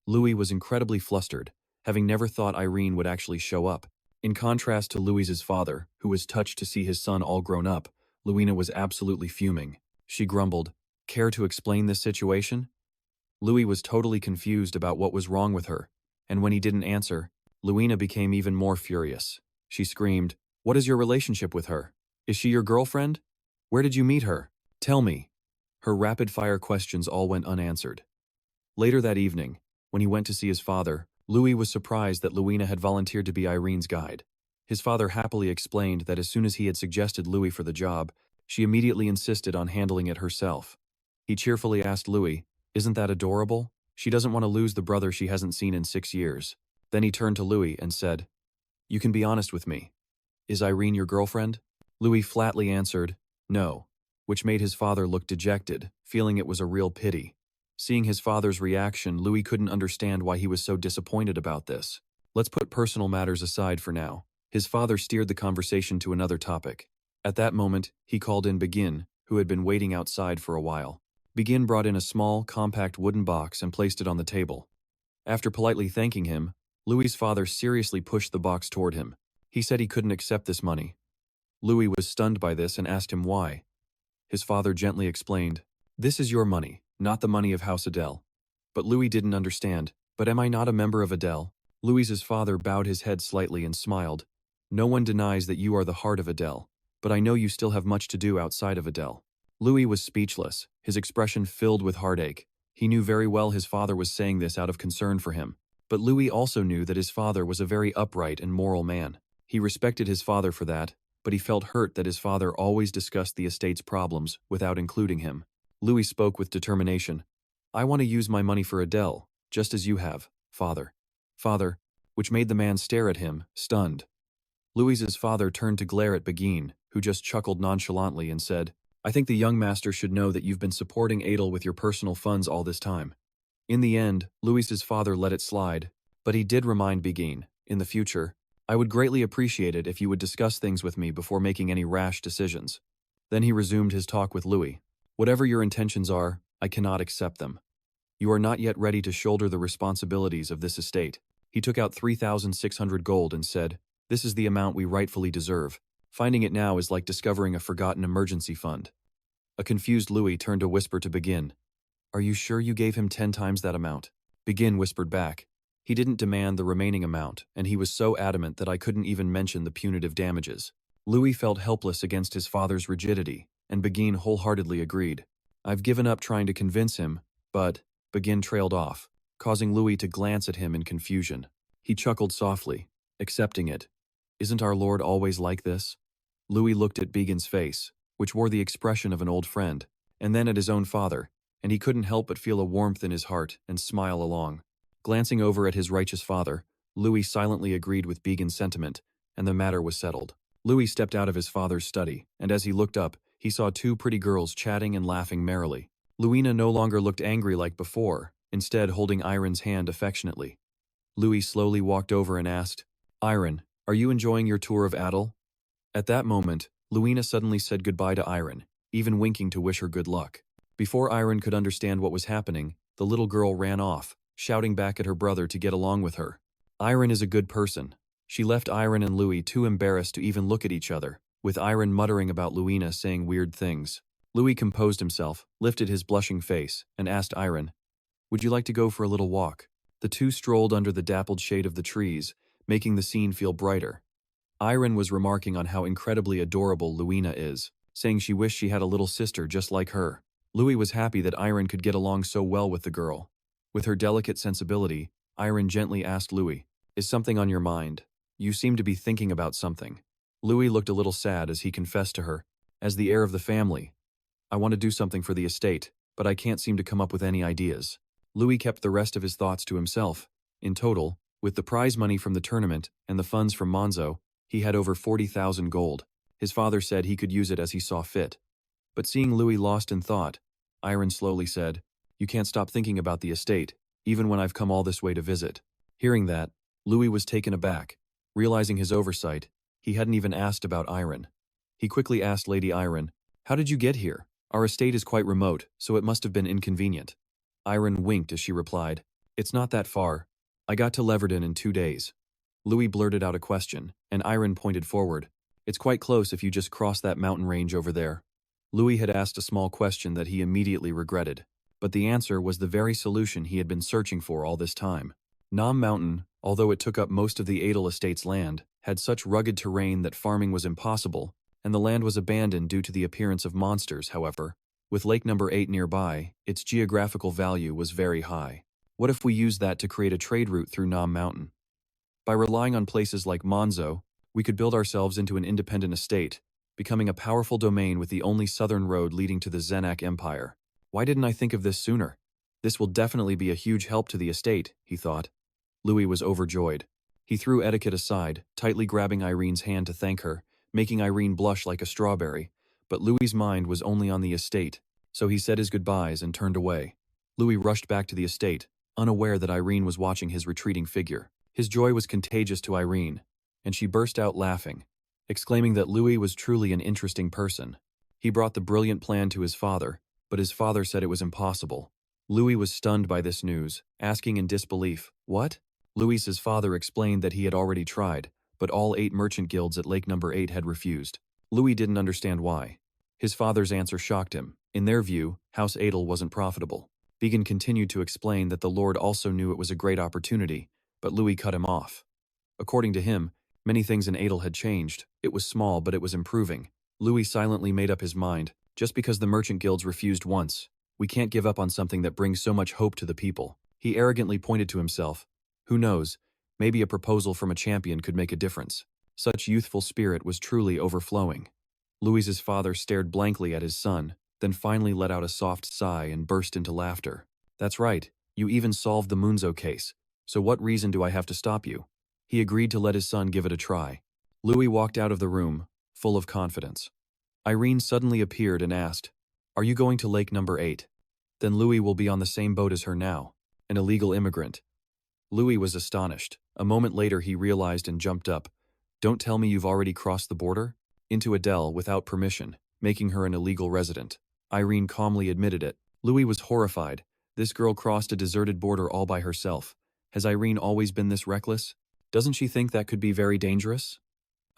Louis was incredibly flustered, having never thought Irene would actually show up. In contrast to Louis's father, who was touched to see his son all grown up, Luina was absolutely fuming. She grumbled, "Care to explain this situation?" Louis was totally confused about what was wrong with her, and when he didn't answer, Luina became even more furious. She screamed, "What is your relationship with her? Is she your girlfriend? Where did you meet her? Tell me." Her rapid-fire questions all went unanswered. Later that evening, when he went to see his father, Louis was surprised that Luina had volunteered to be Irene's guide. His father happily explained that as soon as he had suggested Louis for the job, she immediately insisted on handling it herself. He cheerfully asked Louis, "Isn't that adorable? She doesn't want to lose the brother she hasn't seen in 6 years." Then he turned to Louis and said, "You can be honest with me. Is Irene your girlfriend?" Louis flatly answered, "No," which made his father look dejected, feeling it was a real pity. Seeing his father's reaction, Louis couldn't understand why he was so disappointed about this. Let's put personal matters aside for now. His father steered the conversation to another topic. At that moment, he called in Begin, who had been waiting outside for a while. Begin brought in a small, compact wooden box and placed it on the table. After politely thanking him, Louis's father seriously pushed the box toward him. He said he couldn't accept this money. Louis was stunned by this and asked him why. His father gently explained, "This is your money, not the money of House Adele." But Louis didn't understand. "But am I not a member of Adele?" Louis's father bowed his head slightly and smiled. "No one denies that you are the heart of Adele, but I know you still have much to do outside of Adele." Louis was speechless, his expression filled with heartache. He knew very well his father was saying this out of concern for him. But Louis also knew that his father was a very upright and moral man. He respected his father for that, but he felt hurt that his father always discussed the estate's problems without including him. Louis spoke with determination. "I want to use my money for Adele, just as you have, father." "Father," which made the man stare at him, stunned. Louis's father turned to glare at Begin, who just chuckled nonchalantly and said, "I think the young master should know that you've been supporting Adele with your personal funds all this time." In the end, Louis's father let it slide, but he did remind Begin, "In the future, I would greatly appreciate it if you would discuss things with me before making any rash decisions." Then he resumed his talk with Louis. "Whatever your intentions are, I cannot accept them. You are not yet ready to shoulder the responsibilities of this estate." He took out 3,600 gold and said, "This is the amount we rightfully deserve. Finding it now is like discovering a forgotten emergency fund." A confused Louis turned to whisper to Begin, "Are you sure you gave him 10 times that amount?" Begin whispered back, "He didn't demand the remaining amount, and he was so adamant that I couldn't even mention the punitive damages." Louis felt helpless against his father's rigidity, and Begin wholeheartedly agreed. "I've given up trying to convince him, but..." Begin trailed off, causing Louis to glance at him in confusion. He chuckled softly, accepting it. "Isn't our Lord always like this?" Louis looked at Begin's face, which wore the expression of an old friend, and then at his own father, and he couldn't help but feel a warmth in his heart and smile along. Glancing over at his righteous father, Louis silently agreed with Begin's sentiment, and the matter was settled. Louis stepped out of his father's study, and as he looked up, he saw 2 pretty girls chatting and laughing merrily. Luina no longer looked angry like before, instead holding Irene's hand affectionately. Louis slowly walked over and asked, "Irene, are you enjoying your tour of Adele?" At that moment, Luina suddenly said goodbye to Irene, even winking to wish her good luck. Before Irene could understand what was happening, the little girl ran off, shouting back at her brother to get along with her. Irene is a good person. She left Irene and Louis too embarrassed to even look at each other, with Irene muttering about Luina saying weird things. Louis composed himself, lifted his blushing face, and asked Irene, "Would you like to go for a little walk?" The two strolled under the dappled shade of the trees, making the scene feel brighter. Irene was remarking on how incredibly adorable Luina is, saying she wished she had a little sister just like her. Louis was happy that Irene could get along so well with the girl. With her delicate sensibility, Irene gently asked Louis, "Is something on your mind? You seem to be thinking about something." Louis looked a little sad as he confessed to her, "As the heir of the family, I want to do something for the estate, but I can't seem to come up with any ideas." Louis kept the rest of his thoughts to himself. In total, with the prize money from the tournament and the funds from Monzo, he had over 40,000 gold. His father said he could use it as he saw fit. But seeing Louis lost in thought, Irene slowly said, "You can't stop thinking about the estate, even when I've come all this way to visit." Hearing that, Louis was taken aback. Realizing his oversight, he hadn't even asked about Irene. He quickly asked Lady Irene, "How did you get here? Our estate is quite remote, so it must have been inconvenient." Irene winked as she replied, "It's not that far. I got to Leverden in 2 days. Louis blurted out a question, and Irene pointed forward. It's quite close if you just cross that mountain range over there. Louis had asked a small question that he immediately regretted, but the answer was the very solution he had been searching for all this time. Nam Mountain, although it took up most of the Adele estate's land, had such rugged terrain that farming was impossible, and the land was abandoned due to the appearance of monsters, however. With Lake No. 8 nearby, its geographical value was very high. What if we used that to create a trade route through Nam Mountain? By relying on places like Monzo, we could build ourselves into an independent estate, becoming a powerful domain with the only southern road leading to the Zenak Empire. Why didn't I think of this sooner? This will definitely be a huge help to the estate, he thought. Louis was overjoyed. He threw etiquette aside, tightly grabbing Irene's hand to thank her, making Irene blush like a strawberry, but Louis's mind was only on the estate, so he said his goodbyes and turned away. Louis rushed back to the estate, unaware that Irene was watching his retreating figure. His joy was contagious to Irene, and she burst out laughing, exclaiming that Louis was truly an interesting person. He brought the brilliant plan to his father, but his father said it was impossible. Louis was stunned by this news, asking in disbelief, "What?" Louis's father explained that he had already tried, but all 8 merchant guilds at Lake No. 8 had refused. Louis didn't understand why. His father's answer shocked him. In their view, House Adele wasn't profitable. Began continued to explain that the Lord also knew it was a great opportunity, but Louis cut him off. According to him, many things in Adele had changed. It was small, but it was improving. Louis silently made up his mind. Just because the merchant guilds refused once, we can't give up on something that brings so much hope to the people. He arrogantly pointed to himself. Who knows, maybe a proposal from a champion could make a difference. Such youthful spirit was truly overflowing. Louis's father stared blankly at his son, then finally let out a soft sigh and burst into laughter. That's right, you even solved the Munzo case, so what reason do I have to stop you? He agreed to let his son give it a try. Louis walked out of the room, full of confidence. Irene suddenly appeared and asked, "Are you going to Lake No. 8? Then Louis will be on the same boat as her now, an illegal immigrant." Louis was astonished. A moment later he realized and jumped up. "Don't tell me you've already crossed the border?" Into Adele without permission, making her an illegal resident. Irene calmly admitted it. Louis was horrified. This girl crossed a deserted border all by herself. Has Irene always been this reckless? Doesn't she think that could be very dangerous?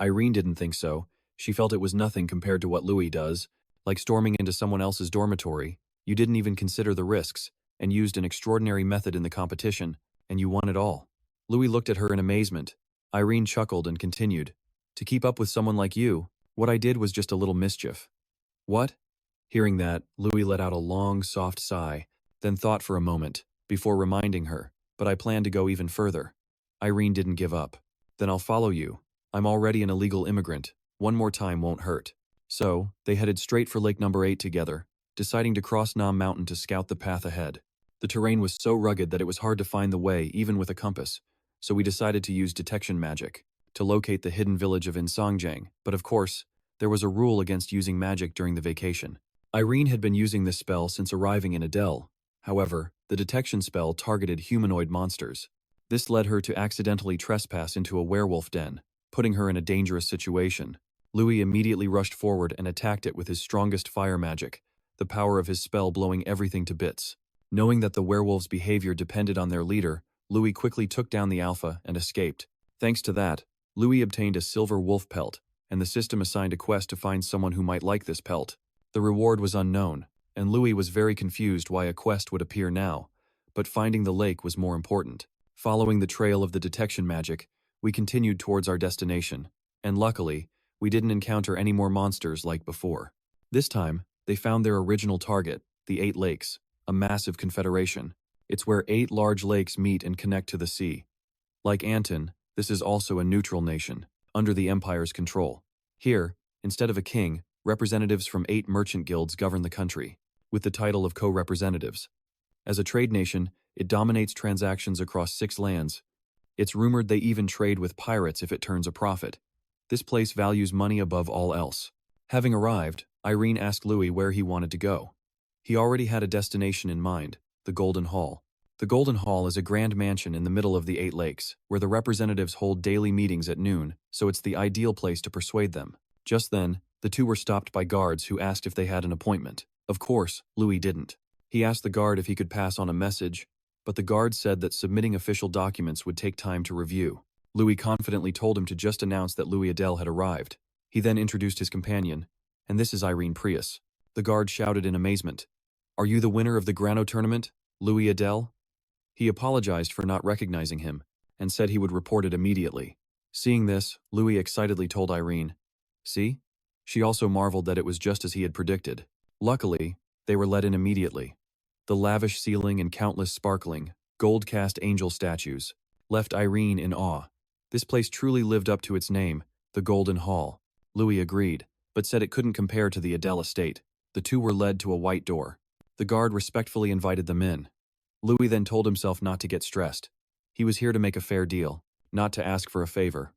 Irene didn't think so. She felt it was nothing compared to what Louis does. Like storming into someone else's dormitory, you didn't even consider the risks, and used an extraordinary method in the competition, and you won it all. Louis looked at her in amazement. Irene chuckled and continued, "To keep up with someone like you, what I did was just a little mischief." "What?" Hearing that, Louis let out a long, soft sigh, then thought for a moment, before reminding her, "But I plan to go even further." Irene didn't give up. "Then I'll follow you. I'm already an illegal immigrant. One more time won't hurt." So, they headed straight for Lake No. 8 together, deciding to cross Nam Mountain to scout the path ahead. The terrain was so rugged that it was hard to find the way even with a compass, so we decided to use detection magic to locate the hidden village of Insongjang, but of course, there was a rule against using magic during the vacation. Irene had been using this spell since arriving in Adele. However, the detection spell targeted humanoid monsters. This led her to accidentally trespass into a werewolf den, putting her in a dangerous situation. Louis immediately rushed forward and attacked it with his strongest fire magic, the power of his spell blowing everything to bits. Knowing that the werewolf's behavior depended on their leader, Louis quickly took down the alpha and escaped. Thanks to that, Louis obtained a silver wolf pelt, and the system assigned a quest to find someone who might like this pelt. The reward was unknown, and Louis was very confused why a quest would appear now, but finding the lake was more important. Following the trail of the detection magic, we continued towards our destination, and luckily, we didn't encounter any more monsters like before. This time, they found their original target, the 8 Lakes, a massive confederation. It's where 8 large lakes meet and connect to the sea. Like Anton, this is also a neutral nation, under the Empire's control. Here, instead of a king, representatives from 8 merchant guilds govern the country, with the title of co-representatives. As a trade nation, it dominates transactions across 6 lands. It's rumored they even trade with pirates if it turns a profit. This place values money above all else. Having arrived, Irene asked Louis where he wanted to go. He already had a destination in mind, the Golden Hall. The Golden Hall is a grand mansion in the middle of the 8 Lakes, where the representatives hold daily meetings at noon, so it's the ideal place to persuade them. Just then, the two were stopped by guards who asked if they had an appointment. Of course, Louis didn't. He asked the guard if he could pass on a message, but the guard said that submitting official documents would take time to review. Louis confidently told him to just announce that Louis Adele had arrived. He then introduced his companion, and this is Irene Prius. The guard shouted in amazement. Are you the winner of the Grano tournament, Louis Adele? He apologized for not recognizing him, and said he would report it immediately. Seeing this, Louis excitedly told Irene. See? She also marveled that it was just as he had predicted. Luckily, they were let in immediately. The lavish ceiling and countless sparkling, gold-cast angel statues left Irene in awe. This place truly lived up to its name, the Golden Hall. Louis agreed, but said it couldn't compare to the Adele estate. The two were led to a white door. The guard respectfully invited them in. Louis then told himself not to get stressed. He was here to make a fair deal, not to ask for a favor.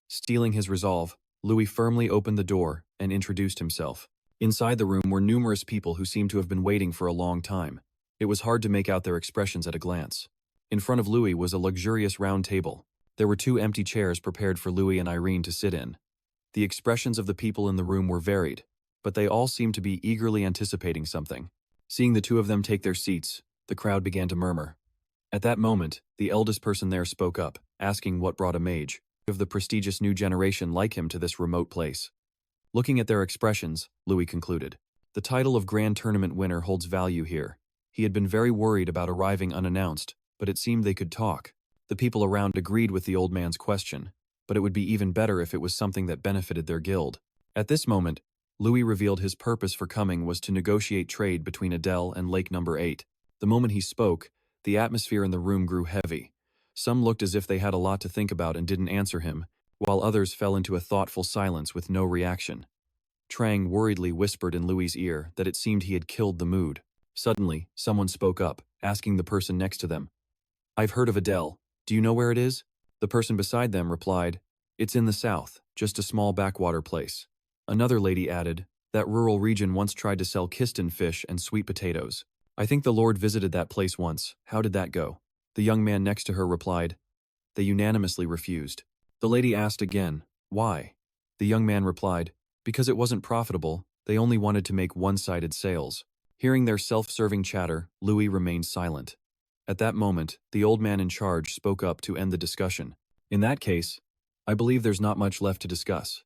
Steeling his resolve, Louis firmly opened the door and introduced himself. Inside the room were numerous people who seemed to have been waiting for a long time. It was hard to make out their expressions at a glance. In front of Louis was a luxurious round table. There were 2 empty chairs prepared for Louis and Irene to sit in. The expressions of the people in the room were varied, but they all seemed to be eagerly anticipating something. Seeing the 2 of them take their seats, the crowd began to murmur. At that moment, the eldest person there spoke up, asking what brought a mage of the prestigious new generation like him to this remote place. Looking at their expressions, Louis concluded. The title of Grand Tournament winner holds value here. He had been very worried about arriving unannounced, but it seemed they could talk. The people around agreed with the old man's question, but it would be even better if it was something that benefited their guild. At this moment, Louis revealed his purpose for coming was to negotiate trade between Adele and Lake Number 8. The moment he spoke, the atmosphere in the room grew heavy. Some looked as if they had a lot to think about and didn't answer him, while others fell into a thoughtful silence with no reaction. Trang worriedly whispered in Louis's ear that it seemed he had killed the mood. Suddenly, someone spoke up, asking the person next to them. I've heard of Adele. Do you know where it is? The person beside them replied, It's in the south, just a small backwater place. Another lady added, That rural region once tried to sell Kiston fish and sweet potatoes. I think the Lord visited that place once. How did that go? The young man next to her replied. They unanimously refused. The lady asked again, Why? The young man replied, Because it wasn't profitable, they only wanted to make one-sided sales. Hearing their self-serving chatter, Louis remained silent. At that moment, the old man in charge spoke up to end the discussion. In that case, I believe there's not much left to discuss.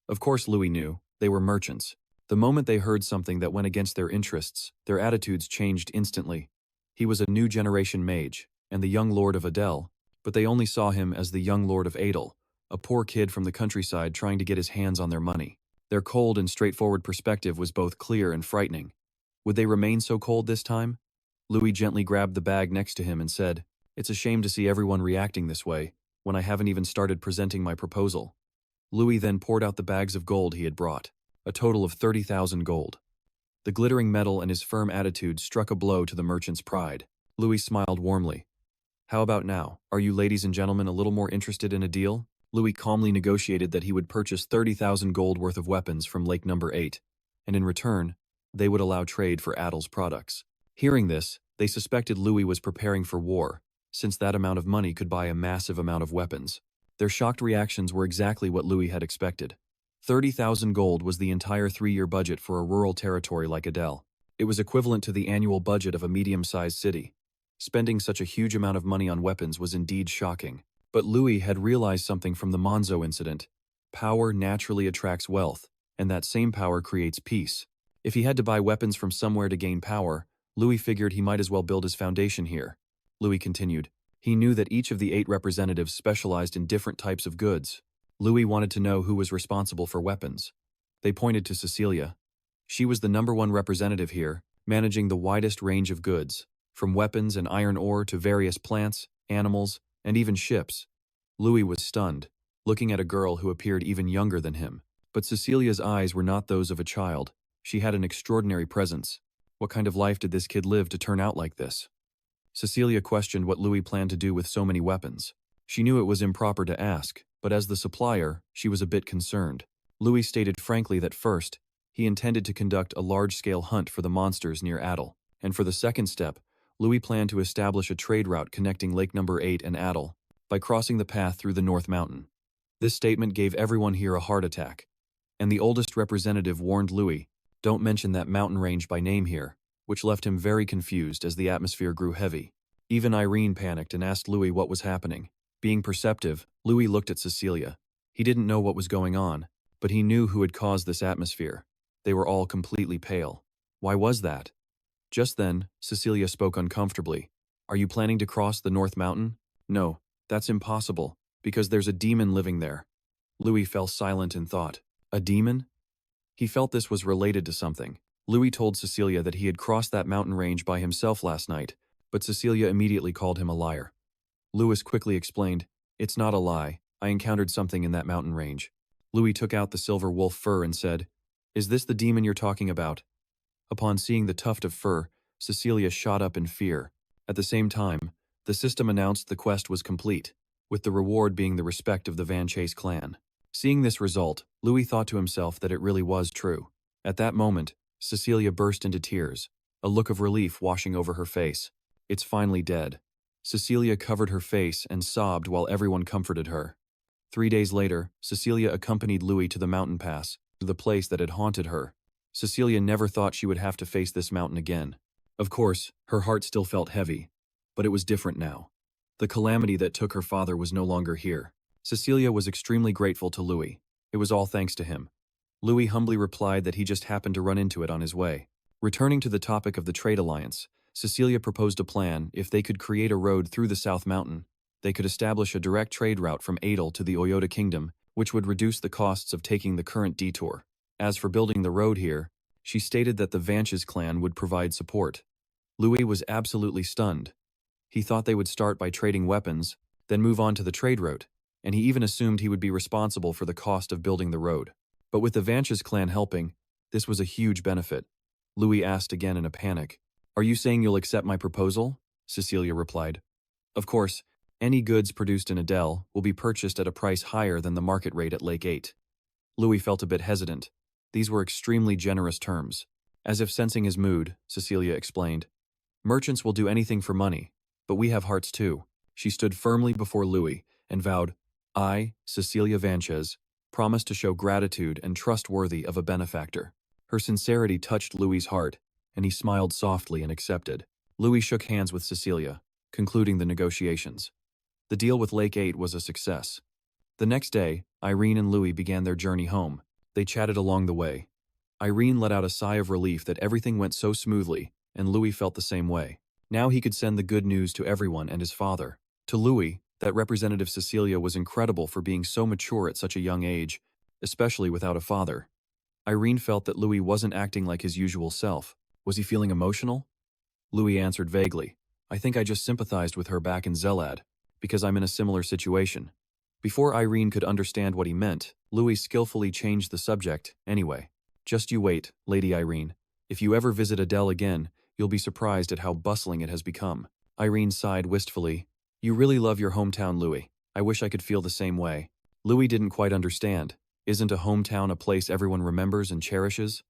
Of course Louis knew, they were merchants. The moment they heard something that went against their interests, their attitudes changed instantly. He was a new generation mage, and the young lord of Adele, but they only saw him as the young lord of Adele, a poor kid from the countryside trying to get his hands on their money. Their cold and straightforward perspective was both clear and frightening. Would they remain so cold this time? Louis gently grabbed the bag next to him and said, It's a shame to see everyone reacting this way, when I haven't even started presenting my proposal. Louis then poured out the bags of gold he had brought, a total of 30,000 gold. The glittering metal and his firm attitude struck a blow to the merchant's pride. Louis smiled warmly. How about now? Are you ladies and gentlemen a little more interested in a deal? Louis calmly negotiated that he would purchase 30,000 gold worth of weapons from Lake Number 8, and in return, they would allow trade for Adele's products. Hearing this, they suspected Louis was preparing for war, since that amount of money could buy a massive amount of weapons. Their shocked reactions were exactly what Louis had expected. 30,000 gold was the entire 3-year budget for a rural territory like Adele. It was equivalent to the annual budget of a medium-sized city. Spending such a huge amount of money on weapons was indeed shocking. But Louis had realized something from the Monzo incident. Power naturally attracts wealth, and that same power creates peace. If he had to buy weapons from somewhere to gain power, Louis figured he might as well build his foundation here. Louis continued. He knew that each of the 8 representatives specialized in different types of goods. Louis wanted to know who was responsible for weapons. They pointed to Cecilia. She was the #1 representative here, managing the widest range of goods, from weapons and iron ore to various plants, animals, and even ships. Louis was stunned, looking at a girl who appeared even younger than him. But Cecilia's eyes were not those of a child. She had an extraordinary presence. What kind of life did this kid live to turn out like this? Cecilia questioned what Louis planned to do with so many weapons. She knew it was improper to ask, but as the supplier, she was a bit concerned. Louis stated frankly that first, he intended to conduct a large-scale hunt for the monsters near Adele, and for the second step, Louis planned to establish a trade route connecting Lake Number 8 and Adele, by crossing the path through the North Mountain. This statement gave everyone here a heart attack, and the oldest representative warned Louis, don't mention that mountain range by name here, which left him very confused as the atmosphere grew heavy. Even Irene panicked and asked Louis what was happening. Being perceptive, Louis looked at Cecilia. He didn't know what was going on, but he knew who had caused this atmosphere. They were all completely pale. Why was that? Just then, Cecilia spoke uncomfortably. Are you planning to cross the North Mountain? No, that's impossible, because there's a demon living there. Louis fell silent in thought. A demon? He felt this was related to something. Louis told Cecilia that he had crossed that mountain range by himself last night, but Cecilia immediately called him a liar. Louis quickly explained, It's not a lie, I encountered something in that mountain range. Louis took out the silver wolf fur and said, Is this the demon you're talking about? Upon seeing the tuft of fur, Cecilia shot up in fear. At the same time, the system announced the quest was complete, with the reward being the respect of the Van Chase clan. Seeing this result, Louis thought to himself that it really was true. At that moment, Cecilia burst into tears, a look of relief washing over her face. It's finally dead. Cecilia covered her face and sobbed while everyone comforted her. 3 days later, Cecilia accompanied Louis to the mountain pass, to the place that had haunted her. Cecilia never thought she would have to face this mountain again. Of course, her heart still felt heavy, but it was different now. The calamity that took her father was no longer here. Cecilia was extremely grateful to Louis. It was all thanks to him. Louis humbly replied that he just happened to run into it on his way. Returning to the topic of the trade alliance, Cecilia proposed a plan. If they could create a road through the South Mountain, they could establish a direct trade route from Adele to the Oyota Kingdom, which would reduce the costs of taking the current detour. As for building the road here, she stated that the Vanches clan would provide support. Louis was absolutely stunned. He thought they would start by trading weapons, then move on to the trade route, and he even assumed he would be responsible for the cost of building the road. But with the Vanches clan helping, this was a huge benefit. Louis asked again in a panic, Are you saying you'll accept my proposal? Cecilia replied, Of course, any goods produced in Adele will be purchased at a price higher than the market rate at Lake 8. Louis felt a bit hesitant. These were extremely generous terms. As if sensing his mood, Cecilia explained, Merchants will do anything for money, but we have hearts too. She stood firmly before Louis and vowed, I, Cecilia Vanches, promise to show gratitude and trustworthy of a benefactor. Her sincerity touched Louis's heart, and he smiled softly and accepted. Louis shook hands with Cecilia, concluding the negotiations. The deal with Lake 8 was a success. The next day, Irene and Louis began their journey home. They chatted along the way. Irene let out a sigh of relief that everything went so smoothly, and Louis felt the same way. Now he could send the good news to everyone and his father. To Louis, that Representative Cecilia was incredible for being so mature at such a young age, especially without a father. Irene felt that Louis wasn't acting like his usual self. Was he feeling emotional? Louis answered vaguely, I think I just sympathized with her back in Zelad, because I'm in a similar situation. Before Irene could understand what he meant, Louis skillfully changed the subject, anyway. Just you wait, Lady Irene. If you ever visit Adele again, you'll be surprised at how bustling it has become. Irene sighed wistfully. You really love your hometown, Louis. I wish I could feel the same way. Louis didn't quite understand. Isn't a hometown a place everyone remembers and cherishes?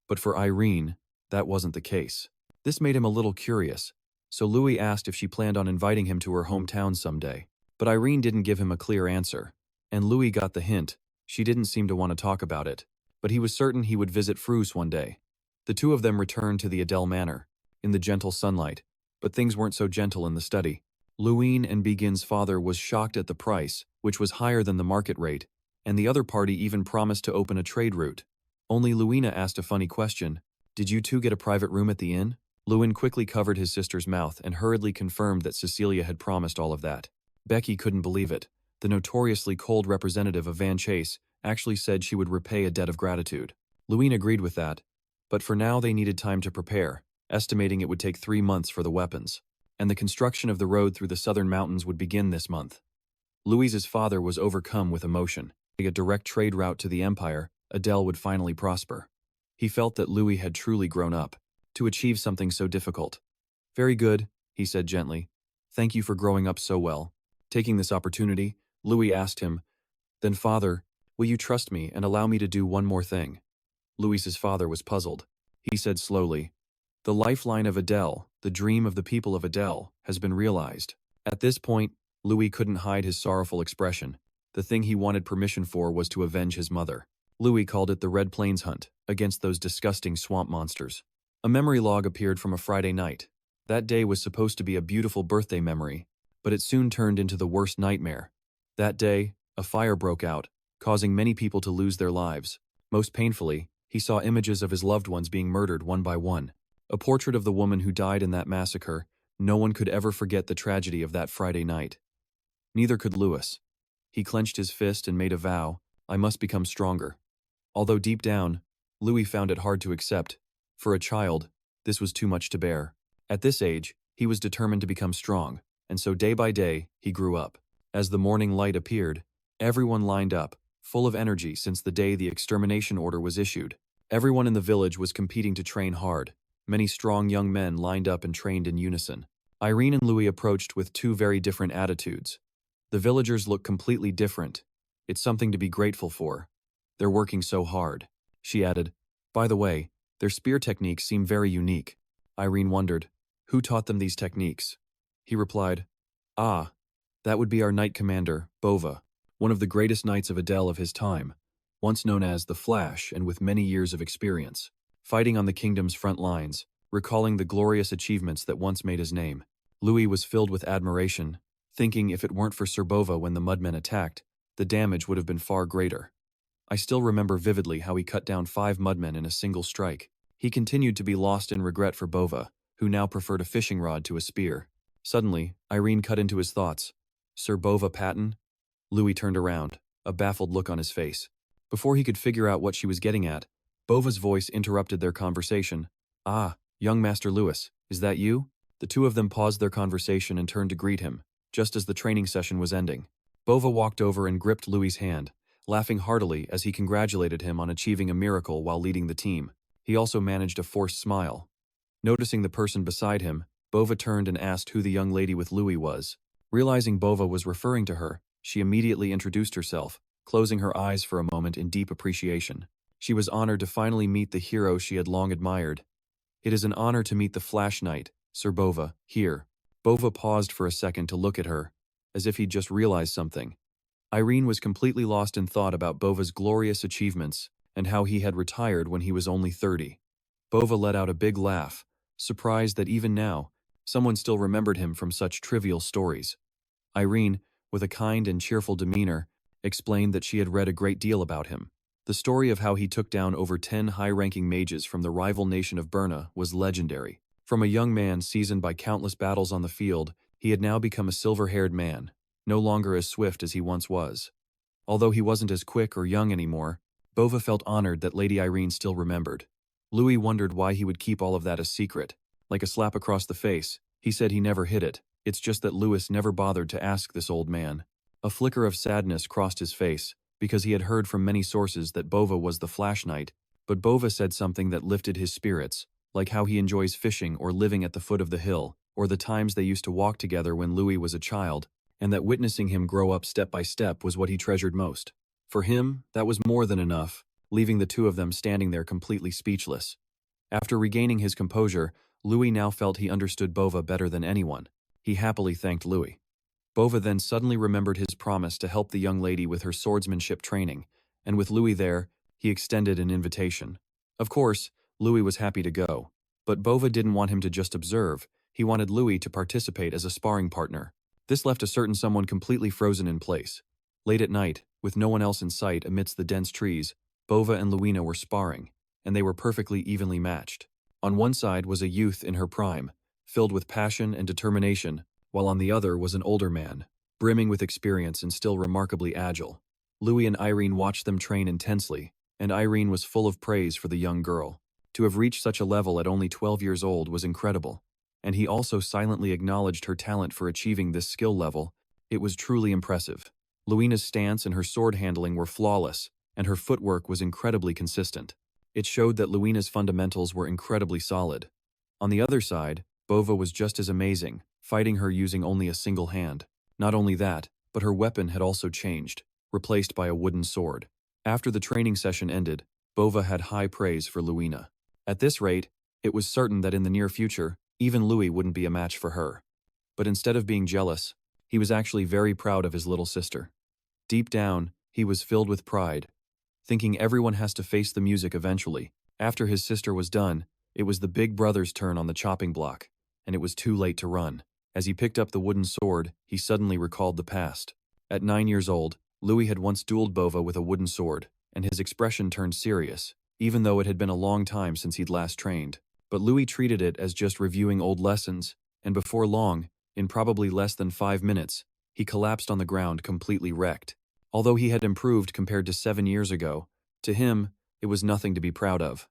But for Irene, that wasn't the case. This made him a little curious, so Louis asked if she planned on inviting him to her hometown someday. But Irene didn't give him a clear answer, and Louis got the hint. She didn't seem to want to talk about it, but he was certain he would visit Frus one day. The two of them returned to the Adele manor, in the gentle sunlight, but things weren't so gentle in the study. Luin and Begin's father was shocked at the price, which was higher than the market rate, and the other party even promised to open a trade route. Only Luina asked a funny question. Did you two get a private room at the inn? Luin quickly covered his sister's mouth and hurriedly confirmed that Cecilia had promised all of that. Becky couldn't believe it. The notoriously cold representative of Van Chase actually said she would repay a debt of gratitude. Luin agreed with that, but for now they needed time to prepare, estimating it would take 3 months for the weapons, and the construction of the road through the southern mountains would begin this month. Louise's father was overcome with emotion. A direct trade route to the Empire, Adele would finally prosper. He felt that Louis had truly grown up to achieve something so difficult. Very good, he said gently. Thank you for growing up so well. Taking this opportunity, Louis asked him, Then father, will you trust me and allow me to do one more thing? Louis's father was puzzled. He said slowly, The lifeline of Adele, the dream of the people of Adele, has been realized. At this point, Louis couldn't hide his sorrowful expression. The thing he wanted permission for was to avenge his mother. Louis called it the Red Plains Hunt, against those disgusting swamp monsters. A memory log appeared from a Friday night. That day was supposed to be a beautiful birthday memory, but it soon turned into the worst nightmare. That day, a fire broke out, causing many people to lose their lives. Most painfully, he saw images of his loved ones being murdered one by one. A portrait of the woman who died in that massacre. No one could ever forget the tragedy of that Friday night. Neither could Louis. He clenched his fist and made a vow, I must become stronger. Although deep down, Louis found it hard to accept. For a child, this was too much to bear. At this age, he was determined to become strong, and so day by day, he grew up. As the morning light appeared, everyone lined up, full of energy since the day the extermination order was issued. Everyone in the village was competing to train hard. Many strong young men lined up and trained in unison. Irene and Louis approached with two very different attitudes. The villagers look completely different. It's something to be grateful for. They're working so hard. She added, by the way, their spear techniques seem very unique. Irene wondered, who taught them these techniques? He replied, that would be our knight commander, Bova, one of the greatest knights of Adele of his time, once known as the Flash and with many years of experience, fighting on the kingdom's front lines, recalling the glorious achievements that once made his name. Louis was filled with admiration, thinking if it weren't for Sir Bova when the mudmen attacked, the damage would have been far greater. I still remember vividly how he cut down 5 mudmen in a single strike. He continued to be lost in regret for Bova, who now preferred a fishing rod to a spear. Suddenly, Irene cut into his thoughts. Sir Bova Patton? Louis turned around, a baffled look on his face. Before he could figure out what she was getting at, Bova's voice interrupted their conversation. Young Master Louis, is that you? The two of them paused their conversation and turned to greet him, just as the training session was ending. Bova walked over and gripped Louis' hand, laughing heartily as he congratulated him on achieving a miracle while leading the team. He also managed a forced smile. Noticing the person beside him, Bova turned and asked who the young lady with Louis was. Realizing Bova was referring to her, she immediately introduced herself, closing her eyes for a moment in deep appreciation. She was honored to finally meet the hero she had long admired. It is an honor to meet the Flash Knight, Sir Bova, here. Bova paused for a second to look at her, as if he'd just realized something. Irene was completely lost in thought about Bova's glorious achievements and how he had retired when he was only 30. Bova let out a big laugh, surprised that even now, someone still remembered him from such trivial stories. Irene, with a kind and cheerful demeanor, explained that she had read a great deal about him. The story of how he took down over 10 high-ranking mages from the rival nation of Burna was legendary. From a young man seasoned by countless battles on the field, he had now become a silver-haired man, no longer as swift as he once was. Although he wasn't as quick or young anymore, Bova felt honored that Lady Irene still remembered. Louis wondered why he would keep all of that a secret. Like a slap across the face, he said he never hid it. It's just that Louis never bothered to ask this old man. A flicker of sadness crossed his face, because he had heard from many sources that Bova was the Flash Knight, but Bova said something that lifted his spirits, like how he enjoys fishing or living at the foot of the hill, or the times they used to walk together when Louis was a child, and that witnessing him grow up step by step was what he treasured most. For him, that was more than enough, leaving the two of them standing there completely speechless. After regaining his composure, Louis now felt he understood Bova better than anyone. He happily thanked Louis. Bova then suddenly remembered his promise to help the young lady with her swordsmanship training, and with Louis there, he extended an invitation. Of course, Louis was happy to go, but Bova didn't want him to just observe. He wanted Louis to participate as a sparring partner. This left a certain someone completely frozen in place. Late at night, with no one else in sight amidst the dense trees, Bova and Luina were sparring, and they were perfectly evenly matched. On one side was a youth in her prime, filled with passion and determination, while on the other was an older man, brimming with experience and still remarkably agile. Louis and Irene watched them train intensely, and Irene was full of praise for the young girl. To have reached such a level at only 12 years old was incredible, and he also silently acknowledged her talent for achieving this skill level. It was truly impressive. Luina's stance and her sword handling were flawless, and her footwork was incredibly consistent. It showed that Luina's fundamentals were incredibly solid. On the other side, Bova was just as amazing, fighting her using only a single hand. Not only that, but her weapon had also changed, replaced by a wooden sword. After the training session ended, Bova had high praise for Luina. At this rate, it was certain that in the near future, even Louis wouldn't be a match for her. But instead of being jealous, he was actually very proud of his little sister. Deep down, he was filled with pride, thinking everyone has to face the music eventually. After his sister was done, it was the big brother's turn on the chopping block. and it was too late to run. As he picked up the wooden sword, he suddenly recalled the past. At 9 years old, Louis had once dueled Bova with a wooden sword, and his expression turned serious, even though it had been a long time since he'd last trained. But Louis treated it as just reviewing old lessons, and before long, in probably less than 5 minutes, he collapsed on the ground completely wrecked. Although he had improved compared to 7 years ago, to him, it was nothing to be proud of.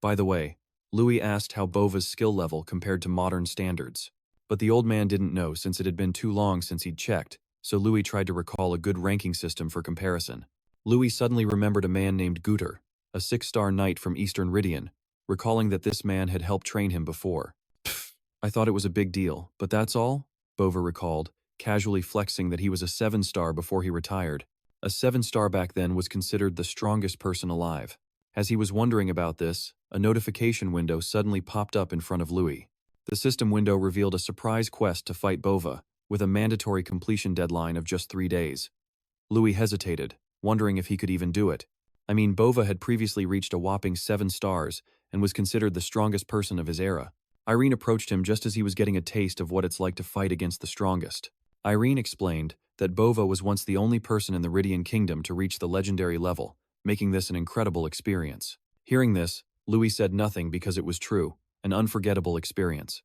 By the way, Louis asked how Bova's skill level compared to modern standards. But the old man didn't know since it had been too long since he'd checked, so Louis tried to recall a good ranking system for comparison. Louis suddenly remembered a man named Guter, a 6-star knight from Eastern Ridian, recalling that this man had helped train him before. Pfft, I thought it was a big deal, but that's all? Bova recalled, casually flexing that he was a 7-star before he retired. A 7-star back then was considered the strongest person alive. As he was wondering about this, a notification window suddenly popped up in front of Louis. The system window revealed a surprise quest to fight Bova, with a mandatory completion deadline of just 3 days. Louis hesitated, wondering if he could even do it. I mean, Bova had previously reached a whopping 7 stars and was considered the strongest person of his era. Irene approached him just as he was getting a taste of what it's like to fight against the strongest. Irene explained that Bova was once the only person in the Ridian kingdom to reach the legendary level, making this an incredible experience. Hearing this, Louis said nothing because it was true, an unforgettable experience.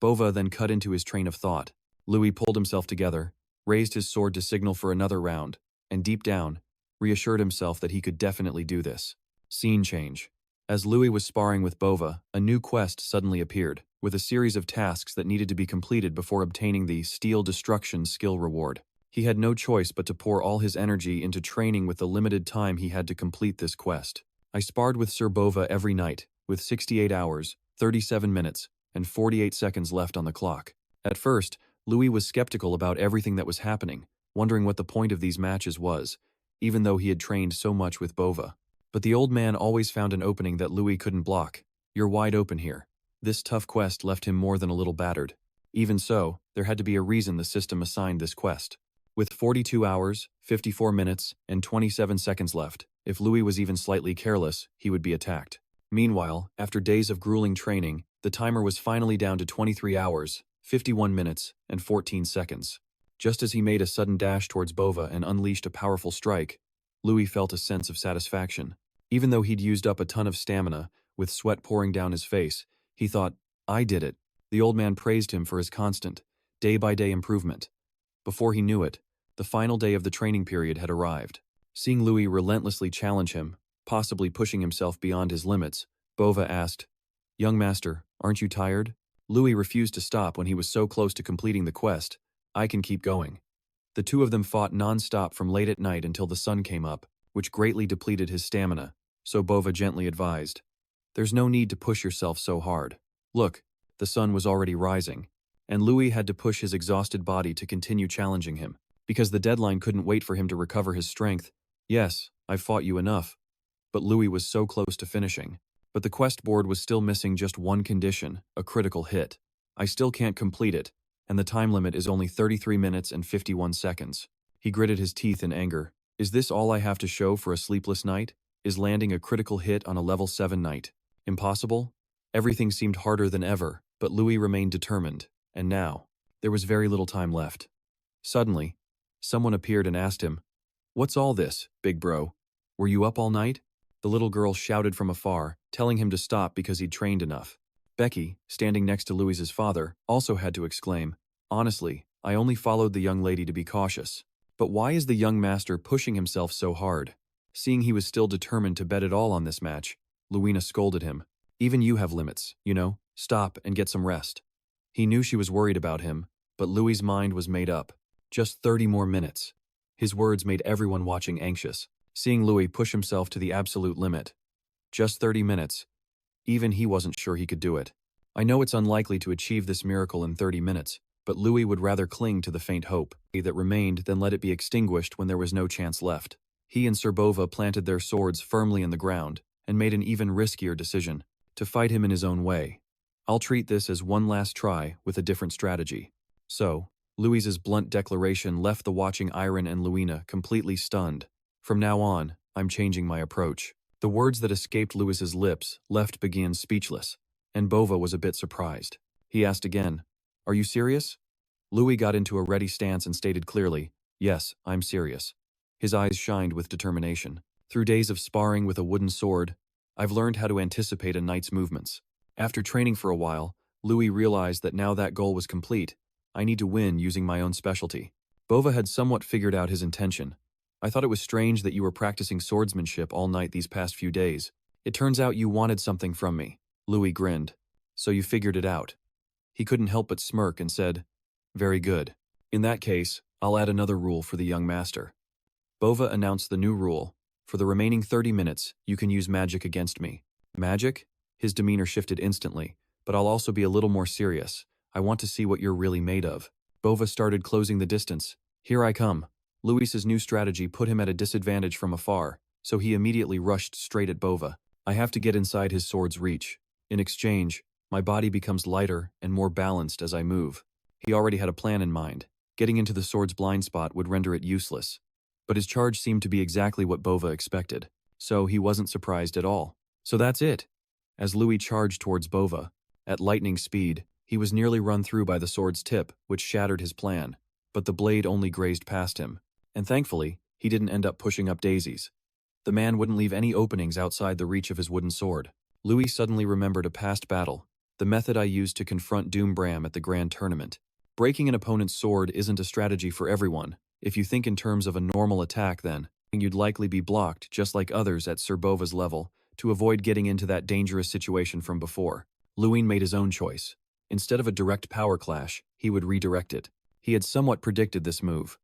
Bova then cut into his train of thought. Louis pulled himself together, raised his sword to signal for another round, and deep down, reassured himself that he could definitely do this. Scene change. As Louis was sparring with Bova, a new quest suddenly appeared, with a series of tasks that needed to be completed before obtaining the Steel Destruction skill reward. He had no choice but to pour all his energy into training with the limited time he had to complete this quest. I sparred with Sir Bova every night, with 68 hours, 37 minutes, and 48 seconds left on the clock. At first, Louis was skeptical about everything that was happening, wondering what the point of these matches was, even though he had trained so much with Bova. But the old man always found an opening that Louis couldn't block. You're wide open here. This tough quest left him more than a little battered. Even so, there had to be a reason the system assigned this quest. With 42 hours, 54 minutes, and 27 seconds left, if Louis was even slightly careless, he would be attacked. Meanwhile, after days of grueling training, the timer was finally down to 23 hours, 51 minutes, and 14 seconds. Just as he made a sudden dash towards Bova and unleashed a powerful strike, Louis felt a sense of satisfaction. Even though he'd used up a ton of stamina, with sweat pouring down his face, he thought, I did it. The old man praised him for his constant, day-by-day improvement. Before he knew it, the final day of the training period had arrived. Seeing Louis relentlessly challenge him, possibly pushing himself beyond his limits, Bova asked, Young master, aren't you tired? Louis refused to stop when he was so close to completing the quest. I can keep going. The two of them fought non-stop from late at night until the sun came up, which greatly depleted his stamina, so Bova gently advised. There's no need to push yourself so hard. Look, the sun was already rising, and Louis had to push his exhausted body to continue challenging him, because the deadline couldn't wait for him to recover his strength. Yes, I've fought you enough. But Louis was so close to finishing. But the quest board was still missing just one condition, a critical hit. I still can't complete it, and the time limit is only 33 minutes and 51 seconds. He gritted his teeth in anger. Is this all I have to show for a sleepless night? Is landing a critical hit on a level 7 knight impossible? Everything seemed harder than ever, but Louis remained determined, and now, there was very little time left. Suddenly, someone appeared and asked him, What's all this, big bro? Were you up all night? The little girl shouted from afar, telling him to stop because he'd trained enough. Becky, standing next to Louis's father, also had to exclaim, Honestly, I only followed the young lady to be cautious. But why is the young master pushing himself so hard? Seeing he was still determined to bet it all on this match, Luina scolded him. Even you have limits, you know, stop and get some rest. He knew she was worried about him, but Louis's mind was made up. Just 30 more minutes. His words made everyone watching anxious, seeing Louis push himself to the absolute limit. Just 30 minutes. Even he wasn't sure he could do it. I know it's unlikely to achieve this miracle in 30 minutes, but Louis would rather cling to the faint hope that remained than let it be extinguished when there was no chance left. He and Sir Bova planted their swords firmly in the ground and made an even riskier decision, to fight him in his own way. I'll treat this as one last try with a different strategy. So, Louis's blunt declaration left the watching Irene and Luina completely stunned. From now on, I'm changing my approach. The words that escaped Louis's lips left Begin speechless, and Bova was a bit surprised. He asked again. Are you serious? Louis got into a ready stance and stated clearly, yes, I'm serious. His eyes shined with determination. Through days of sparring with a wooden sword, I've learned how to anticipate a knight's movements. After training for a while, Louis realized that now that goal was complete, I need to win using my own specialty. Bova had somewhat figured out his intention. I thought it was strange that you were practicing swordsmanship all night these past few days. It turns out you wanted something from me. Louis grinned. So you figured it out. He couldn't help but smirk and said, very good. In that case, I'll add another rule for the young master. Bova announced the new rule. For the remaining 30 minutes, you can use magic against me. Magic? His demeanor shifted instantly, but I'll also be a little more serious. I want to see what you're really made of. Bova started closing the distance. Here I come. Luis's new strategy put him at a disadvantage from afar, so he immediately rushed straight at Bova. I have to get inside his sword's reach. In exchange, my body becomes lighter and more balanced as I move. He already had a plan in mind. Getting into the sword's blind spot would render it useless. But his charge seemed to be exactly what Bova expected, so he wasn't surprised at all. So that's it. As Louis charged towards Bova, at lightning speed, he was nearly run through by the sword's tip, which shattered his plan. But the blade only grazed past him, and thankfully, he didn't end up pushing up daisies. The man wouldn't leave any openings outside the reach of his wooden sword. Louis suddenly remembered a past battle, the method I used to confront Bram at the Grand Tournament. Breaking an opponent's sword isn't a strategy for everyone. If you think in terms of a normal attack then, you'd likely be blocked just like others at Sir Bova's level to avoid getting into that dangerous situation from before. Luin made his own choice. Instead of a direct power clash, he would redirect it. He had somewhat predicted this move.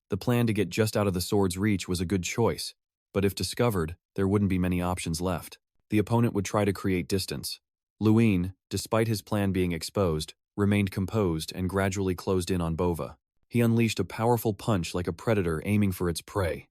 The plan to get just out of the sword's reach was a good choice, but if discovered, there wouldn't be many options left. The opponent would try to create distance. Luin, despite his plan being exposed, remained composed and gradually closed in on Bova. He unleashed a powerful punch like a predator aiming for its prey.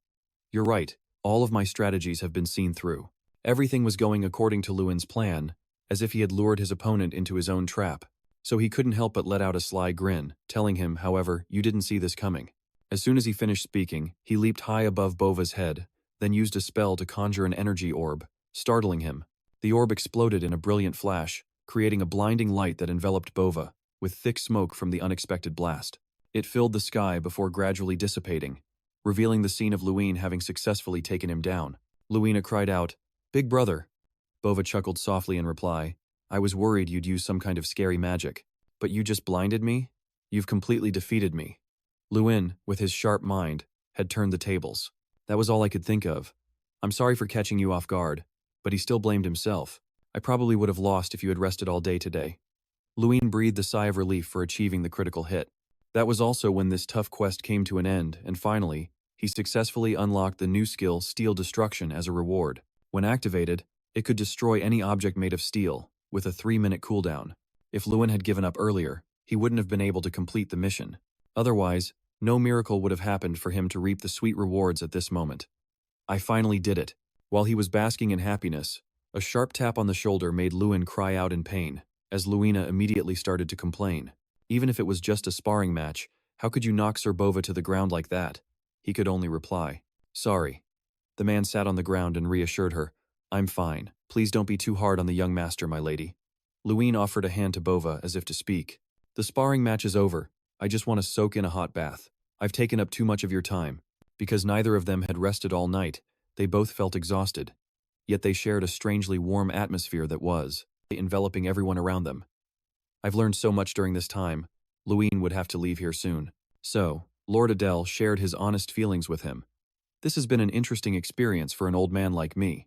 You're right, all of my strategies have been seen through. Everything was going according to Luin's plan, as if he had lured his opponent into his own trap. So he couldn't help but let out a sly grin, telling him, however, you didn't see this coming. As soon as he finished speaking, he leaped high above Bova's head, then used a spell to conjure an energy orb, startling him. The orb exploded in a brilliant flash, creating a blinding light that enveloped Bova, with thick smoke from the unexpected blast. It filled the sky before gradually dissipating, revealing the scene of Luin having successfully taken him down. Luina cried out, Big brother. Bova chuckled softly in reply, I was worried you'd use some kind of scary magic. But you just blinded me? You've completely defeated me. Luin, with his sharp mind, had turned the tables. That was all I could think of. I'm sorry for catching you off guard, but he still blamed himself. I probably would have lost if you had rested all day today. Luin breathed a sigh of relief for achieving the critical hit. That was also when this tough quest came to an end, and finally, he successfully unlocked the new skill Steel Destruction as a reward. When activated, it could destroy any object made of steel, with a 3-minute cooldown. If Luin had given up earlier, he wouldn't have been able to complete the mission. Otherwise, no miracle would have happened for him to reap the sweet rewards at this moment. I finally did it. While he was basking in happiness, a sharp tap on the shoulder made Luin cry out in pain, as Luina immediately started to complain. Even if it was just a sparring match, how could you knock Sir Bova to the ground like that? He could only reply, sorry. The man sat on the ground and reassured her, I'm fine. Please don't be too hard on the young master, my lady. Luin offered a hand to Bova as if to speak. The sparring match is over. I just want to soak in a hot bath. I've taken up too much of your time. Because neither of them had rested all night, they both felt exhausted. Yet they shared a strangely warm atmosphere that was enveloping everyone around them. I've learned so much during this time. Luin would have to leave here soon. So, Lord Adele shared his honest feelings with him. This has been an interesting experience for an old man like me.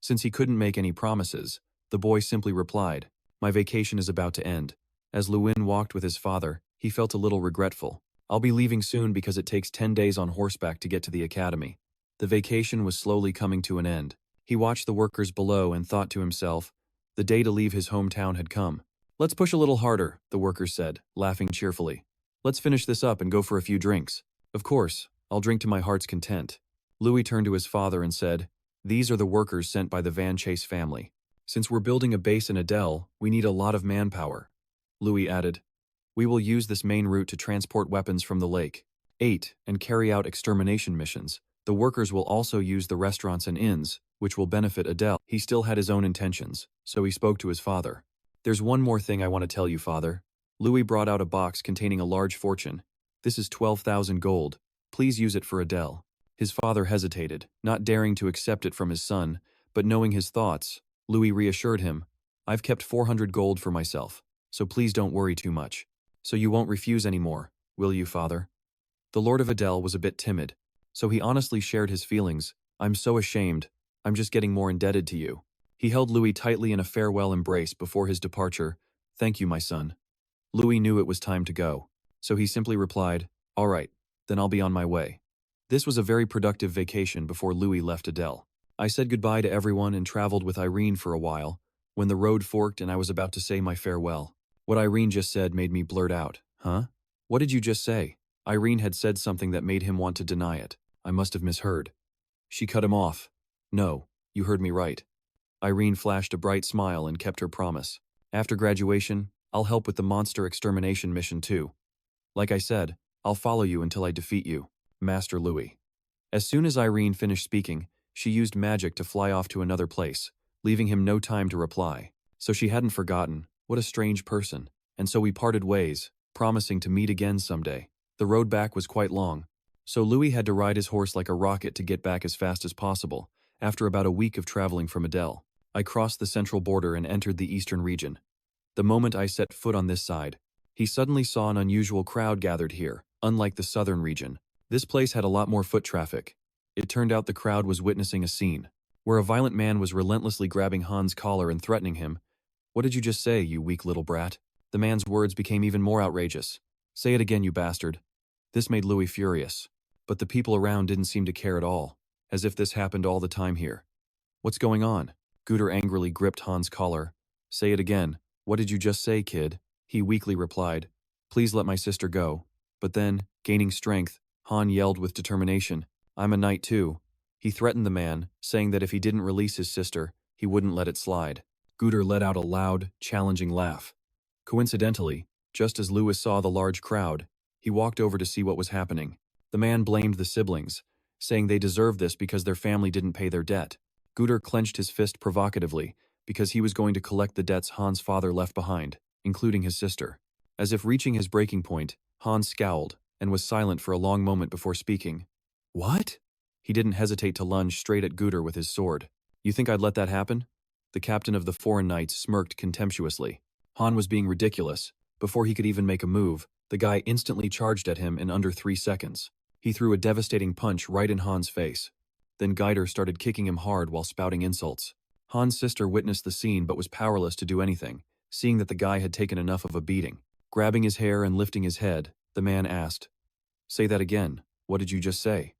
Since he couldn't make any promises, the boy simply replied, my vacation is about to end. As Luin walked with his father, he felt a little regretful. I'll be leaving soon because it takes 10 days on horseback to get to the academy. The vacation was slowly coming to an end. He watched the workers below and thought to himself, the day to leave his hometown had come. Let's push a little harder, the workers said, laughing cheerfully. Let's finish this up and go for a few drinks. Of course, I'll drink to my heart's content. Louis turned to his father and said, these are the workers sent by the Van Chase family. Since we're building a base in Adele, we need a lot of manpower. Louis added, we will use this main route to transport weapons from the lake. 8. And carry out extermination missions. The workers will also use the restaurants and inns, which will benefit Adele. He still had his own intentions, so he spoke to his father. There's one more thing I want to tell you, father. Louis brought out a box containing a large fortune. This is 12,000 gold. Please use it for Adele. His father hesitated, not daring to accept it from his son, but knowing his thoughts, Louis reassured him, I've kept 400 gold for myself, so please don't worry too much. So you won't refuse anymore, will you, father? The Lord of Adele was a bit timid, so he honestly shared his feelings. I'm so ashamed. I'm just getting more indebted to you. He held Louis tightly in a farewell embrace before his departure. Thank you, my son. Louis knew it was time to go, so he simply replied, all right, then I'll be on my way. This was a very productive vacation before Louis left Adele. I said goodbye to everyone and traveled with Irene for a while, when the road forked and I was about to say my farewell. What Irene just said made me blurt out, huh? What did you just say? Irene had said something that made him want to deny it. I must have misheard. She cut him off. No, you heard me right. Irene flashed a bright smile and kept her promise. After graduation, I'll help with the monster extermination mission too. Like I said, I'll follow you until I defeat you, Master Louis. As soon as Irene finished speaking, she used magic to fly off to another place, leaving him no time to reply. So she hadn't forgotten. What a strange person. And so we parted ways, promising to meet again someday. The road back was quite long, so Louis had to ride his horse like a rocket to get back as fast as possible. After about a week of traveling from Adele, I crossed the central border and entered the eastern region. The moment I set foot on this side, he suddenly saw an unusual crowd gathered here, unlike the southern region. This place had a lot more foot traffic. It turned out the crowd was witnessing a scene where a violent man was relentlessly grabbing Han's collar and threatening him. What did you just say, you weak little brat? The man's words became even more outrageous. Say it again, you bastard. This made Louis furious, but the people around didn't seem to care at all, as if this happened all the time here. What's going on? Guder angrily gripped Han's collar. Say it again. What did you just say, kid? He weakly replied. Please let my sister go. But then, gaining strength, Han yelled with determination. I'm a knight too. He threatened the man, saying that if he didn't release his sister, he wouldn't let it slide. Guder let out a loud, challenging laugh. Coincidentally, just as Louis saw the large crowd, he walked over to see what was happening. The man blamed the siblings, saying they deserved this because their family didn't pay their debt. Guder clenched his fist provocatively, because he was going to collect the debts Han's father left behind, including his sister. As if reaching his breaking point, Han scowled, and was silent for a long moment before speaking. What? He didn't hesitate to lunge straight at Guder with his sword. You think I'd let that happen? The captain of the foreign knights smirked contemptuously. Han was being ridiculous. Before he could even make a move, the guy instantly charged at him in under 3 seconds. He threw a devastating punch right in Han's face. Then Guder started kicking him hard while spouting insults. Han's sister witnessed the scene but was powerless to do anything, seeing that the guy had taken enough of a beating. Grabbing his hair and lifting his head, the man asked, Say that again. What did you just say?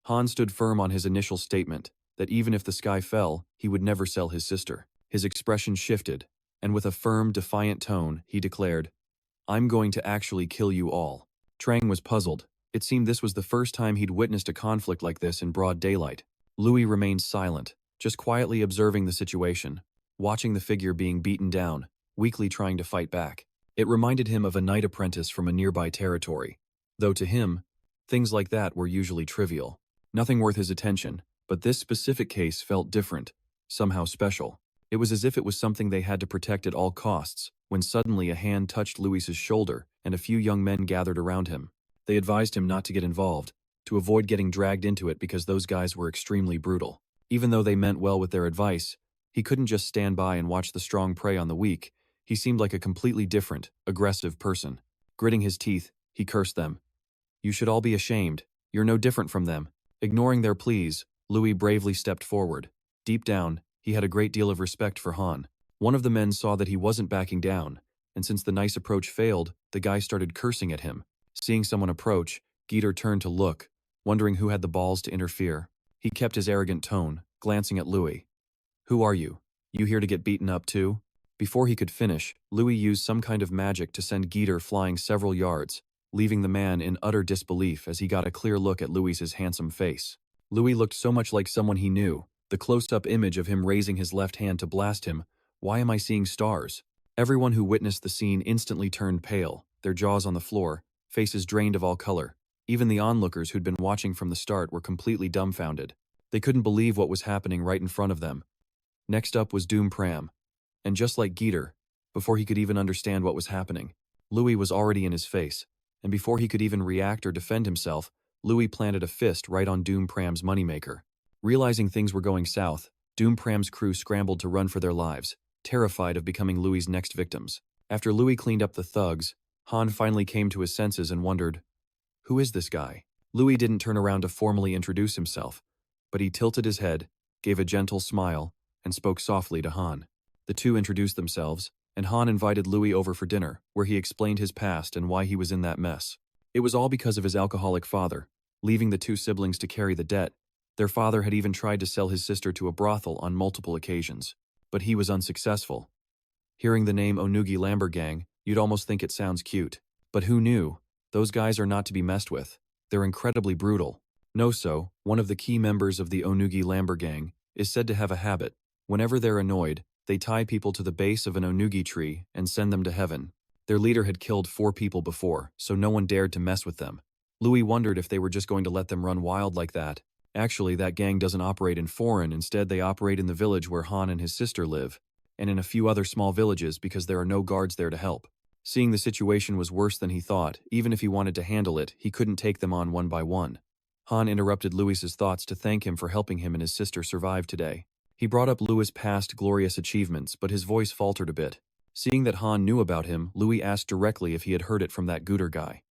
Han stood firm on his initial statement, that even if the sky fell, he would never sell his sister. His expression shifted, and with a firm, defiant tone, he declared, I'm going to actually kill you all. Trang was puzzled. It seemed this was the first time he'd witnessed a conflict like this in broad daylight. Louis remained silent, just quietly observing the situation, watching the figure being beaten down, weakly trying to fight back. It reminded him of a knight apprentice from a nearby territory, though to him, things like that were usually trivial. Nothing worth his attention, but this specific case felt different, somehow special. It was as if it was something they had to protect at all costs, when suddenly a hand touched Louis's shoulder and a few young men gathered around him. They advised him not to get involved, to avoid getting dragged into it because those guys were extremely brutal. Even though they meant well with their advice, he couldn't just stand by and watch the strong prey on the weak. He seemed like a completely different, aggressive person. Gritting his teeth, he cursed them. You should all be ashamed. You're no different from them. Ignoring their pleas, Louis bravely stepped forward. Deep down, he had a great deal of respect for Han. One of the men saw that he wasn't backing down, and since the nice approach failed, the guy started cursing at him. Seeing someone approach, Guder turned to look, wondering who had the balls to interfere. He kept his arrogant tone, glancing at Louis. Who are you? You here to get beaten up too? Before he could finish, Louis used some kind of magic to send Guder flying several yards, leaving the man in utter disbelief as he got a clear look at Louis's handsome face. Louis looked so much like someone he knew, the close-up image of him raising his left hand to blast him. Why am I seeing stars? Everyone who witnessed the scene instantly turned pale, their jaws on the floor, faces drained of all color. Even the onlookers who'd been watching from the start were completely dumbfounded. They couldn't believe what was happening right in front of them. Next up was Pram. And just like Guder, Before he could even understand what was happening, Louis was already in his face, and before he could even react or defend himself, Louis planted a fist right on Doom Pram's moneymaker. Realizing things were going south, Doom Pram's crew scrambled to run for their lives, terrified of becoming Louis's next victims. After Louis cleaned up the thugs, Han finally came to his senses and wondered, who is this guy? Louis didn't turn around to formally introduce himself, but he tilted his head, gave a gentle smile, and spoke softly to Han. The two introduced themselves, and Han invited Louis over for dinner, where he explained his past and why he was in that mess. It was all because of his alcoholic father, leaving the two siblings to carry the debt. Their father had even tried to sell his sister to a brothel on multiple occasions, but he was unsuccessful. Hearing the name Onugi Lamber Gang, you'd almost think it sounds cute. But who knew? Those guys are not to be messed with. They're incredibly brutal. Noso, one of the key members of the Onugi Lamber Gang, is said to have a habit. Whenever they're annoyed, they tie people to the base of an Onugi tree and send them to heaven. Their leader had killed 4 people before, so no one dared to mess with them. Louis wondered if they were just going to let them run wild like that. Actually, that gang doesn't operate in foreign, instead they operate in the village where Han and his sister live, and in a few other small villages because there are no guards there to help. Seeing the situation was worse than he thought, even if he wanted to handle it, he couldn't take them on one by one. Han interrupted Louis's thoughts to thank him for helping him and his sister survive today. He brought up Louis' past glorious achievements, but his voice faltered a bit. Seeing that Han knew about him, Louis asked directly if he had heard it from that Gooter guy.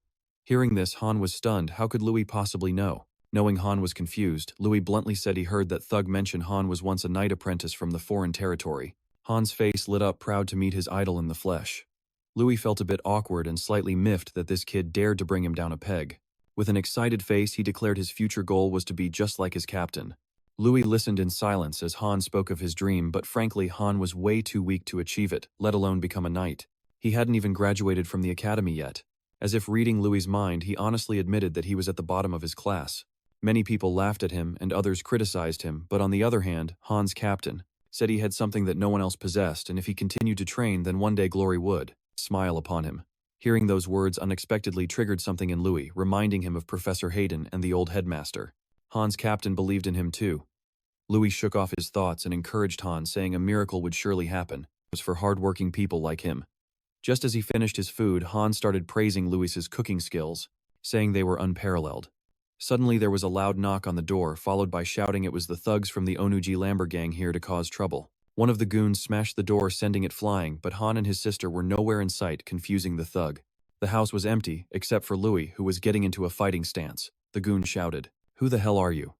Hearing this, Han was stunned. How could Louis possibly know? Knowing Han was confused, Louis bluntly said he heard that Thug mention Han was once a knight apprentice from the foreign territory. Han's face lit up, proud to meet his idol in the flesh. Louis felt a bit awkward and slightly miffed that this kid dared to bring him down a peg. With an excited face, he declared his future goal was to be just like his captain. Louis listened in silence as Han spoke of his dream, but frankly, Han was way too weak to achieve it, let alone become a knight. He hadn't even graduated from the academy yet. As if reading Louis's mind, he honestly admitted that he was at the bottom of his class. Many people laughed at him and others criticized him, but on the other hand, Han's captain said he had something that no one else possessed, and if he continued to train, then one day glory would smile upon him. Hearing those words unexpectedly triggered something in Louis, reminding him of Professor Hayden and the old headmaster. Han's captain believed in him too. Louis shook off his thoughts and encouraged Han, saying a miracle would surely happen. It was for hard-working people like him. Just as he finished his food, Han started praising Louis's cooking skills, saying they were unparalleled. Suddenly there was a loud knock on the door, followed by shouting it was the thugs from the Onugi Lamber gang here to cause trouble. One of the goons smashed the door, sending it flying, but Han and his sister were nowhere in sight, confusing the thug. The house was empty, except for Louis, who was getting into a fighting stance. The goon shouted, "Who the hell are you?"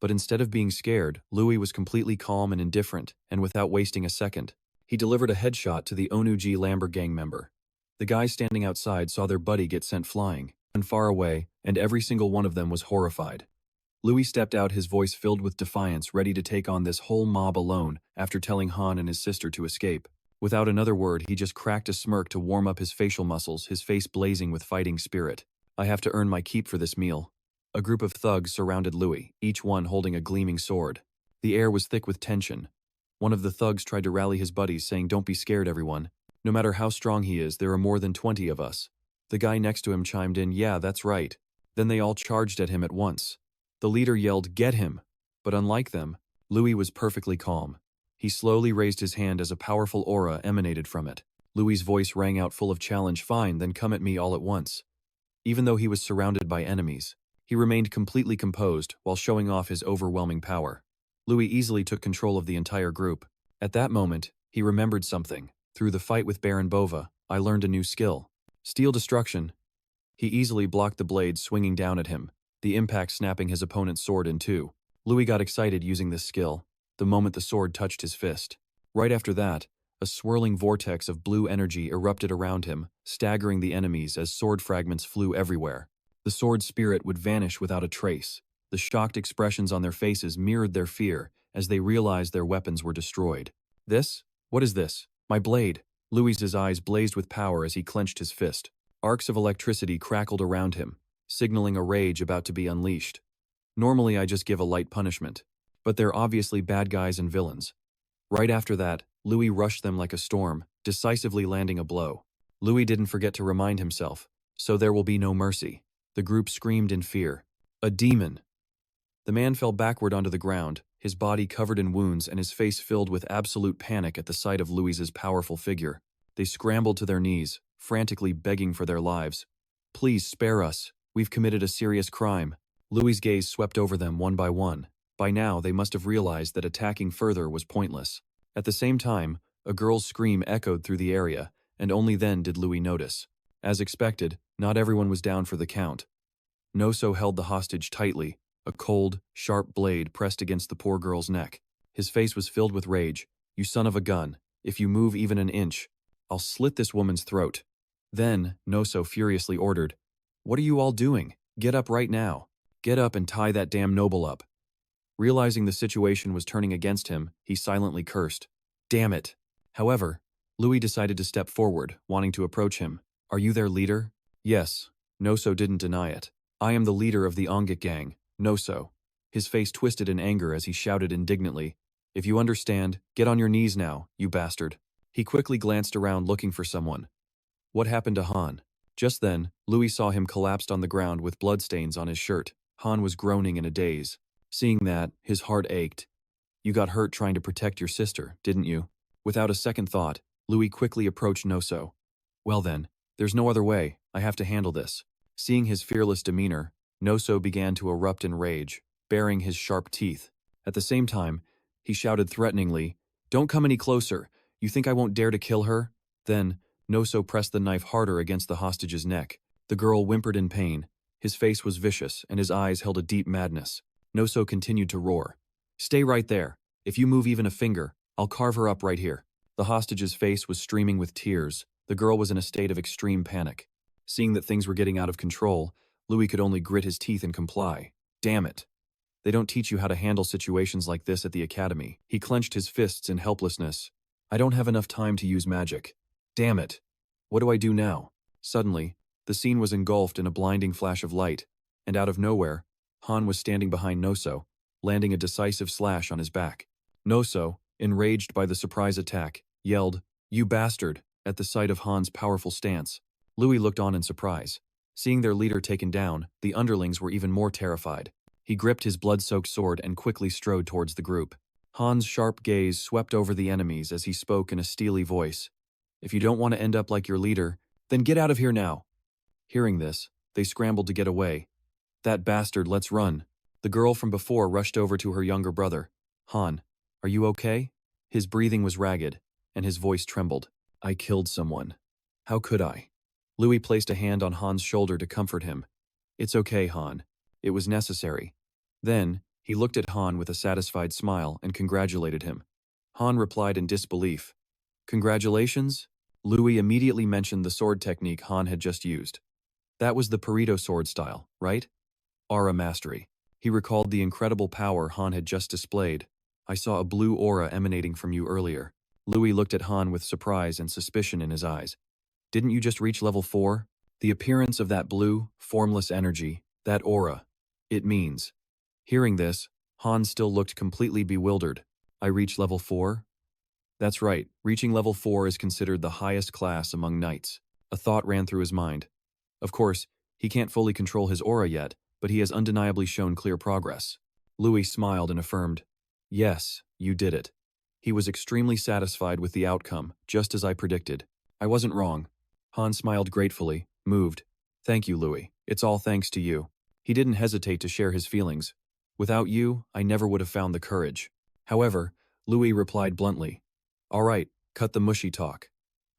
But instead of being scared, Louis was completely calm and indifferent, and without wasting a second, he delivered a headshot to the Onugi Lamber gang member. The guys standing outside saw their buddy get sent flying, and far away, and every single one of them was horrified. Louis stepped out, his voice filled with defiance, ready to take on this whole mob alone after telling Han and his sister to escape. Without another word, he just cracked a smirk to warm up his facial muscles, his face blazing with fighting spirit. "I have to earn my keep for this meal." A group of thugs surrounded Louis, each one holding a gleaming sword. The air was thick with tension. One of the thugs tried to rally his buddies, saying, "Don't be scared, everyone. No matter how strong he is, there are more than 20 of us." The guy next to him chimed in, "Yeah, that's right." Then they all charged at him at once. The leader yelled, "Get him!" But unlike them, Louis was perfectly calm. He slowly raised his hand as a powerful aura emanated from it. Louis's voice rang out full of challenge. "Fine, then come at me all at once." Even though he was surrounded by enemies, he remained completely composed while showing off his overwhelming power. Louis easily took control of the entire group. At that moment, he remembered something. Through the fight with Baron Bova, I learned a new skill. Steel Destruction. He easily blocked the blade swinging down at him, the impact snapping his opponent's sword in two. Louis got excited using this skill, the moment the sword touched his fist. Right after that, a swirling vortex of blue energy erupted around him, staggering the enemies as sword fragments flew everywhere. The sword spirit would vanish without a trace. The shocked expressions on their faces mirrored their fear as they realized their weapons were destroyed. "This? What is this? My blade!" Louis's eyes blazed with power as he clenched his fist. Arcs of electricity crackled around him, signaling a rage about to be unleashed. Normally I just give a light punishment, but they're obviously bad guys and villains. Right after that, Louis rushed them like a storm, decisively landing a blow. Louis didn't forget to remind himself, "So there will be no mercy." The group screamed in fear. "A demon!" The man fell backward onto the ground, his body covered in wounds and his face filled with absolute panic at the sight of Louis's powerful figure. They scrambled to their knees, frantically begging for their lives. Please spare us. We've committed a serious crime. Louis's gaze swept over them one by one. By now, they must have realized that attacking further was pointless. At the same time, a girl's scream echoed through the area, and only then did Louis notice. As expected, not everyone was down for the count. Noso held the hostage tightly, a cold, sharp blade pressed against the poor girl's neck. His face was filled with rage. You son of a gun, if you move even an inch, I'll slit this woman's throat. Then, Noso furiously ordered, What are you all doing? Get up right now. Get up and tie that damn noble up. Realizing the situation was turning against him, he silently cursed. Damn it. However, Louis decided to step forward, wanting to approach him. Are you their leader? Yes. Noso didn't deny it. I am the leader of the Ongik gang, Noso. His face twisted in anger as he shouted indignantly, If you understand, get on your knees now, you bastard. He quickly glanced around looking for someone. What happened to Han? Just then, Louis saw him collapsed on the ground with bloodstains on his shirt. Han was groaning in a daze. Seeing that, his heart ached. You got hurt trying to protect your sister, didn't you? Without a second thought, Louis quickly approached Noso. Well then, there's no other way, I have to handle this. Seeing his fearless demeanor, Noso began to erupt in rage, baring his sharp teeth. At the same time, he shouted threateningly, Don't come any closer, you think I won't dare to kill her? Then, Noso pressed the knife harder against the hostage's neck. The girl whimpered in pain. His face was vicious, and his eyes held a deep madness. Noso continued to roar. Stay right there. If you move even a finger, I'll carve her up right here. The hostage's face was streaming with tears. The girl was in a state of extreme panic. Seeing that things were getting out of control, Louis could only grit his teeth and comply. Damn it. They don't teach you how to handle situations like this at the academy. He clenched his fists in helplessness. I don't have enough time to use magic. Damn it. What do I do now? Suddenly, the scene was engulfed in a blinding flash of light, and out of nowhere, Han was standing behind Noso, landing a decisive slash on his back. Noso, enraged by the surprise attack, yelled, You bastard, at the sight of Han's powerful stance. Louis looked on in surprise. Seeing their leader taken down, the underlings were even more terrified. He gripped his blood-soaked sword and quickly strode towards the group. Han's sharp gaze swept over the enemies as he spoke in a steely voice. If you don't want to end up like your leader, then get out of here now. Hearing this, they scrambled to get away. That bastard, let's run. The girl from before rushed over to her younger brother. Han, are you okay? His breathing was ragged, and his voice trembled. I killed someone. How could I? Louis placed a hand on Han's shoulder to comfort him. It's okay, Han. It was necessary. Then, he looked at Han with a satisfied smile and congratulated him. Han replied in disbelief. Congratulations? Louis immediately mentioned the sword technique Han had just used. That was the Pareto sword style, right? Aura mastery. He recalled the incredible power Han had just displayed. I saw a blue aura emanating from you earlier. Louis looked at Han with surprise and suspicion in his eyes. Didn't you just reach level 4? The appearance of that blue, formless energy, that aura. It means. Hearing this, Han still looked completely bewildered. I reached level 4? That's right, reaching level 4 is considered the highest class among knights. A thought ran through his mind. Of course, he can't fully control his aura yet, but he has undeniably shown clear progress. Louis smiled and affirmed, Yes, you did it. He was extremely satisfied with the outcome, just as I predicted. I wasn't wrong. Han smiled gratefully, moved. Thank you, Louis. It's all thanks to you. He didn't hesitate to share his feelings. Without you, I never would have found the courage. However, Louis replied bluntly, All right, cut the mushy talk.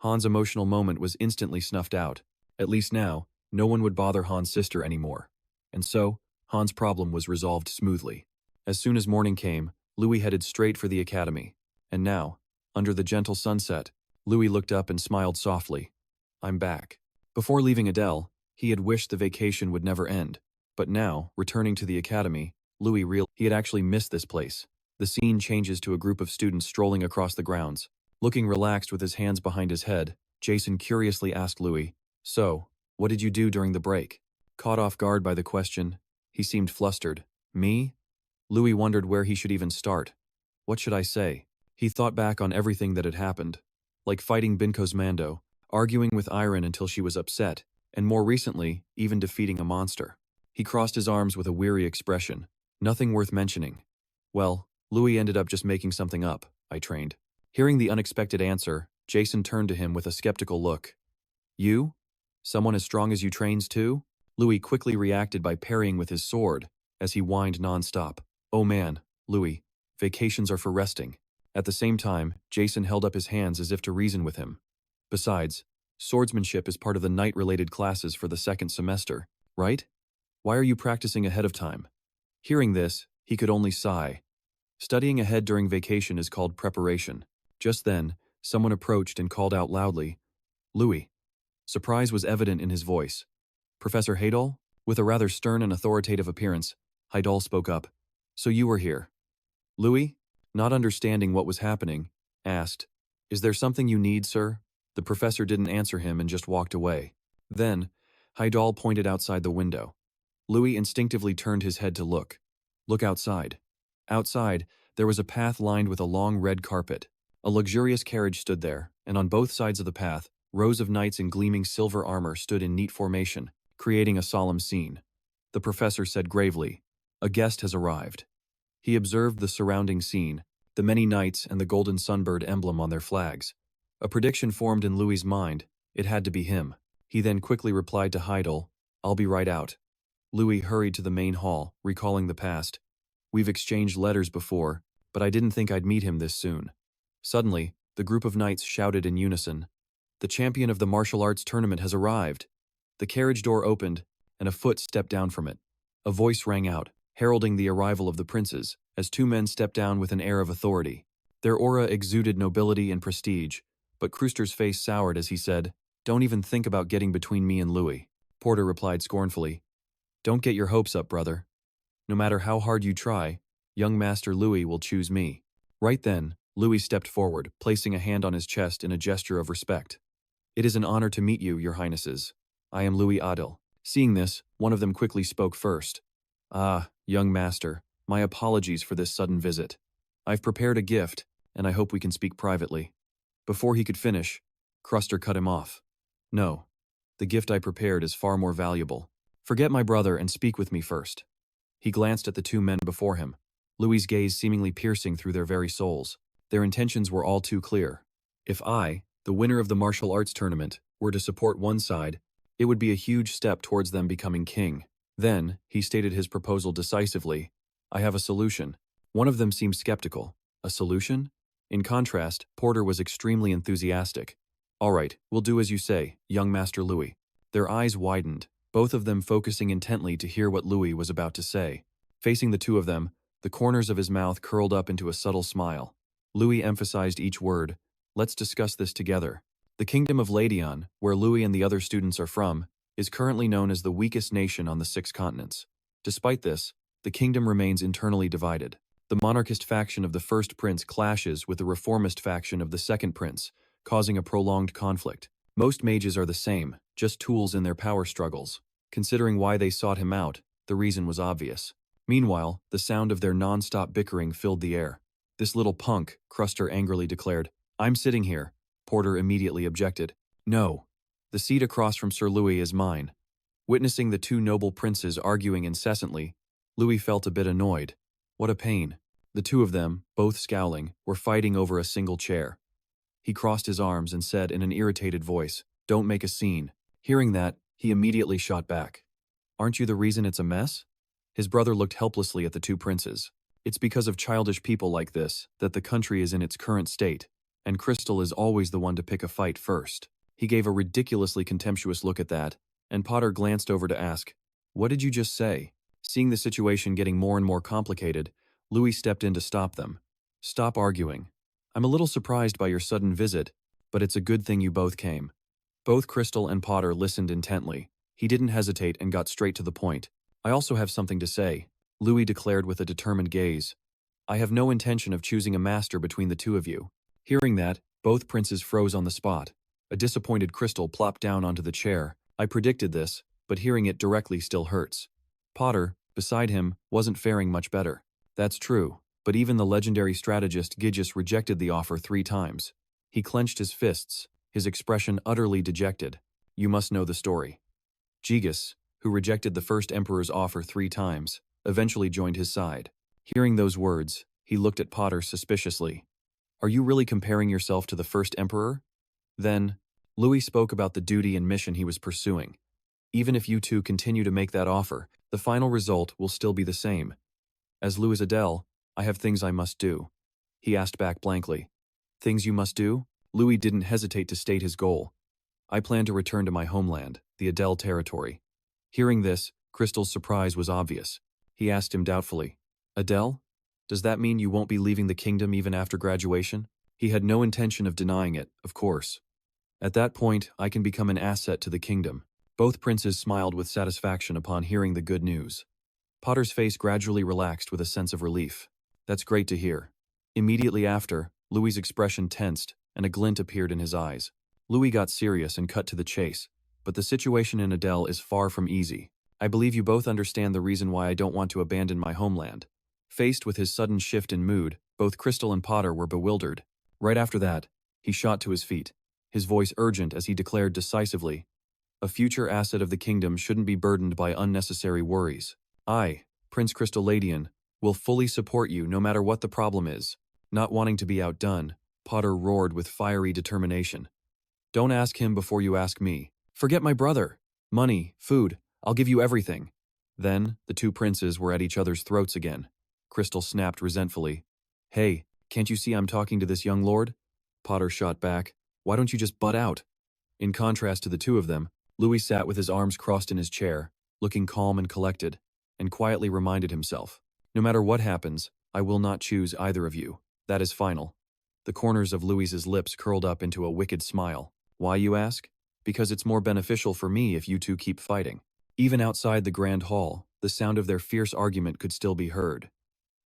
Han's emotional moment was instantly snuffed out. At least now, no one would bother Han's sister anymore. And so, Han's problem was resolved smoothly. As soon as morning came, Louis headed straight for the academy. And now, under the gentle sunset, Louis looked up and smiled softly. I'm back. Before leaving Adele, he had wished the vacation would never end. But now, returning to the academy, Louis realized he had actually missed this place. The scene changes to a group of students strolling across the grounds. Looking relaxed with his hands behind his head, Jason curiously asked Louis, So, what did you do during the break? Caught off guard by the question, he seemed flustered. Me? Louis wondered where he should even start. What should I say? He thought back on everything that had happened. Like fighting Binkos Mando, arguing with Iron until she was upset, and more recently, even defeating a monster. He crossed his arms with a weary expression. Nothing worth mentioning. Well, Louis ended up just making something up, I trained. Hearing the unexpected answer, Jason turned to him with a skeptical look. You? Someone as strong as you trains too? Louis quickly reacted by parrying with his sword, as he whined nonstop. Oh man, Louis, vacations are for resting. At the same time, Jason held up his hands as if to reason with him. Besides, swordsmanship is part of the knight-related classes for the second semester, right? Why are you practicing ahead of time? Hearing this, he could only sigh. Studying ahead during vacation is called preparation. Just then, someone approached and called out loudly, Louis. Surprise was evident in his voice. Professor Adele? With a rather stern and authoritative appearance, Adele spoke up. So you were here. Louis, not understanding what was happening, asked, Is there something you need, sir? The professor didn't answer him and just walked away. Then, Adele pointed outside the window. Louis instinctively turned his head to look. Look outside. Outside, there was a path lined with a long red carpet. A luxurious carriage stood there, and on both sides of the path, rows of knights in gleaming silver armor stood in neat formation, creating a solemn scene. The professor said gravely, A guest has arrived. He observed the surrounding scene, the many knights and the golden sunbird emblem on their flags. A prediction formed in Louis's mind. It had to be him. He then quickly replied to Heidel, I'll be right out. Louis hurried to the main hall, recalling the past. We've exchanged letters before, but I didn't think I'd meet him this soon. Suddenly, the group of knights shouted in unison, The champion of the martial arts tournament has arrived. The carriage door opened, and a foot stepped down from it. A voice rang out, heralding the arrival of the princes, as two men stepped down with an air of authority. Their aura exuded nobility and prestige, but Krooster's face soured as he said, Don't even think about getting between me and Louis. Porter replied scornfully, Don't get your hopes up, brother. No matter how hard you try, young Master Louis will choose me. Right then, Louis stepped forward, placing a hand on his chest in a gesture of respect. It is an honor to meet you, your highnesses. I am Louis Adele. Seeing this, one of them quickly spoke first. Ah, young master, my apologies for this sudden visit. I've prepared a gift, and I hope we can speak privately. Before he could finish, Kruster cut him off. No, the gift I prepared is far more valuable. Forget my brother and speak with me first. He glanced at the two men before him, Louis's gaze seemingly piercing through their very souls. Their intentions were all too clear. If I, the winner of the martial arts tournament, were to support one side, it would be a huge step towards them becoming king. Then, he stated his proposal decisively. I have a solution. One of them seemed skeptical. A solution? In contrast, Porter was extremely enthusiastic. All right, we'll do as you say, young Master Louis. Their eyes widened, both of them focusing intently to hear what Louis was about to say. Facing the two of them, the corners of his mouth curled up into a subtle smile. Louis emphasized each word. Let's discuss this together. The kingdom of Ladion, where Louis and the other students are from, is currently known as the weakest nation on the 6 continents. Despite this, the kingdom remains internally divided. The monarchist faction of the first prince clashes with the reformist faction of the second prince, causing a prolonged conflict. Most mages are the same, just tools in their power struggles. Considering why they sought him out, the reason was obvious. Meanwhile, the sound of their non-stop bickering filled the air. This little punk, Kruster angrily declared. I'm sitting here. Porter immediately objected. No. The seat across from Sir Louis is mine. Witnessing the two noble princes arguing incessantly, Louis felt a bit annoyed. What a pain. The two of them, both scowling, were fighting over a single chair. He crossed his arms and said in an irritated voice, Don't make a scene. Hearing that, he immediately shot back. Aren't you the reason it's a mess? His brother looked helplessly at the two princes. It's because of childish people like this that the country is in its current state, and Crystal is always the one to pick a fight first. He gave a ridiculously contemptuous look at that, and Potter glanced over to ask, What did you just say? Seeing the situation getting more and more complicated, Louis stepped in to stop them. Stop arguing. I'm a little surprised by your sudden visit, but it's a good thing you both came. Both Crystal and Potter listened intently. He didn't hesitate and got straight to the point. I also have something to say, Louis declared with a determined gaze. I have no intention of choosing a master between the two of you. Hearing that, both princes froze on the spot. A disappointed Crystal plopped down onto the chair. I predicted this, but hearing it directly still hurts. Potter, beside him, wasn't faring much better. That's true, but even the legendary strategist Gidgis rejected the offer 3 times. He clenched his fists, his expression utterly dejected. You must know the story. Gigis, who rejected the first emperor's offer 3 times, eventually joined his side. Hearing those words, he looked at Potter suspiciously. Are you really comparing yourself to the first emperor? Then, Louis spoke about the duty and mission he was pursuing. Even if you two continue to make that offer, the final result will still be the same. As Louis Adele, I have things I must do. He asked back blankly. Things you must do? Louis didn't hesitate to state his goal. I plan to return to my homeland, the Adele territory. Hearing this, Crystal's surprise was obvious. He asked him doubtfully, Adele? Does that mean you won't be leaving the kingdom even after graduation? He had no intention of denying it, of course. At that point, I can become an asset to the kingdom. Both princes smiled with satisfaction upon hearing the good news. Potter's face gradually relaxed with a sense of relief. That's great to hear. Immediately after, Louis's expression tensed, and a glint appeared in his eyes. Louis got serious and cut to the chase. But the situation in Adele is far from easy. I believe you both understand the reason why I don't want to abandon my homeland. Faced with his sudden shift in mood, both Crystal and Potter were bewildered. Right after that, he shot to his feet, his voice urgent as he declared decisively, a future asset of the kingdom shouldn't be burdened by unnecessary worries. I, Prince Crystalladian, will fully support you no matter what the problem is. Not wanting to be outdone, Potter roared with fiery determination. Don't ask him before you ask me. Forget my brother. Money, food, I'll give you everything. Then, the two princes were at each other's throats again. Crystal snapped resentfully. Hey, can't you see I'm talking to this young lord? Potter shot back. Why don't you just butt out? In contrast to the two of them, Louis sat with his arms crossed in his chair, looking calm and collected, and quietly reminded himself, no matter what happens, I will not choose either of you. That is final. The corners of Louis's lips curled up into a wicked smile. Why, you ask? Because it's more beneficial for me if you two keep fighting. Even outside the grand hall, the sound of their fierce argument could still be heard.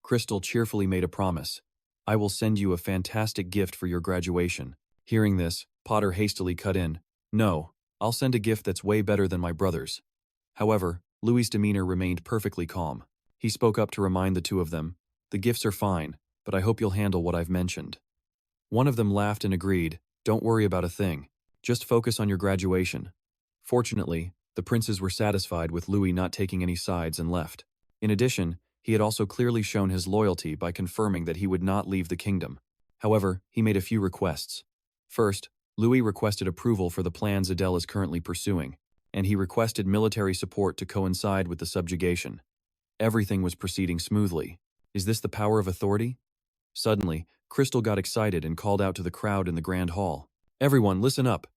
Crystal cheerfully made a promise. I will send you a fantastic gift for your graduation. Hearing this, Potter hastily cut in. No, I'll send a gift that's way better than my brother's. However, Louis's demeanor remained perfectly calm. He spoke up to remind the two of them. The gifts are fine, but I hope you'll handle what I've mentioned. One of them laughed and agreed. Don't worry about a thing. Just focus on your graduation. Fortunately, the princes were satisfied with Louis not taking any sides and left. In addition, he had also clearly shown his loyalty by confirming that he would not leave the kingdom. However, he made a few requests. First, Louis requested approval for the plans Adele is currently pursuing, and he requested military support to coincide with the subjugation. Everything was proceeding smoothly. Is this the power of authority? Suddenly, Crystal got excited and called out to the crowd in the grand hall. Everyone, listen up.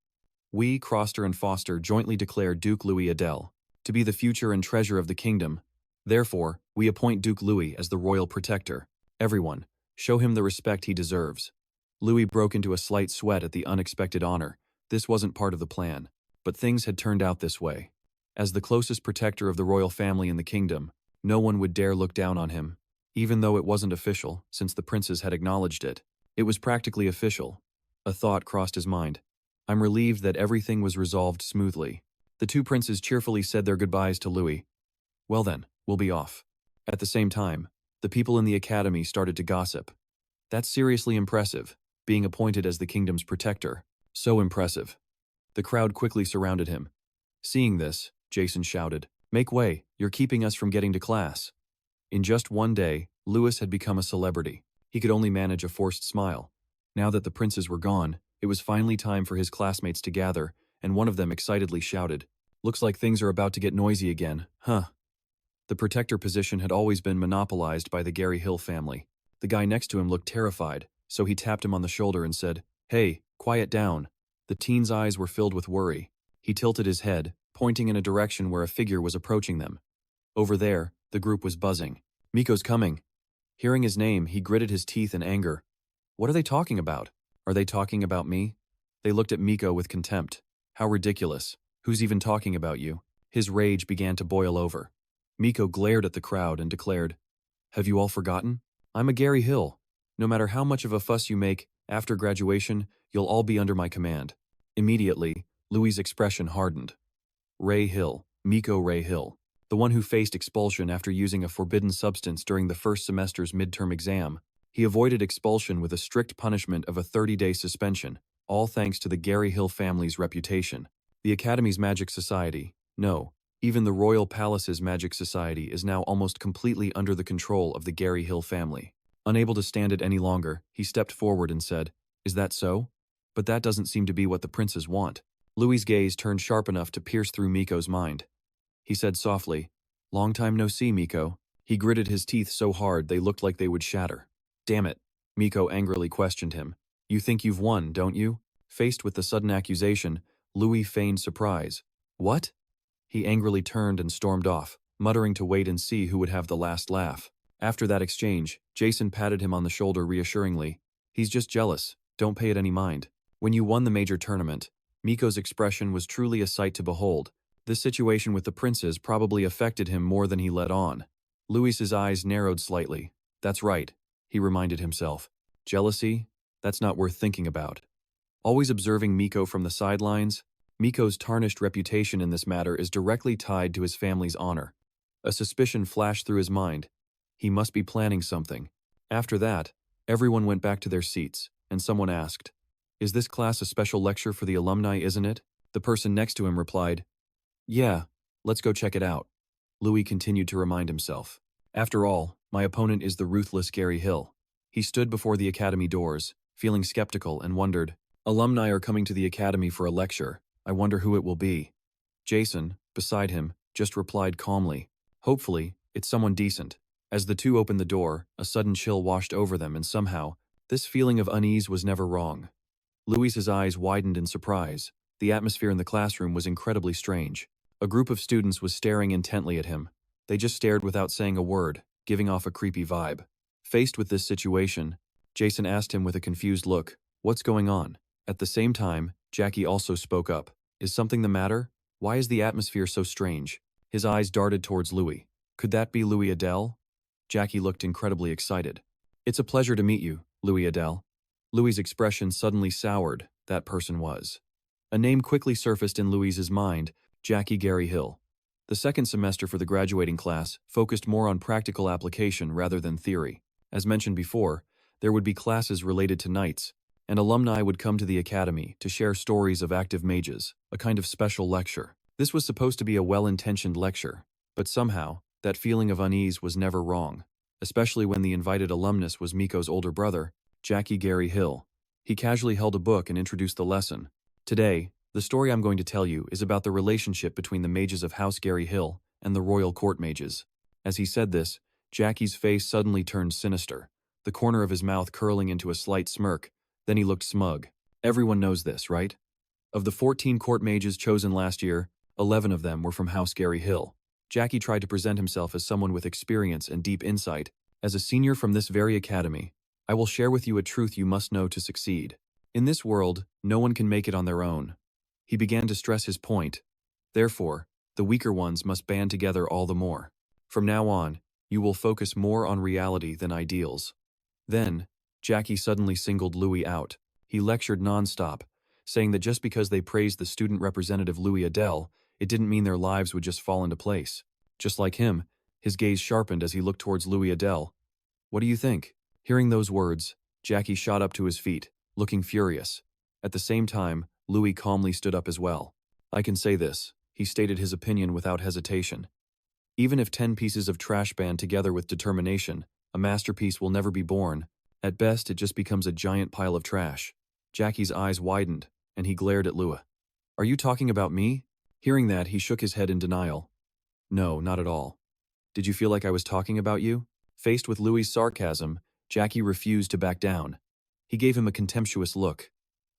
We, Croster and Foster, jointly declare Duke Louis Adele to be the future and treasure of the kingdom. Therefore, we appoint Duke Louis as the royal protector. Everyone, show him the respect he deserves. Louis broke into a slight sweat at the unexpected honor. This wasn't part of the plan, but things had turned out this way. As the closest protector of the royal family in the kingdom, no one would dare look down on him. Even though it wasn't official, since the princes had acknowledged it, it was practically official. A thought crossed his mind. I'm relieved that everything was resolved smoothly. The two princes cheerfully said their goodbyes to Louis. Well then, we'll be off. At the same time, the people in the academy started to gossip. That's seriously impressive, being appointed as the kingdom's protector. So impressive. The crowd quickly surrounded him. Seeing this, Jason shouted, Make way, you're keeping us from getting to class. In just one day, Louis had become a celebrity. He could only manage a forced smile. Now that the princes were gone, it was finally time for his classmates to gather, and one of them excitedly shouted, Looks like things are about to get noisy again, huh? The protector position had always been monopolized by the Gary Hill family. The guy next to him looked terrified, so he tapped him on the shoulder and said, Hey, quiet down. The teen's eyes were filled with worry. He tilted his head, pointing in a direction where a figure was approaching them. Over there, the group was buzzing. Miko's coming. Hearing his name, he gritted his teeth in anger. What are they talking about? Are they talking about me? They looked at Miko with contempt. How ridiculous. Who's even talking about you? His rage began to boil over. Miko glared at the crowd and declared, Have you all forgotten? I'm a Gary Hill. No matter how much of a fuss you make, after graduation, you'll all be under my command. Immediately, Louis's expression hardened. Ray Hill, Miko Ray Hill, the one who faced expulsion after using a forbidden substance during the first semester's midterm exam. He avoided expulsion with a strict punishment of a 30-day suspension, all thanks to the Gary Hill family's reputation. The Academy's Magic Society, no, even the Royal Palace's Magic Society is now almost completely under the control of the Gary Hill family. Unable to stand it any longer, he stepped forward and said, Is that so? But that doesn't seem to be what the princes want. Louis's gaze turned sharp enough to pierce through Miko's mind. He said softly, "Long time no see, Miko." He gritted his teeth so hard they looked like they would shatter. "Damn it," Miko angrily questioned him. "You think you've won, don't you?" Faced with the sudden accusation, Louis feigned surprise. "What?" He angrily turned and stormed off, muttering to wait and see who would have the last laugh. After that exchange, Jason patted him on the shoulder reassuringly. "He's just jealous, don't pay it any mind." When you won the major tournament, Miko's expression was truly a sight to behold. This situation with the princes probably affected him more than he let on. Louis's eyes narrowed slightly. "That's right," he reminded himself. "Jealousy? That's not worth thinking about." Always observing Miko from the sidelines, Miko's tarnished reputation in this matter is directly tied to his family's honor. A suspicion flashed through his mind. He must be planning something. After that, everyone went back to their seats, and someone asked, "Is this class a special lecture for the alumni, isn't it?" The person next to him replied, "Yeah, let's go check it out." Louis continued to remind himself. "After all, my opponent is the ruthless Gary Hill." He stood before the academy doors, feeling skeptical, and wondered, "Alumni are coming to the academy for a lecture. I wonder who it will be." Jason, beside him, just replied calmly, "Hopefully, it's someone decent." As the two opened the door, a sudden chill washed over them, and somehow, this feeling of unease was never wrong. Louis's eyes widened in surprise. The atmosphere in the classroom was incredibly strange. A group of students was staring intently at him. They just stared without saying a word, giving off a creepy vibe. Faced with this situation, Jason asked him with a confused look, "What's going on?" At the same time, Jackie also spoke up. "Is something the matter? Why is the atmosphere so strange?" His eyes darted towards Louis. Could that be Louis Adele? Jackie looked incredibly excited. "It's a pleasure to meet you, Louis Adele." Louis's expression suddenly soured. That person was. A name quickly surfaced in Louis's mind, Jackie Gary Hill. The second semester for the graduating class focused more on practical application rather than theory. As mentioned before, there would be classes related to knights, and alumni would come to the academy to share stories of active mages, a kind of special lecture. This was supposed to be a well-intentioned lecture, but somehow, that feeling of unease was never wrong, especially when the invited alumnus was Miko's older brother, Jackie Gary Hill. He casually held a book and introduced the lesson. "Today, the story I'm going to tell you is about the relationship between the mages of House Gary Hill and the royal court mages." As he said this, Jackie's face suddenly turned sinister, the corner of his mouth curling into a slight smirk. Then he looked smug. "Everyone knows this, right? Of the 14 court mages chosen last year, 11 of them were from House Gary Hill." Jackie tried to present himself as someone with experience and deep insight. "As a senior from this very academy, I will share with you a truth you must know to succeed. In this world, no one can make it on their own." He began to stress his point. "Therefore, the weaker ones must band together all the more. From now on, you will focus more on reality than ideals." Then, Jackie suddenly singled Louis out. He lectured non-stop, saying that just because they praised the student representative Louis Adele, it didn't mean their lives would just fall into place. Just like him, his gaze sharpened as he looked towards Louis Adele. "What do you think?" Hearing those words, Jackie shot up to his feet, looking furious. At the same time, Louis calmly stood up as well. "I can say this," he stated his opinion without hesitation. "Even if 10 pieces of trash band together with determination, a masterpiece will never be born. At best, it just becomes a giant pile of trash." Jackie's eyes widened, and he glared at Louis. "Are you talking about me?" Hearing that, he shook his head in denial. "No, not at all. Did you feel like I was talking about you?" Faced with Louis' sarcasm, Jackie refused to back down. He gave him a contemptuous look.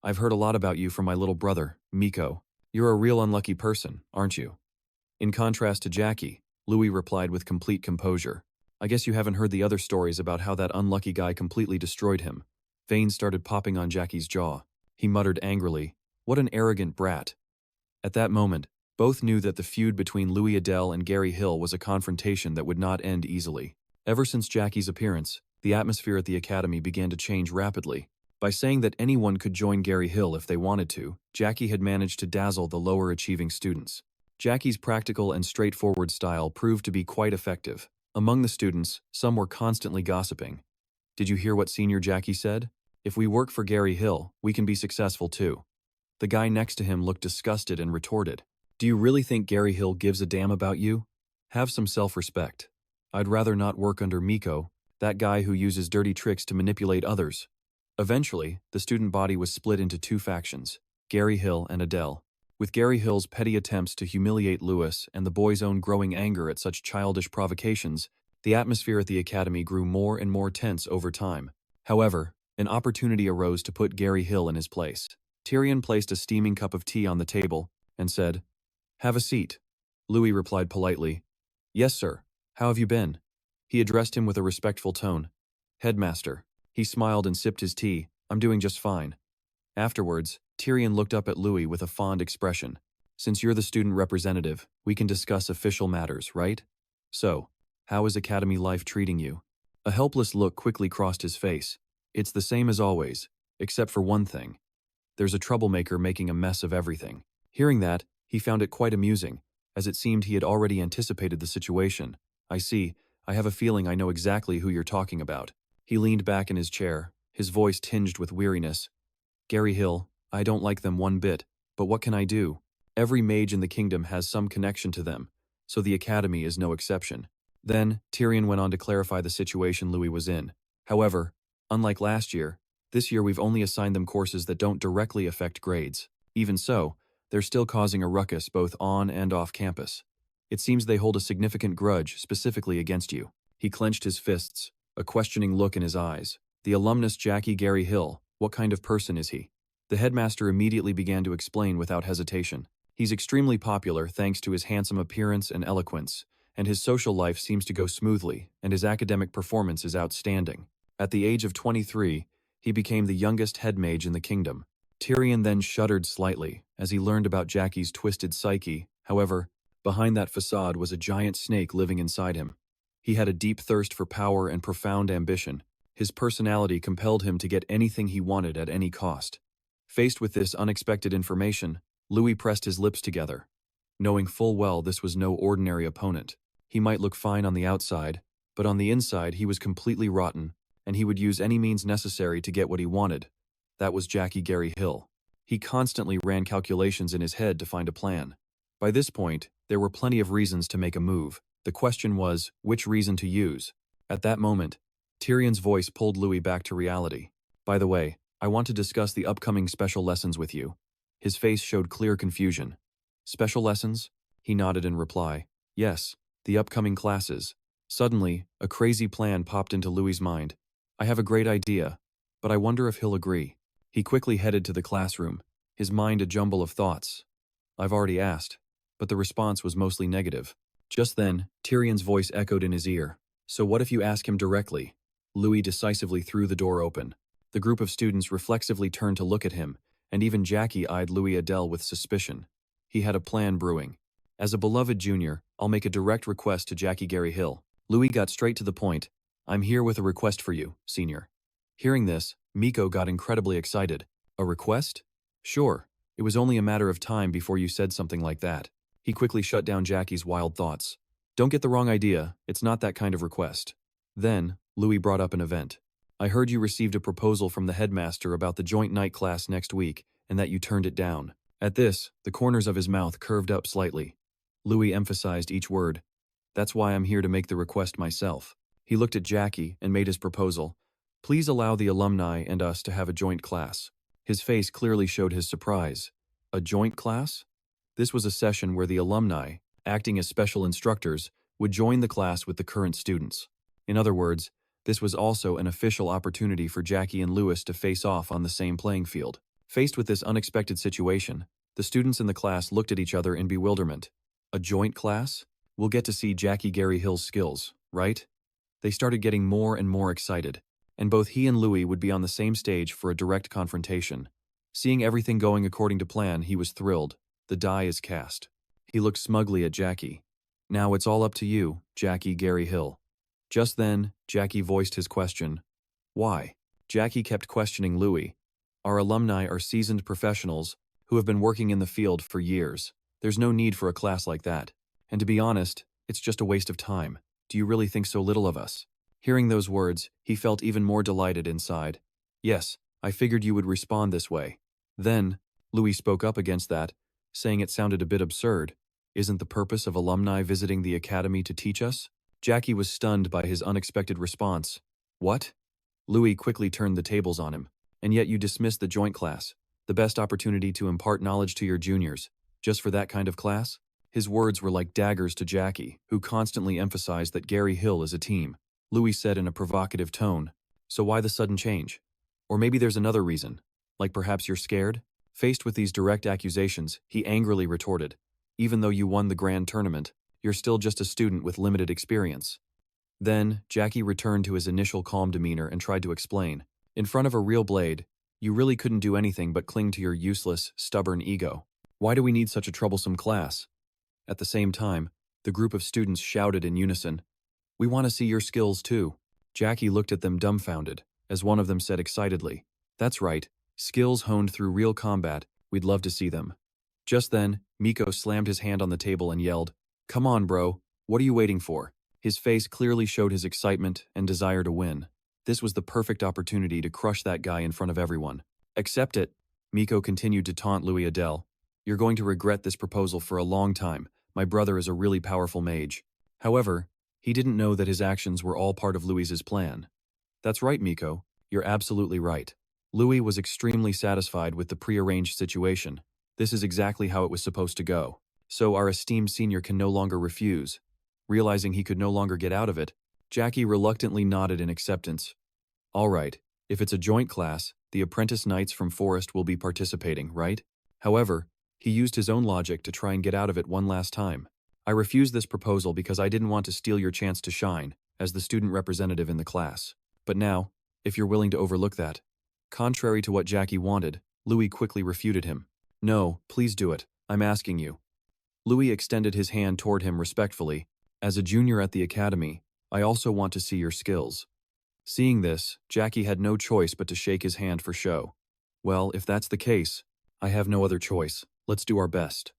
"I've heard a lot about you from my little brother, Miko. You're a real unlucky person, aren't you?" In contrast to Jackie, Louis replied with complete composure. "I guess you haven't heard the other stories about how that unlucky guy completely destroyed him." Veins started popping on Jackie's jaw. He muttered angrily, "What an arrogant brat." At that moment, both knew that the feud between Louis Adele and Gary Hill was a confrontation that would not end easily. Ever since Jackie's appearance, the atmosphere at the academy began to change rapidly. By saying that anyone could join Gary Hill if they wanted to, Jackie had managed to dazzle the lower-achieving students. Jackie's practical and straightforward style proved to be quite effective. Among the students, some were constantly gossiping. "Did you hear what Senior Jackie said? If we work for Gary Hill, we can be successful too." The guy next to him looked disgusted and retorted, "Do you really think Gary Hill gives a damn about you? Have some self-respect. I'd rather not work under Miko, that guy who uses dirty tricks to manipulate others." Eventually, the student body was split into two factions, Gary Hill and Adele. With Gary Hill's petty attempts to humiliate Lewis and the boy's own growing anger at such childish provocations, the atmosphere at the academy grew more and more tense over time. However, an opportunity arose to put Gary Hill in his place. Tyrion placed a steaming cup of tea on the table and said, "Have a seat." Louis replied politely, "Yes, sir. How have you been?" He addressed him with a respectful tone. "Headmaster." He smiled and sipped his tea. "I'm doing just fine." Afterwards, Tyrion looked up at Louis with a fond expression. "Since you're the student representative, we can discuss official matters, right? So, how is academy life treating you?" A helpless look quickly crossed his face. "It's the same as always, except for one thing. There's a troublemaker making a mess of everything." Hearing that, he found it quite amusing, as it seemed he had already anticipated the situation. "I see. I have a feeling I know exactly who you're talking about." He leaned back in his chair, his voice tinged with weariness. "Gary Hill, I don't like them one bit, but what can I do? Every mage in the kingdom has some connection to them, so the academy is no exception." Then, Tyrion went on to clarify the situation Louis was in. "However, unlike last year, this year we've only assigned them courses that don't directly affect grades. Even so, they're still causing a ruckus both on and off campus. It seems they hold a significant grudge specifically against you." He clenched his fists, a questioning look in his eyes. "The alumnus Jackie Gary Hill, what kind of person is he?" The headmaster immediately began to explain without hesitation. "He's extremely popular thanks to his handsome appearance and eloquence, and his social life seems to go smoothly, and his academic performance is outstanding. At the age of 23, he became the youngest head mage in the kingdom." Tyrion then shuddered slightly as he learned about Jackie's twisted psyche. However, behind that facade was a giant snake living inside him. He had a deep thirst for power and profound ambition. His personality compelled him to get anything he wanted at any cost. Faced with this unexpected information, Louis pressed his lips together. Knowing full well this was no ordinary opponent. He might look fine on the outside, but on the inside he was completely rotten, and he would use any means necessary to get what he wanted. That was Jackie Gary Hill. He constantly ran calculations in his head to find a plan. By this point, there were plenty of reasons to make a move. The question was, which reason to use? At that moment, Tyrion's voice pulled Louis back to reality. "By the way, I want to discuss the upcoming special lessons with you." His face showed clear confusion. "Special lessons?" He nodded in reply. "Yes, the upcoming classes." Suddenly, a crazy plan popped into Louis's mind. "I have a great idea, but I wonder if he'll agree." He quickly headed to the classroom, his mind a jumble of thoughts. "I've already asked," but the response was mostly negative. Just then, Tyrion's voice echoed in his ear. "So what if you ask him directly?" Louis decisively threw the door open. The group of students reflexively turned to look at him, and even Jackie eyed Louis Adele with suspicion. He had a plan brewing. "As a beloved junior, I'll make a direct request to Jackie Gary Hill." Louis got straight to the point. "I'm here with a request for you, senior." Hearing this, Miko got incredibly excited. "A request?" "Sure. It was only a matter of time before you said something like that." He quickly shut down Jackie's wild thoughts. "Don't get the wrong idea, it's not that kind of request." Then, Louis brought up an event. "I heard you received a proposal from the headmaster about the joint night class next week, and that you turned it down." At this, the corners of his mouth curved up slightly. Louis emphasized each word. "That's why I'm here to make the request myself." He looked at Jackie and made his proposal. "Please allow the alumni and us to have a joint class." His face clearly showed his surprise. A joint class? This was a session where the alumni, acting as special instructors, would join the class with the current students. In other words, this was also an official opportunity for Jackie and Lewis to face off on the same playing field. Faced with this unexpected situation, the students in the class looked at each other in bewilderment. A joint class? We'll get to see Jackie Gary Hill's skills, right? They started getting more and more excited, and both he and Louis would be on the same stage for a direct confrontation. Seeing everything going according to plan, he was thrilled. The die is cast. He looked smugly at Jackie. "Now it's all up to you, Jackie Gary Hill." Just then, Jackie voiced his question. "Why?" Jackie kept questioning Louis. "Our alumni are seasoned professionals who have been working in the field for years. There's no need for a class like that. And to be honest, it's just a waste of time. Do you really think so little of us?" Hearing those words, he felt even more delighted inside. "Yes, I figured you would respond this way." Then, Louis spoke up against that, saying it sounded a bit absurd. "Isn't the purpose of alumni visiting the academy to teach us?" Jackie was stunned by his unexpected response. "What?" Louis quickly turned the tables on him. And yet you dismiss the joint class, the best opportunity to impart knowledge to your juniors, just for that kind of class? His words were like daggers to Jackie, who constantly emphasized that Gary Hill is a team. Louis said in a provocative tone, "So why the sudden change? Or maybe there's another reason, like perhaps you're scared?" Faced with these direct accusations, he angrily retorted, "Even though you won the grand tournament, you're still just a student with limited experience." Then, Jackie returned to his initial calm demeanor and tried to explain. "In front of a real blade, you really couldn't do anything but cling to your useless, stubborn ego. Why do we need such a troublesome class?" At the same time, the group of students shouted in unison, "We want to see your skills too." Jackie looked at them dumbfounded, as one of them said excitedly, "That's right, skills honed through real combat, we'd love to see them." Just then, Miko slammed his hand on the table and yelled, "Come on, bro, what are you waiting for?" His face clearly showed his excitement and desire to win. This was the perfect opportunity to crush that guy in front of everyone. "Accept it," Miko continued to taunt Louis. "Adele, you're going to regret this proposal for a long time. My brother is a really powerful mage." However, he didn't know that his actions were all part of Louis's plan. "That's right, Miko, you're absolutely right." Louis was extremely satisfied with the prearranged situation. This is exactly how it was supposed to go. So our esteemed senior can no longer refuse. Realizing he could no longer get out of it, Jackie reluctantly nodded in acceptance. "All right, if it's a joint class, the apprentice knights from Forest will be participating, right?" However, he used his own logic to try and get out of it one last time. "I refuse this proposal because I didn't want to steal your chance to shine, as the student representative in the class. But now, if you're willing to overlook that." Contrary to what Jackie wanted, Louis quickly refuted him. "No, please do it, I'm asking you." Louis extended his hand toward him respectfully. "As a junior at the academy, I also want to see your skills." Seeing this, Jackie had no choice but to shake his hand for show. "Well, if that's the case, I have no other choice. Let's do our best."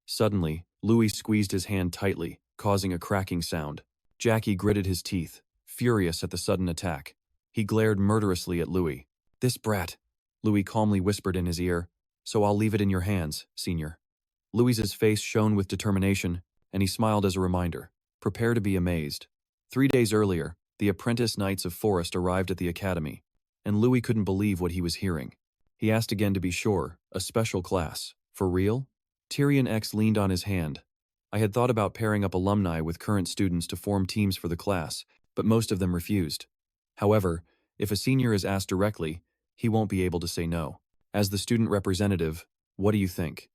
Suddenly, Louis squeezed his hand tightly, causing a cracking sound. Jackie gritted his teeth, furious at the sudden attack. He glared murderously at Louis. "This brat," Louis calmly whispered in his ear, "so I'll leave it in your hands, senior." Louis's face shone with determination, and he smiled as a reminder. Prepare to be amazed. 3 days earlier, the apprentice knights of Forest arrived at the academy, and Louis couldn't believe what he was hearing. He asked again to be sure, a special class. For real? Tyrion X leaned on his hand. "I had thought about pairing up alumni with current students to form teams for the class, but most of them refused. However, if a senior is asked directly, he won't be able to say no. As the student representative, what do you think?"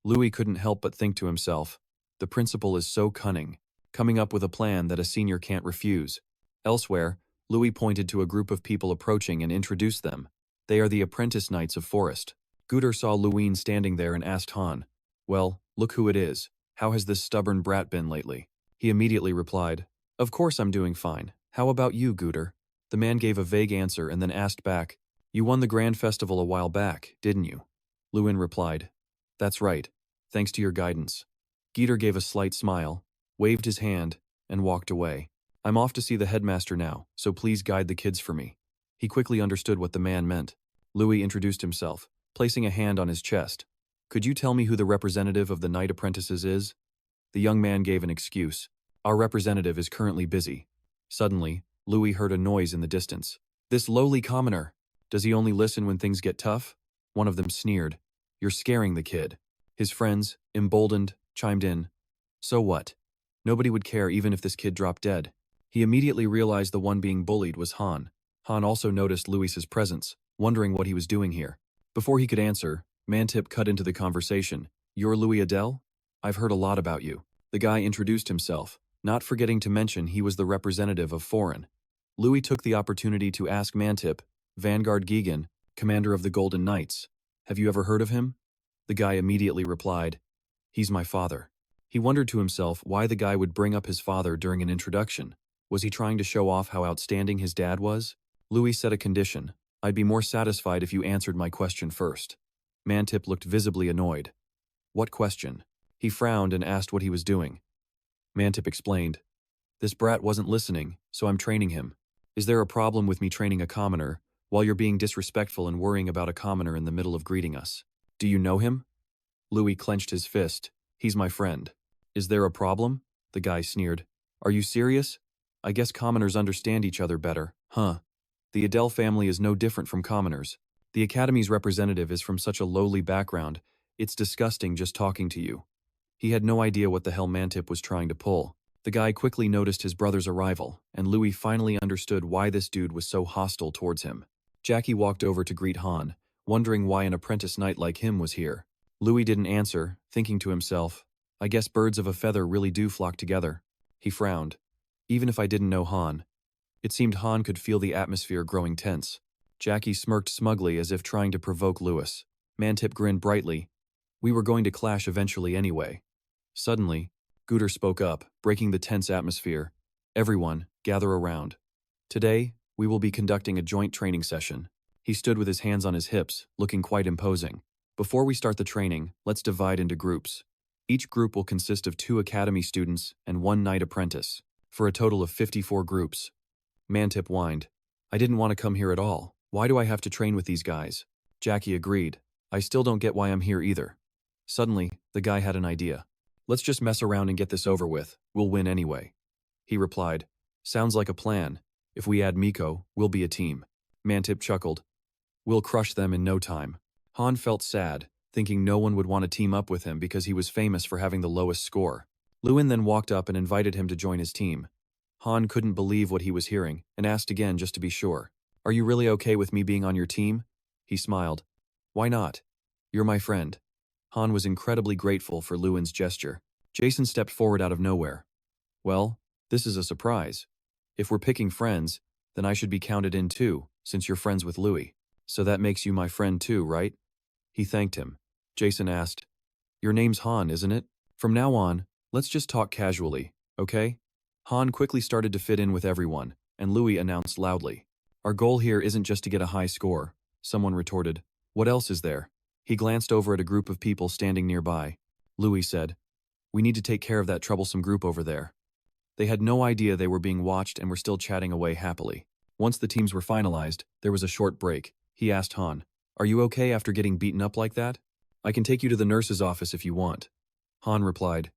Louis couldn't help but think to himself, the principal is so cunning, coming up with a plan that a senior can't refuse. Elsewhere, Louis pointed to a group of people approaching and introduced them. "They are the apprentice knights of Forest." Guter saw Luin standing there and asked Han, "Well, look who it is. How has this stubborn brat been lately?" He immediately replied, "Of course I'm doing fine. How about you, Guter?" The man gave a vague answer and then asked back, "You won the Grand Festival a while back, didn't you?" Luin replied, "That's right, thanks to your guidance." Guter gave a slight smile, waved his hand, and walked away. "I'm off to see the headmaster now, so please guide the kids for me." He quickly understood what the man meant. Louis introduced himself, placing a hand on his chest. "Could you tell me who the representative of the Knight Apprentices is?" The young man gave an excuse. "Our representative is currently busy." Suddenly, Louis heard a noise in the distance. "This lowly commoner! Does he only listen when things get tough?" One of them sneered. "You're scaring the kid." His friends, emboldened, chimed in. "So what? Nobody would care even if this kid dropped dead." He immediately realized the one being bullied was Han. Han also noticed Louis's presence, wondering what he was doing here. Before he could answer, Mantip cut into the conversation. "You're Louis Adele? I've heard a lot about you." The guy introduced himself, not forgetting to mention he was the representative of Foreign. Louis took the opportunity to ask Mantip, "Vanguard Gigan, commander of the Golden Knights. Have you ever heard of him?" The guy immediately replied, "He's my father." He wondered to himself why the guy would bring up his father during an introduction. Was he trying to show off how outstanding his dad was? Louis set a condition. "I'd be more satisfied if you answered my question first." Mantip looked visibly annoyed. "What question?" He frowned and asked what he was doing. Mantip explained, "This brat wasn't listening, so I'm training him. Is there a problem with me training a commoner, while you're being disrespectful and worrying about a commoner in the middle of greeting us? Do you know him?" Louis clenched his fist. "He's my friend." "Is there a problem?" The guy sneered. "Are you serious? I guess commoners understand each other better, huh? The Adele family is no different from commoners. The Academy's representative is from such a lowly background, it's disgusting just talking to you. He had no idea what the hell Mantip was trying to pull. The guy quickly noticed his brother's arrival, and Louis finally understood why this dude was so hostile towards him. Jackie walked over to greet Han, wondering why an apprentice knight like him was here. Louis didn't answer, thinking to himself, I guess birds of a feather really do flock together. He frowned. Even if I didn't know Han. It seemed Han could feel the atmosphere growing tense. Jackie smirked smugly as if trying to provoke Louis. Mantip grinned brightly. We were going to clash eventually anyway. Suddenly, Gooter spoke up, breaking the tense atmosphere. Everyone, gather around. Today, we will be conducting a joint training session. He stood with his hands on his hips, looking quite imposing. Before we start the training, let's divide into groups. Each group will consist of 2 academy students and 1 knight apprentice, for a total of 54 groups. Mantip whined. I didn't want to come here at all. Why do I have to train with these guys? Jackie agreed. I still don't get why I'm here either. Suddenly, the guy had an idea. Let's just mess around and get this over with. We'll win anyway. He replied. Sounds like a plan. If we add Miko, we'll be a team. Mantip chuckled. We'll crush them in no time. Han felt sad, thinking no one would want to team up with him because he was famous for having the lowest score. Luin then walked up and invited him to join his team. Han couldn't believe what he was hearing and asked again just to be sure. Are you really okay with me being on your team? He smiled. Why not? You're my friend. Han was incredibly grateful for Luin's gesture. Jason stepped forward out of nowhere. Well, this is a surprise. If we're picking friends, then I should be counted in too, since you're friends with Louis. So that makes you my friend too, right? He thanked him. Jason asked, Your name's Han, isn't it? From now on, let's just talk casually, okay? Han quickly started to fit in with everyone, and Louis announced loudly. Our goal here isn't just to get a high score. Someone retorted. What else is there? He glanced over at a group of people standing nearby. Louis said, We need to take care of that troublesome group over there. They had no idea they were being watched and were still chatting away happily. Once the teams were finalized, there was a short break. He asked Han, Are you okay after getting beaten up like that? I can take you to the nurse's office if you want. Han replied,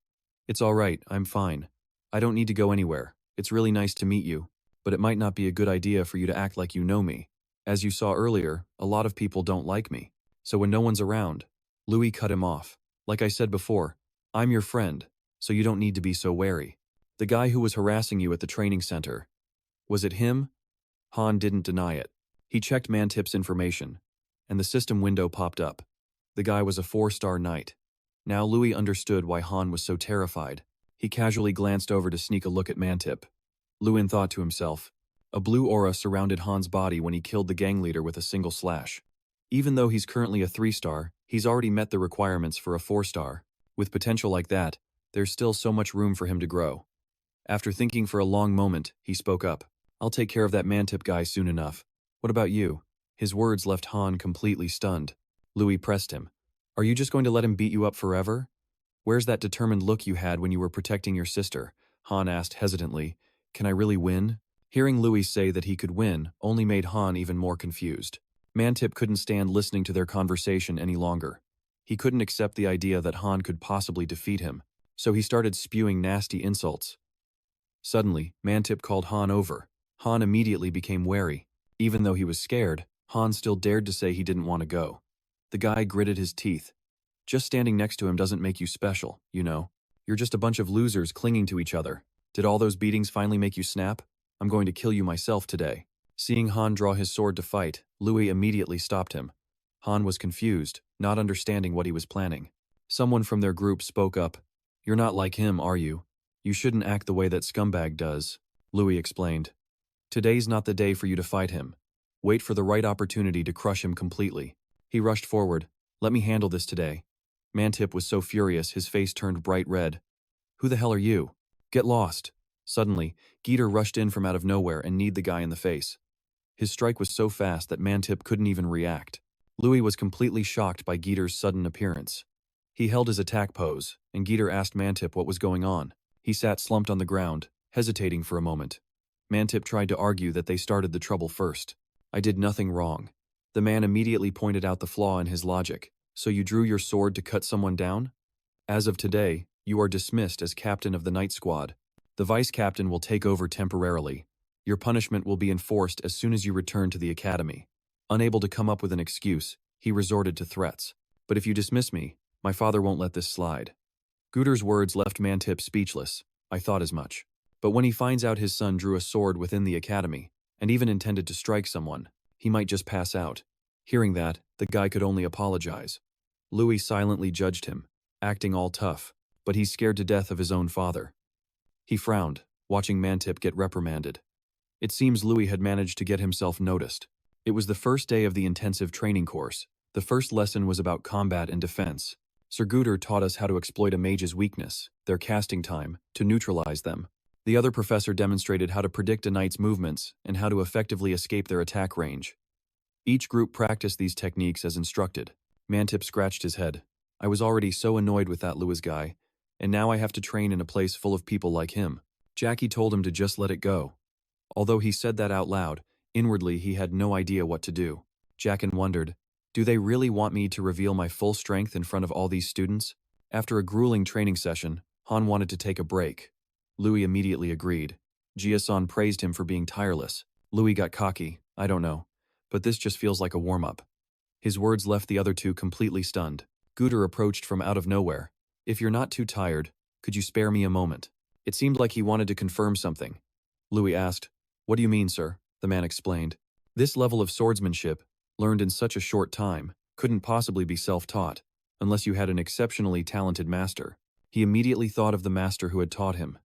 It's all right, I'm fine. I don't need to go anywhere. It's really nice to meet you, but it might not be a good idea for you to act like you know me. As you saw earlier, a lot of people don't like me. So when no one's around, Louis cut him off. Like I said before, I'm your friend, so you don't need to be so wary. The guy who was harassing you at the training center. Was it him? Han didn't deny it. He checked Mantip's information, and the system window popped up. The guy was a 4-star knight. Now Louis understood why Han was so terrified. He casually glanced over to sneak a look at Mantip. Luin thought to himself. A blue aura surrounded Han's body when he killed the gang leader with a single slash. Even though he's currently a 3-star, he's already met the requirements for a 4-star. With potential like that, there's still so much room for him to grow. After thinking for a long moment, he spoke up. I'll take care of that Mantip guy soon enough. What about you? His words left Han completely stunned. Louis pressed him. Are you just going to let him beat you up forever? Where's that determined look you had when you were protecting your sister? Han asked hesitantly. Can I really win? Hearing Louis say that he could win only made Han even more confused. Mantip couldn't stand listening to their conversation any longer. He couldn't accept the idea that Han could possibly defeat him, so he started spewing nasty insults. Suddenly, Mantip called Han over. Han immediately became wary. Even though he was scared, Han still dared to say he didn't want to go. The guy gritted his teeth. Just standing next to him doesn't make you special, you know. You're just a bunch of losers clinging to each other. Did all those beatings finally make you snap? I'm going to kill you myself today. Seeing Han draw his sword to fight, Louis immediately stopped him. Han was confused, not understanding what he was planning. Someone from their group spoke up. You're not like him, are you? You shouldn't act the way that scumbag does, Louis explained. Today's not the day for you to fight him. Wait for the right opportunity to crush him completely. He rushed forward. Let me handle this today. Mantip was so furious his face turned bright red. Who the hell are you? Get lost. Suddenly, Geeter rushed in from out of nowhere and kneed the guy in the face. His strike was so fast that Mantip couldn't even react. Louis was completely shocked by Geeter's sudden appearance. He held his attack pose, and Geeter asked Mantip what was going on. He sat slumped on the ground, hesitating for a moment. Mantip tried to argue that they started the trouble first. I did nothing wrong. The man immediately pointed out the flaw in his logic. So you drew your sword to cut someone down? As of today, you are dismissed as captain of the night squad. The vice captain will take over temporarily. Your punishment will be enforced as soon as you return to the academy. Unable to come up with an excuse, he resorted to threats. But if you dismiss me, my father won't let this slide. Guter's words left Mantip speechless. I thought as much. But when he finds out his son drew a sword within the academy, and even intended to strike someone, he might just pass out. Hearing that, the guy could only apologize. Louis silently judged him, acting all tough, but he's scared to death of his own father. He frowned, watching Mantip get reprimanded. It seems Louis had managed to get himself noticed. It was the first day of the intensive training course. The first lesson was about combat and defense. Sir Guter taught us how to exploit a mage's weakness, their casting time, to neutralize them. The other professor demonstrated how to predict a knight's movements and how to effectively escape their attack range. Each group practiced these techniques as instructed. Mantip scratched his head. I was already so annoyed with that Louis guy, and now I have to train in a place full of people like him. Jackie told him to just let it go. Although he said that out loud, inwardly he had no idea what to do. Jackin wondered, do they really want me to reveal my full strength in front of all these students? After a grueling training session, Han wanted to take a break. Louis immediately agreed. Jia-san praised him for being tireless. Louis got cocky, I don't know, but this just feels like a warm-up. His words left the other two completely stunned. Guter approached from out of nowhere. If you're not too tired, could you spare me a moment? It seemed like he wanted to confirm something. Louis asked, what do you mean, sir? The man explained. This level of swordsmanship, learned in such a short time, couldn't possibly be self-taught, unless you had an exceptionally talented master. He immediately thought of the master who had taught him.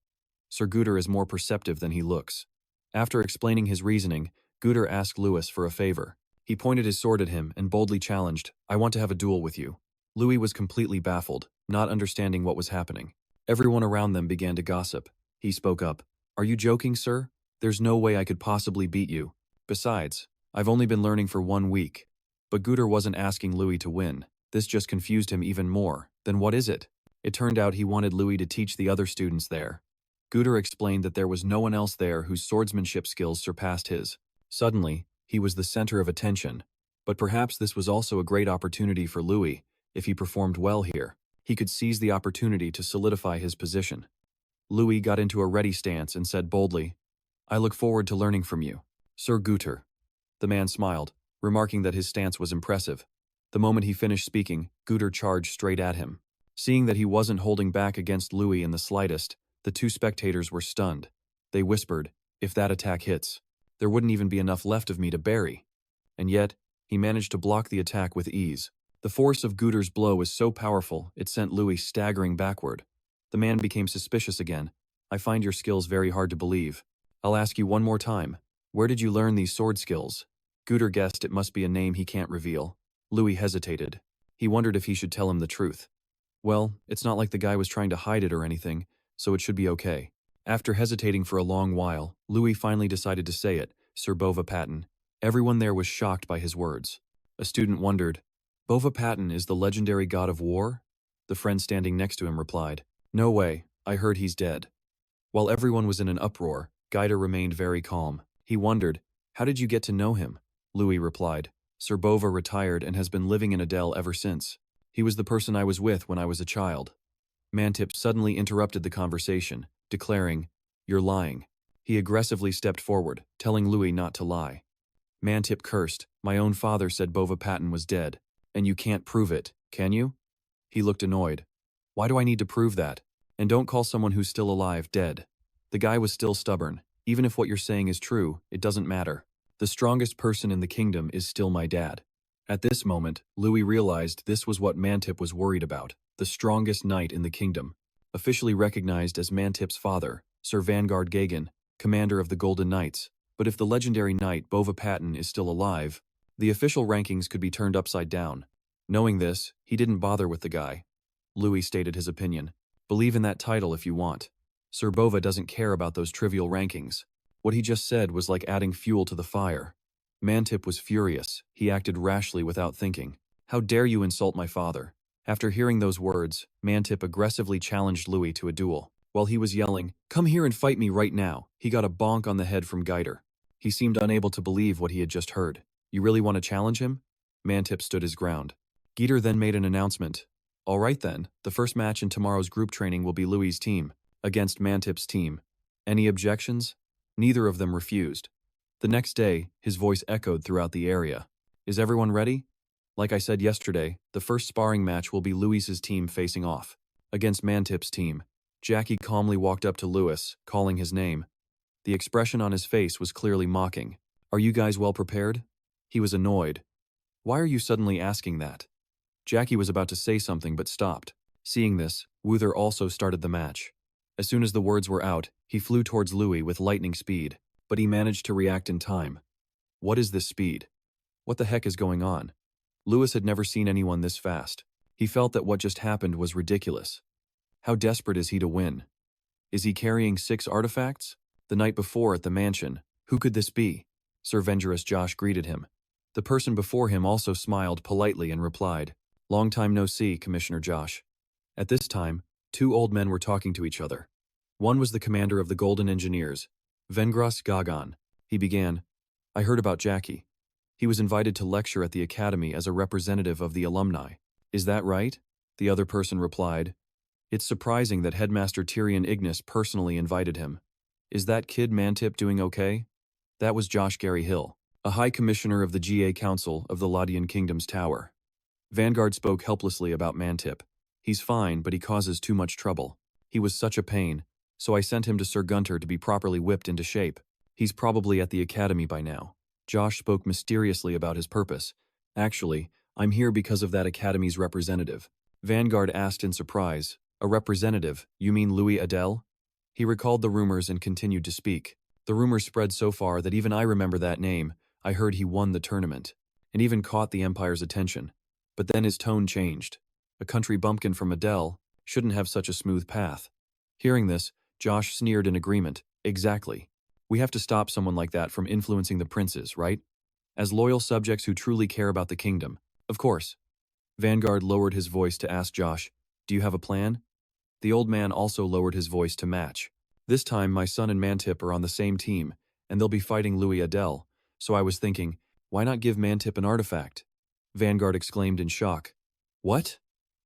Sir Guter is more perceptive than he looks. After explaining his reasoning, Guter asked Louis for a favor. He pointed his sword at him and boldly challenged, I want to have a duel with you. Louis was completely baffled, not understanding what was happening. Everyone around them began to gossip. He spoke up. Are you joking, sir? There's no way I could possibly beat you. Besides, I've only been learning for 1 week. But Guter wasn't asking Louis to win. This just confused him even more. Then what is it? It turned out he wanted Louis to teach the other students there. Guter explained that there was no one else there whose swordsmanship skills surpassed his. Suddenly, he was the center of attention. But perhaps this was also a great opportunity for Louis. If he performed well here, he could seize the opportunity to solidify his position. Louis got into a ready stance and said boldly, I look forward to learning from you, Sir Guter. The man smiled, remarking that his stance was impressive. The moment he finished speaking, Guter charged straight at him. Seeing that he wasn't holding back against Louis in the slightest, the two spectators were stunned. They whispered, if that attack hits, there wouldn't even be enough left of me to bury. And yet, he managed to block the attack with ease. The force of Guter's blow was so powerful, it sent Louis staggering backward. The man became suspicious again. I find your skills very hard to believe. I'll ask you one more time. Where did you learn these sword skills? Guter guessed it must be a name he can't reveal. Louis hesitated. He wondered if he should tell him the truth. Well, it's not like the guy was trying to hide it or anything, so it should be okay. After hesitating for a long while, Louis finally decided to say it, Sir Bova Patton. Everyone there was shocked by his words. A student wondered, Bova Patton is the legendary god of war? The friend standing next to him replied, no way, I heard he's dead. While everyone was in an uproar, Guider remained very calm. He wondered, how did you get to know him? Louis replied, Sir Bova retired and has been living in Adele ever since. He was the person I was with when I was a child. Mantip suddenly interrupted the conversation, declaring, you're lying. He aggressively stepped forward, telling Louis not to lie. Mantip cursed, my own father said Bova Patton was dead. And you can't prove it, can you? He looked annoyed. Why do I need to prove that? And don't call someone who's still alive dead. The guy was still stubborn. Even if what you're saying is true, it doesn't matter. The strongest person in the kingdom is still my dad. At this moment, Louis realized this was what Mantip was worried about. The strongest knight in the kingdom. Officially recognized as Mantip's father, Sir Vanguard Gagan, commander of the Golden Knights. But if the legendary knight Bova Patton is still alive, the official rankings could be turned upside down. Knowing this, he didn't bother with the guy. Louis stated his opinion. Believe in that title if you want. Sir Bova doesn't care about those trivial rankings. What he just said was like adding fuel to the fire. Mantip was furious. He acted rashly without thinking. How dare you insult my father? After hearing those words, Mantip aggressively challenged Louis to a duel. While he was yelling, come here and fight me right now, he got a bonk on the head from Guider. He seemed unable to believe what he had just heard. You really want to challenge him? Mantip stood his ground. Guider then made an announcement. All right then, the first match in tomorrow's group training will be Louis' team against Mantip's team. Any objections? Neither of them refused. The next day, his voice echoed throughout the area. Is everyone ready? Like I said yesterday, the first sparring match will be Luis's team facing off against Mantip's team. Jackie calmly walked up to Luis, calling his name. The expression on his face was clearly mocking. Are you guys well prepared? He was annoyed. Why are you suddenly asking that? Jackie was about to say something but stopped. Seeing this, Wuther also started the match. As soon as the words were out, he flew towards Louis with lightning speed, but he managed to react in time. What is this speed? What the heck is going on? Louis had never seen anyone this fast. He felt that what just happened was ridiculous. How desperate is he to win? Is he carrying 6 artifacts? The night before at the mansion, who could this be? Sir Vengerous Josh greeted him. The person before him also smiled politely and replied, Long time no see, Commissioner Josh. At this time, 2 old men were talking to each other. One was the commander of the Golden Engineers, Vengras Gagan. He began, I heard about Jackie. He was invited to lecture at the academy as a representative of the alumni. Is that right? The other person replied, It's surprising that Headmaster Tyrion Ignis personally invited him. Is that kid Mantip doing okay? That was Josh Gary Hill, a High Commissioner of the GA Council of the Ladian Kingdom's Tower. Vanguard spoke helplessly about Mantip. He's fine, but he causes too much trouble. He was such a pain, so I sent him to Sir Gunter to be properly whipped into shape. He's probably at the academy by now. Josh spoke mysteriously about his purpose. Actually, I'm here because of that academy's representative. Vanguard asked in surprise, A representative? You mean Louis Adele? He recalled the rumors and continued to speak. The rumors spread so far that even I remember that name. I heard he won the tournament, and even caught the Empire's attention. But then his tone changed. A country bumpkin from Adele shouldn't have such a smooth path. Hearing this, Josh sneered in agreement. Exactly. We have to stop someone like that from influencing the princes, right? As loyal subjects who truly care about the kingdom. Of course. Vanguard lowered his voice to ask Josh, Do you have a plan? The old man also lowered his voice to match. This time my son and Mantip are on the same team, and they'll be fighting Louis Adele, so I was thinking, why not give Mantip an artifact? Vanguard exclaimed in shock. What?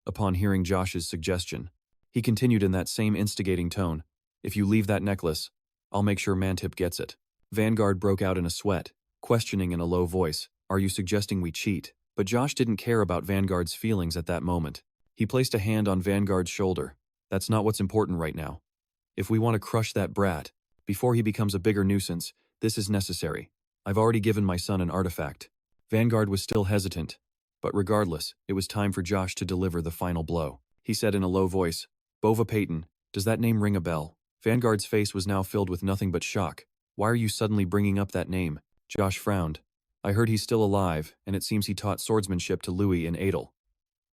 Upon hearing Josh's suggestion, he continued in that same instigating tone. If you leave that necklace, I'll make sure Mantip gets it. Vanguard broke out in a sweat, questioning in a low voice, Are you suggesting we cheat? But Josh didn't care about Vanguard's feelings at that moment. He placed a hand on Vanguard's shoulder. That's not what's important right now. If we want to crush that brat, before he becomes a bigger nuisance, this is necessary. I've already given my son an artifact. Vanguard was still hesitant, but regardless, it was time for Josh to deliver the final blow. He said in a low voice, Bova Payton, does that name ring a bell? Vanguard's face was now filled with nothing but shock. Why are you suddenly bringing up that name? Josh frowned. I heard he's still alive, and it seems he taught swordsmanship to Louis and Adele.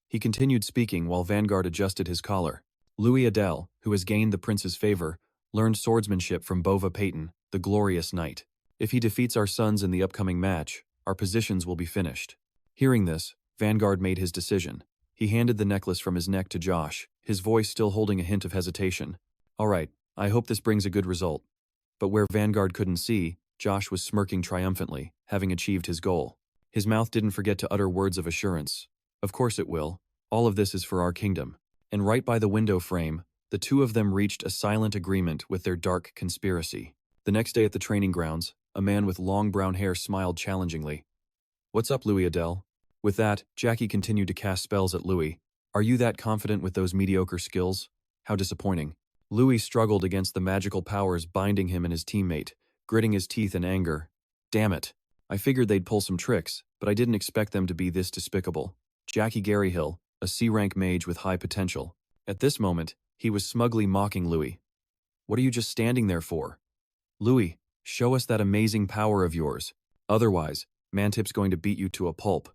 He continued speaking while Vanguard adjusted his collar. Louis Adele, who has gained the prince's favor, learned swordsmanship from Bova Payton, the glorious knight. If he defeats our sons in the upcoming match, our positions will be finished. Hearing this, Vanguard made his decision. He handed the necklace from his neck to Josh, his voice still holding a hint of hesitation. All right, I hope this brings a good result. But where Vanguard couldn't see, Josh was smirking triumphantly, having achieved his goal. His mouth didn't forget to utter words of assurance. Of course it will. All of this is for our kingdom. And right by the window frame, the two of them reached a silent agreement with their dark conspiracy. The next day at the training grounds, a man with long brown hair smiled challengingly. What's up, Louis Adele? With that, Jackie continued to cast spells at Louis. Are you that confident with those mediocre skills? How disappointing. Louis struggled against the magical powers binding him and his teammate, gritting his teeth in anger. Damn it. I figured they'd pull some tricks, but I didn't expect them to be this despicable. Jackie Garyhill, a C-rank mage with high potential. At this moment, he was smugly mocking Louis. What are you just standing there for? Louis, show us that amazing power of yours. Otherwise, Mantip's going to beat you to a pulp.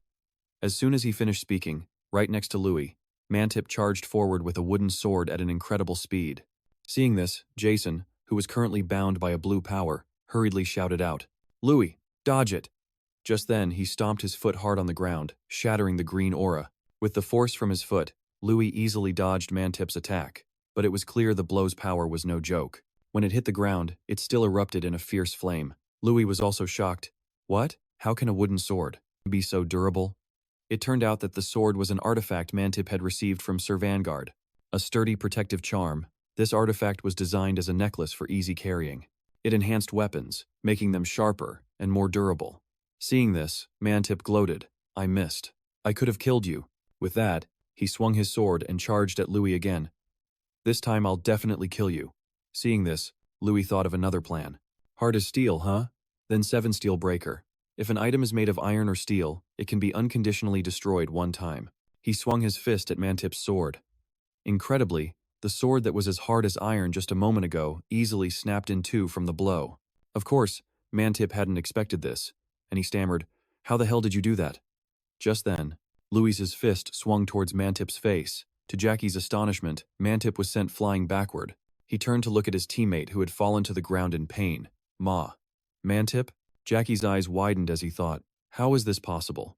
As soon as he finished speaking, right next to Louis, Mantip charged forward with a wooden sword at an incredible speed. Seeing this, Jason, who was currently bound by a blue power, hurriedly shouted out, Louis, dodge it! Just then, he stomped his foot hard on the ground, shattering the green aura. With the force from his foot, Louis easily dodged Mantip's attack, but it was clear the blow's power was no joke. When it hit the ground, it still erupted in a fierce flame. Louis was also shocked. What? How can a wooden sword be so durable? It turned out that the sword was an artifact Mantip had received from Sir Vanguard. A sturdy protective charm, this artifact was designed as a necklace for easy carrying. It enhanced weapons, making them sharper and more durable. Seeing this, Mantip gloated. I missed. I could have killed you. With that, he swung his sword and charged at Louis again. This time I'll definitely kill you. Seeing this, Louis thought of another plan. Hard as steel, huh? Then 7 steel breaker. If an item is made of iron or steel, it can be unconditionally destroyed one time. He swung his fist at Mantip's sword. Incredibly, the sword that was as hard as iron just a moment ago easily snapped in two from the blow. Of course, Mantip hadn't expected this, and he stammered, How the hell did you do that? Just then, Louis's fist swung towards Mantip's face. To Jackie's astonishment, Mantip was sent flying backward. He turned to look at his teammate who had fallen to the ground in pain. Ma. Mantip? Jackie's eyes widened as he thought, how is this possible?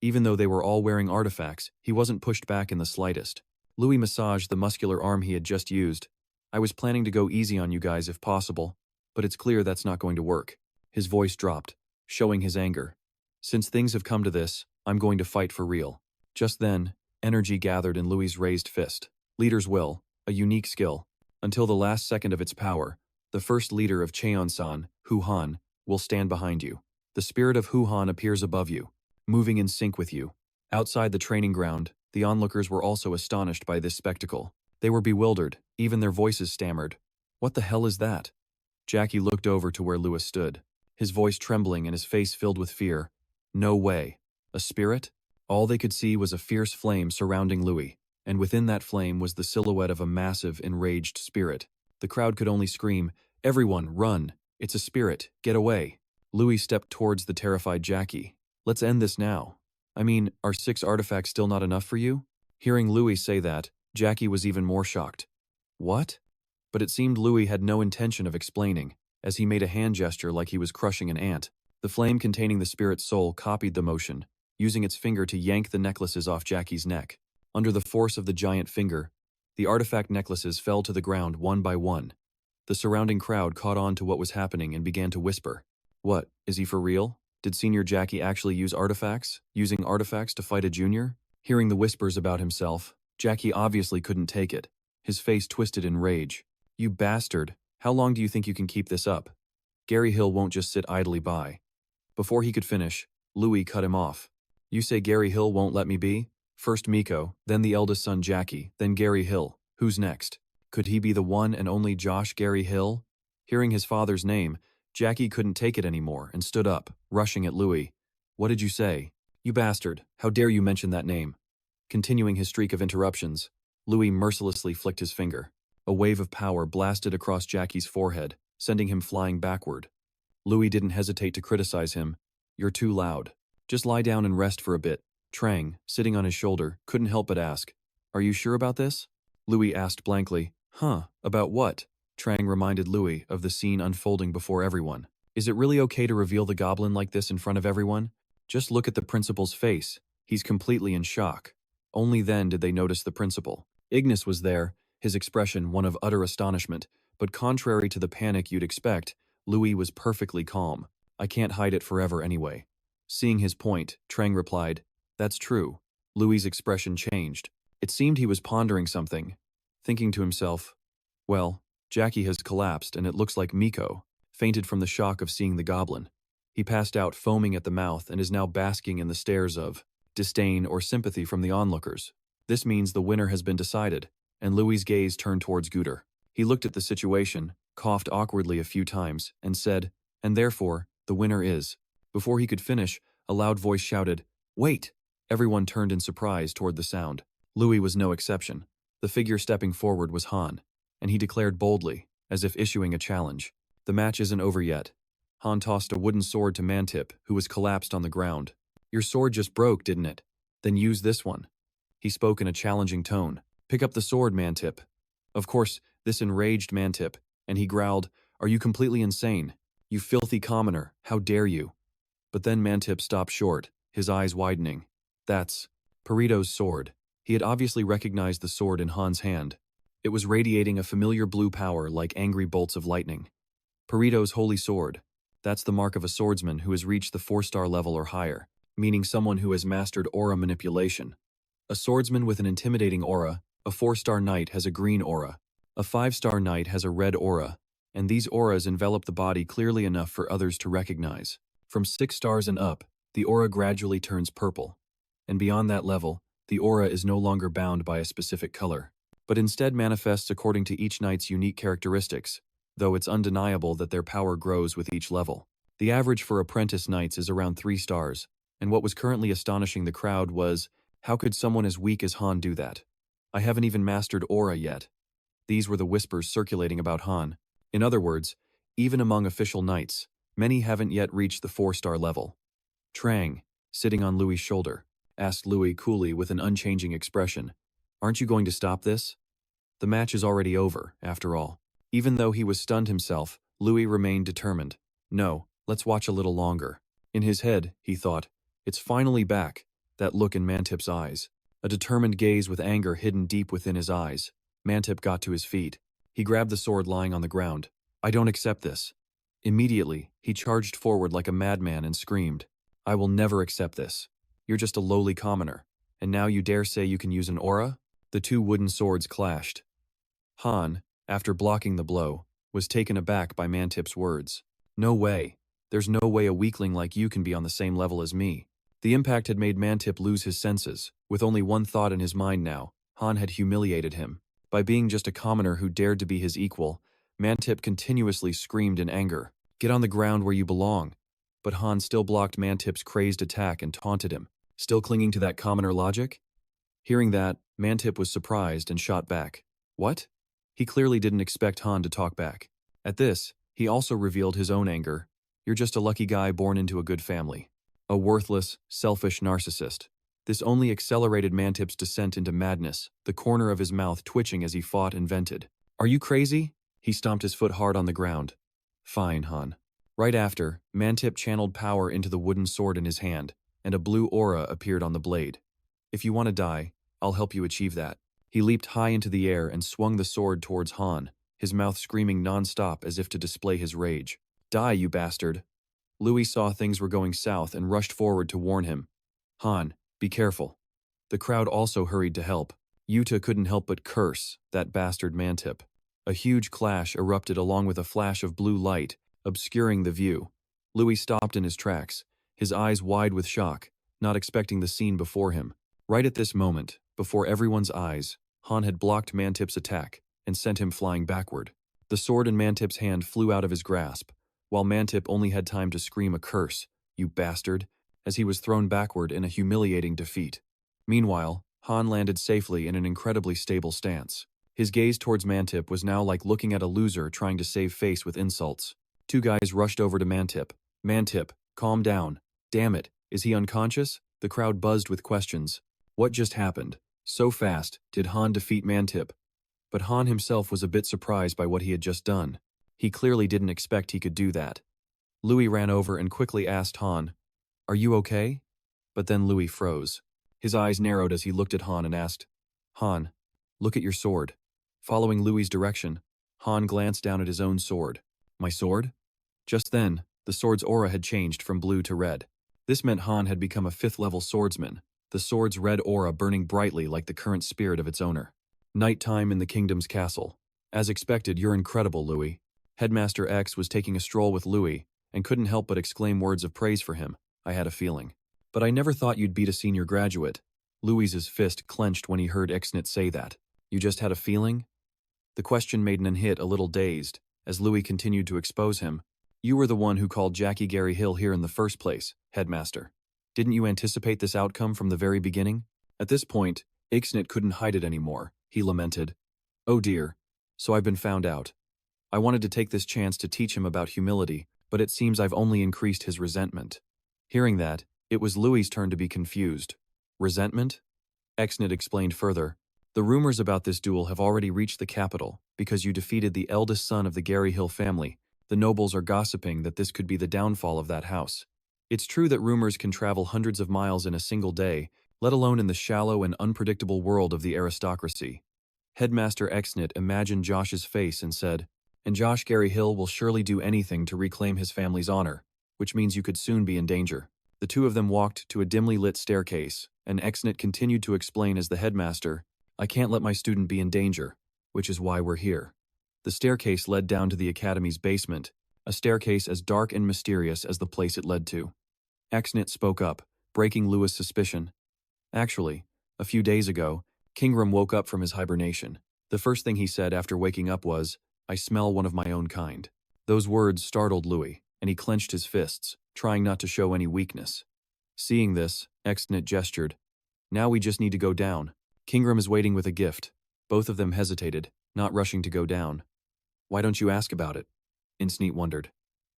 Even though they were all wearing artifacts, he wasn't pushed back in the slightest. Louis massaged the muscular arm he had just used. I was planning to go easy on you guys if possible, but it's clear that's not going to work. His voice dropped, showing his anger. Since things have come to this, I'm going to fight for real. Just then, energy gathered in Louis's raised fist. Leader's Will, a unique skill. Until the last second of its power, the first leader of Cheon-san, Hu-Han, will stand behind you. The spirit of Hu-Han appears above you, moving in sync with you. Outside the training ground, the onlookers were also astonished by this spectacle. They were bewildered, even their voices stammered. What the hell is that? Jackie looked over to where Louis stood, his voice trembling and his face filled with fear. No way. A spirit? All they could see was a fierce flame surrounding Louis, and within that flame was the silhouette of a massive, enraged spirit. The crowd could only scream, Everyone, run! It's a spirit, get away! Louis stepped towards the terrified Jackie. Let's end this now. I mean, are 6 artifacts still not enough for you? Hearing Louis say that, Jackie was even more shocked. What? But it seemed Louis had no intention of explaining, as he made a hand gesture like he was crushing an ant. The flame containing the spirit's soul copied the motion, using its finger to yank the necklaces off Jackie's neck. Under the force of the giant finger, the artifact necklaces fell to the ground one by one. The surrounding crowd caught on to what was happening and began to whisper. What, is he for real? Did Senior Jackie actually use artifacts? Using artifacts to fight a junior? Hearing the whispers about himself, Jackie obviously couldn't take it. His face twisted in rage. You bastard, how long do you think you can keep this up? Gary Hill won't just sit idly by. Before he could finish, Louis cut him off. You say Gary Hill won't let me be? First Miko, then the eldest son Jackie, then Gary Hill. Who's next? Could he be the one and only Josh Gary Hill? Hearing his father's name, Jackie couldn't take it anymore and stood up, rushing at Louis. What did you say? You bastard, how dare you mention that name? Continuing his streak of interruptions, Louis mercilessly flicked his finger. A wave of power blasted across Jackie's forehead, sending him flying backward. Louis didn't hesitate to criticize him. You're too loud. Just lie down and rest for a bit. Trang, sitting on his shoulder, couldn't help but ask, Are you sure about this? Louis asked blankly. About what? Trang reminded Louis of the scene unfolding before everyone. Is it really okay to reveal the goblin like this in front of everyone? Just look at the principal's face. He's completely in shock. Only then did they notice the principal. Ignis was there, his expression one of utter astonishment, but contrary to the panic you'd expect, Louis was perfectly calm. I can't hide it forever anyway. Seeing his point, Trang replied, That's true. Louis's expression changed. It seemed he was pondering something, thinking to himself, Well, Jackie has collapsed and it looks like Miko fainted from the shock of seeing the goblin. He passed out foaming at the mouth and is now basking in the stares of disdain or sympathy from the onlookers. This means the winner has been decided, and Louis's gaze turned towards Guter. He looked at the situation, coughed awkwardly a few times, and said, And therefore, the winner is. Before he could finish, a loud voice shouted, Wait! Everyone turned in surprise toward the sound. Louis was no exception. The figure stepping forward was Han, and he declared boldly, as if issuing a challenge. The match isn't over yet. Han tossed a wooden sword to Mantip, who was collapsed on the ground. Your sword just broke, didn't it? Then use this one. He spoke in a challenging tone. Pick up the sword, Mantip. Of course, this enraged Mantip, and he growled, Are you completely insane? You filthy commoner, how dare you? But then Mantip stopped short, his eyes widening. That's Perito's sword. He had obviously recognized the sword in Han's hand. It was radiating a familiar blue power like angry bolts of lightning. Perito's holy sword. That's the mark of a swordsman who has reached the 4-star level or higher, meaning someone who has mastered aura manipulation. A swordsman with an intimidating aura, a 4-star knight has a green aura. A 5-star knight has a red aura, and these auras envelop the body clearly enough for others to recognize. From 6 stars and up, the aura gradually turns purple. And beyond that level, the aura is no longer bound by a specific color, but instead manifests according to each knight's unique characteristics, though it's undeniable that their power grows with each level. The average for apprentice knights is around 3 stars, and what was currently astonishing the crowd was, how could someone as weak as Han do that? I haven't even mastered aura yet. These were the whispers circulating about Han. In other words, even among official knights, many haven't yet reached the 4-star level. Trang, sitting on Louis's shoulder, asked Louis coolly with an unchanging expression, "Aren't you going to stop this? The match is already over, after all." Even though he was stunned himself, Louis remained determined. "No, let's watch a little longer." In his head, he thought, "It's finally back," that look in Mantip's eyes. A determined gaze with anger hidden deep within his eyes. Mantip got to his feet. He grabbed the sword lying on the ground. "I don't accept this." Immediately, he charged forward like a madman and screamed, "I will never accept this. You're just a lowly commoner, and now you dare say you can use an aura?" The two wooden swords clashed. Han, after blocking the blow, was taken aback by Mantip's words. "No way. There's no way a weakling like you can be on the same level as me." The impact had made Mantip lose his senses. With only one thought in his mind now, Han had humiliated him. By being just a commoner who dared to be his equal, Mantip continuously screamed in anger, "Get on the ground where you belong." But Han still blocked Mantip's crazed attack and taunted him, still clinging to that commoner logic. Hearing that, Mantip was surprised and shot back. What? He clearly didn't expect Han to talk back. At this, he also revealed his own anger. "You're just a lucky guy born into a good family. A worthless, selfish narcissist." This only accelerated Mantip's descent into madness, the corner of his mouth twitching as he fought and vented. "Are you crazy?" He stomped his foot hard on the ground. "Fine, Han." Right after, Mantip channeled power into the wooden sword in his hand, and a blue aura appeared on the blade. "If you want to die, I'll help you achieve that." He leaped high into the air and swung the sword towards Han, his mouth screaming non-stop as if to display his rage. "Die, you bastard." Louis saw things were going south and rushed forward to warn him. "Han, be careful." The crowd also hurried to help. Yuta couldn't help but curse that bastard Mantip. A huge clash erupted along with a flash of blue light, obscuring the view. Louis stopped in his tracks, his eyes wide with shock, not expecting the scene before him. Right at this moment, before everyone's eyes, Han had blocked Mantip's attack and sent him flying backward. The sword in Mantip's hand flew out of his grasp, while Mantip only had time to scream a curse, "You bastard," as he was thrown backward in a humiliating defeat. Meanwhile, Han landed safely in an incredibly stable stance. His gaze towards Mantip was now like looking at a loser trying to save face with insults. Two guys rushed over to Mantip. "Mantip, calm down. Damn it, is he unconscious?" The crowd buzzed with questions. What just happened? So fast, did Han defeat Mantip? But Han himself was a bit surprised by what he had just done. He clearly didn't expect he could do that. Louis ran over and quickly asked Han, "Are you okay?" But then Louis froze. His eyes narrowed as he looked at Han and asked, "Han, look at your sword." Following Louis's direction, Han glanced down at his own sword. "My sword?" Just then, the sword's aura had changed from blue to red. This meant Han had become a 5th-level swordsman, the sword's red aura burning brightly like the current spirit of its owner. Nighttime in the kingdom's castle. "As expected, you're incredible, Louis." Headmaster X was taking a stroll with Louis and couldn't help but exclaim words of praise for him. "I had a feeling. But I never thought you'd beat a senior graduate." Louis's fist clenched when he heard Ixnit say that. "You just had a feeling?" The question made Nanhit a little dazed, as Louis continued to expose him. "You were the one who called Jackie Gary Hill here in the first place, Headmaster. Didn't you anticipate this outcome from the very beginning?" At this point, Ixnit couldn't hide it anymore. He lamented, "Oh dear, so I've been found out. I wanted to take this chance to teach him about humility, but it seems I've only increased his resentment." Hearing that, it was Louis's turn to be confused. "Resentment?" Ixnit explained further. "The rumors about this duel have already reached the capital because you defeated the eldest son of the Gary Hill family. The nobles are gossiping that this could be the downfall of that house. It's true that rumors can travel hundreds of miles in a single day, let alone in the shallow and unpredictable world of the aristocracy." Headmaster Ixnit imagined Josh's face and said, "And Josh Gary Hill will surely do anything to reclaim his family's honor, which means you could soon be in danger." The two of them walked to a dimly lit staircase, and Ixnit continued to explain as the headmaster, "I can't let my student be in danger, which is why we're here." The staircase led down to the academy's basement, a staircase as dark and mysterious as the place it led to. Exnit spoke up, breaking Lewis' suspicion. Actually, a few days ago, Kingram woke up from his hibernation. The first thing he said after waking up was, "I smell one of my own kind." Those words startled Louis, and he clenched his fists, trying not to show any weakness. Seeing this, Exnit gestured. "Now we just need to go down. Kingram is waiting with a gift." Both of them hesitated, not rushing to go down. "Why don't you ask about it?" Insneet wondered.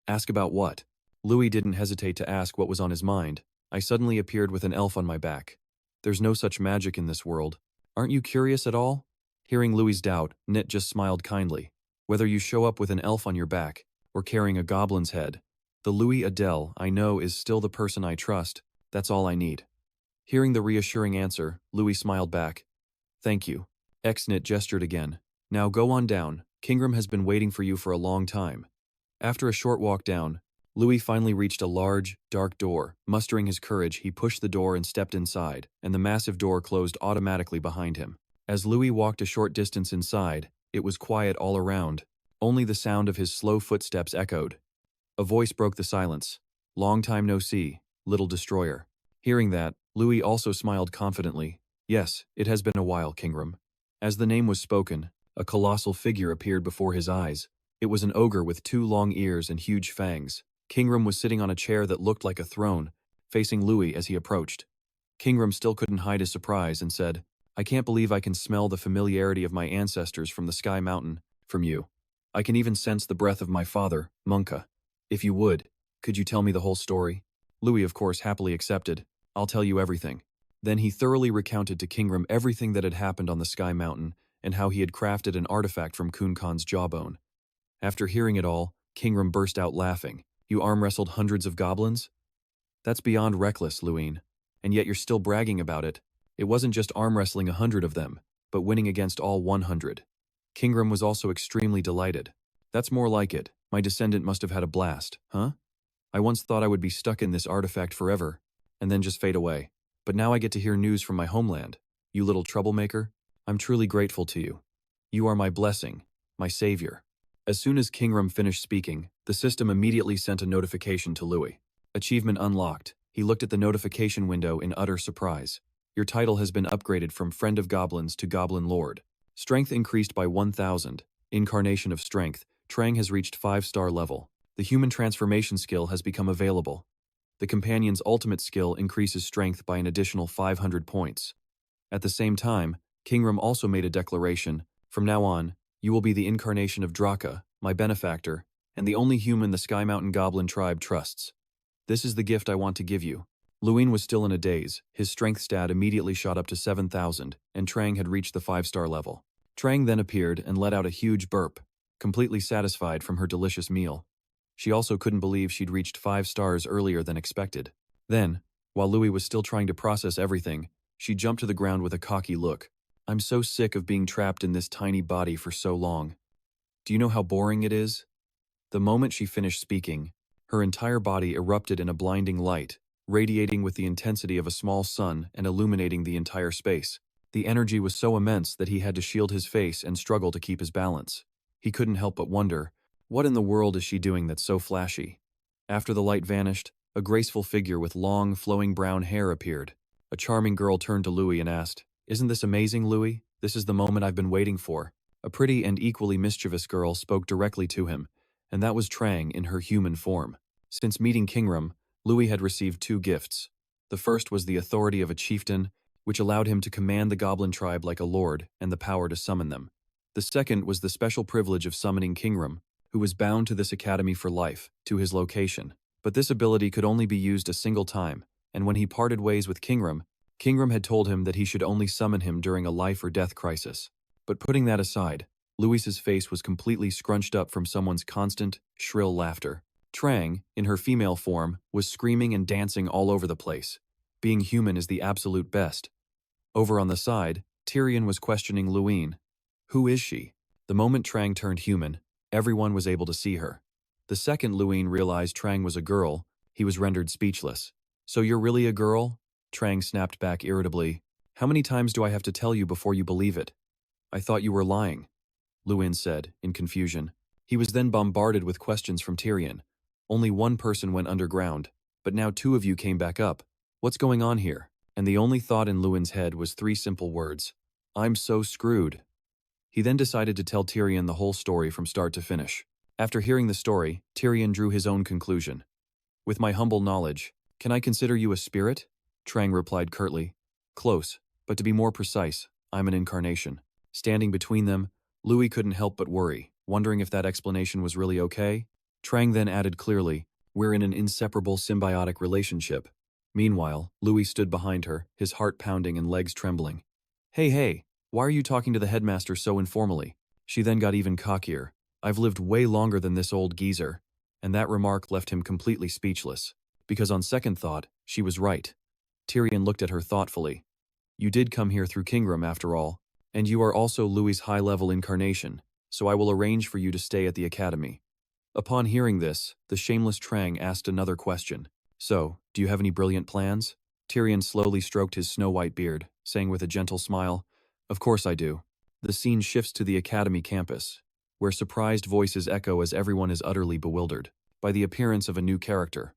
"Ask about what?" Louis didn't hesitate to ask what was on his mind. "I suddenly appeared with an elf on my back. There's no such magic in this world. Aren't you curious at all?" Hearing Louis's doubt, Nit just smiled kindly. "Whether you show up with an elf on your back, or carrying a goblin's head, the Louis Adele I know is still the person I trust. That's all I need." Hearing the reassuring answer, Louis smiled back. "Thank you." Exnit gestured again. "Now go on down. Kingram has been waiting for you for a long time." After a short walk down, Louis finally reached a large, dark door. Mustering his courage, he pushed the door and stepped inside, and the massive door closed automatically behind him. As Louis walked a short distance inside, it was quiet all around. Only the sound of his slow footsteps echoed. A voice broke the silence. "Long time no see, little destroyer." Hearing that, Louis also smiled confidently. "Yes, it has been a while, Kingram." As the name was spoken, a colossal figure appeared before his eyes. It was an ogre with 2 long ears and huge fangs. Kingram was sitting on a chair that looked like a throne, facing Louis as he approached. Kingram still couldn't hide his surprise and said, "I can't believe I can smell the familiarity of my ancestors from the Sky Mountain, from you. I can even sense the breath of my father, Munka. If you would, could you tell me the whole story?" Louis, of course, happily accepted. "I'll tell you everything." Then he thoroughly recounted to Kingram everything that had happened on the Sky Mountain and how he had crafted an artifact from Kun Khan's jawbone. After hearing it all, Kingram burst out laughing. "You arm-wrestled hundreds of goblins? That's beyond reckless, Luin. And yet you're still bragging about it. It wasn't just arm-wrestling 100 of them, but winning against all 100. Kingram was also extremely delighted. "That's more like it. My descendant must have had a blast, huh? I once thought I would be stuck in this artifact forever, and then just fade away. But now I get to hear news from my homeland. You little troublemaker. I'm truly grateful to you. You are my blessing, my savior." As soon as Kingram finished speaking, the system immediately sent a notification to Louis. Achievement unlocked. He looked at the notification window in utter surprise. "Your title has been upgraded from Friend of Goblins to Goblin Lord. Strength increased by 1000. Incarnation of Strength. Trang has reached 5-star level. The Human Transformation skill has become available. The Companion's ultimate skill increases strength by an additional 500 points." At the same time, Kingram also made a declaration. "From now on, you will be the incarnation of DRAKA, my benefactor, and the only human the Sky Mountain Goblin tribe trusts. This is the gift I want to give you." Luin was still in a daze. His strength stat immediately shot up to 7,000, and Trang had reached the 5-star level. Trang then appeared and let out a huge burp, completely satisfied from her delicious meal. She also couldn't believe she'd reached 5 stars earlier than expected. Then, while Louis was still trying to process everything, she jumped to the ground with a cocky look. "I'm so sick of being trapped in this tiny body for so long. Do you know how boring it is?" The moment she finished speaking, her entire body erupted in a blinding light, radiating with the intensity of a small sun and illuminating the entire space. The energy was so immense that he had to shield his face and struggle to keep his balance. He couldn't help but wonder, what in the world is she doing that's so flashy? After the light vanished, a graceful figure with long, flowing brown hair appeared. A charming girl turned to Louis and asked, "Isn't this amazing, Louis? This is the moment I've been waiting for." A pretty and equally mischievous girl spoke directly to him, and that was Trang in her human form. Since meeting Kingram, Louis had received 2 gifts. The first was the authority of a chieftain, which allowed him to command the goblin tribe like a lord and the power to summon them. The second was the special privilege of summoning Kingram, who was bound to this academy for life, to his location. But this ability could only be used a single time, and when he parted ways with Kingram, Kingram had told him that he should only summon him during a life or death crisis. But putting that aside, Louis's face was completely scrunched up from someone's constant, shrill laughter. Trang, in her female form, was screaming and dancing all over the place. Being human is the absolute best. Over on the side, Tyrion was questioning Luin. Who is she? The moment Trang turned human, everyone was able to see her. The second Luin realized Trang was a girl, he was rendered speechless. So you're really a girl? Trang snapped back irritably. How many times do I have to tell you before you believe it? I thought you were lying, Luin said, in confusion. He was then bombarded with questions from Tyrion. Only one person went underground, but now two of you came back up. What's going on here? And the only thought in Luin's head was three simple words. I'm so screwed. He then decided to tell Tyrion the whole story from start to finish. After hearing the story, Tyrion drew his own conclusion. With my humble knowledge, can I consider you a spirit? Trang replied curtly. Close, but to be more precise, I'm an incarnation. Standing between them, Louis couldn't help but worry, wondering if that explanation was really okay. Trang then added clearly, we're in an inseparable symbiotic relationship. Meanwhile, Louis stood behind her, his heart pounding and legs trembling. Hey, why are you talking to the headmaster so informally? She then got even cockier. I've lived way longer than this old geezer. And that remark left him completely speechless. Because on second thought, she was right. Tyrion looked at her thoughtfully. You did come here through Kingram after all, and you are also Louis's high-level incarnation, so I will arrange for you to stay at the academy. Upon hearing this, the shameless Trang asked another question. So, do you have any brilliant plans? Tyrion slowly stroked his snow-white beard, saying with a gentle smile, Of course I do. The scene shifts to the academy campus, where surprised voices echo as everyone is utterly bewildered by the appearance of a new character.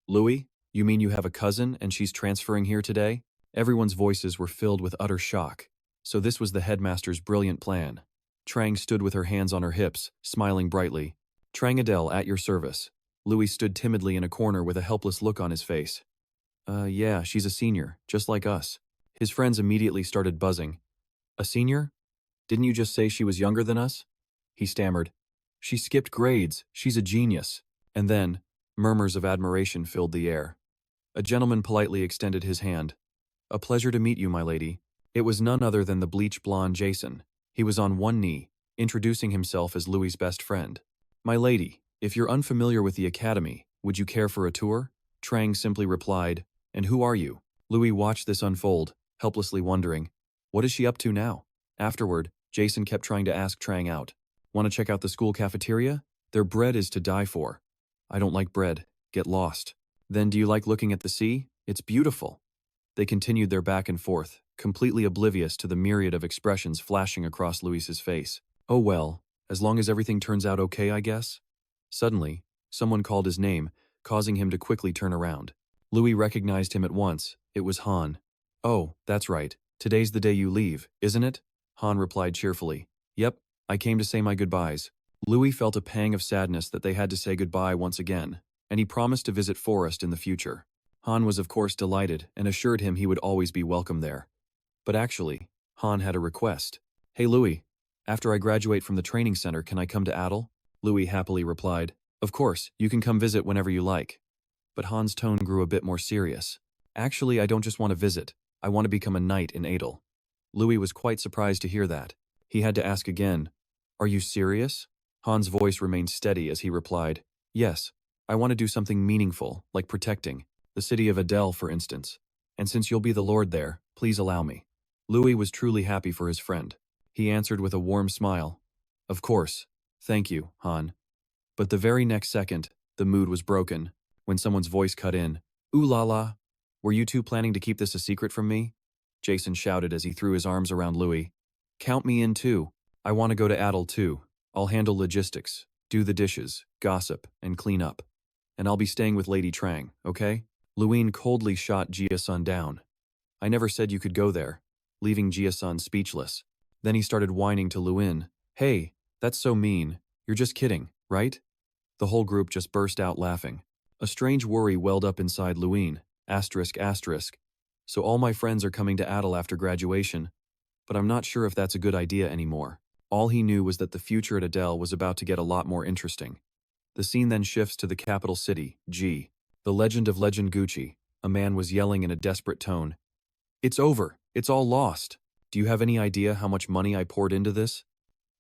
Louis, you mean you have a cousin and she's transferring here today? Everyone's voices were filled with utter shock. So this was the headmaster's brilliant plan. Trang stood with her hands on her hips, smiling brightly. Trang Adele, at your service. Louis stood timidly in a corner with a helpless look on his face. Yeah, she's a senior, just like us. His friends immediately started buzzing. A senior? Didn't you just say she was younger than us? He stammered. She skipped grades, she's a genius. And then, murmurs of admiration filled the air. A gentleman politely extended his hand. A pleasure to meet you, my lady. It was none other than the bleach blonde Jason. He was on one knee, introducing himself as Louis's best friend. My lady, if you're unfamiliar with the academy, would you care for a tour? Trang simply replied, And who are you? Louis watched this unfold, helplessly wondering, what is she up to now? Afterward, Jason kept trying to ask Trang out. Want to check out the school cafeteria? Their bread is to die for. I don't like bread. Get lost. Then do you like looking at the sea? It's beautiful. They continued their back and forth, completely oblivious to the myriad of expressions flashing across Louis's face. Oh well, as long as everything turns out okay, I guess? Suddenly, someone called his name, causing him to quickly turn around. Louis recognized him at once. It was Han. Oh, that's right. Today's the day you leave, isn't it? Han replied cheerfully. Yep, I came to say my goodbyes. Louis felt a pang of sadness that they had to say goodbye once again, and he promised to visit Forest in the future. Han was of course delighted and assured him he would always be welcome there. But actually, Han had a request. Hey Louis, after I graduate from the training center, can I come to Adele? Louis happily replied, Of course, you can come visit whenever you like. But Han's tone grew a bit more serious. Actually, I don't just want to visit, I want to become a knight in Adele. Louis was quite surprised to hear that. He had to ask again, Are you serious? Han's voice remained steady as he replied, Yes, I want to do something meaningful, like protecting the city of Adele, for instance. And since you'll be the lord there, please allow me. Louis was truly happy for his friend. He answered with a warm smile. Of course. Thank you, Han. But the very next second, the mood was broken, when someone's voice cut in. Ooh la la. Were you two planning to keep this a secret from me? Jason shouted as he threw his arms around Louis. Count me in too. I want to go to Adele too. I'll handle logistics, do the dishes, gossip, and clean up. And I'll be staying with Lady Trang, okay? Luin coldly shot Jia-sun down. I never said you could go there, leaving Jia-sun speechless. Then he started whining to Luin. Hey, that's so mean. You're just kidding, right? The whole group just burst out laughing. A strange worry welled up inside Luin. ***. So all my friends are coming to Adele after graduation. But I'm not sure if that's a good idea anymore. All he knew was that the future at Adele was about to get a lot more interesting. The scene then shifts to the capital city, G. The legend of Legend Gucci. A man was yelling in a desperate tone. It's over. It's all lost. Do you have any idea how much money I poured into this?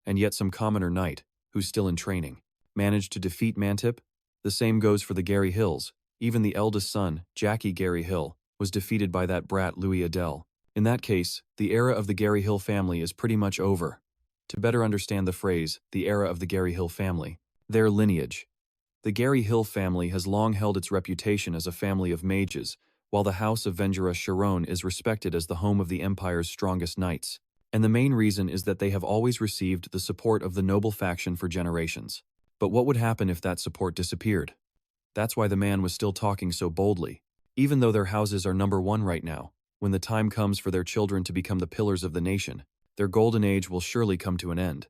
And yet some commoner knight, who's still in training, managed to defeat Mantip? The same goes for the Gary Hills. Even the eldest son, Jackie Gary Hill, was defeated by that brat Louis Adele. In that case, the era of the Gary Hill family is pretty much over. To better understand the phrase, the era of the Gary Hill family, their lineage. The Gary Hill family has long held its reputation as a family of mages, while the house of Venjura Sharon is respected as the home of the Empire's strongest knights. And the main reason is that they have always received the support of the noble faction for generations. But what would happen if that support disappeared? That's why the man was still talking so boldly. Even though their houses are number one right now, when the time comes for their children to become the pillars of the nation, their golden age will surely come to an end.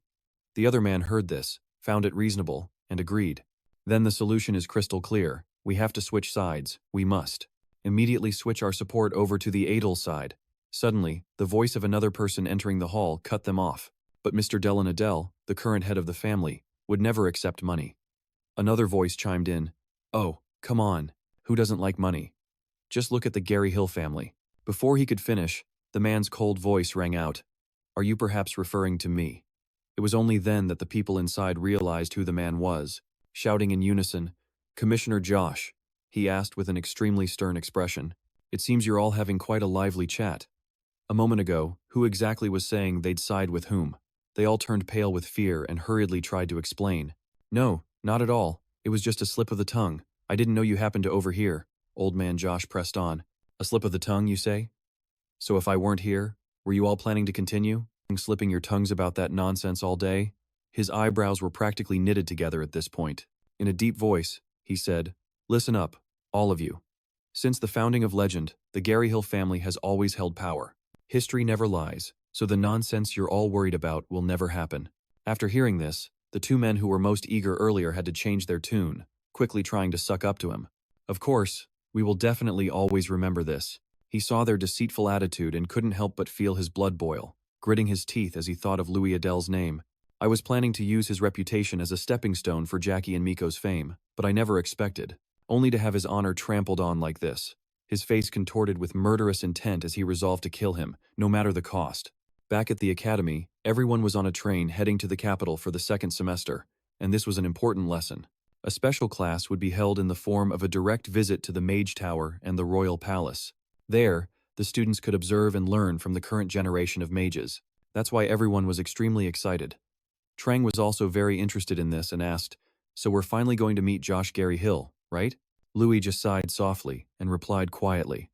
The other man heard this, found it reasonable, and agreed. Then the solution is crystal clear. We have to switch sides. We must. Immediately switch our support over to the Adele side. Suddenly, the voice of another person entering the hall cut them off. But Mr. Dell and Adele, the current head of the family, would never accept money. Another voice chimed in. Oh, come on. Who doesn't like money? Just look at the Gary Hill family. Before he could finish, the man's cold voice rang out. Are you perhaps referring to me? It was only then that the people inside realized who the man was. Shouting in unison, Commissioner Josh, he asked with an extremely stern expression. It seems you're all having quite a lively chat. A moment ago, who exactly was saying they'd side with whom? They all turned pale with fear and hurriedly tried to explain. No, not at all. It was just a slip of the tongue. I didn't know you happened to overhear. Old man Josh pressed on. A slip of the tongue, you say? So if I weren't here, were you all planning to continue? Slipping your tongues about that nonsense all day? His eyebrows were practically knitted together at this point. In a deep voice, he said, Listen up, all of you. Since the founding of legend, the Gary Hill family has always held power. History never lies, so the nonsense you're all worried about will never happen. After hearing this, the two men who were most eager earlier had to change their tune, quickly trying to suck up to him. Of course, we will definitely always remember this. He saw their deceitful attitude and couldn't help but feel his blood boil, gritting his teeth as he thought of Louis Adele's name. I was planning to use his reputation as a stepping stone for Jackie and Miko's fame, but I never expected, only to have his honor trampled on like this. His face contorted with murderous intent as he resolved to kill him, no matter the cost. Back at the academy, everyone was on a train heading to the capital for the second semester, and this was an important lesson. A special class would be held in the form of a direct visit to the Mage Tower and the Royal Palace. There, the students could observe and learn from the current generation of mages. That's why everyone was extremely excited. Trang was also very interested in this and asked, So we're finally going to meet Josh Gary Hill, right? Louis just sighed softly and replied quietly.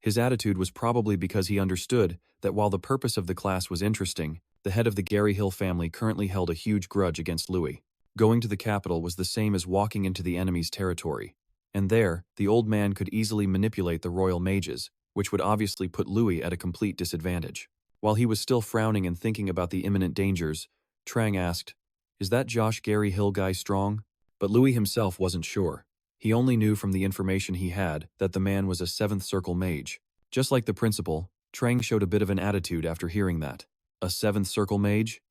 His attitude was probably because he understood that while the purpose of the class was interesting, the head of the Gary Hill family currently held a huge grudge against Louis. Going to the capital was the same as walking into the enemy's territory. And there, the old man could easily manipulate the royal mages, which would obviously put Louis at a complete disadvantage. While he was still frowning and thinking about the imminent dangers, Trang asked, Is that Josh Gary Hill guy strong? But Louis himself wasn't sure. He only knew from the information he had that the man was a 7th Circle mage. Just like the principal, Trang showed a bit of an attitude after hearing that. A 7th Circle mage?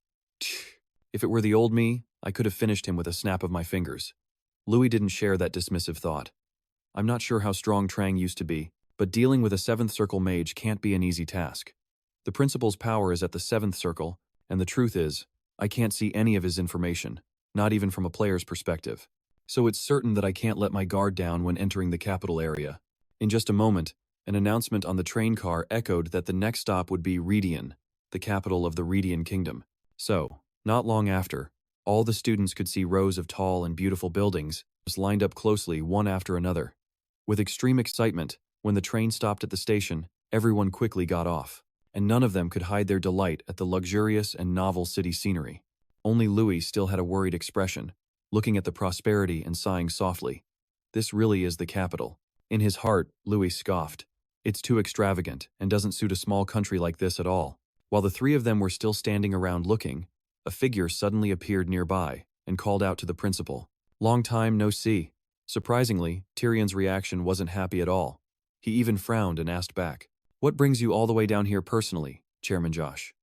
If it were the old me, I could have finished him with a snap of my fingers. Louis didn't share that dismissive thought. I'm not sure how strong Trang used to be, but dealing with a 7th Circle mage can't be an easy task. The principal's power is at the 7th Circle, and the truth is, I can't see any of his information, not even from a player's perspective. So it's certain that I can't let my guard down when entering the capital area. In just a moment, an announcement on the train car echoed that the next stop would be Redian, the capital of the Redian kingdom. So, not long after, all the students could see rows of tall and beautiful buildings lined up closely one after another. With extreme excitement, when the train stopped at the station, everyone quickly got off, and none of them could hide their delight at the luxurious and novel city scenery. Only Louis still had a worried expression, looking at the prosperity and sighing softly. This really is the capital. In his heart, Louis scoffed. It's too extravagant and doesn't suit a small country like this at all. While the three of them were still standing around looking, a figure suddenly appeared nearby and called out to the principal. Long time no see. Surprisingly, Tyrion's reaction wasn't happy at all. He even frowned and asked back, What brings you all the way down here personally, Chairman Josh?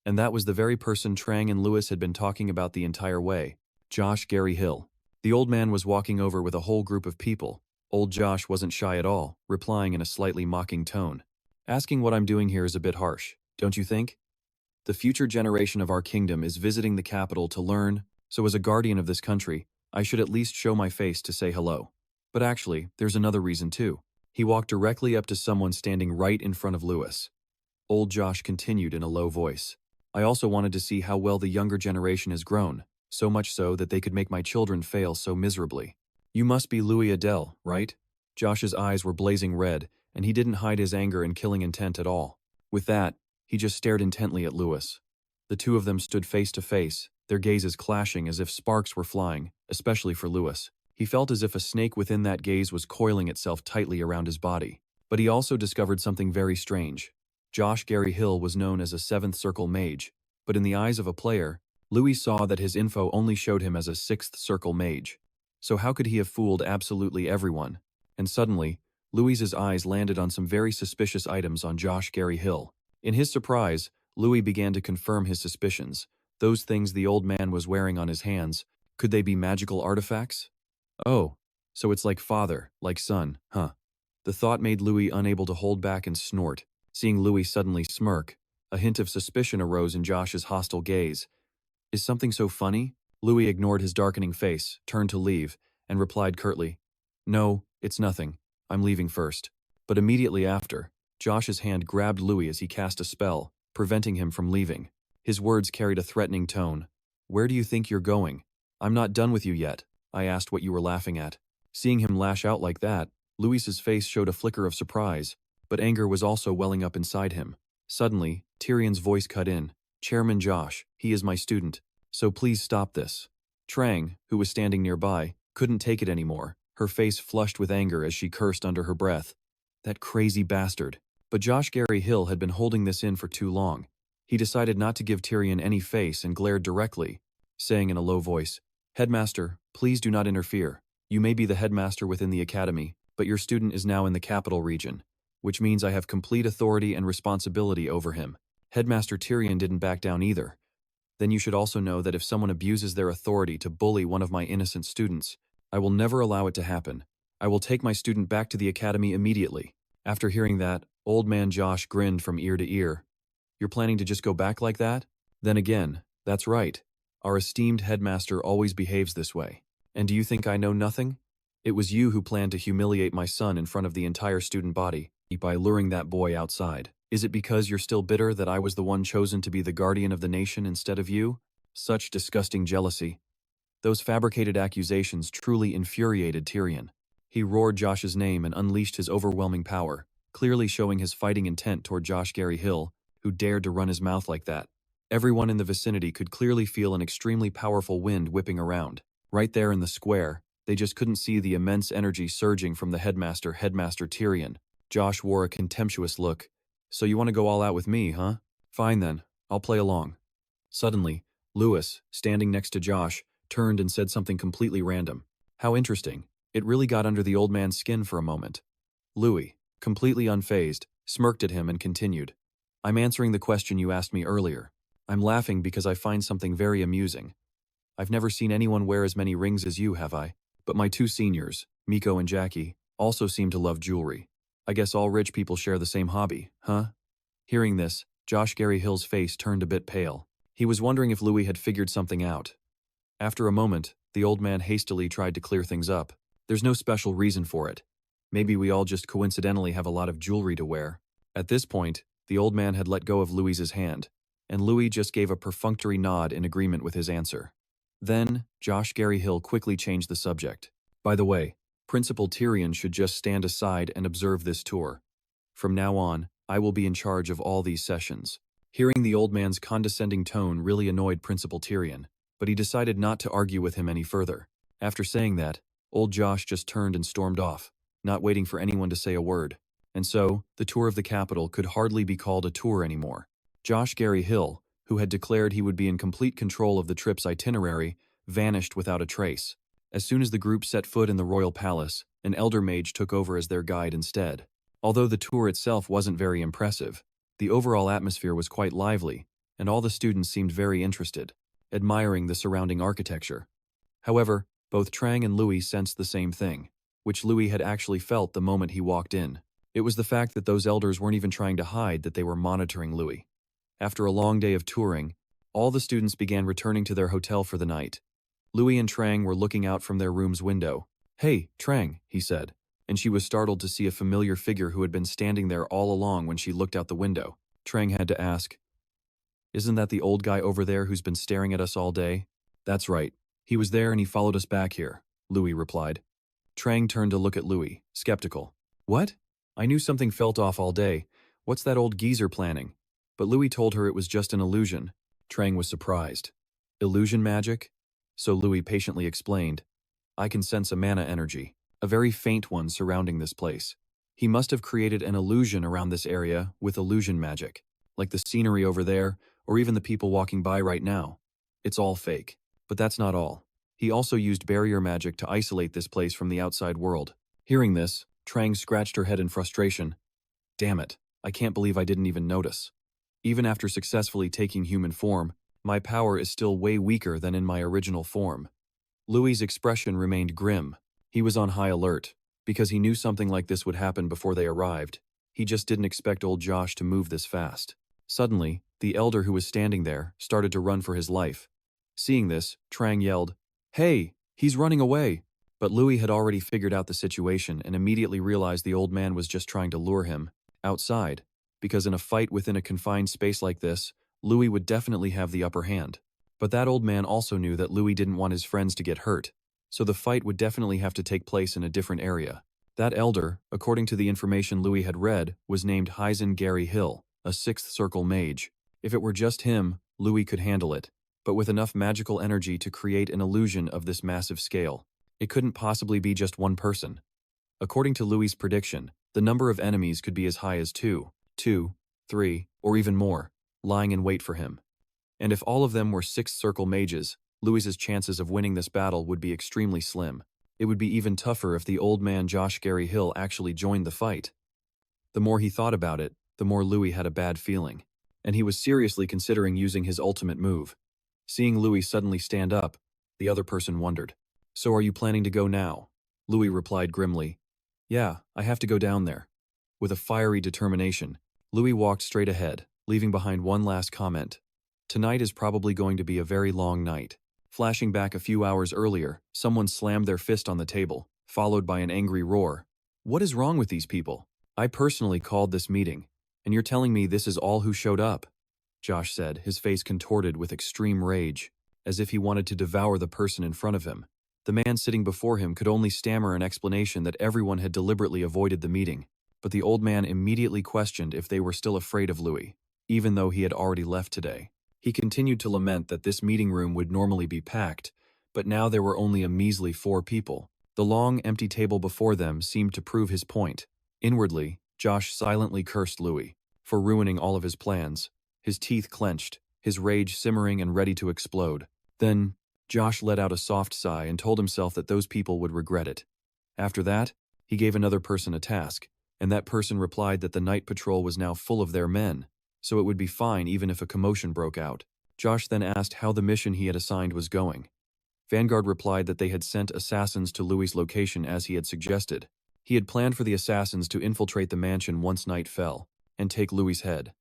And that was the very person Trang and Louis had been talking about the entire way. Josh Gary Hill. The old man was walking over with a whole group of people. Old Josh wasn't shy at all, replying in a slightly mocking tone. Asking what I'm doing here is a bit harsh, don't you think? The future generation of our kingdom is visiting the capital to learn, so as a guardian of this country, I should at least show my face to say hello. But actually, there's another reason too. He walked directly up to someone standing right in front of Louis. Old Josh continued in a low voice. I also wanted to see how well the younger generation has grown. So much so that they could make my children fail so miserably. You must be Louis Adele, right? Josh's eyes were blazing red, and he didn't hide his anger and killing intent at all. With that, He just stared intently at Louis. The two of them stood face to face, their gazes clashing as if sparks were flying, especially for Louis. He felt as if a snake within that gaze was coiling itself tightly around his body. But he also discovered something very strange. Josh Gary Hill was known as a 7th Circle mage, but in the eyes of a player, Louis saw that his info only showed him as a 6th Circle mage. So how could he have fooled absolutely everyone? And suddenly, Louis's eyes landed on some very suspicious items on Josh Gary Hill. In his surprise, Louis began to confirm his suspicions. Those things the old man was wearing on his hands, could they be magical artifacts? Oh, so it's like father, like son, huh? The thought made Louis unable to hold back and snort. Seeing Louis suddenly smirk, a hint of suspicion arose in Josh's hostile gaze. Is something so funny? Louis ignored his darkening face, turned to leave, and replied curtly, No, it's nothing. I'm leaving first. But immediately after, Josh's hand grabbed Louis as he cast a spell, preventing him from leaving. His words carried a threatening tone. Where do you think you're going? I'm not done with you yet. I asked what you were laughing at. Seeing him lash out like that, Louis's face showed a flicker of surprise, but anger was also welling up inside him. Suddenly, Tyrion's voice cut in. Chairman Josh, he is my student, so please stop this. Trang, who was standing nearby, couldn't take it anymore, her face flushed with anger as she cursed under her breath. That crazy bastard. But Josh Gary Hill had been holding this in for too long. He decided not to give Tyrion any face and glared directly, saying in a low voice, Headmaster, please do not interfere. You may be the headmaster within the academy, but your student is now in the capital region, which means I have complete authority and responsibility over him. Headmaster Tyrion didn't back down either. Then you should also know that if someone abuses their authority to bully one of my innocent students, I will never allow it to happen. I will take my student back to the academy immediately. After hearing that, old man Josh grinned from ear to ear. You're planning to just go back like that? Then again, that's right. Our esteemed headmaster always behaves this way. And do you think I know nothing? It was you who planned to humiliate my son in front of the entire student body by luring that boy outside. Is it because you're still bitter that I was the one chosen to be the guardian of the nation instead of you? Such disgusting jealousy. Those fabricated accusations truly infuriated Tyrion. He roared Josh's name and unleashed his overwhelming power, clearly showing his fighting intent toward Josh Gary Hill, who dared to run his mouth like that. Everyone in the vicinity could clearly feel an extremely powerful wind whipping around. Right there in the square, they just couldn't see the immense energy surging from the Headmaster Tyrion. Josh wore a contemptuous look. So you want to go all out with me, huh? Fine then, I'll play along. Suddenly, Louis, standing next to Josh, turned and said something completely random. How interesting. It really got under the old man's skin for a moment. Louis, completely unfazed, smirked at him and continued. I'm answering the question you asked me earlier. I'm laughing because I find something very amusing. I've never seen anyone wear as many rings as you, have I? But my two seniors, Miko and Jackie, also seem to love jewelry. I guess all rich people share the same hobby, huh? Hearing this, Josh Gary Hill's face turned a bit pale. He was wondering if Louis had figured something out. After a moment, the old man hastily tried to clear things up. There's no special reason for it. Maybe we all just coincidentally have a lot of jewelry to wear. At this point, the old man had let go of Louis's hand, and Louis just gave a perfunctory nod in agreement with his answer. Then, Josh Gary Hill quickly changed the subject. By the way, Principal Tyrion should just stand aside and observe this tour. From now on, I will be in charge of all these sessions. Hearing the old man's condescending tone really annoyed Principal Tyrion, but he decided not to argue with him any further. After saying that, old Josh just turned and stormed off, not waiting for anyone to say a word. And so, the tour of the capital could hardly be called a tour anymore. Josh Gary Hill, who had declared he would be in complete control of the trip's itinerary, vanished without a trace. As soon as the group set foot in the royal palace, an elder mage took over as their guide instead. Although the tour itself wasn't very impressive, the overall atmosphere was quite lively, and all the students seemed very interested, admiring the surrounding architecture. However, both Trang and Louis sensed the same thing, which Louis had actually felt the moment he walked in. It was the fact that those elders weren't even trying to hide that they were monitoring Louis. After a long day of touring, all the students began returning to their hotel for the night. Louis and Trang were looking out from their room's window. Hey, Trang, he said, and she was startled to see a familiar figure who had been standing there all along when she looked out the window. Trang had to ask, Isn't that the old guy over there who's been staring at us all day? That's right. He was there and he followed us back here, Louis replied. Trang turned to look at Louis, skeptical. What? I knew something felt off all day. What's that old geezer planning? But Louis told her it was just an illusion. Trang was surprised. Illusion magic? So Louis patiently explained, I can sense a mana energy, a very faint one surrounding this place. He must have created an illusion around this area with illusion magic, like the scenery over there, or even the people walking by right now. It's all fake. But that's not all. He also used barrier magic to isolate this place from the outside world. Hearing this, Trang scratched her head in frustration. Damn it, I can't believe I didn't even notice. Even after successfully taking human form, my power is still way weaker than in my original form. Louis's expression remained grim. He was on high alert, because he knew something like this would happen before they arrived. He just didn't expect old Josh to move this fast. Suddenly, the elder who was standing there started to run for his life. Seeing this, Trang yelled, Hey, he's running away! But Louis had already figured out the situation and immediately realized the old man was just trying to lure him outside, because in a fight within a confined space like this, Louis would definitely have the upper hand. But that old man also knew that Louis didn't want his friends to get hurt, so the fight would definitely have to take place in a different area. That elder, according to the information Louis had read, was named Hyzen Gary Hill, a sixth circle mage. If it were just him, Louis could handle it, but with enough magical energy to create an illusion of this massive scale, it couldn't possibly be just one person. According to Louis's prediction, the number of enemies could be as high as 2, 3, or even more, lying in wait for him. And if all of them were sixth circle mages, Louis's chances of winning this battle would be extremely slim. It would be even tougher if the old man Josh Gary Hill actually joined the fight. The more he thought about it, the more Louis had a bad feeling, and he was seriously considering using his ultimate move. Seeing Louis suddenly stand up, the other person wondered, So are you planning to go now? Louis replied grimly, Yeah, I have to go down there. With a fiery determination, Louis walked straight ahead, leaving behind one last comment. Tonight is probably going to be a very long night. Flashing back a few hours earlier, someone slammed their fist on the table, followed by an angry roar. What is wrong with these people? I personally called this meeting, and you're telling me this is all who showed up? Josh said, his face contorted with extreme rage, as if he wanted to devour the person in front of him. The man sitting before him could only stammer an explanation that everyone had deliberately avoided the meeting, but the old man immediately questioned if they were still afraid of Louis, even though he had already left today. He continued to lament that this meeting room would normally be packed, but now there were only a measly 4 people. The long, empty table before them seemed to prove his point. Inwardly, Josh silently cursed Louis for ruining all of his plans, his teeth clenched, his rage simmering and ready to explode. Then, Josh let out a soft sigh and told himself that those people would regret it. After that, he gave another person a task, and that person replied that the night patrol was now full of their men, so it would be fine even if a commotion broke out. Josh then asked how the mission he had assigned was going. Vanguard replied that they had sent assassins to Louis's location as he had suggested. He had planned for the assassins to infiltrate the mansion once night fell, and take Louis's head.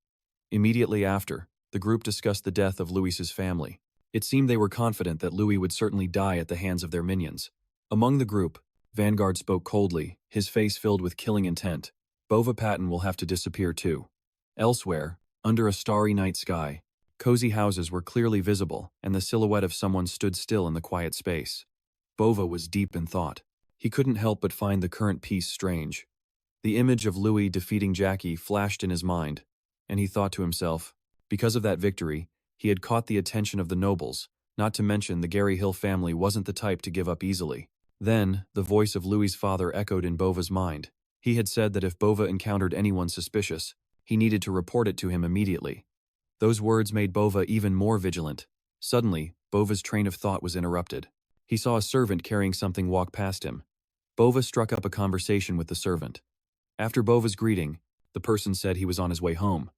Immediately after, the group discussed the death of Louis's family. It seemed they were confident that Louis would certainly die at the hands of their minions. Among the group, Vanguard spoke coldly, his face filled with killing intent. Bova Patton will have to disappear too. Elsewhere, under a starry night sky, cozy houses were clearly visible, and the silhouette of someone stood still in the quiet space. Bova was deep in thought. He couldn't help but find the current peace strange. The image of Louis defeating Jackie flashed in his mind, and he thought to himself, because of that victory, he had caught the attention of the nobles, not to mention the Gary Hill family wasn't the type to give up easily. Then, the voice of Louis's father echoed in Bova's mind. He had said that if Bova encountered anyone suspicious, he needed to report it to him immediately. Those words made Bova even more vigilant. Suddenly, Bova's train of thought was interrupted. He saw a servant carrying something walk past him. Bova struck up a conversation with the servant. After Bova's greeting, the person said he was on his way home.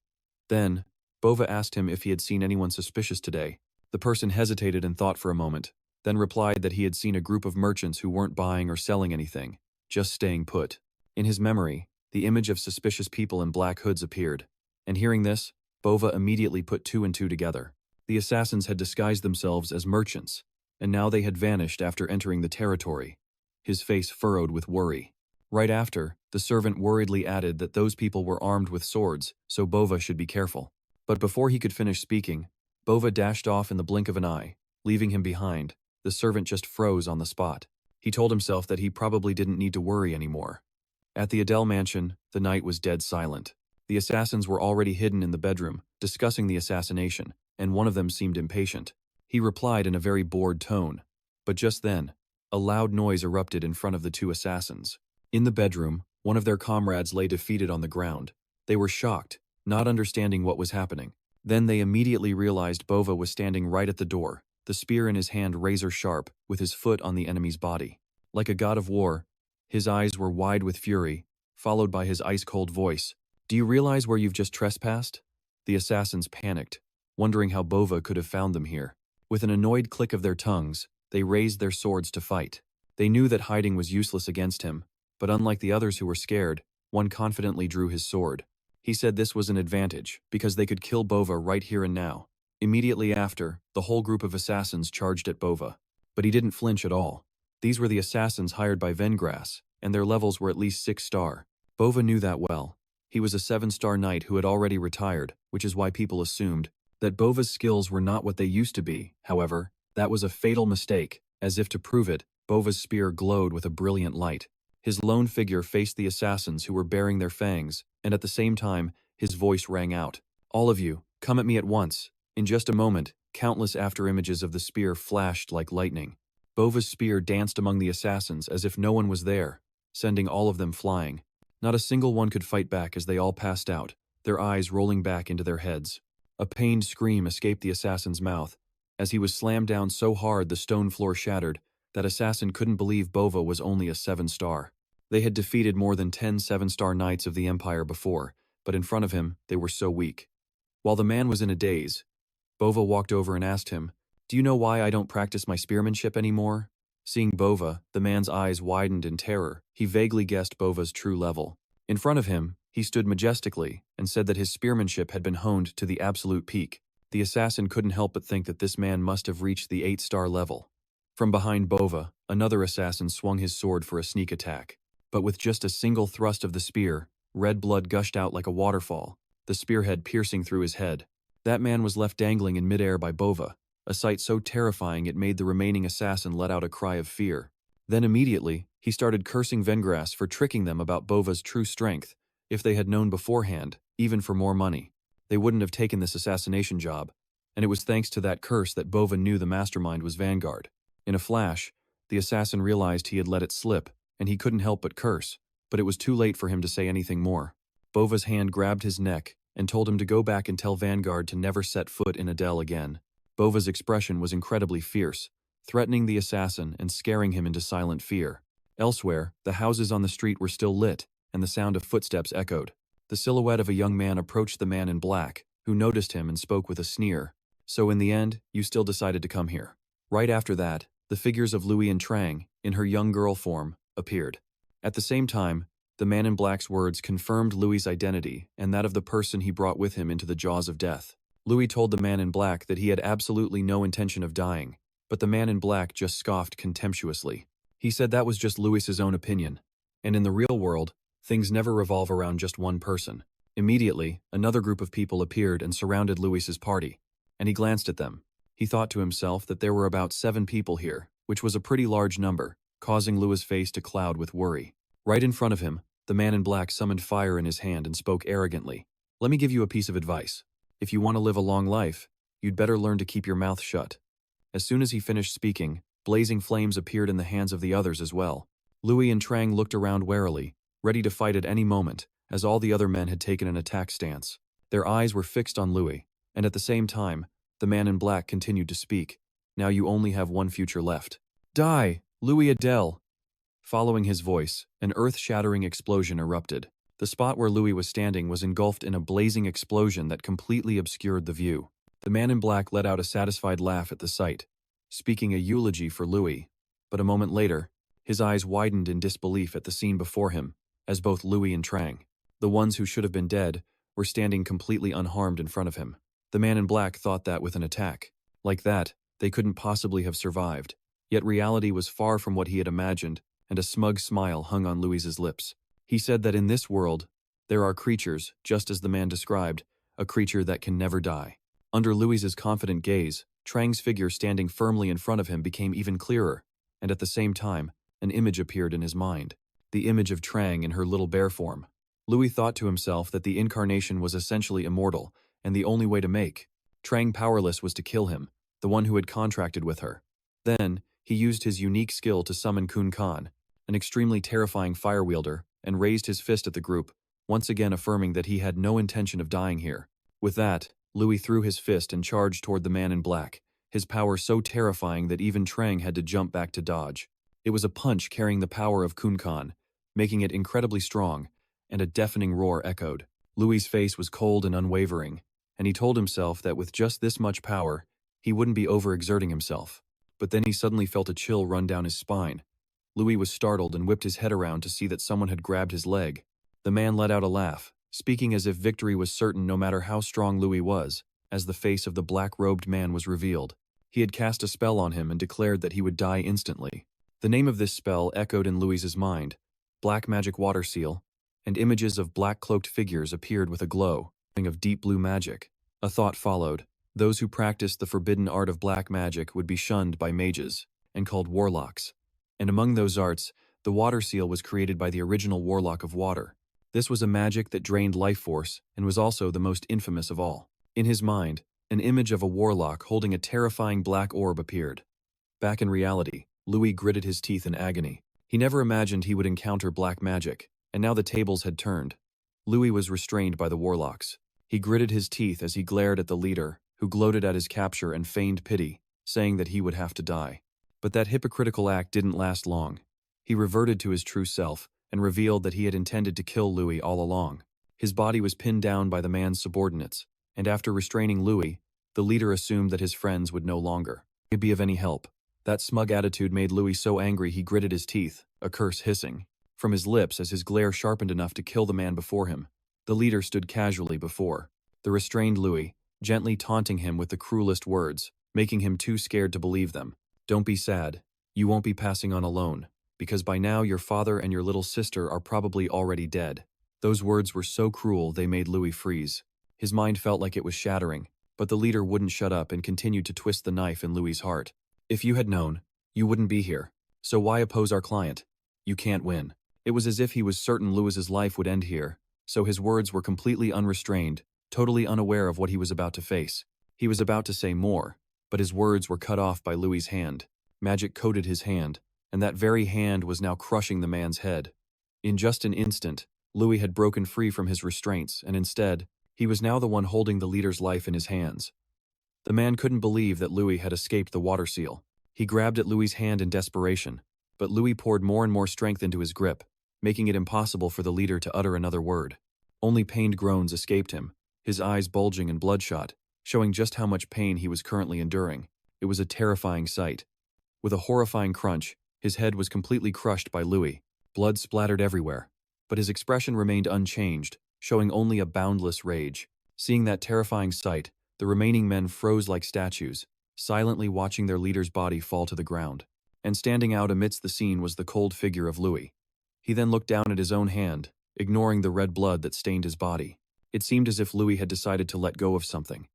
Then, Bova asked him if he had seen anyone suspicious today. The person hesitated and thought for a moment, then replied that he had seen a group of merchants who weren't buying or selling anything, just staying put. In his memory, the image of suspicious people in black hoods appeared, and hearing this, Bova immediately put 2 and 2 together. The assassins had disguised themselves as merchants, and now they had vanished after entering the territory. His face furrowed with worry. Right after, the servant worriedly added that those people were armed with swords, so Bova should be careful. But before he could finish speaking, Bova dashed off in the blink of an eye, leaving him behind. The servant just froze on the spot. He told himself that he probably didn't need to worry anymore. At the Adele mansion, the night was dead silent. The assassins were already hidden in the bedroom, discussing the assassination, and one of them seemed impatient. He replied in a very bored tone. But just then, a loud noise erupted in front of the two assassins. In the bedroom, one of their comrades lay defeated on the ground. They were shocked, not understanding what was happening. Then they immediately realized Bova was standing right at the door, the spear in his hand razor sharp, with his foot on the enemy's body. Like a god of war, his eyes were wide with fury, followed by his ice-cold voice. "Do you realize where you've just trespassed?" The assassins panicked, wondering how Bova could have found them here. With an annoyed click of their tongues, they raised their swords to fight. They knew that hiding was useless against him, but unlike the others who were scared, one confidently drew his sword. He said this was an advantage, because they could kill Bova right here and now. Immediately after, the whole group of assassins charged at Bova. But he didn't flinch at all. These were the assassins hired by Vengras, and their levels were at least 6-star. Bova knew that well. He was a 7-star knight who had already retired, which is why people assumed that Bova's skills were not what they used to be. However, that was a fatal mistake. As if to prove it, Bova's spear glowed with a brilliant light. His lone figure faced the assassins who were baring their fangs, and at the same time, his voice rang out. "All of you, come at me at once." In just a moment, countless afterimages of the spear flashed like lightning. Bova's spear danced among the assassins as if no one was there, sending all of them flying. Not a single one could fight back as they all passed out, their eyes rolling back into their heads. A pained scream escaped the assassin's mouth. As he was slammed down so hard the stone floor shattered, that assassin couldn't believe Bova was only a 7-star. They had defeated more than 10 7-star knights of the Empire before, but in front of him, they were so weak. While the man was in a daze, Bova walked over and asked him, "Do you know why I don't practice my spearmanship anymore?" Seeing Bova, the man's eyes widened in terror. He vaguely guessed Bova's true level. In front of him, he stood majestically and said that his spearmanship had been honed to the absolute peak. The assassin couldn't help but think that this man must have reached the 8-star level. From behind Bova, another assassin swung his sword for a sneak attack. But with just a single thrust of the spear, red blood gushed out like a waterfall, the spearhead piercing through his head. That man was left dangling in midair by Bova, a sight so terrifying it made the remaining assassin let out a cry of fear. Then immediately, he started cursing Vengras for tricking them about Bova's true strength. If they had known beforehand, even for more money, they wouldn't have taken this assassination job. And it was thanks to that curse that Bova knew the mastermind was Vanguard. In a flash, the assassin realized he had let it slip, and he couldn't help but curse, but it was too late for him to say anything more. Bova's hand grabbed his neck and told him to go back and tell Vanguard to never set foot in Adele again. Bova's expression was incredibly fierce, threatening the assassin and scaring him into silent fear. Elsewhere, the houses on the street were still lit, and the sound of footsteps echoed. The silhouette of a young man approached the man in black, who noticed him and spoke with a sneer. "So in the end, you still decided to come here." Right after that, the figures of Luin and Trang, in her young girl form, appeared. At the same time, the man in black's words confirmed Louis's identity and that of the person he brought with him into the jaws of death. Louis told the man in black that he had absolutely no intention of dying, but the man in black just scoffed contemptuously. He said that was just Louis's own opinion, and in the real world, things never revolve around just one person. Immediately, another group of people appeared and surrounded Louis's party, and he glanced at them. He thought to himself that there were about 7 people here, which was a pretty large number, causing Louis's face to cloud with worry. Right in front of him, the man in black summoned fire in his hand and spoke arrogantly. "Let me give you a piece of advice. If you want to live a long life, you'd better learn to keep your mouth shut." As soon as he finished speaking, blazing flames appeared in the hands of the others as well. Louis and Trang looked around warily, ready to fight at any moment, as all the other men had taken an attack stance. Their eyes were fixed on Louis, and at the same time, the man in black continued to speak. "Now you only have one future left. Die, Louis Adele!" Following his voice, an earth-shattering explosion erupted. The spot where Louis was standing was engulfed in a blazing explosion that completely obscured the view. The man in black let out a satisfied laugh at the sight, speaking a eulogy for Louis. But a moment later, his eyes widened in disbelief at the scene before him, as both Louis and Trang, the ones who should have been dead, were standing completely unharmed in front of him. The man in black thought that with an attack like that, they couldn't possibly have survived. Yet reality was far from what he had imagined, and a smug smile hung on Louis's lips. He said that in this world, there are creatures, just as the man described, a creature that can never die. Under Louis's confident gaze, Trang's figure standing firmly in front of him became even clearer, and at the same time, an image appeared in his mind. The image of Trang in her little bear form. Louis thought to himself that the incarnation was essentially immortal, and the only way to make Trang powerless was to kill him, the one who had contracted with her. Then, he used his unique skill to summon Khun Khan, an extremely terrifying fire wielder, and raised his fist at the group, once again affirming that he had no intention of dying here. With that, Louis threw his fist and charged toward the man in black, his power so terrifying that even Trang had to jump back to dodge. It was a punch carrying the power of Khun Khan, making it incredibly strong, and a deafening roar echoed. Louis's face was cold and unwavering, and he told himself that with just this much power, he wouldn't be overexerting himself. But then he suddenly felt a chill run down his spine. Louis was startled and whipped his head around to see that someone had grabbed his leg. The man let out a laugh, speaking as if victory was certain no matter how strong Louis was, as the face of the black-robed man was revealed. He had cast a spell on him and declared that he would die instantly. The name of this spell echoed in Louis's mind, Black Magic Water Seal, and images of black-cloaked figures appeared with a glow of deep blue magic. A thought followed. Those who practiced the forbidden art of black magic would be shunned by mages, and called warlocks. And among those arts, the water seal was created by the original warlock of water. This was a magic that drained life force and was also the most infamous of all. In his mind, an image of a warlock holding a terrifying black orb appeared. Back in reality, Louis gritted his teeth in agony. He never imagined he would encounter black magic, and now the tables had turned. Louis was restrained by the warlocks. He gritted his teeth as he glared at the leader, who gloated at his capture and feigned pity, saying that he would have to die. But that hypocritical act didn't last long. He reverted to his true self and revealed that he had intended to kill Louis all along. His body was pinned down by the man's subordinates, and after restraining Louis, the leader assumed that his friends would no longer be of any help. That smug attitude made Louis so angry he gritted his teeth, a curse hissing from his lips as his glare sharpened enough to kill the man before him. The leader stood casually before the restrained Louis, gently taunting him with the cruelest words, making him too scared to believe them. Don't be sad. You won't be passing on alone, because by now your father and your little sister are probably already dead. Those words were so cruel they made Louis freeze. His mind felt like it was shattering, but the leader wouldn't shut up and continued to twist the knife in Louis's heart. If you had known, you wouldn't be here. So why oppose our client? You can't win. It was as if he was certain Louis's life would end here, so his words were completely unrestrained, totally unaware of what he was about to face. He was about to say more, but his words were cut off by Louis's hand. Magic coated his hand, and that very hand was now crushing the man's head. In just an instant, Louis had broken free from his restraints, and instead, he was now the one holding the leader's life in his hands. The man couldn't believe that Louis had escaped the water seal. He grabbed at Louis's hand in desperation, but Louis poured more and more strength into his grip, making it impossible for the leader to utter another word. Only pained groans escaped him, his eyes bulging and bloodshot, showing just how much pain he was currently enduring. It was a terrifying sight. With a horrifying crunch, his head was completely crushed by Louis. Blood splattered everywhere, but his expression remained unchanged, showing only a boundless rage. Seeing that terrifying sight, the remaining men froze like statues, silently watching their leader's body fall to the ground. And standing out amidst the scene was the cold figure of Louis. He then looked down at his own hand, ignoring the red blood that stained his body. It seemed as if Louis had decided to let go of something.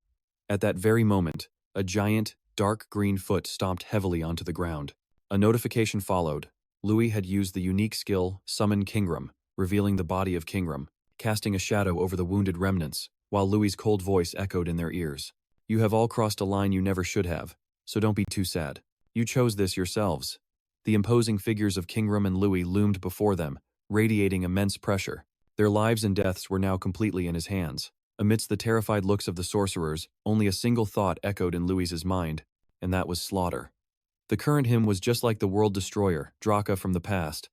At that very moment, a giant, dark green foot stomped heavily onto the ground. A notification followed. Louis had used the unique skill, Summon Kingram, revealing the body of Kingram, casting a shadow over the wounded remnants, while Louis's cold voice echoed in their ears. You have all crossed a line you never should have, so don't be too sad. You chose this yourselves. The imposing figures of Kingram and Louis loomed before them, radiating immense pressure. Their lives and deaths were now completely in his hands. Amidst the terrified looks of the sorcerers, only a single thought echoed in Louis's mind, and that was slaughter. The current him was just like the world destroyer, DRAKA from the past.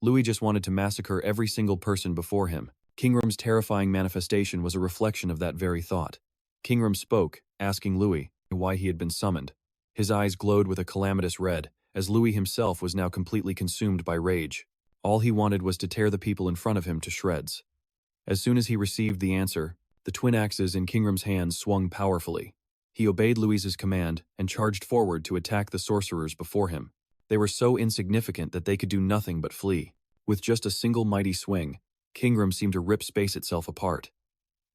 Louis just wanted to massacre every single person before him. Kingram's terrifying manifestation was a reflection of that very thought. Kingram spoke, asking Louis why he had been summoned. His eyes glowed with a calamitous red, as Louis himself was now completely consumed by rage. All he wanted was to tear the people in front of him to shreds. As soon as he received the answer, the twin axes in Kingram's hands swung powerfully. He obeyed Louis's command and charged forward to attack the sorcerers before him. They were so insignificant that they could do nothing but flee. With just a single mighty swing, Kingram seemed to rip space itself apart.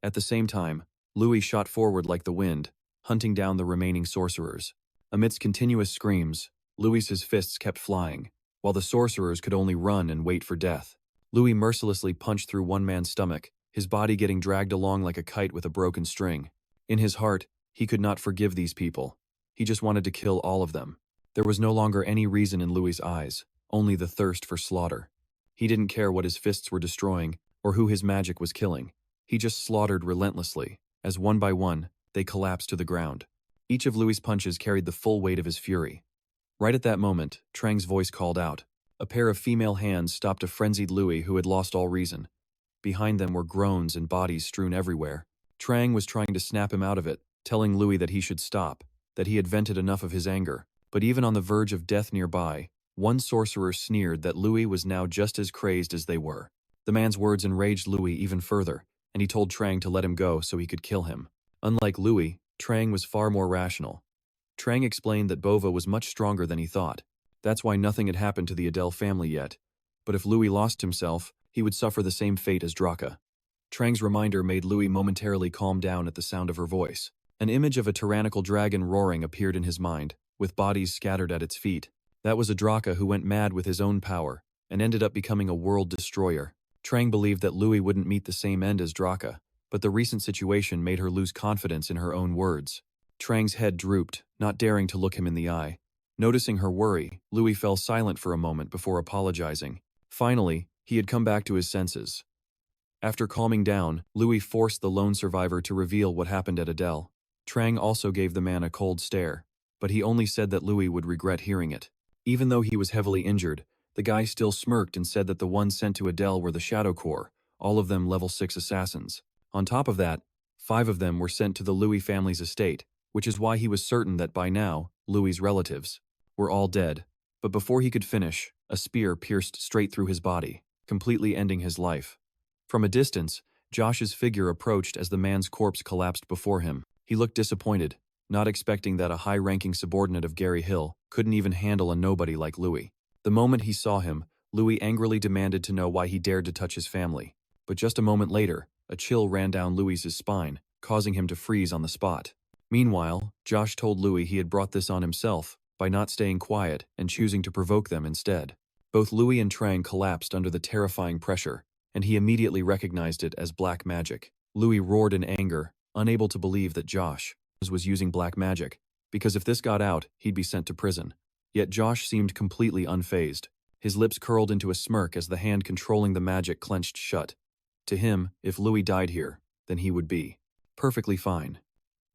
At the same time, Louis shot forward like the wind, hunting down the remaining sorcerers. Amidst continuous screams, Louis's fists kept flying, while the sorcerers could only run and wait for death. Louis mercilessly punched through one man's stomach, his body getting dragged along like a kite with a broken string. In his heart, he could not forgive these people. He just wanted to kill all of them. There was no longer any reason in Louis's eyes, only the thirst for slaughter. He didn't care what his fists were destroying, or who his magic was killing. He just slaughtered relentlessly, as one by one, they collapsed to the ground. Each of Louis's punches carried the full weight of his fury. Right at that moment, Trang's voice called out. A pair of female hands stopped a frenzied Louis who had lost all reason. Behind them were groans and bodies strewn everywhere. Trang was trying to snap him out of it, telling Louis that he should stop, that he had vented enough of his anger. But even on the verge of death nearby, one sorcerer sneered that Louis was now just as crazed as they were. The man's words enraged Louis even further, and he told Trang to let him go so he could kill him. Unlike Louis, Trang was far more rational. Trang explained that Bova was much stronger than he thought. That's why nothing had happened to the Adele family yet. But if Louis lost himself, he would suffer the same fate as DRAKA. Trang's reminder made Louis momentarily calm down at the sound of her voice. An image of a tyrannical dragon roaring appeared in his mind, with bodies scattered at its feet. That was a DRAKA who went mad with his own power, and ended up becoming a world destroyer. Trang believed that Louis wouldn't meet the same end as DRAKA, but the recent situation made her lose confidence in her own words. Trang's head drooped, not daring to look him in the eye. Noticing her worry, Louis fell silent for a moment before apologizing. Finally, he had come back to his senses. After calming down, Louis forced the lone survivor to reveal what happened at Adele. Trang also gave the man a cold stare, but he only said that Louis would regret hearing it. Even though he was heavily injured, the guy still smirked and said that the ones sent to Adele were the Shadow Corps, all of them level 6 assassins. On top of that, 5 of them were sent to the Louis family's estate, which is why he was certain that by now, Louis's relatives were all dead. But before he could finish, a spear pierced straight through his body, completely ending his life. From a distance, Josh's figure approached as the man's corpse collapsed before him. He looked disappointed, not expecting that a high-ranking subordinate of Gary Hill couldn't even handle a nobody like Louis. The moment he saw him, Louis angrily demanded to know why he dared to touch his family. But just a moment later, a chill ran down Louis's spine, causing him to freeze on the spot. Meanwhile, Josh told Louis he had brought this on himself by not staying quiet and choosing to provoke them instead. Both Louis and Trang collapsed under the terrifying pressure, and he immediately recognized it as black magic. Louis roared in anger, unable to believe that Josh was using black magic, because if this got out, he'd be sent to prison. Yet Josh seemed completely unfazed. His lips curled into a smirk as the hand controlling the magic clenched shut. To him, if Louis died here, then he would be perfectly fine.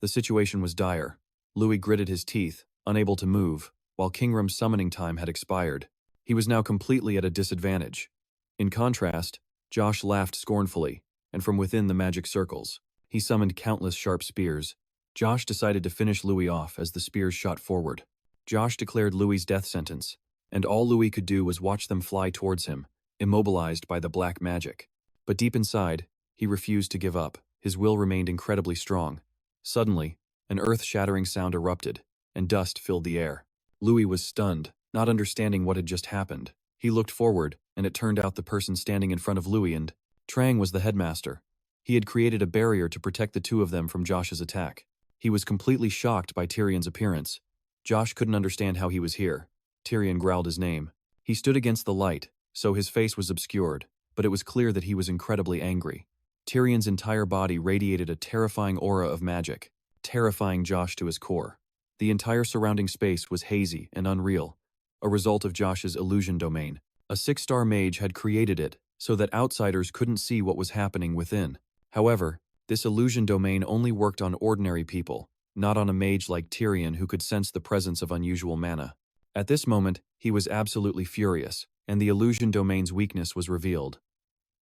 The situation was dire. Louis gritted his teeth, unable to move, while Kingram's summoning time had expired. He was now completely at a disadvantage. In contrast, Josh laughed scornfully, and from within the magic circles, he summoned countless sharp spears. Josh decided to finish Louis off as the spears shot forward. Josh declared Louis's death sentence, and all Louis could do was watch them fly towards him, immobilized by the black magic. But deep inside, he refused to give up. His will remained incredibly strong. Suddenly, an earth-shattering sound erupted, and dust filled the air. Louis was stunned, not understanding what had just happened. He looked forward, and it turned out the person standing in front of Louis and Trang was the headmaster. He had created a barrier to protect the two of them from Josh's attack. He was completely shocked by Tyrion's appearance. Josh couldn't understand how he was here. Tyrion growled his name. He stood against the light, so his face was obscured, but it was clear that he was incredibly angry. Tyrion's entire body radiated a terrifying aura of magic, terrifying Josh to his core. The entire surrounding space was hazy and unreal, a result of Josh's illusion domain. A 6-star mage had created it so that outsiders couldn't see what was happening within. However, this illusion domain only worked on ordinary people, not on a mage like Tyrion who could sense the presence of unusual mana. At this moment, he was absolutely furious, and the illusion domain's weakness was revealed.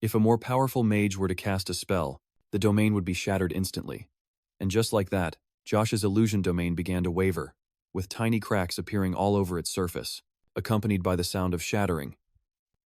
If a more powerful mage were to cast a spell, the domain would be shattered instantly. And just like that, Josh's illusion domain began to waver, with tiny cracks appearing all over its surface, accompanied by the sound of shattering.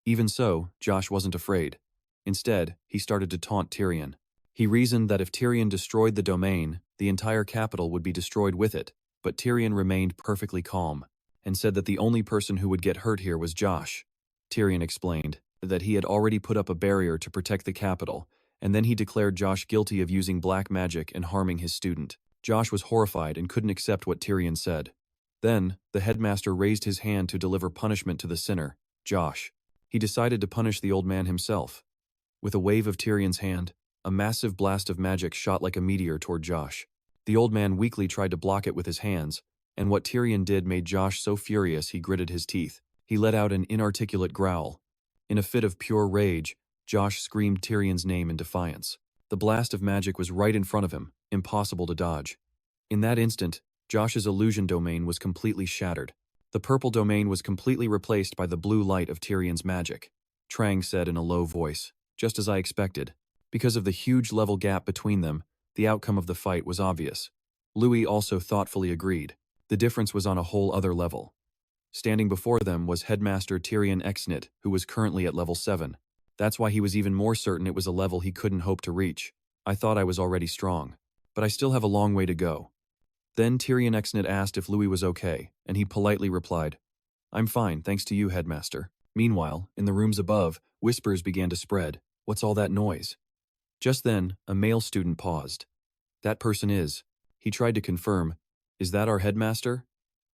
Even so, Josh wasn't afraid. Instead, he started to taunt Tyrion. He reasoned that if Tyrion destroyed the domain, the entire capital would be destroyed with it, but Tyrion remained perfectly calm, and said that the only person who would get hurt here was Josh. Tyrion explained that he had already put up a barrier to protect the capital, and then he declared Josh guilty of using black magic and harming his student. Josh was horrified and couldn't accept what Tyrion said. Then, the headmaster raised his hand to deliver punishment to the sinner, Josh. He decided to punish the old man himself. With a wave of Tyrion's hand, a massive blast of magic shot like a meteor toward Josh. The old man weakly tried to block it with his hands, and what Tyrion did made Josh so furious he gritted his teeth. He let out an inarticulate growl. In a fit of pure rage, Josh screamed Tyrion's name in defiance. The blast of magic was right in front of him, impossible to dodge. In that instant, Josh's illusion domain was completely shattered. The purple domain was completely replaced by the blue light of Tyrion's magic. Trang said in a low voice, just as I expected. Because of the huge level gap between them, the outcome of the fight was obvious. Louis also thoughtfully agreed. The difference was on a whole other level. Standing before them was Headmaster Tyrion Exnit, who was currently at level 7. That's why he was even more certain it was a level he couldn't hope to reach. I thought I was already strong. But I still have a long way to go. Then Tyrion Exnit asked if Louis was okay, and he politely replied, I'm fine, thanks to you, Headmaster. Meanwhile, in the rooms above, whispers began to spread. What's all that noise? Just then, a male student paused. That person is. He tried to confirm, is that our headmaster?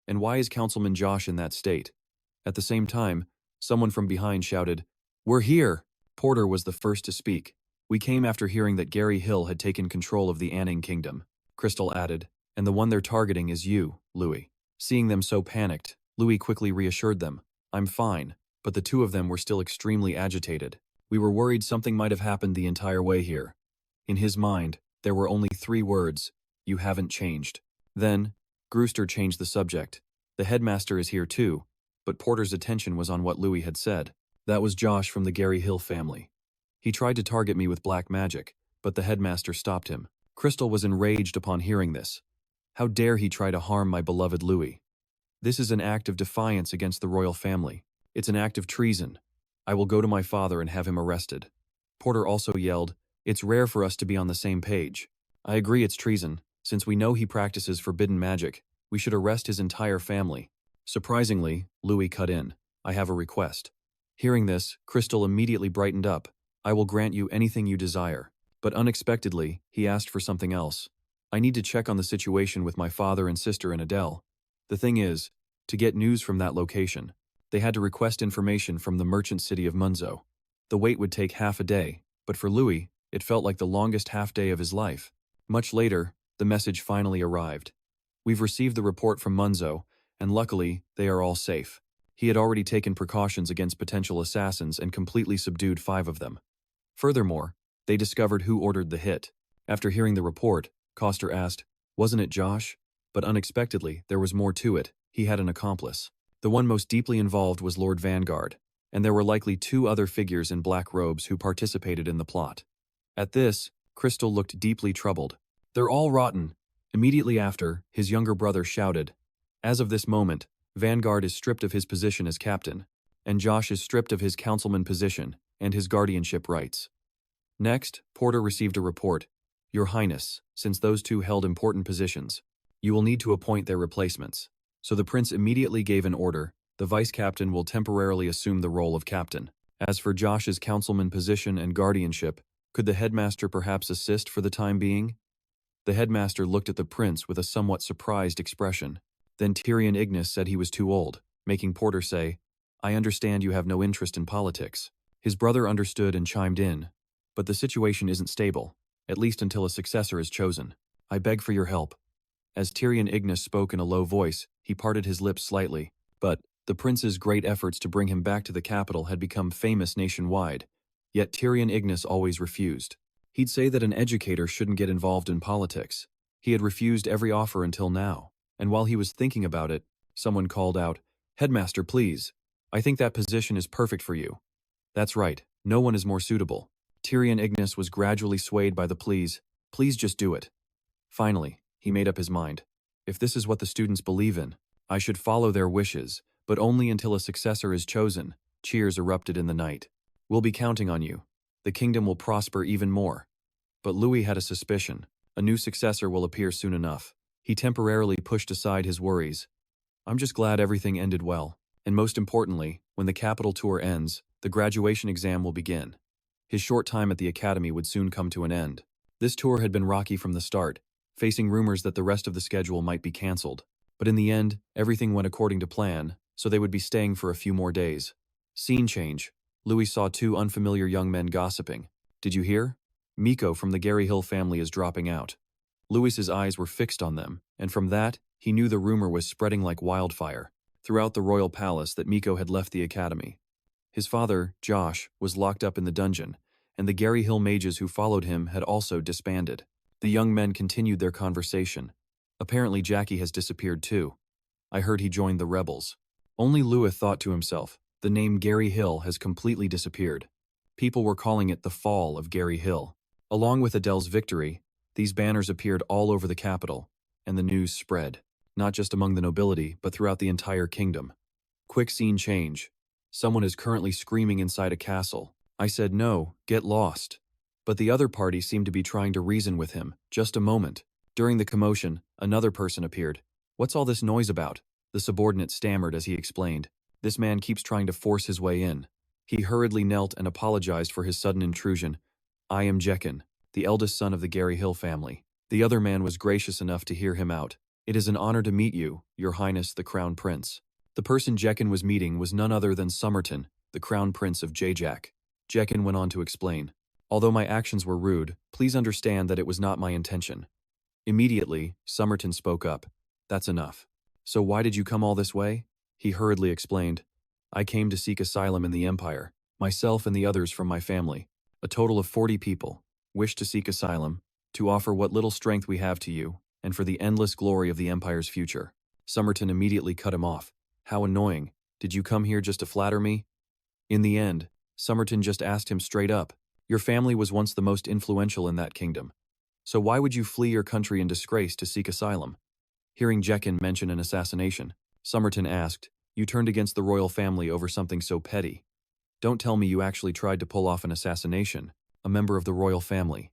And why is Councilman Josh in that state? At the same time, someone from behind shouted, We're here! Porter was the first to speak. We came after hearing that Gary Hill had taken control of the Anning Kingdom, Crystal added, and the one they're targeting is you, Louis. Seeing them so panicked, Louis quickly reassured them, I'm fine, but the two of them were still extremely agitated. We were worried something might have happened the entire way here. In his mind, there were only 3 words, you haven't changed. Then, Brewster changed the subject. The headmaster is here too, but Porter's attention was on what Louis had said. That was Josh from the Gary Hill family. He tried to target me with black magic, but the headmaster stopped him. Crystal was enraged upon hearing this. How dare he try to harm my beloved Louis? This is an act of defiance against the royal family. It's an act of treason. I will go to my father and have him arrested. Porter also yelled, It's rare for us to be on the same page. I agree it's treason. Since we know he practices forbidden magic, we should arrest his entire family. Surprisingly, Louis cut in. I have a request. Hearing this, Crystal immediately brightened up. I will grant you anything you desire. But unexpectedly, he asked for something else. I need to check on the situation with my father and sister and Adele. The thing is, to get news from that location, they had to request information from the merchant city of Munzo. The wait would take half a day, but for Louis, it felt like the longest half day of his life. Much later, the message finally arrived. We've received the report from Munzo, and luckily, they are all safe. He had already taken precautions against potential assassins and completely subdued 5 of them. Furthermore, they discovered who ordered the hit. After hearing the report, Coster asked, Wasn't it Josh? But unexpectedly, there was more to it. He had an accomplice. The one most deeply involved was Lord Vanguard, and there were likely 2 other figures in black robes who participated in the plot. At this, Crystal looked deeply troubled. They're all rotten. Immediately after, his younger brother shouted. As of this moment, Vanguard is stripped of his position as captain, and Josh is stripped of his councilman position and his guardianship rights. Next, Porter received a report. Your Highness, since those 2 held important positions, you will need to appoint their replacements. So the prince immediately gave an order. The vice-captain will temporarily assume the role of captain. As for Josh's councilman position and guardianship, could the headmaster perhaps assist for the time being? The headmaster looked at the prince with a somewhat surprised expression. Then Tyrion Ignis said he was too old, making Porter say, I understand you have no interest in politics. His brother understood and chimed in. But the situation isn't stable, at least until a successor is chosen. I beg for your help. As Tyrion Ignis spoke in a low voice, he parted his lips slightly, but the prince's great efforts to bring him back to the capital had become famous nationwide. Yet Tyrion Ignis always refused. He'd say that an educator shouldn't get involved in politics. He had refused every offer until now, and while he was thinking about it, someone called out, Headmaster, please. I think that position is perfect for you. That's right, no one is more suitable. Tyrion Ignis was gradually swayed by the please just do it. Finally, he made up his mind. If this is what the students believe in, I should follow their wishes, but only until a successor is chosen. Cheers erupted in the night. We'll be counting on you. The kingdom will prosper even more. But Louis had a suspicion. A new successor will appear soon enough. He temporarily pushed aside his worries. I'm just glad everything ended well. And most importantly, when the capital tour ends, the graduation exam will begin. His short time at the academy would soon come to an end. This tour had been rocky from the start, facing rumors that the rest of the schedule might be cancelled. But in the end, everything went according to plan, so they would be staying for a few more days. Scene change. Louis saw two unfamiliar young men gossiping. Did you hear? Miko from the Gary Hill family is dropping out. Louis's eyes were fixed on them, and from that, he knew the rumor was spreading like wildfire throughout the royal palace that Miko had left the academy. His father, Josh, was locked up in the dungeon, and the Gary Hill mages who followed him had also disbanded. The young men continued their conversation. Apparently Jackie has disappeared too. I heard he joined the rebels. Only Louis thought to himself, the name Gary Hill has completely disappeared. People were calling it the fall of Gary Hill. Along with Adele's victory, these banners appeared all over the capital, and the news spread, not just among the nobility, but throughout the entire kingdom. Quick scene change. Someone is currently screaming inside a castle. I said no, get lost. But the other party seemed to be trying to reason with him. Just a moment. During the commotion, another person appeared. What's all this noise about? The subordinate stammered as he explained. This man keeps trying to force his way in. He hurriedly knelt and apologized for his sudden intrusion. I am Jekin, the eldest son of the Gary Hill family. The other man was gracious enough to hear him out. It is an honor to meet you, Your Highness the Crown Prince. The person Jekin was meeting was none other than Somerton, the Crown Prince of Jajak. Jekin went on to explain. Although my actions were rude, please understand that it was not my intention. Immediately, Somerton spoke up. That's enough. So why did you come all this way? He hurriedly explained. I came to seek asylum in the Empire. Myself and the others from my family, a total of 40 people, wish to seek asylum, to offer what little strength we have to you, and for the endless glory of the Empire's future. Somerton immediately cut him off. How annoying. Did you come here just to flatter me? In the end, Somerton just asked him straight up. Your family was once the most influential in that kingdom. So why would you flee your country in disgrace to seek asylum? Hearing Jekin mention an assassination, Somerton asked, You turned against the royal family over something so petty. Don't tell me you actually tried to pull off an assassination, a member of the royal family.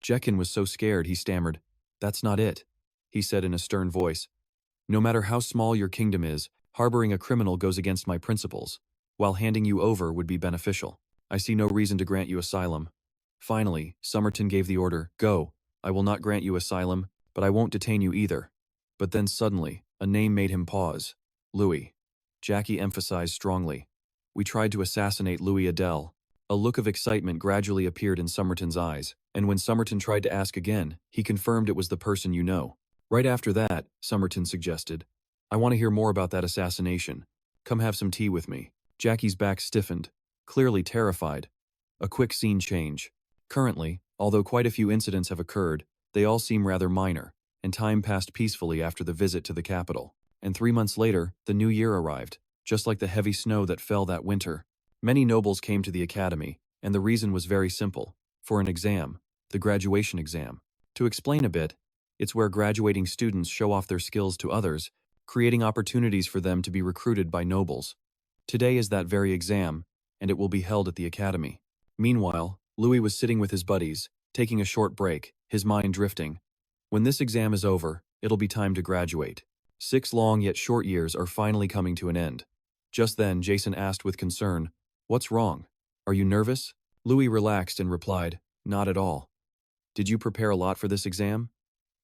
Jekin was so scared he stammered. That's not it, he said in a stern voice. No matter how small your kingdom is, harboring a criminal goes against my principles, while handing you over would be beneficial. I see no reason to grant you asylum. Finally, Somerton gave the order, Go. I will not grant you asylum, but I won't detain you either. But then suddenly, a name made him pause. Louis. Jackie emphasized strongly. We tried to assassinate Louis Adele. A look of excitement gradually appeared in Somerton's eyes, and when Somerton tried to ask again, he confirmed it was the person you know. Right after that, Somerton suggested, I want to hear more about that assassination. Come have some tea with me. Jackie's back stiffened, clearly terrified. A quick scene change. Currently, although quite a few incidents have occurred, they all seem rather minor, and time passed peacefully after the visit to the capital. And 3 months later, the new year arrived, just like the heavy snow that fell that winter. Many nobles came to the academy, and the reason was very simple. For an exam, the graduation exam. To explain a bit, it's where graduating students show off their skills to others, creating opportunities for them to be recruited by nobles. Today is that very exam, and it will be held at the academy. Meanwhile, Louis was sitting with his buddies, taking a short break, his mind drifting. When this exam is over, it'll be time to graduate. 6 long yet short years are finally coming to an end. Just then, Jason asked with concern, What's wrong? Are you nervous? Louis relaxed and replied, Not at all. Did you prepare a lot for this exam?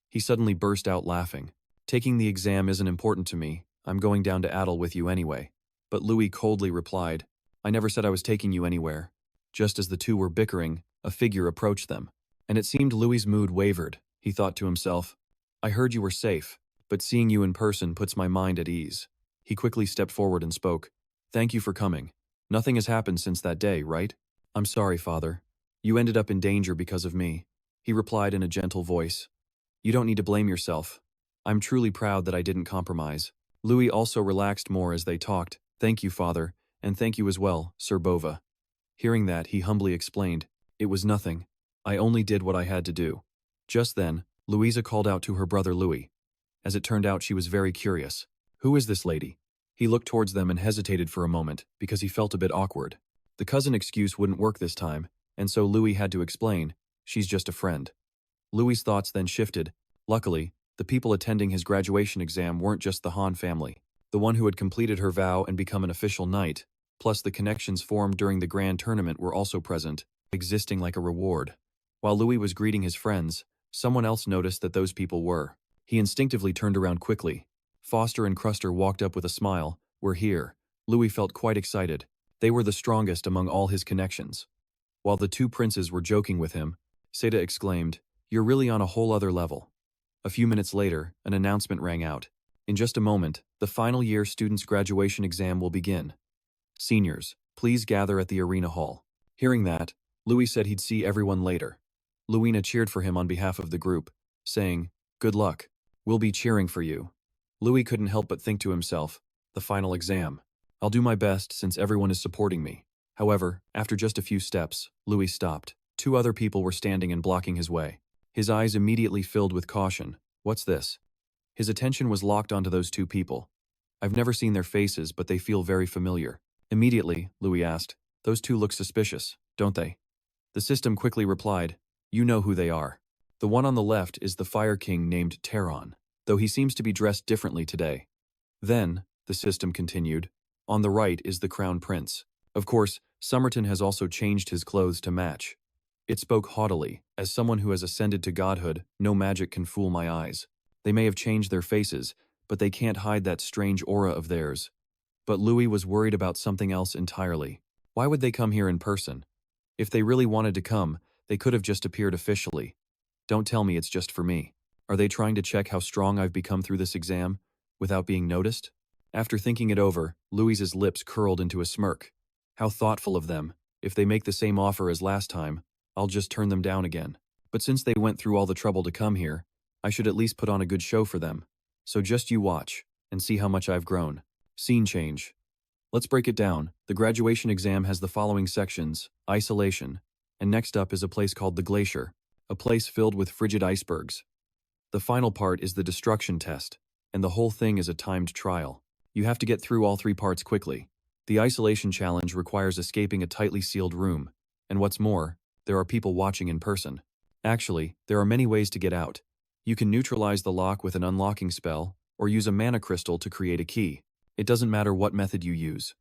He suddenly burst out laughing. Taking the exam isn't important to me. I'm going down to Adele with you anyway. But Louis coldly replied, I never said I was taking you anywhere. Just as the two were bickering, a figure approached them. And it seemed Louis's mood wavered. He thought to himself, I heard you were safe, but seeing you in person puts my mind at ease. He quickly stepped forward and spoke. Thank you for coming. Nothing has happened since that day, right? I'm sorry, Father. You ended up in danger because of me. He replied in a gentle voice. You don't need to blame yourself. I'm truly proud that I didn't compromise. Louis also relaxed more as they talked. Thank you, Father, and thank you as well, Sir Bova. Hearing that, he humbly explained, It was nothing. I only did what I had to do. Just then, Louisa called out to her brother Louis. As it turned out, she was very curious. Who is this lady? He looked towards them and hesitated for a moment because he felt a bit awkward. The cousin excuse wouldn't work this time, and so Louis had to explain, she's just a friend. Louis's thoughts then shifted. Luckily, the people attending his graduation exam weren't just the Han family. The one who had completed her vow and become an official knight, plus the connections formed during the grand tournament were also present, existing like a reward. While Louis was greeting his friends, someone else noticed that those people were. He instinctively turned around quickly. Foster and Cruster walked up with a smile. We're here. Louis felt quite excited. They were the strongest among all his connections. While the two princes were joking with him, Seda exclaimed, "You're really on a whole other level." A few minutes later, an announcement rang out. In just a moment, the final year students' graduation exam will begin. Seniors, please gather at the arena hall. Hearing that, Louis said he'd see everyone later. Luina cheered for him on behalf of the group, saying, "Good luck. We'll be cheering for you." Louis couldn't help but think to himself, the final exam. I'll do my best since everyone is supporting me. However, after just a few steps, Louis stopped. Two other people were standing and blocking his way. His eyes immediately filled with caution. What's this? His attention was locked onto those two people. I've never seen their faces, but they feel very familiar. Immediately, Louis asked, "Those two look suspicious, don't they?" The system quickly replied, "You know who they are. The one on the left is the Fire King named Terron, though he seems to be dressed differently today. Then, the system continued, on the right is the Crown Prince. Of course, Somerton has also changed his clothes to match." It spoke haughtily, as someone who has ascended to godhood, no magic can fool my eyes. They may have changed their faces, but they can't hide that strange aura of theirs. But Louis was worried about something else entirely. Why would they come here in person? If they really wanted to come, they could have just appeared officially. Don't tell me it's just for me. Are they trying to check how strong I've become through this exam, without being noticed? After thinking it over, Louis's lips curled into a smirk. How thoughtful of them. If they make the same offer as last time, I'll just turn them down again. But since they went through all the trouble to come here, I should at least put on a good show for them. So just you watch, and see how much I've grown. Scene change. Let's break it down. The graduation exam has the following sections: isolation, and next up is a place called the Glacier, a place filled with frigid icebergs. The final part is the destruction test, and the whole thing is a timed trial. You have to get through all three parts quickly. The isolation challenge requires escaping a tightly sealed room, and what's more, there are people watching in person. Actually, there are many ways to get out. You can neutralize the lock with an unlocking spell, or use a mana crystal to create a key. It doesn't matter what method you use.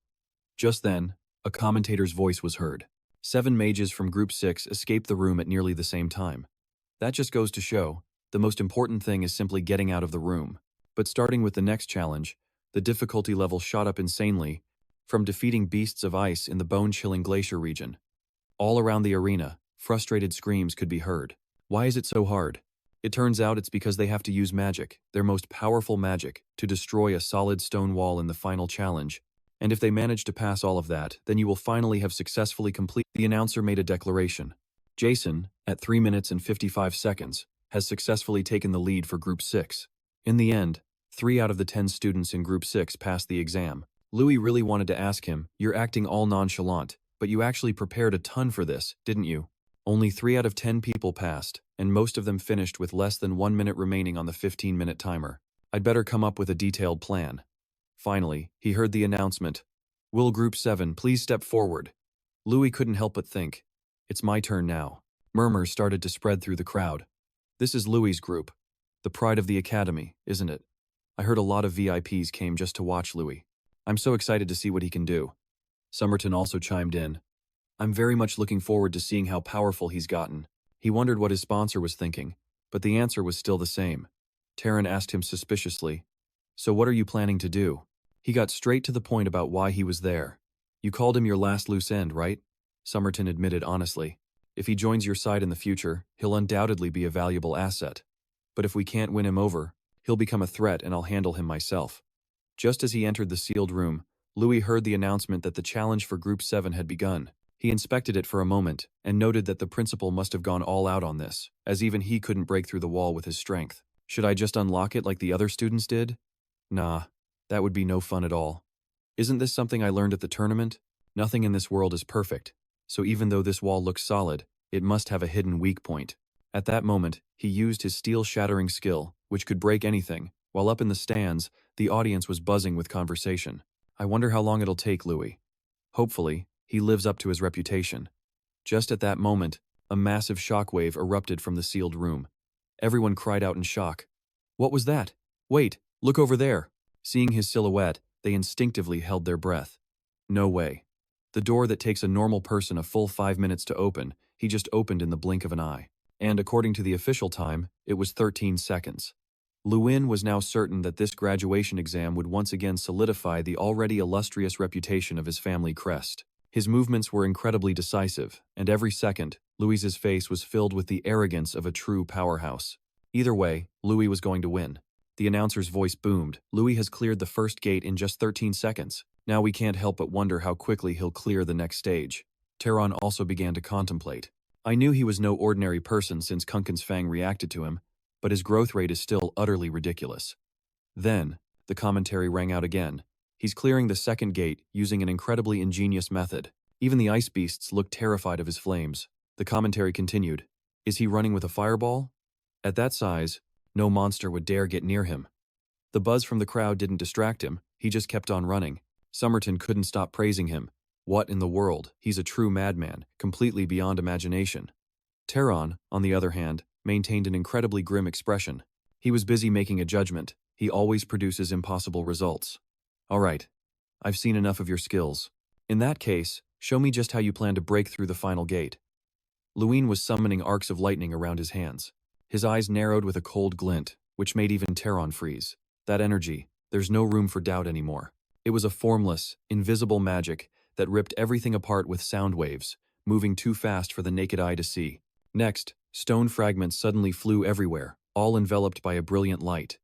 Just then, a commentator's voice was heard. 7 mages from Group 6 escaped the room at nearly the same time. That just goes to show, the most important thing is simply getting out of the room. But starting with the next challenge, the difficulty level shot up insanely, from defeating beasts of ice in the bone-chilling glacier region. All around the arena, frustrated screams could be heard. Why is it so hard? It turns out it's because they have to use magic, their most powerful magic, to destroy a solid stone wall in the final challenge. And if they manage to pass all of that, then you will finally have successfully completed. The announcer made a declaration. Jason, at 3 minutes and 55 seconds, has successfully taken the lead for Group 6. In the end, 3 out of the 10 students in Group 6 passed the exam. Louis really wanted to ask him, "You're acting all nonchalant, but you actually prepared a ton for this, didn't you?" Only 3 out of 10 people passed, and most of them finished with less than 1 minute remaining on the 15-minute timer. I'd better come up with a detailed plan. Finally, he heard the announcement. "Will Group 7 please step forward?" Louis couldn't help but think, "It's my turn now." Murmurs started to spread through the crowd. "This is Louis's group. The pride of the academy, isn't it? I heard a lot of VIPs came just to watch Louis. I'm so excited to see what he can do." Somerton also chimed in. "I'm very much looking forward to seeing how powerful he's gotten." He wondered what his sponsor was thinking, but the answer was still the same. Terron asked him suspiciously, "So what are you planning to do?" He got straight to the point about why he was there. "You called him your last loose end, right?" Somerton admitted honestly. "If he joins your side in the future, he'll undoubtedly be a valuable asset. But if we can't win him over, he'll become a threat and I'll handle him myself." Just as he entered the sealed room, Louis heard the announcement that the challenge for Group 7 had begun. He inspected it for a moment, and noted that the principal must have gone all out on this, as even he couldn't break through the wall with his strength. Should I just unlock it like the other students did? Nah, that would be no fun at all. Isn't this something I learned at the tournament? Nothing in this world is perfect, so even though this wall looks solid, it must have a hidden weak point. At that moment, he used his steel-shattering skill, which could break anything, while up in the stands, the audience was buzzing with conversation. I wonder how long it'll take Louis. Hopefully, he lives up to his reputation. Just at that moment, a massive shockwave erupted from the sealed room. Everyone cried out in shock. "What was that? Wait, look over there." Seeing his silhouette, they instinctively held their breath. No way. The door that takes a normal person a full 5 minutes to open, he just opened in the blink of an eye. And according to the official time, it was 13 seconds. Luin was now certain that this graduation exam would once again solidify the already illustrious reputation of his family crest. His movements were incredibly decisive, and every second, Louis's face was filled with the arrogance of a true powerhouse. Either way, Louis was going to win. The announcer's voice boomed. Louis has cleared the first gate in just 13 seconds. Now we can't help but wonder how quickly he'll clear the next stage. Terron also began to contemplate. I knew he was no ordinary person since Kunken's Fang reacted to him, but his growth rate is still utterly ridiculous. Then, the commentary rang out again. He's clearing the second gate using an incredibly ingenious method. Even the ice beasts looked terrified of his flames. The commentary continued. Is he running with a fireball? At that size, no monster would dare get near him. The buzz from the crowd didn't distract him, he just kept on running. Somerton couldn't stop praising him. What in the world? He's a true madman, completely beyond imagination. Terron, on the other hand, maintained an incredibly grim expression. He was busy making a judgment. He always produces impossible results. All right, I've seen enough of your skills. In that case, show me just how you plan to break through the final gate. Luin was summoning arcs of lightning around his hands. His eyes narrowed with a cold glint, which made even Terron freeze. That energy, there's no room for doubt anymore. It was a formless, invisible magic that ripped everything apart with sound waves, moving too fast for the naked eye to see. Next, stone fragments suddenly flew everywhere, all enveloped by a brilliant light.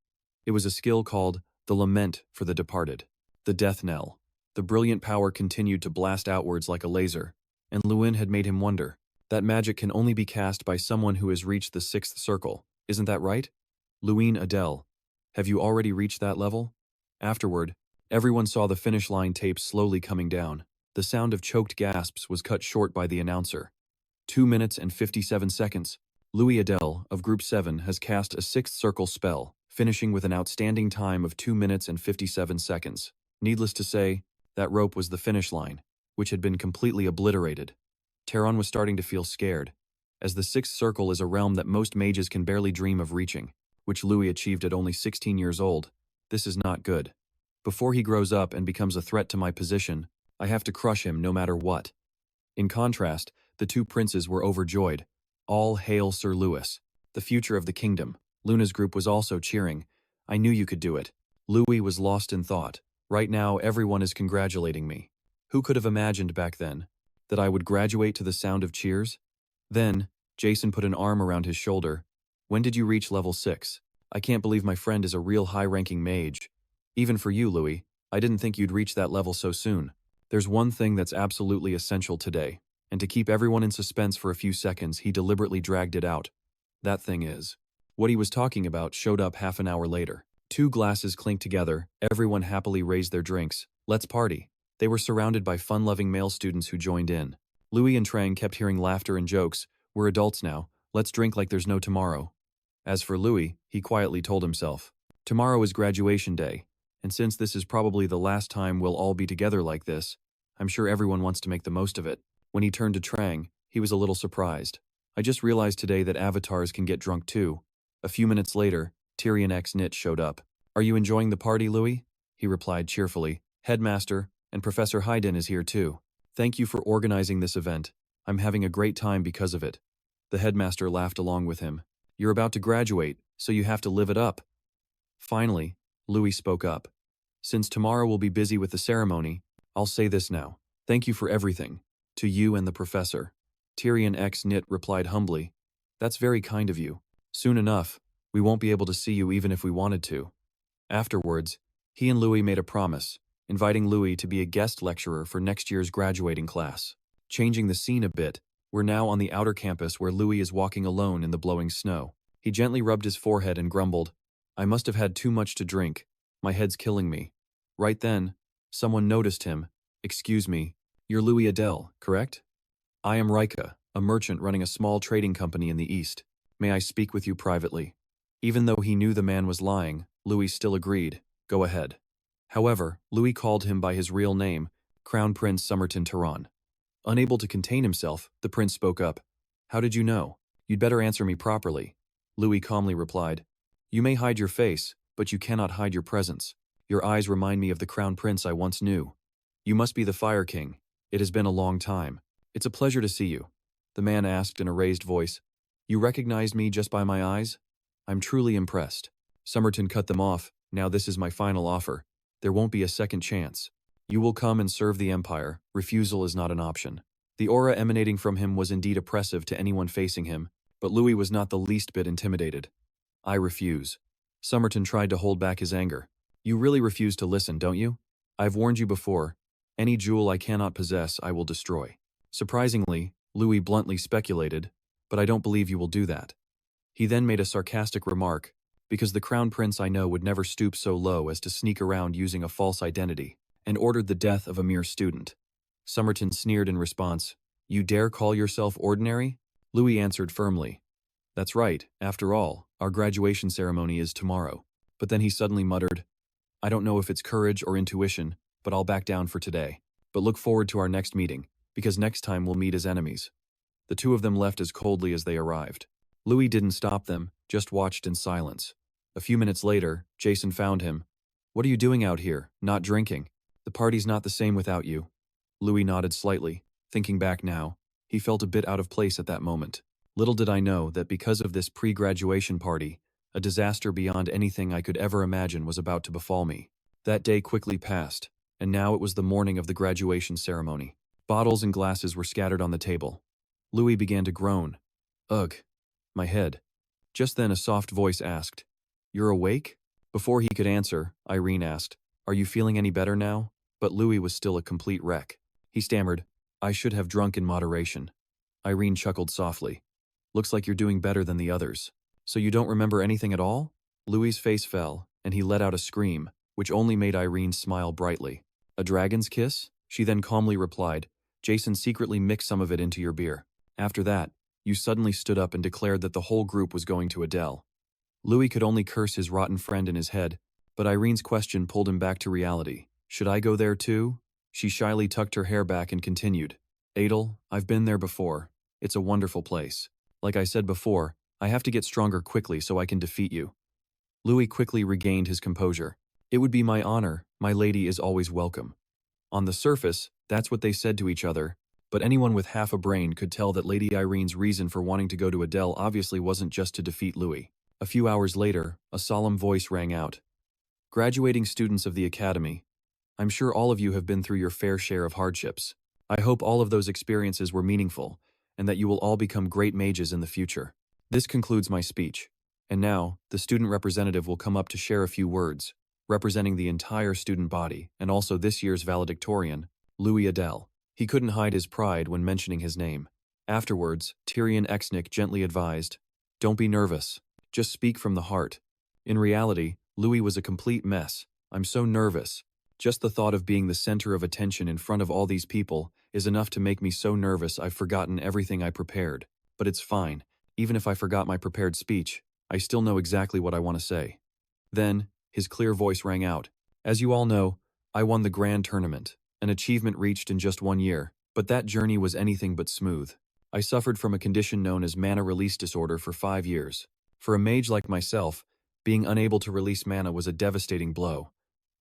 It was a skill called the Lament for the Departed. The death knell. The brilliant power continued to blast outwards like a laser, and Luin had made him wonder. That magic can only be cast by someone who has reached the 6th circle, isn't that right? Luin Adele, have you already reached that level? Afterward, everyone saw the finish line tape slowly coming down. The sound of choked gasps was cut short by the announcer. 2 minutes and 57 seconds. Louis Adele, of Group 7, has cast a 6th circle spell, finishing with an outstanding time of 2 minutes and 57 seconds. Needless to say, that rope was the finish line, which had been completely obliterated. Terron was starting to feel scared, as the 6th circle is a realm that most mages can barely dream of reaching, which Louis achieved at only 16 years old. This is not good. Before he grows up and becomes a threat to my position, I have to crush him no matter what. In contrast, the two princes were overjoyed. All hail Sir Louis, the future of the kingdom. Luna's group was also cheering. I knew you could do it. Louis was lost in thought. Right now, everyone is congratulating me. Who could have imagined back then that I would graduate to the sound of cheers? Then, Jason put an arm around his shoulder. When did you reach level 6? I can't believe my friend is a real high-ranking mage. Even for you, Louis, I didn't think you'd reach that level so soon. There's one thing that's absolutely essential today, and to keep everyone in suspense for a few seconds, he deliberately dragged it out. That thing is. What he was talking about showed up half an hour later. 2 glasses clinked together, everyone happily raised their drinks. Let's party. They were surrounded by fun-loving male students who joined in. Louis and Trang kept hearing laughter and jokes. We're adults now, let's drink like there's no tomorrow. As for Louis, he quietly told himself, tomorrow is graduation day, and since this is probably the last time we'll all be together like this, I'm sure everyone wants to make the most of it. When he turned to Trang, he was a little surprised. I just realized today that avatars can get drunk too. A few minutes later, Tyrion X Nit showed up. Are you enjoying the party, Louis? He replied cheerfully. Headmaster, and Professor Hayden is here too. Thank you for organizing this event. I'm having a great time because of it. The headmaster laughed along with him. You're about to graduate, so you have to live it up. Finally, Louis spoke up. Since tomorrow we'll be busy with the ceremony, I'll say this now. Thank you for everything. To you and the professor. Tyrion X Nit replied humbly. That's very kind of you. Soon enough, we won't be able to see you even if we wanted to. Afterwards, he and Louis made a promise, inviting Louis to be a guest lecturer for next year's graduating class. Changing the scene a bit, we're now on the outer campus where Louis is walking alone in the blowing snow. He gently rubbed his forehead and grumbled, I must have had too much to drink. My head's killing me. Right then, someone noticed him. Excuse me, you're Louis Adele, correct? I am Rika, a merchant running a small trading company in the east. May I speak with you privately? Even though he knew the man was lying, Louis still agreed. Go ahead. However, Louis called him by his real name, Crown Prince Somerton Terron. Unable to contain himself, the prince spoke up. How did you know? You'd better answer me properly. Louis calmly replied. You may hide your face, but you cannot hide your presence. Your eyes remind me of the crown prince I once knew. You must be the Fire King. It has been a long time. It's a pleasure to see you. The man asked in a raised voice. You recognized me just by my eyes? I'm truly impressed. Somerton cut them off. Now this is my final offer. There won't be a second chance. You will come and serve the Empire. Refusal is not an option. The aura emanating from him was indeed oppressive to anyone facing him, but Louis was not the least bit intimidated. I refuse. Somerton tried to hold back his anger. You really refuse to listen, don't you? I've warned you before. Any jewel I cannot possess, I will destroy. Surprisingly, Louis bluntly speculated, but I don't believe you will do that. He then made a sarcastic remark, because the Crown Prince I know would never stoop so low as to sneak around using a false identity, and ordered the death of a mere student. Somerton sneered in response. You dare call yourself ordinary? Louis answered firmly. That's right, after all, our graduation ceremony is tomorrow. But then he suddenly muttered, I don't know if it's courage or intuition, but I'll back down for today. But look forward to our next meeting, because next time we'll meet as enemies. The two of them left as coldly as they arrived. Louis didn't stop them, just watched in silence. A few minutes later, Jason found him. What are you doing out here, not drinking? The party's not the same without you. Louis nodded slightly. Thinking back now, he felt a bit out of place at that moment. Little did I know that because of this pre-graduation party, a disaster beyond anything I could ever imagine was about to befall me. That day quickly passed, and now it was the morning of the graduation ceremony. Bottles and glasses were scattered on the table. Louis began to groan. Ugh, my head. Just then a soft voice asked, You're awake? Before he could answer, Irene asked, Are you feeling any better now? But Louis was still a complete wreck. He stammered, I should have drunk in moderation. Irene chuckled softly. Looks like you're doing better than the others. So you don't remember anything at all? Louis's face fell, and he let out a scream, which only made Irene smile brightly. A dragon's kiss? She then calmly replied, Jason secretly mixed some of it into your beer. After that, you suddenly stood up and declared that the whole group was going to Adele. Louis could only curse his rotten friend in his head, but Irene's question pulled him back to reality. Should I go there too? She shyly tucked her hair back and continued. Adele, I've been there before. It's a wonderful place. Like I said before, I have to get stronger quickly so I can defeat you. Louis quickly regained his composure. It would be my honor, my lady is always welcome. On the surface, that's what they said to each other, but anyone with half a brain could tell that Lady Irene's reason for wanting to go to Adele obviously wasn't just to defeat Louis. A few hours later, a solemn voice rang out. Graduating students of the Academy, I'm sure all of you have been through your fair share of hardships. I hope all of those experiences were meaningful, and that you will all become great mages in the future. This concludes my speech. And now, the student representative will come up to share a few words, representing the entire student body, and also this year's valedictorian, Louis Adele. He couldn't hide his pride when mentioning his name. Afterwards, Tyrion Exnick gently advised, Don't be nervous. Just speak from the heart. In reality, Louis was a complete mess. I'm so nervous. Just the thought of being the center of attention in front of all these people is enough to make me so nervous I've forgotten everything I prepared. But it's fine. Even if I forgot my prepared speech, I still know exactly what I want to say. Then, his clear voice rang out. As you all know, I won the grand tournament, an achievement reached in just 1 year, but that journey was anything but smooth. I suffered from a condition known as mana release disorder for 5 years. For a mage like myself, being unable to release mana was a devastating blow.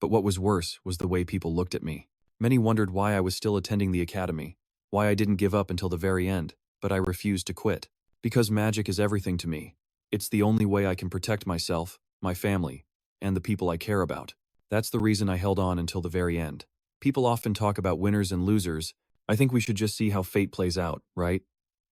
But what was worse was the way people looked at me. Many wondered why I was still attending the academy, why I didn't give up until the very end, but I refused to quit. Because magic is everything to me. It's the only way I can protect myself, my family, and the people I care about. That's the reason I held on until the very end. People often talk about winners and losers. I think we should just see how fate plays out, right?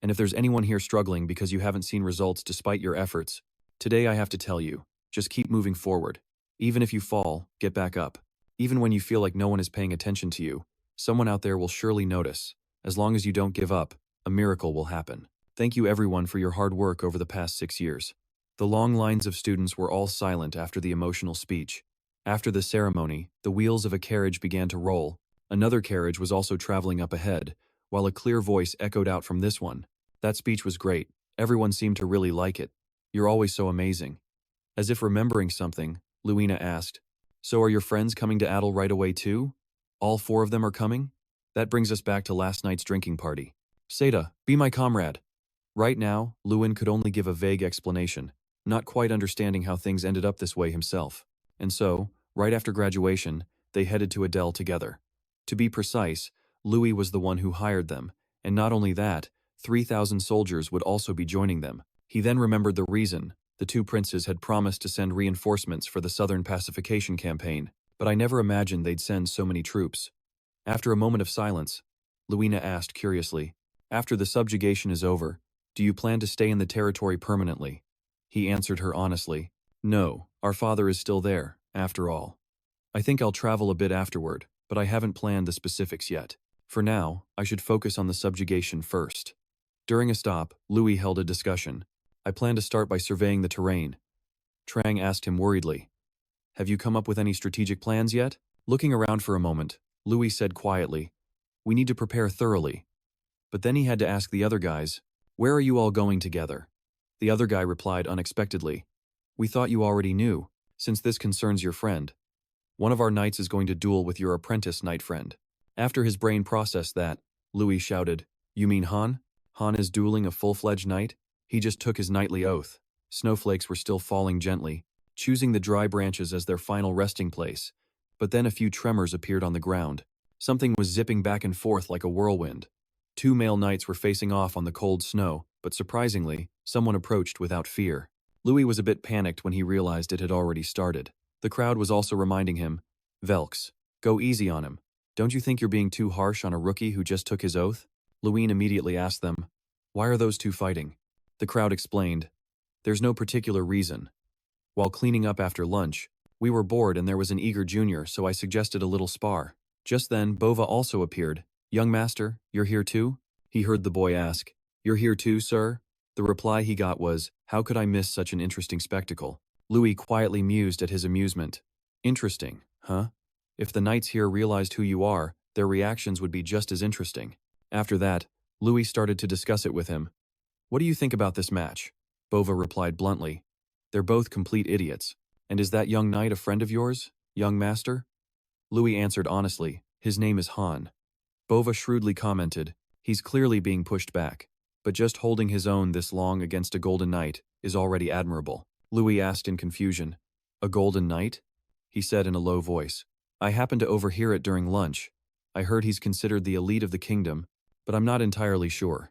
And if there's anyone here struggling because you haven't seen results despite your efforts, today I have to tell you, just keep moving forward. Even if you fall, get back up. Even when you feel like no one is paying attention to you, someone out there will surely notice. As long as you don't give up, a miracle will happen. Thank you everyone for your hard work over the past 6 years. The long lines of students were all silent after the emotional speech. After the ceremony, the wheels of a carriage began to roll. Another carriage was also traveling up ahead, while a clear voice echoed out from this one. That speech was great. Everyone seemed to really like it. You're always so amazing. As if remembering something, Luina asked, So are your friends coming to Adele right away too? All 4 of them are coming? That brings us back to last night's drinking party. Seda, be my comrade. Right now, Luin could only give a vague explanation, not quite understanding how things ended up this way himself. And so, right after graduation, they headed to Adele together. To be precise, Louis was the one who hired them, and not only that, 3,000 soldiers would also be joining them. He then remembered the reason. The two princes had promised to send reinforcements for the Southern Pacification Campaign, but I never imagined they'd send so many troops. After a moment of silence, Luina asked curiously, "After the subjugation is over, do you plan to stay in the territory permanently?" He answered her honestly, "No, our father is still there, after all. I think I'll travel a bit afterward, but I haven't planned the specifics yet. For now, I should focus on the subjugation first." During a stop, Louis held a discussion. "I plan to start by surveying the terrain." Trang asked him worriedly, "Have you come up with any strategic plans yet?" Looking around for a moment, Louis said quietly, "We need to prepare thoroughly." But then he had to ask the other guys, "Where are you all going together?" The other guy replied unexpectedly, "We thought you already knew, since this concerns your friend. One of our knights is going to duel with your apprentice knight friend." After his brain processed that, Louis shouted, "You mean Han? Han is dueling a full-fledged knight? He just took his knightly oath." Snowflakes were still falling gently, choosing the dry branches as their final resting place. But then a few tremors appeared on the ground. Something was zipping back and forth like a whirlwind. Two male knights were facing off on the cold snow, but surprisingly, someone approached without fear. Louis was a bit panicked when he realized it had already started. The crowd was also reminding him, "Velks, go easy on him. Don't you think you're being too harsh on a rookie who just took his oath?" Luin immediately asked them, "Why are those two fighting?" The crowd explained, "There's no particular reason. While cleaning up after lunch, we were bored and there was an eager junior, so I suggested a little spar." Just then, Bova also appeared. "Young master, you're here too?" He heard the boy ask, "You're here too, sir?" The reply he got was, "How could I miss such an interesting spectacle?" Louis quietly mused at his amusement. "Interesting, huh? If the knights here realized who you are, their reactions would be just as interesting." After that, Louis started to discuss it with him. "What do you think about this match?" Bova replied bluntly, "They're both complete idiots. And is that young knight a friend of yours, young master?" Louis answered honestly, "His name is Han." Bova shrewdly commented, "He's clearly being pushed back, but just holding his own this long against a golden knight is already admirable." Louis asked in confusion, "A golden knight?" He said in a low voice, "I happened to overhear it during lunch. I heard he's considered the elite of the kingdom, but I'm not entirely sure."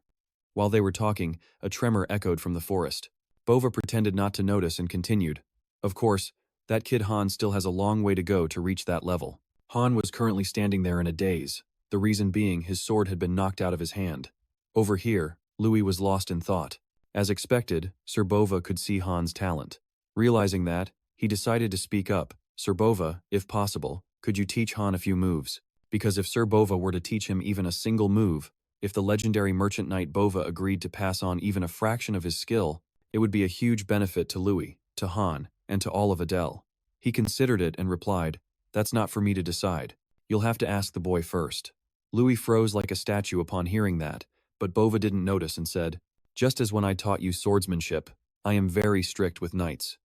While they were talking, a tremor echoed from the forest. Bova pretended not to notice and continued, "Of course, that kid Han still has a long way to go to reach that level." Han was currently standing there in a daze, the reason being his sword had been knocked out of his hand. Over here, Louis was lost in thought. As expected, Sir Bova could see Han's talent. Realizing that, he decided to speak up. "Sir Bova, if possible, could you teach Han a few moves?" Because if Sir Bova were to teach him even a single move, if the legendary merchant knight Bova agreed to pass on even a fraction of his skill, it would be a huge benefit to Louis, to Han, and to all of Adele. He considered it and replied, "That's not for me to decide. You'll have to ask the boy first." Louis froze like a statue upon hearing that, but Bova didn't notice and said, "Just as when I taught you swordsmanship, I am very strict with knights."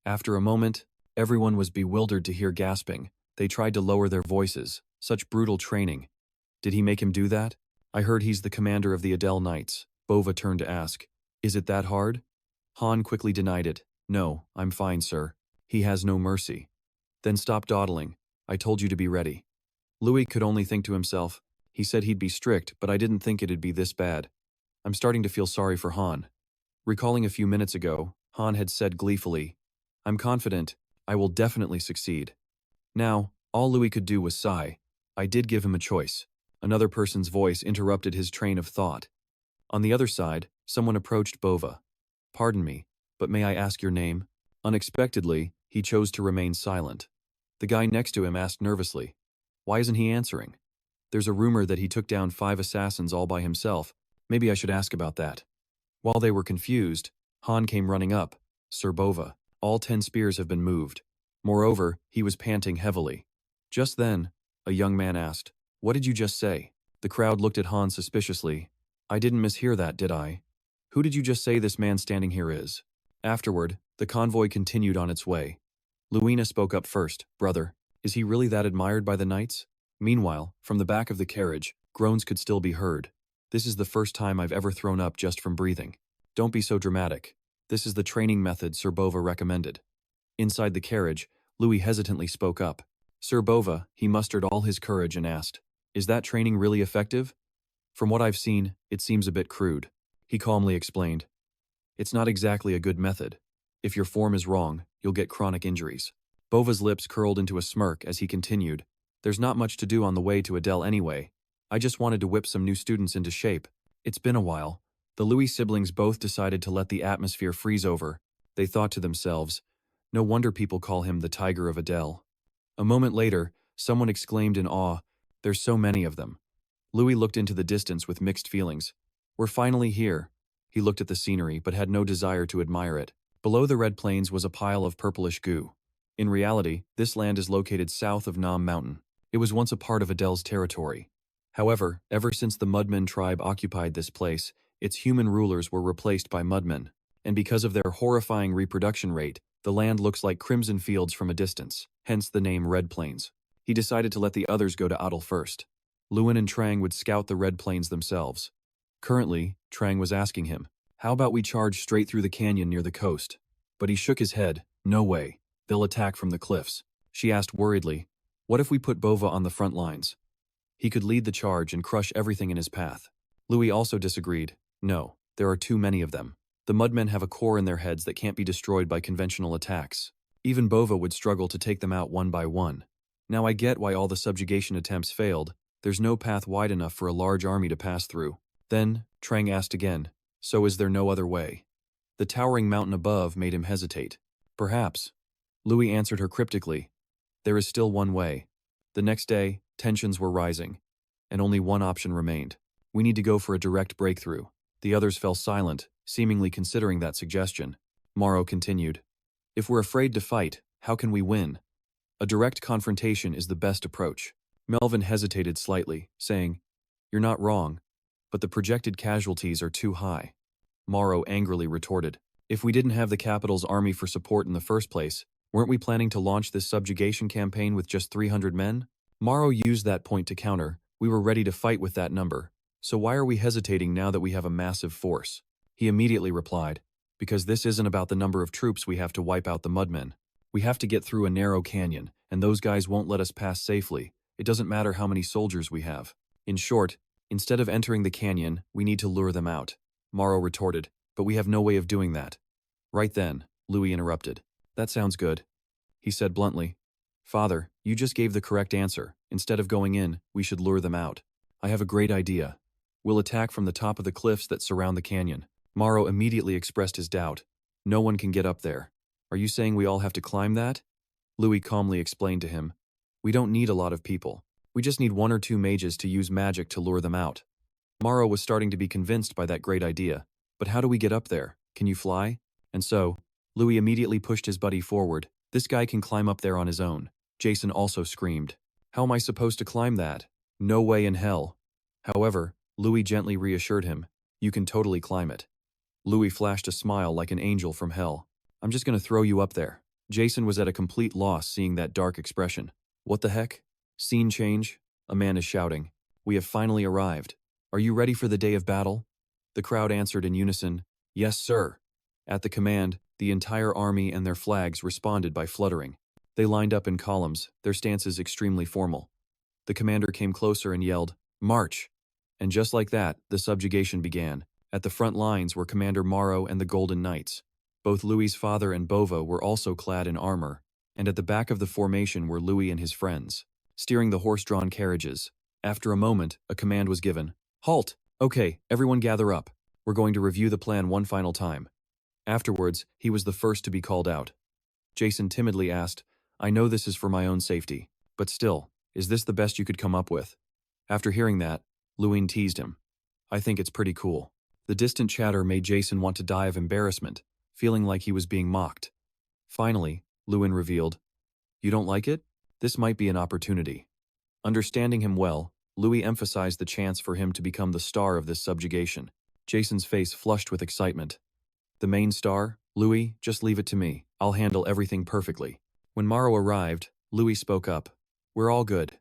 After a moment, everyone was bewildered to hear gasping. They tried to lower their voices. Such brutal training. "Did he make him do that?" "I heard he's the commander of the Adele Knights." Bova turned to ask, "Is it that hard?" Han quickly denied it. "No, I'm fine, sir. He has no mercy." "Then stop dawdling. I told you to be ready." Louis could only think to himself, "He said he'd be strict, but I didn't think it'd be this bad. I'm starting to feel sorry for Han." Recalling a few minutes ago, Han had said gleefully, "I'm confident. I will definitely succeed." Now, all Louis could do was sigh. "I did give him a choice." Another person's voice interrupted his train of thought. On the other side, someone approached Bova. "Pardon me, but may I ask your name?" Unexpectedly, he chose to remain silent. The guy next to him asked nervously, "Why isn't he answering? There's a rumor that he took down 5 assassins all by himself. Maybe I should ask about that." While they were confused, Han came running up. "Sir Bova, all 10 spears have been moved." Moreover, he was panting heavily. Just then, a young man asked, "What did you just say?" The crowd looked at Han suspiciously. "I didn't mishear that, did I? Who did you just say this man standing here is?" Afterward, the convoy continued on its way. Luina spoke up first. "Brother, is he really that admired by the knights?" Meanwhile, from the back of the carriage, groans could still be heard. "This is the first time I've ever thrown up just from breathing." "Don't be so dramatic. This is the training method Sir Bova recommended." Inside the carriage, Louis hesitantly spoke up. "Sir Bova," he mustered all his courage and asked, "Is that training really effective?" "From what I've seen, it seems a bit crude." He calmly explained, "It's not exactly a good method. If your form is wrong, you'll get chronic injuries. Bova's lips curled into a smirk as he continued. There's not much to do on the way to Adele anyway. I just wanted to whip some new students into shape. It's been a while. The Louis siblings both decided to let the atmosphere freeze over. They thought to themselves, no wonder people call him the Tiger of Adele. A moment later, someone exclaimed in awe, there's so many of them. Louis looked into the distance with mixed feelings. We're finally here. He looked at the scenery but had no desire to admire it. Below the red plains was a pile of purplish goo. In reality, this land is located south of Nam Mountain. It was once a part of Adele's territory. However, ever since the Mudmen tribe occupied this place, its human rulers were replaced by Mudmen. And because of their horrifying reproduction rate, the land looks like crimson fields from a distance, hence the name Red Plains. He decided to let the others go to Adele first. Luin and Trang would scout the Red Plains themselves. Currently, Trang was asking him, how about we charge straight through the canyon near the coast? But he shook his head, no way. They'll attack from the cliffs. She asked worriedly, what if we put Bova on the front lines? He could lead the charge and crush everything in his path. Louis also disagreed. No, there are too many of them. The Mudmen have a core in their heads that can't be destroyed by conventional attacks. Even Bova would struggle to take them out one by one. Now I get why all the subjugation attempts failed. There's no path wide enough for a large army to pass through. Then, Trang asked again, so is there no other way? The towering mountain above made him hesitate. Perhaps. Louis answered her cryptically. There is still one way. The next day, tensions were rising. And only one option remained. We need to go for a direct breakthrough. The others fell silent, seemingly considering that suggestion. Morrow continued. If we're afraid to fight, how can we win? A direct confrontation is the best approach. Melvin hesitated slightly, saying, you're not wrong, but the projected casualties are too high. Morrow angrily retorted, if we didn't have the capital's army for support in the first place, weren't we planning to launch this subjugation campaign with just 300 men? Morrow used that point to counter, we were ready to fight with that number, so why are we hesitating now that we have a massive force? He immediately replied, because this isn't about the number of troops we have to wipe out the Mudmen. We have to get through a narrow canyon, and those guys won't let us pass safely. It doesn't matter how many soldiers we have. In short, instead of entering the canyon, we need to lure them out. Morrow retorted, but we have no way of doing that. Right then, Louis interrupted. That sounds good. He said bluntly. Father, you just gave the correct answer. Instead of going in, we should lure them out. I have a great idea. We'll attack from the top of the cliffs that surround the canyon. Morrow immediately expressed his doubt. No one can get up there. Are you saying we all have to climb that? Louis calmly explained to him. We don't need a lot of people. We just need 1 or 2 mages to use magic to lure them out. Morrow was starting to be convinced by that great idea. But how do we get up there? Can you fly? And so, Louis immediately pushed his buddy forward. This guy can climb up there on his own. Jason also screamed. How am I supposed to climb that? No way in hell. However, Louis gently reassured him. You can totally climb it. Louis flashed a smile like an angel from hell. I'm just going to throw you up there. Jason was at a complete loss seeing that dark expression. What the heck? Scene change? A man is shouting. We have finally arrived. Are you ready for the day of battle? The crowd answered in unison, yes, sir. At the command, the entire army and their flags responded by fluttering. They lined up in columns, their stances extremely formal. The commander came closer and yelled, march! And just like that, the subjugation began. At the front lines were Commander Morrow and the Golden Knights. Both Louis's father and Bova were also clad in armor, and at the back of the formation were Louis and his friends, steering the horse-drawn carriages. After a moment, a command was given. Halt! Okay, everyone gather up. We're going to review the plan one final time. Afterwards, he was the first to be called out. Jason timidly asked, I know this is for my own safety, but still, is this the best you could come up with? After hearing that, Luin teased him. I think it's pretty cool. The distant chatter made Jason want to die of embarrassment, feeling like he was being mocked. Finally, Luin revealed, you don't like it? This might be an opportunity. Understanding him well, Louis emphasized the chance for him to become the star of this subjugation. Jason's face flushed with excitement. The main star? Louis, just leave it to me. I'll handle everything perfectly. When Morrow arrived, Louis spoke up. We're all good.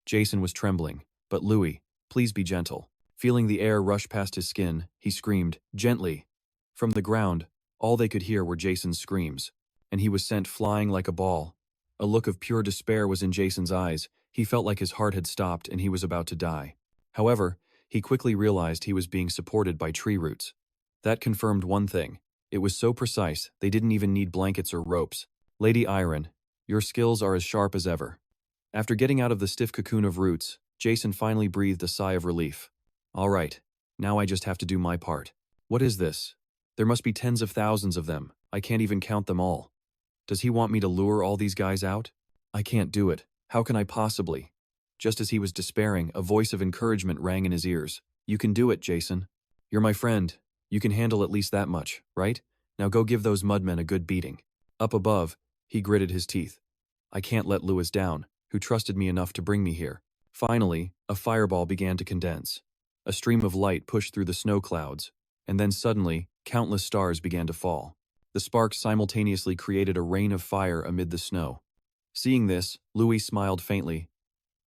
Jason was trembling, but Louis, please be gentle. Feeling the air rush past his skin, he screamed, gently. From the ground, all they could hear were Jason's screams, and he was sent flying like a ball. A look of pure despair was in Jason's eyes. He felt like his heart had stopped and he was about to die. However, he quickly realized he was being supported by tree roots. That confirmed one thing. It was so precise, they didn't even need blankets or ropes. Lady Iron, your skills are as sharp as ever. After getting out of the stiff cocoon of roots, Jason finally breathed a sigh of relief. All right, now I just have to do my part. What is this? There must be tens of thousands of them. I can't even count them all. Does he want me to lure all these guys out? I can't do it. How can I possibly? Just as he was despairing, a voice of encouragement rang in his ears. You can do it, Jason. You're my friend. You can handle at least that much, right? Now go give those mudmen a good beating. Up above, he gritted his teeth. I can't let Lewis down, who trusted me enough to bring me here. Finally, a fireball began to condense. A stream of light pushed through the snow clouds, and then suddenly, countless stars began to fall. The sparks simultaneously created a rain of fire amid the snow. Seeing this, Louis smiled faintly.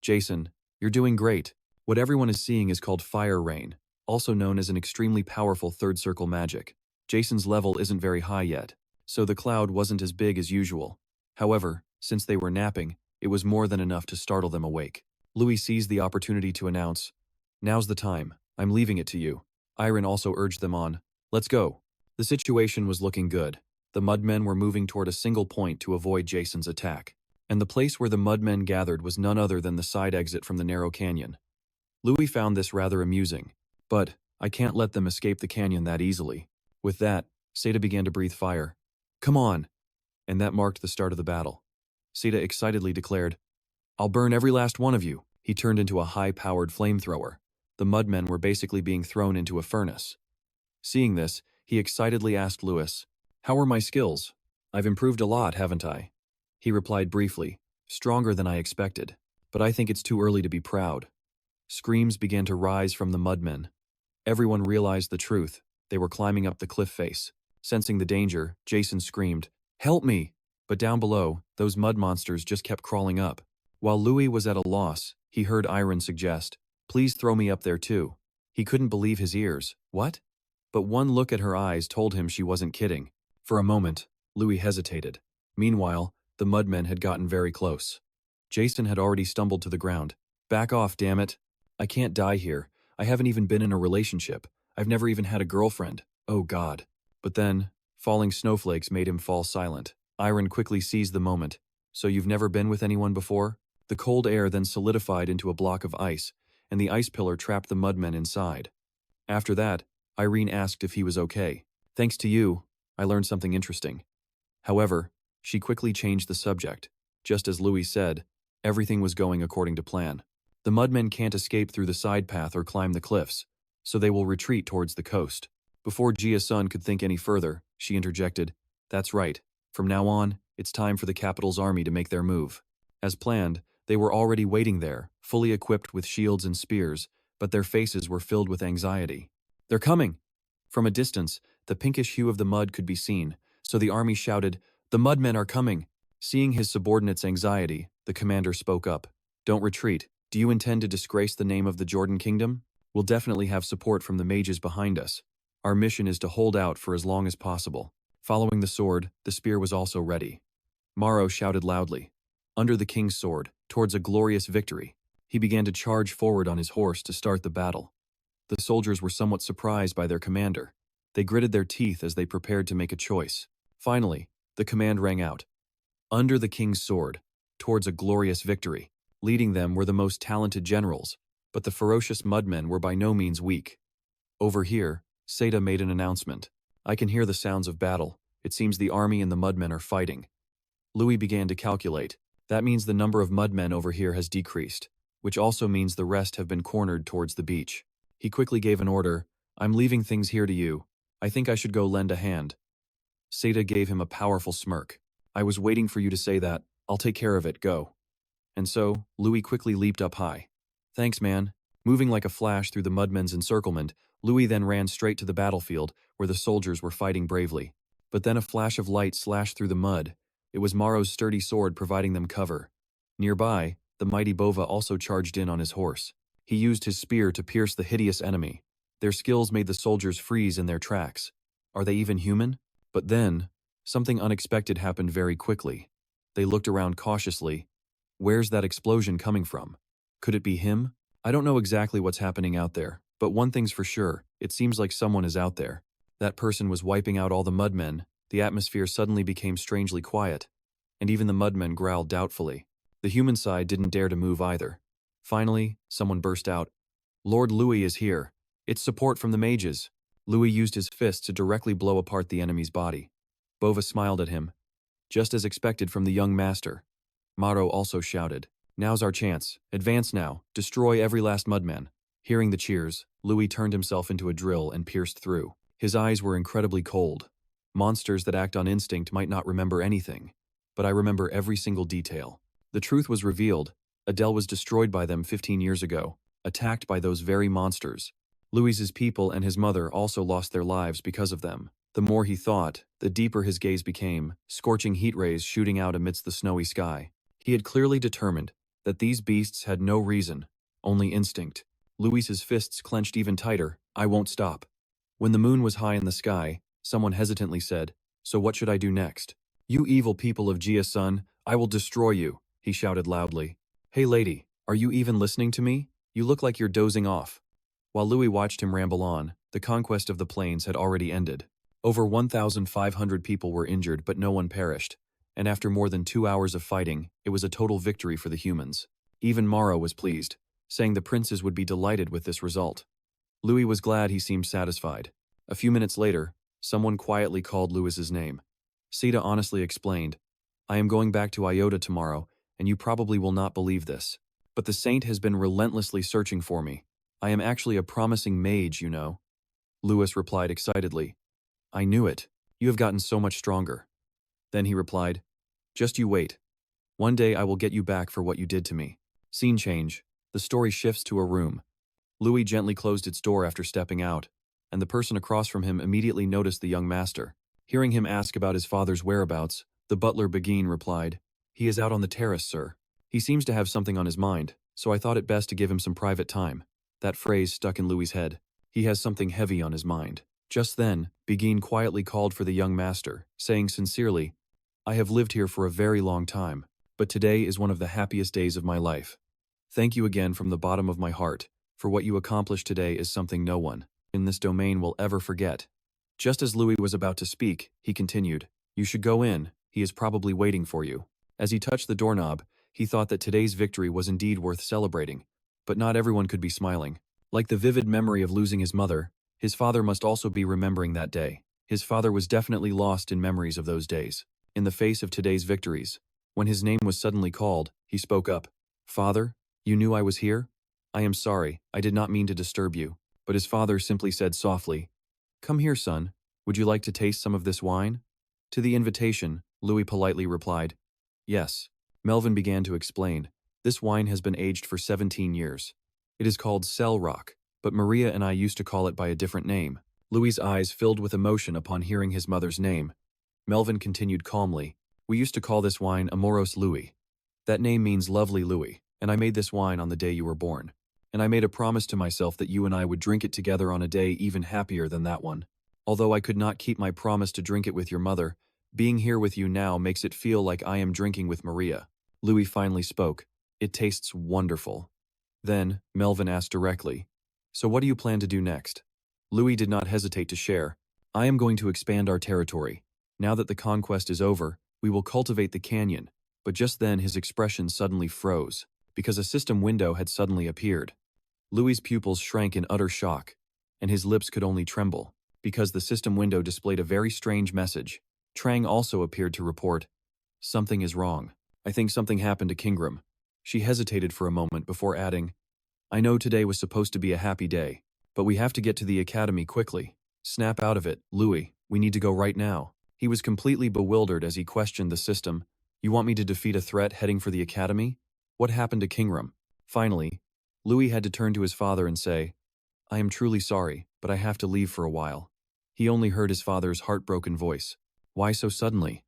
Jason, you're doing great. What everyone is seeing is called fire rain, also known as an extremely powerful third circle magic. Jason's level isn't very high yet, so the cloud wasn't as big as usual. However, since they were napping, it was more than enough to startle them awake. Louis seized the opportunity to announce, Now's the time. I'm leaving it to you. Iron also urged them on. Let's go. The situation was looking good. The mudmen were moving toward a single point to avoid Jason's attack. And the place where the mudmen gathered was none other than the side exit from the narrow canyon. Louis found this rather amusing. But, I can't let them escape the canyon that easily. With that, Seda began to breathe fire. Come on! And that marked the start of the battle. Seda excitedly declared, I'll burn every last one of you. He turned into a high-powered flamethrower. The mudmen were basically being thrown into a furnace. Seeing this, he excitedly asked Lewis, How are my skills? I've improved a lot, haven't I? He replied briefly, Stronger than I expected, but I think it's too early to be proud. Screams began to rise from the mudmen. Everyone realized the truth. They were climbing up the cliff face. Sensing the danger, Jason screamed, Help me! But down below, those mud monsters just kept crawling up. While Louis was at a loss, he heard Iron suggest, Please throw me up there too. He couldn't believe his ears. What? But one look at her eyes told him she wasn't kidding. For a moment, Louis hesitated. Meanwhile, the mudmen had gotten very close. Jason had already stumbled to the ground. Back off, damn it. I can't die here. I haven't even been in a relationship. I've never even had a girlfriend. Oh God. But then, falling snowflakes made him fall silent. Iron quickly seized the moment. So you've never been with anyone before? The cold air then solidified into a block of ice, and the ice pillar trapped the mudmen inside. After that, Irene asked if he was okay. Thanks to you, I learned something interesting. However, she quickly changed the subject. Just as Louis said, everything was going according to plan. The mudmen can't escape through the side path or climb the cliffs, so they will retreat towards the coast. Before Jia-sun could think any further, she interjected, That's right. From now on, it's time for the capital's army to make their move. As planned, they were already waiting there, fully equipped with shields and spears, but their faces were filled with anxiety. They're coming! From a distance, the pinkish hue of the mud could be seen, so the army shouted, The mudmen are coming! Seeing his subordinates' anxiety, the commander spoke up. Don't retreat. Do you intend to disgrace the name of the Jordan Kingdom? We'll definitely have support from the mages behind us. Our mission is to hold out for as long as possible. Following the sword, the spear was also ready. Maro shouted loudly. Under the king's sword, towards a glorious victory, he began to charge forward on his horse to start the battle. The soldiers were somewhat surprised by their commander. They gritted their teeth as they prepared to make a choice. Finally, the command rang out. Under the king's sword, towards a glorious victory. Leading them were the most talented generals, but the ferocious mudmen were by no means weak. Over here, Seda made an announcement. I can hear the sounds of battle. It seems the army and the mudmen are fighting. Louis began to calculate. That means the number of mudmen over here has decreased, which also means the rest have been cornered towards the beach. He quickly gave an order. I'm leaving things here to you. I think I should go lend a hand. Seda gave him a powerful smirk. I was waiting for you to say that. I'll take care of it, go. And so, Louis quickly leaped up high. Thanks, man. Moving like a flash through the mudmen's encirclement, Louis then ran straight to the battlefield, where the soldiers were fighting bravely. But then a flash of light slashed through the mud. It was Maro's sturdy sword providing them cover. Nearby, the mighty Bova also charged in on his horse. He used his spear to pierce the hideous enemy. Their skills made the soldiers freeze in their tracks. Are they even human? But then, something unexpected happened very quickly. They looked around cautiously. Where's that explosion coming from? Could it be him? I don't know exactly what's happening out there, but one thing's for sure, it seems like someone is out there. That person was wiping out all the mudmen. The atmosphere suddenly became strangely quiet, and even the mudmen growled doubtfully. The human side didn't dare to move either. Finally, someone burst out. Lord Louis is here. It's support from the mages. Louis used his fist to directly blow apart the enemy's body. Bova smiled at him, just as expected from the young master. Maro also shouted, Now's our chance. Advance now. Destroy every last mudman. Hearing the cheers, Louis turned himself into a drill and pierced through. His eyes were incredibly cold. Monsters that act on instinct might not remember anything, but I remember every single detail. The truth was revealed. Adele was destroyed by them 15 years ago, attacked by those very monsters. Louis's people and his mother also lost their lives because of them. The more he thought, the deeper his gaze became, scorching heat rays shooting out amidst the snowy sky. He had clearly determined that these beasts had no reason, only instinct. Louis's fists clenched even tighter. I won't stop. When the moon was high in the sky, someone hesitantly said, So what should I do next? You evil people of Jia-sun, I will destroy you, he shouted loudly. Hey lady, are you even listening to me? You look like you're dozing off. While Louis watched him ramble on, the conquest of the plains had already ended. Over 1,500 people were injured but no one perished, and after more than 2 hours of fighting, it was a total victory for the humans. Even Maro was pleased, saying the princes would be delighted with this result. Louis was glad he seemed satisfied. A few minutes later, someone quietly called Louis's name. Seda honestly explained, I am going back to Iota tomorrow, and you probably will not believe this. But the saint has been relentlessly searching for me. I am actually a promising mage, you know. Louis replied excitedly. I knew it. You have gotten so much stronger. Then he replied, Just you wait. One day I will get you back for what you did to me. Scene change. The story shifts to a room. Louis gently closed its door after stepping out, and the person across from him immediately noticed the young master. Hearing him ask about his father's whereabouts, the butler Begin replied, He is out on the terrace, sir. He seems to have something on his mind, so I thought it best to give him some private time. That phrase stuck in Louis's head. He has something heavy on his mind. Just then, Begin quietly called for the young master, saying sincerely, I have lived here for a very long time, but today is one of the happiest days of my life. Thank you again from the bottom of my heart, for what you accomplished today is something no one in this domain will ever forget. Just as Louis was about to speak, he continued, You should go in, he is probably waiting for you. As he touched the doorknob, he thought that today's victory was indeed worth celebrating, but not everyone could be smiling. Like the vivid memory of losing his mother, his father must also be remembering that day. His father was definitely lost in memories of those days. In the face of today's victories, when his name was suddenly called, he spoke up. Father, you knew I was here? I am sorry, I did not mean to disturb you. But his father simply said softly, Come here, son. Would you like to taste some of this wine? To the invitation, Louis politely replied, Yes. Melvin began to explain. This wine has been aged for 17 years. It is called Cell Rock, but Maria and I used to call it by a different name. Louis's eyes filled with emotion upon hearing his mother's name. Melvin continued calmly, We used to call this wine Amoros Louis. That name means lovely Louis, and I made this wine on the day you were born. And I made a promise to myself that you and I would drink it together on a day even happier than that one. Although I could not keep my promise to drink it with your mother, being here with you now makes it feel like I am drinking with Maria. Louis finally spoke. It tastes wonderful. Then, Melvin asked directly, So what do you plan to do next? Louis did not hesitate to share. I am going to expand our territory. Now that the conquest is over, we will cultivate the canyon. But just then his expression suddenly froze, because a system window had suddenly appeared. Louis's pupils shrank in utter shock, and his lips could only tremble, because the system window displayed a very strange message. Trang also appeared to report, Something is wrong. I think something happened to Kingram. She hesitated for a moment before adding, I know today was supposed to be a happy day, but we have to get to the academy quickly. Snap out of it, Louis, we need to go right now. He was completely bewildered as he questioned the system. You want me to defeat a threat heading for the academy? What happened to Kingram? Finally, Louis had to turn to his father and say, I am truly sorry, but I have to leave for a while. He only heard his father's heartbroken voice. Why so suddenly?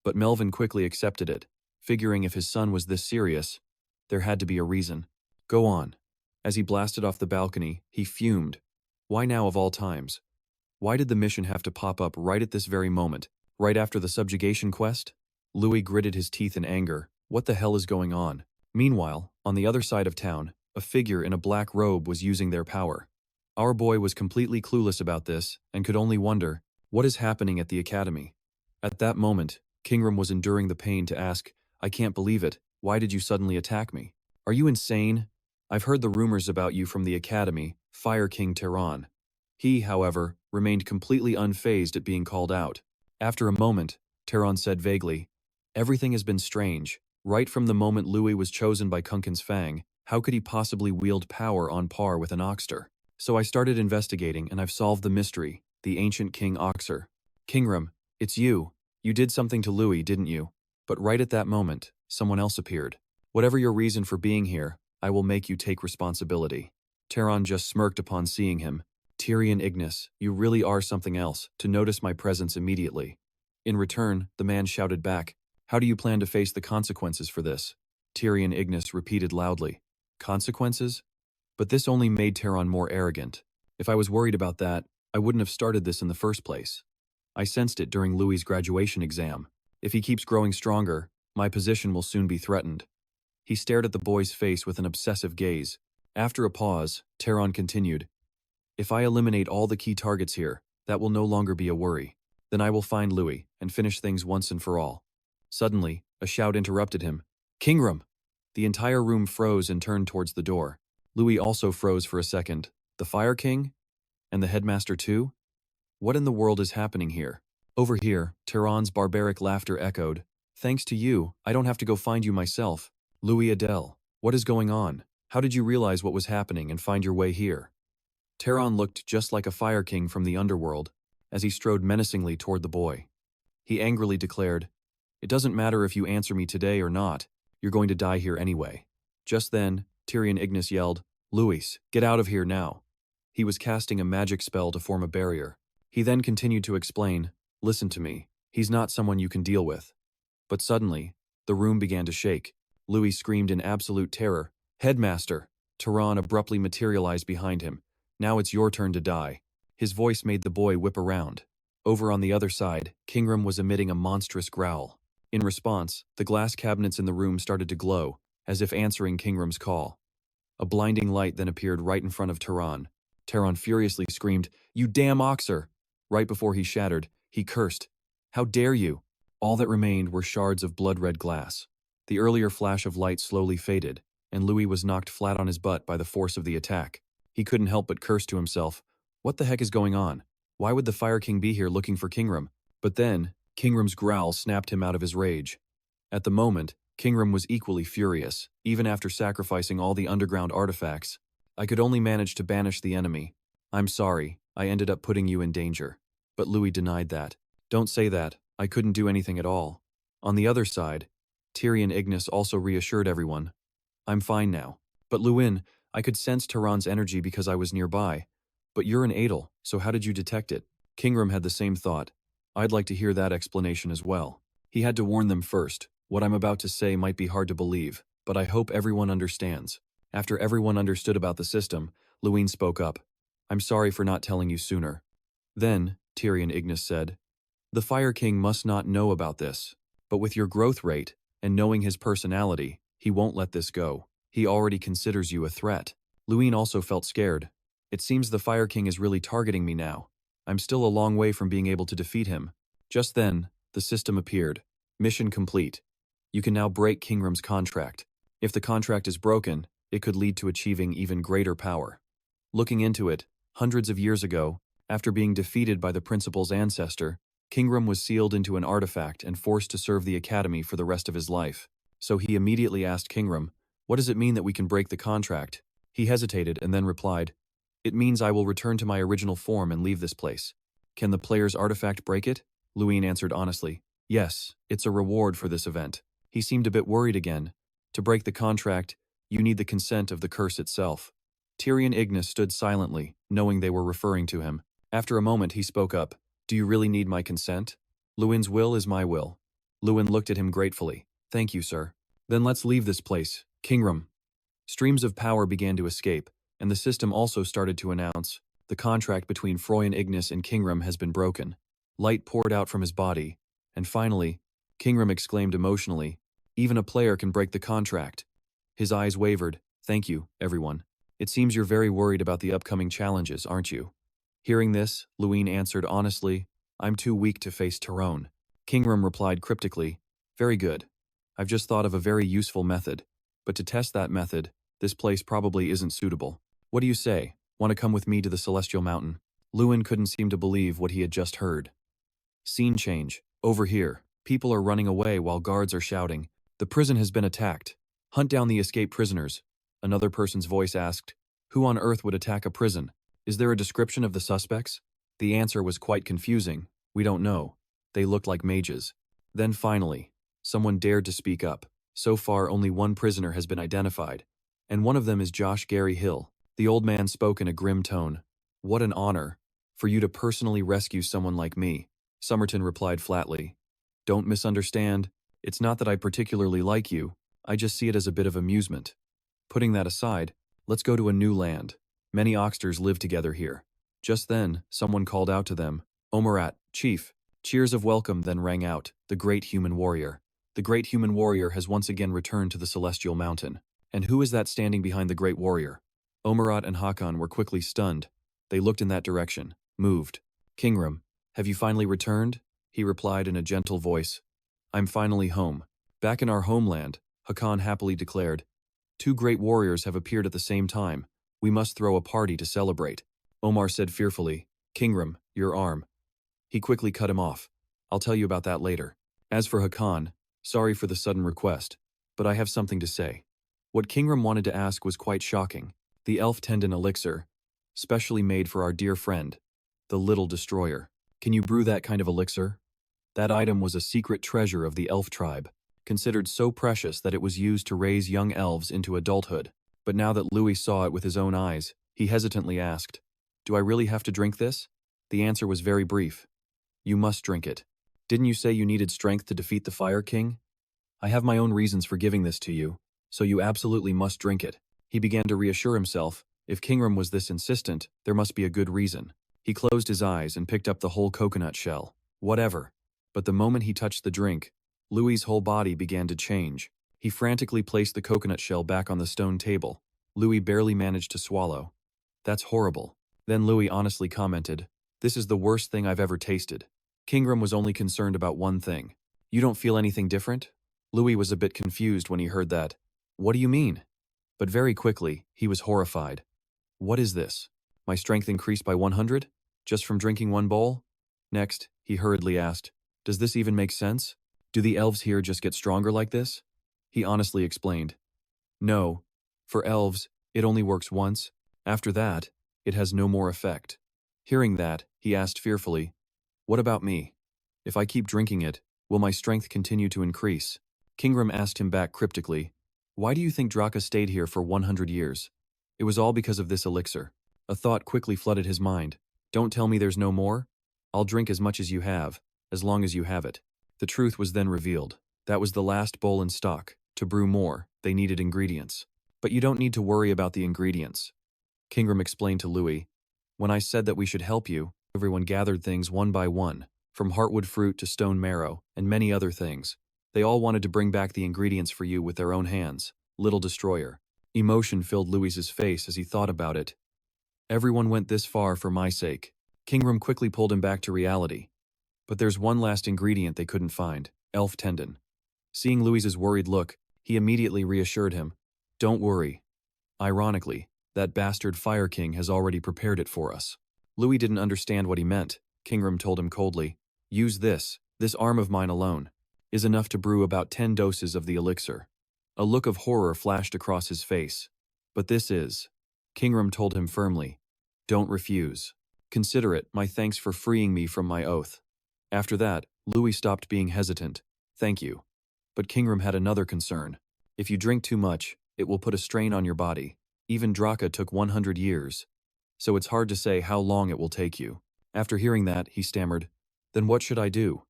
But Melvin quickly accepted it, figuring if his son was this serious, there had to be a reason. Go on. As he blasted off the balcony, he fumed. Why now of all times? Why did the mission have to pop up right at this very moment, right after the subjugation quest? Louis gritted his teeth in anger. What the hell is going on? Meanwhile, on the other side of town, a figure in a black robe was using their power. Our boy was completely clueless about this and could only wonder, what is happening at the academy? At that moment, Kingram was enduring the pain to ask, I can't believe it, why did you suddenly attack me? Are you insane? I've heard the rumors about you from the academy, Fire King Terron. He, however, remained completely unfazed at being called out. After a moment, Terron said vaguely, everything has been strange. Right from the moment Louis was chosen by Kunkin's Fang, how could he possibly wield power on par with an Oxter? So I started investigating and I've solved the mystery, the ancient King Oxer. Kingram, it's you. You did something to Louis, didn't you? But right at that moment, someone else appeared. Whatever your reason for being here, I will make you take responsibility. Terron just smirked upon seeing him. Tyrion Ignis, you really are something else, to notice my presence immediately. In return, the man shouted back, how do you plan to face the consequences for this? Tyrion Ignis repeated loudly, consequences? But this only made Terron more arrogant. If I was worried about that, I wouldn't have started this in the first place. I sensed it during Louis' graduation exam. If he keeps growing stronger, my position will soon be threatened. He stared at the boy's face with an obsessive gaze. After a pause, Terron continued, if I eliminate all the key targets here, that will no longer be a worry. Then I will find Louis and finish things once and for all. Suddenly, a shout interrupted him. Kingram! The entire room froze and turned towards the door. Louis also froze for a second. The Fire King? And the headmaster too? What in the world is happening here? Over here, Terron's barbaric laughter echoed. Thanks to you, I don't have to go find you myself. Louis Adele, what is going on? How did you realize what was happening and find your way here? Terron looked just like a Fire King from the underworld as he strode menacingly toward the boy. He angrily declared, it doesn't matter if you answer me today or not, you're going to die here anyway. Just then, Tyrion Ignis yelled, Louis, get out of here now. He was casting a magic spell to form a barrier. He then continued to explain, listen to me, he's not someone you can deal with. But suddenly, the room began to shake. Louis screamed in absolute terror, Headmaster! Terron abruptly materialized behind him. Now it's your turn to die. His voice made the boy whip around. Over on the other side, Kingram was emitting a monstrous growl. In response, the glass cabinets in the room started to glow, as if answering Kingram's call. A blinding light then appeared right in front of Terron. Terron furiously screamed, you damn Oxer! Right before he shattered, he cursed, how dare you! All that remained were shards of blood-red glass. The earlier flash of light slowly faded, and Louis was knocked flat on his butt by the force of the attack. He couldn't help but curse to himself, what the heck is going on? Why would the Fire King be here looking for Kingram? But then, Kingram's growl snapped him out of his rage. At the moment, Kingram was equally furious, even after sacrificing all the underground artifacts. I could only manage to banish the enemy. I'm sorry, I ended up putting you in danger. But Louis denied that. Don't say that, I couldn't do anything at all. On the other side, Tyrion Ignis also reassured everyone. I'm fine now. But Luin, I could sense Terron's energy because I was nearby. But you're an Adele, so how did you detect it? Kingram had the same thought. I'd like to hear that explanation as well. He had to warn them first. What I'm about to say might be hard to believe, but I hope everyone understands. After everyone understood about the system, Luin spoke up. I'm sorry for not telling you sooner. Then, Tyrion Ignis said, the Fire King must not know about this. But with your growth rate, and knowing his personality, he won't let this go. He already considers you a threat. Luin also felt scared. It seems the Fire King is really targeting me now. I'm still a long way from being able to defeat him. Just then, the system appeared. Mission complete. You can now break Kingram's contract. If the contract is broken, it could lead to achieving even greater power. Looking into it, hundreds of years ago, after being defeated by the principal's ancestor, Kingram was sealed into an artifact and forced to serve the academy for the rest of his life. So he immediately asked Kingram, what does it mean that we can break the contract? He hesitated and then replied, it means I will return to my original form and leave this place. Can the player's artifact break it? Luin answered honestly, yes, it's a reward for this event. He seemed a bit worried again. To break the contract, you need the consent of the curse itself. Tyrion Ignis stood silently, knowing they were referring to him. After a moment he spoke up, do you really need my consent? Luin's will is my will. Luin looked at him gratefully. Thank you, sir. Then let's leave this place. Kingram. Streams of power began to escape, and the system also started to announce, the contract between Froyan Ignis and Kingram has been broken. Light poured out from his body, and finally, Kingram exclaimed emotionally, even a player can break the contract. His eyes wavered. Thank you, everyone. It seems you're very worried about the upcoming challenges, aren't you? Hearing this, Luin answered honestly, I'm too weak to face Terron. Kingram replied cryptically, very good. I've just thought of a very useful method, but to test that method, this place probably isn't suitable. What do you say? Want to come with me to the Celestial Mountain? Luin couldn't seem to believe what he had just heard. Scene change. Over here, people are running away while guards are shouting, the prison has been attacked. Hunt down the escaped prisoners. Another person's voice asked, who on earth would attack a prison? Is there a description of the suspects? The answer was quite confusing. We don't know. They looked like mages. Then finally, someone dared to speak up. So far only one prisoner has been identified, and one of them is Josh Gary Hill. The old man spoke in a grim tone. What an honor, for you to personally rescue someone like me. Somerton replied flatly. Don't misunderstand. It's not that I particularly like you. I just see it as a bit of amusement. Putting that aside, let's go to a new land. Many Oxters live together here. Just then, someone called out to them, Omerat, chief. Cheers of welcome then rang out, the great human warrior. The great human warrior has once again returned to the Celestial Mountain. And who is that standing behind the great warrior? Omerat and Hakan were quickly stunned. They looked in that direction, moved. Kingram, have you finally returned? He replied in a gentle voice. I'm finally home. Back in our homeland, Hakan happily declared. Two great warriors have appeared at the same time. We must throw a party to celebrate. Omar said fearfully, Kingram, your arm. He quickly cut him off. I'll tell you about that later. As for Hakan, sorry for the sudden request, but I have something to say. What Kingram wanted to ask was quite shocking. The elf tendon elixir, specially made for our dear friend, the Little Destroyer. Can you brew that kind of elixir? That item was a secret treasure of the elf tribe, considered so precious that it was used to raise young elves into adulthood. But now that Louis saw it with his own eyes, he hesitantly asked, Do I really have to drink this? The answer was very brief. You must drink it. Didn't you say you needed strength to defeat the Fire King? I have my own reasons for giving this to you, so you absolutely must drink it. He began to reassure himself, if Kingram was this insistent, there must be a good reason. He closed his eyes and picked up the whole coconut shell. Whatever. But the moment he touched the drink, Louis's whole body began to change. He frantically placed the coconut shell back on the stone table. Louis barely managed to swallow. That's horrible. Then Louis honestly commented, This is the worst thing I've ever tasted. Kingram was only concerned about one thing. You don't feel anything different? Louis was a bit confused when he heard that. What do you mean? But very quickly, he was horrified. What is this? My strength increased by 100? Just from drinking one bowl? Next, he hurriedly asked, Does this even make sense? Do the elves here just get stronger like this? He honestly explained. No. For elves, it only works once. After that, it has no more effect. Hearing that, he asked fearfully, What about me? If I keep drinking it, will my strength continue to increase? Kingram asked him back cryptically, Why do you think DRAKA stayed here for 100 years? It was all because of this elixir. A thought quickly flooded his mind. Don't tell me there's no more? I'll drink as much as you have, as long as you have it. The truth was then revealed. That was the last bowl in stock. To brew more, they needed ingredients. But you don't need to worry about the ingredients. Kingram explained to Louis. When I said that we should help you, everyone gathered things one by one, from heartwood fruit to stone marrow, and many other things. They all wanted to bring back the ingredients for you with their own hands. Little Destroyer. Emotion filled Louis's face as he thought about it. Everyone went this far for my sake. Kingram quickly pulled him back to reality. But there's one last ingredient they couldn't find. Elf tendon. Seeing Louis's worried look, he immediately reassured him. Don't worry. Ironically, that bastard Fire King has already prepared it for us. Louis didn't understand what he meant. Kingram told him coldly. Use this arm of mine alone, is enough to brew about 10 doses of the elixir. A look of horror flashed across his face. But this is. Kingram told him firmly. Don't refuse. Consider it my thanks for freeing me from my oath. After that, Louis stopped being hesitant. Thank you. But Kingram had another concern. If you drink too much, it will put a strain on your body. Even DRAKA took 100 years. So it's hard to say how long it will take you. After hearing that, he stammered. Then what should I do?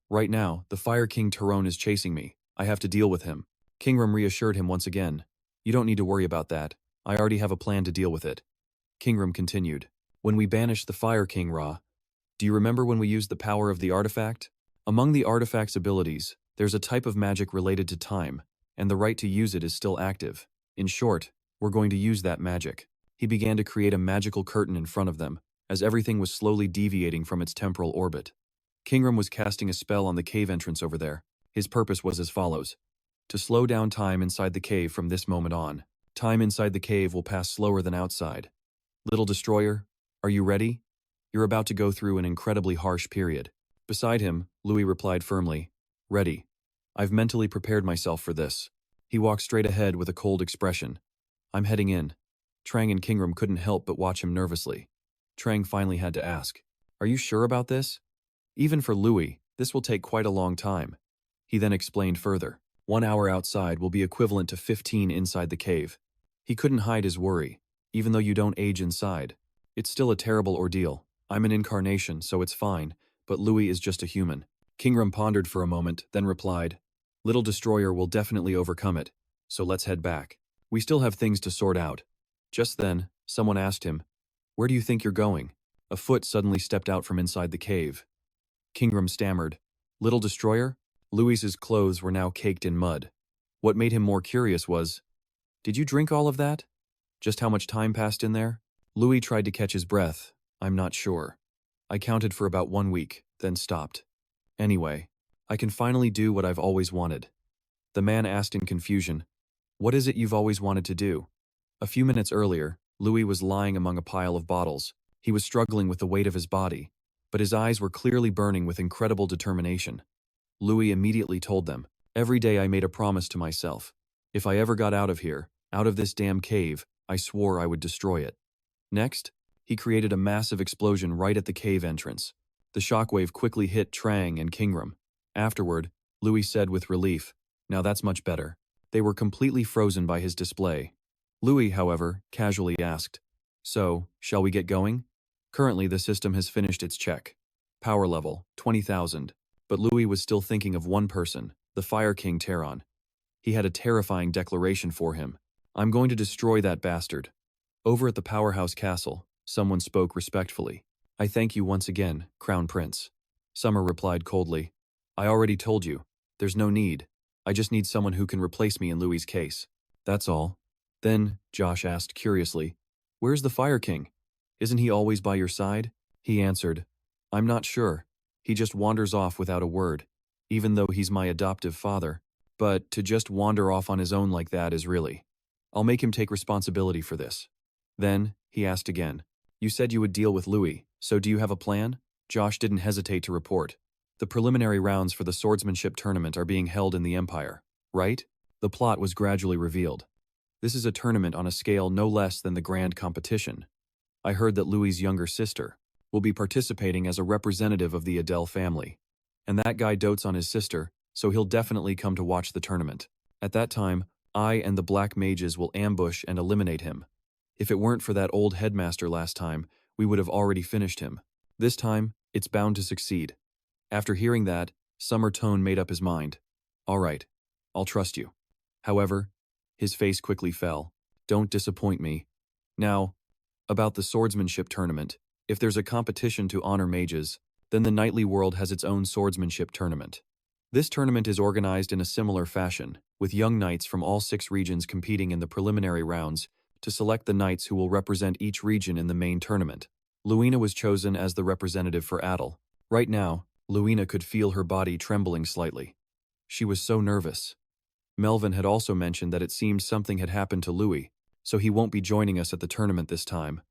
Right now, the Fire King Terron is chasing me. I have to deal with him. Kingram reassured him once again. You don't need to worry about that. I already have a plan to deal with it. Kingram continued. When we banished the Fire King Ra, do you remember when we used the power of the artifact? Among the artifact's abilities, there's a type of magic related to time, and the right to use it is still active. In short, we're going to use that magic. He began to create a magical curtain in front of them, as everything was slowly deviating from its temporal orbit. Kingram was casting a spell on the cave entrance over there. His purpose was as follows: to slow down time inside the cave from this moment on. Time inside the cave will pass slower than outside. Little Destroyer, are you ready? You're about to go through an incredibly harsh period. Beside him, Louis replied firmly, ready. I've mentally prepared myself for this. He walked straight ahead with a cold expression. I'm heading in. Trang and Kingram couldn't help but watch him nervously. Trang finally had to ask, are you sure about this? Even for Louis, this will take quite a long time. He then explained further. 1 hour outside will be equivalent to 15 inside the cave. He couldn't hide his worry. Even though you don't age inside, it's still a terrible ordeal. I'm an incarnation, so it's fine, but Louis is just a human. Kingram pondered for a moment, then replied, Little Destroyer will definitely overcome it, so let's head back. We still have things to sort out. Just then, someone asked him, where do you think you're going? A foot suddenly stepped out from inside the cave. Kingram stammered, Little Destroyer? Louis's clothes were now caked in mud. What made him more curious was, did you drink all of that? Just how much time passed in there? Louis tried to catch his breath. I'm not sure. I counted for about 1 week, then stopped. Anyway, I can finally do what I've always wanted. The man asked in confusion, what is it you've always wanted to do? A few minutes earlier, Louis was lying among a pile of bottles. He was struggling with the weight of his body, but his eyes were clearly burning with incredible determination. Louis immediately told them, every day I made a promise to myself. If I ever got out of here, out of this damn cave, I swore I would destroy it. Next, he created a massive explosion right at the cave entrance. The shockwave quickly hit Trang and Kingram. Afterward, Louis said with relief, now that's much better. They were completely frozen by his display. Louis, however, casually asked, so, shall we get going? Currently, the system has finished its check. Power level, 20,000. But Louis was still thinking of one person, the Fire King Terron. He had a terrifying declaration for him. I'm going to destroy that bastard. Over at the Powerhouse Castle, someone spoke respectfully. I thank you once again, Crown Prince. Summer replied coldly. I already told you. There's no need. I just need someone who can replace me in Louis's case. That's all. Then, Josh asked curiously, where's the Fire King? Isn't he always by your side? He answered, I'm not sure. He just wanders off without a word, even though he's my adoptive father. But to just wander off on his own like that is really... I'll make him take responsibility for this. Then, he asked again, you said you would deal with Louis, so do you have a plan? Josh didn't hesitate to report. The preliminary rounds for the swordsmanship tournament are being held in the Empire, right? The plot was gradually revealed. This is a tournament on a scale no less than the grand competition. I heard that Louis's younger sister will be participating as a representative of the Adele family. And that guy dotes on his sister, so he'll definitely come to watch the tournament. At that time, I and the Black Mages will ambush and eliminate him. If it weren't for that old headmaster last time, we would have already finished him. This time, it's bound to succeed. After hearing that, Summer Tone made up his mind. All right, I'll trust you. However, his face quickly fell. Don't disappoint me. Now, about the swordsmanship tournament. If there's a competition to honor mages, then the Knightly World has its own swordsmanship tournament. This tournament is organized in a similar fashion, with young knights from all 6 regions competing in the preliminary rounds to select the knights who will represent each region in the main tournament. Luina was chosen as the representative for Adele. Right now, Luina could feel her body trembling slightly. She was so nervous. Melvin had also mentioned that it seemed something had happened to Louis, so he won't be joining us at the tournament this time.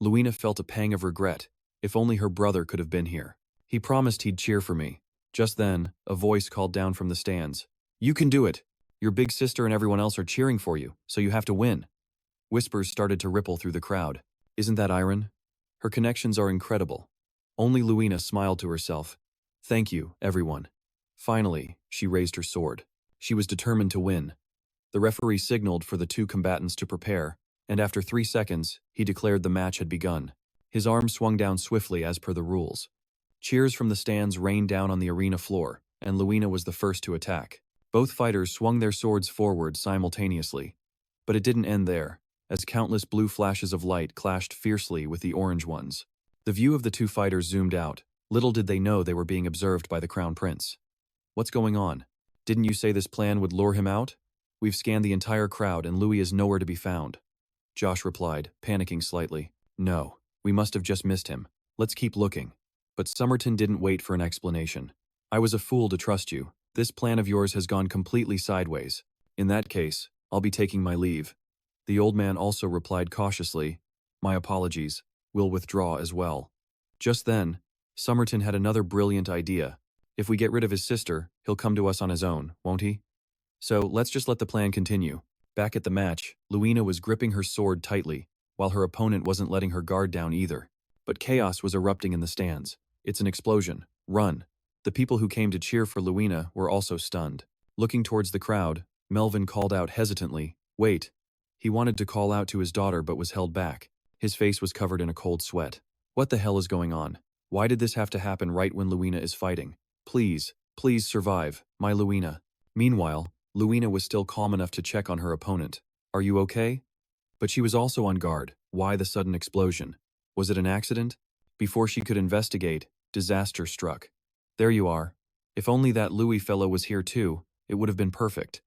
Luina felt a pang of regret. If only her brother could have been here. He promised he'd cheer for me. Just then, a voice called down from the stands. You can do it. Your big sister and everyone else are cheering for you, so you have to win. Whispers started to ripple through the crowd. Isn't that Iron? Her connections are incredible. Only Luina smiled to herself. Thank you, everyone. Finally, she raised her sword. She was determined to win. The referee signaled for the 2 combatants to prepare, and after 3 seconds, he declared the match had begun. His arm swung down swiftly as per the rules. Cheers from the stands rained down on the arena floor, and Luina was the first to attack. Both fighters swung their swords forward simultaneously. But it didn't end there, as countless blue flashes of light clashed fiercely with the orange ones. The view of the 2 fighters zoomed out. Little did they know they were being observed by the Crown Prince. What's going on? Didn't you say this plan would lure him out? We've scanned the entire crowd and Louis is nowhere to be found. Josh replied, panicking slightly. No, we must have just missed him. Let's keep looking. But Somerton didn't wait for an explanation. I was a fool to trust you. This plan of yours has gone completely sideways. In that case, I'll be taking my leave. The old man also replied cautiously, My apologies. We'll withdraw as well. Just then, Somerton had another brilliant idea. If we get rid of his sister, he'll come to us on his own, won't he? So let's just let the plan continue. Back at the match, Luina was gripping her sword tightly, while her opponent wasn't letting her guard down either. But chaos was erupting in the stands. It's an explosion. Run. The people who came to cheer for Luina were also stunned. Looking towards the crowd, Melvin called out hesitantly, Wait. He wanted to call out to his daughter but was held back. His face was covered in a cold sweat. What the hell is going on? Why did this have to happen right when Luina is fighting? Please, please survive, my Luina. Meanwhile, Luina was still calm enough to check on her opponent. Are you okay? But she was also on guard. Why the sudden explosion? Was it an accident? Before she could investigate, disaster struck. There you are. If only that Louis fellow was here too, it would have been perfect.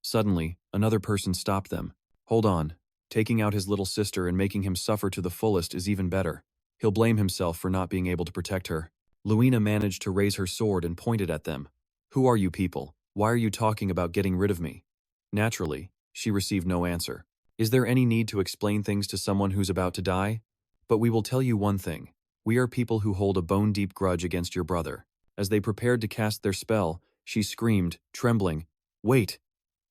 Suddenly, another person stopped them. Hold on. Taking out his little sister and making him suffer to the fullest is even better. He'll blame himself for not being able to protect her. Luina managed to raise her sword and pointed at them. Who are you people? Why are you talking about getting rid of me? Naturally, she received no answer. Is there any need to explain things to someone who's about to die? But we will tell you one thing. We are people who hold a bone-deep grudge against your brother. As they prepared to cast their spell, she screamed, trembling, Wait!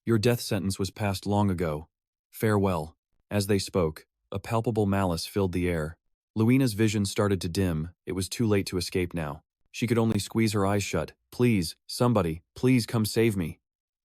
Your death sentence was passed long ago. Farewell. As they spoke, a palpable malice filled the air. Luina's vision started to dim. It was too late to escape now. She could only squeeze her eyes shut. Please, somebody, please come save me.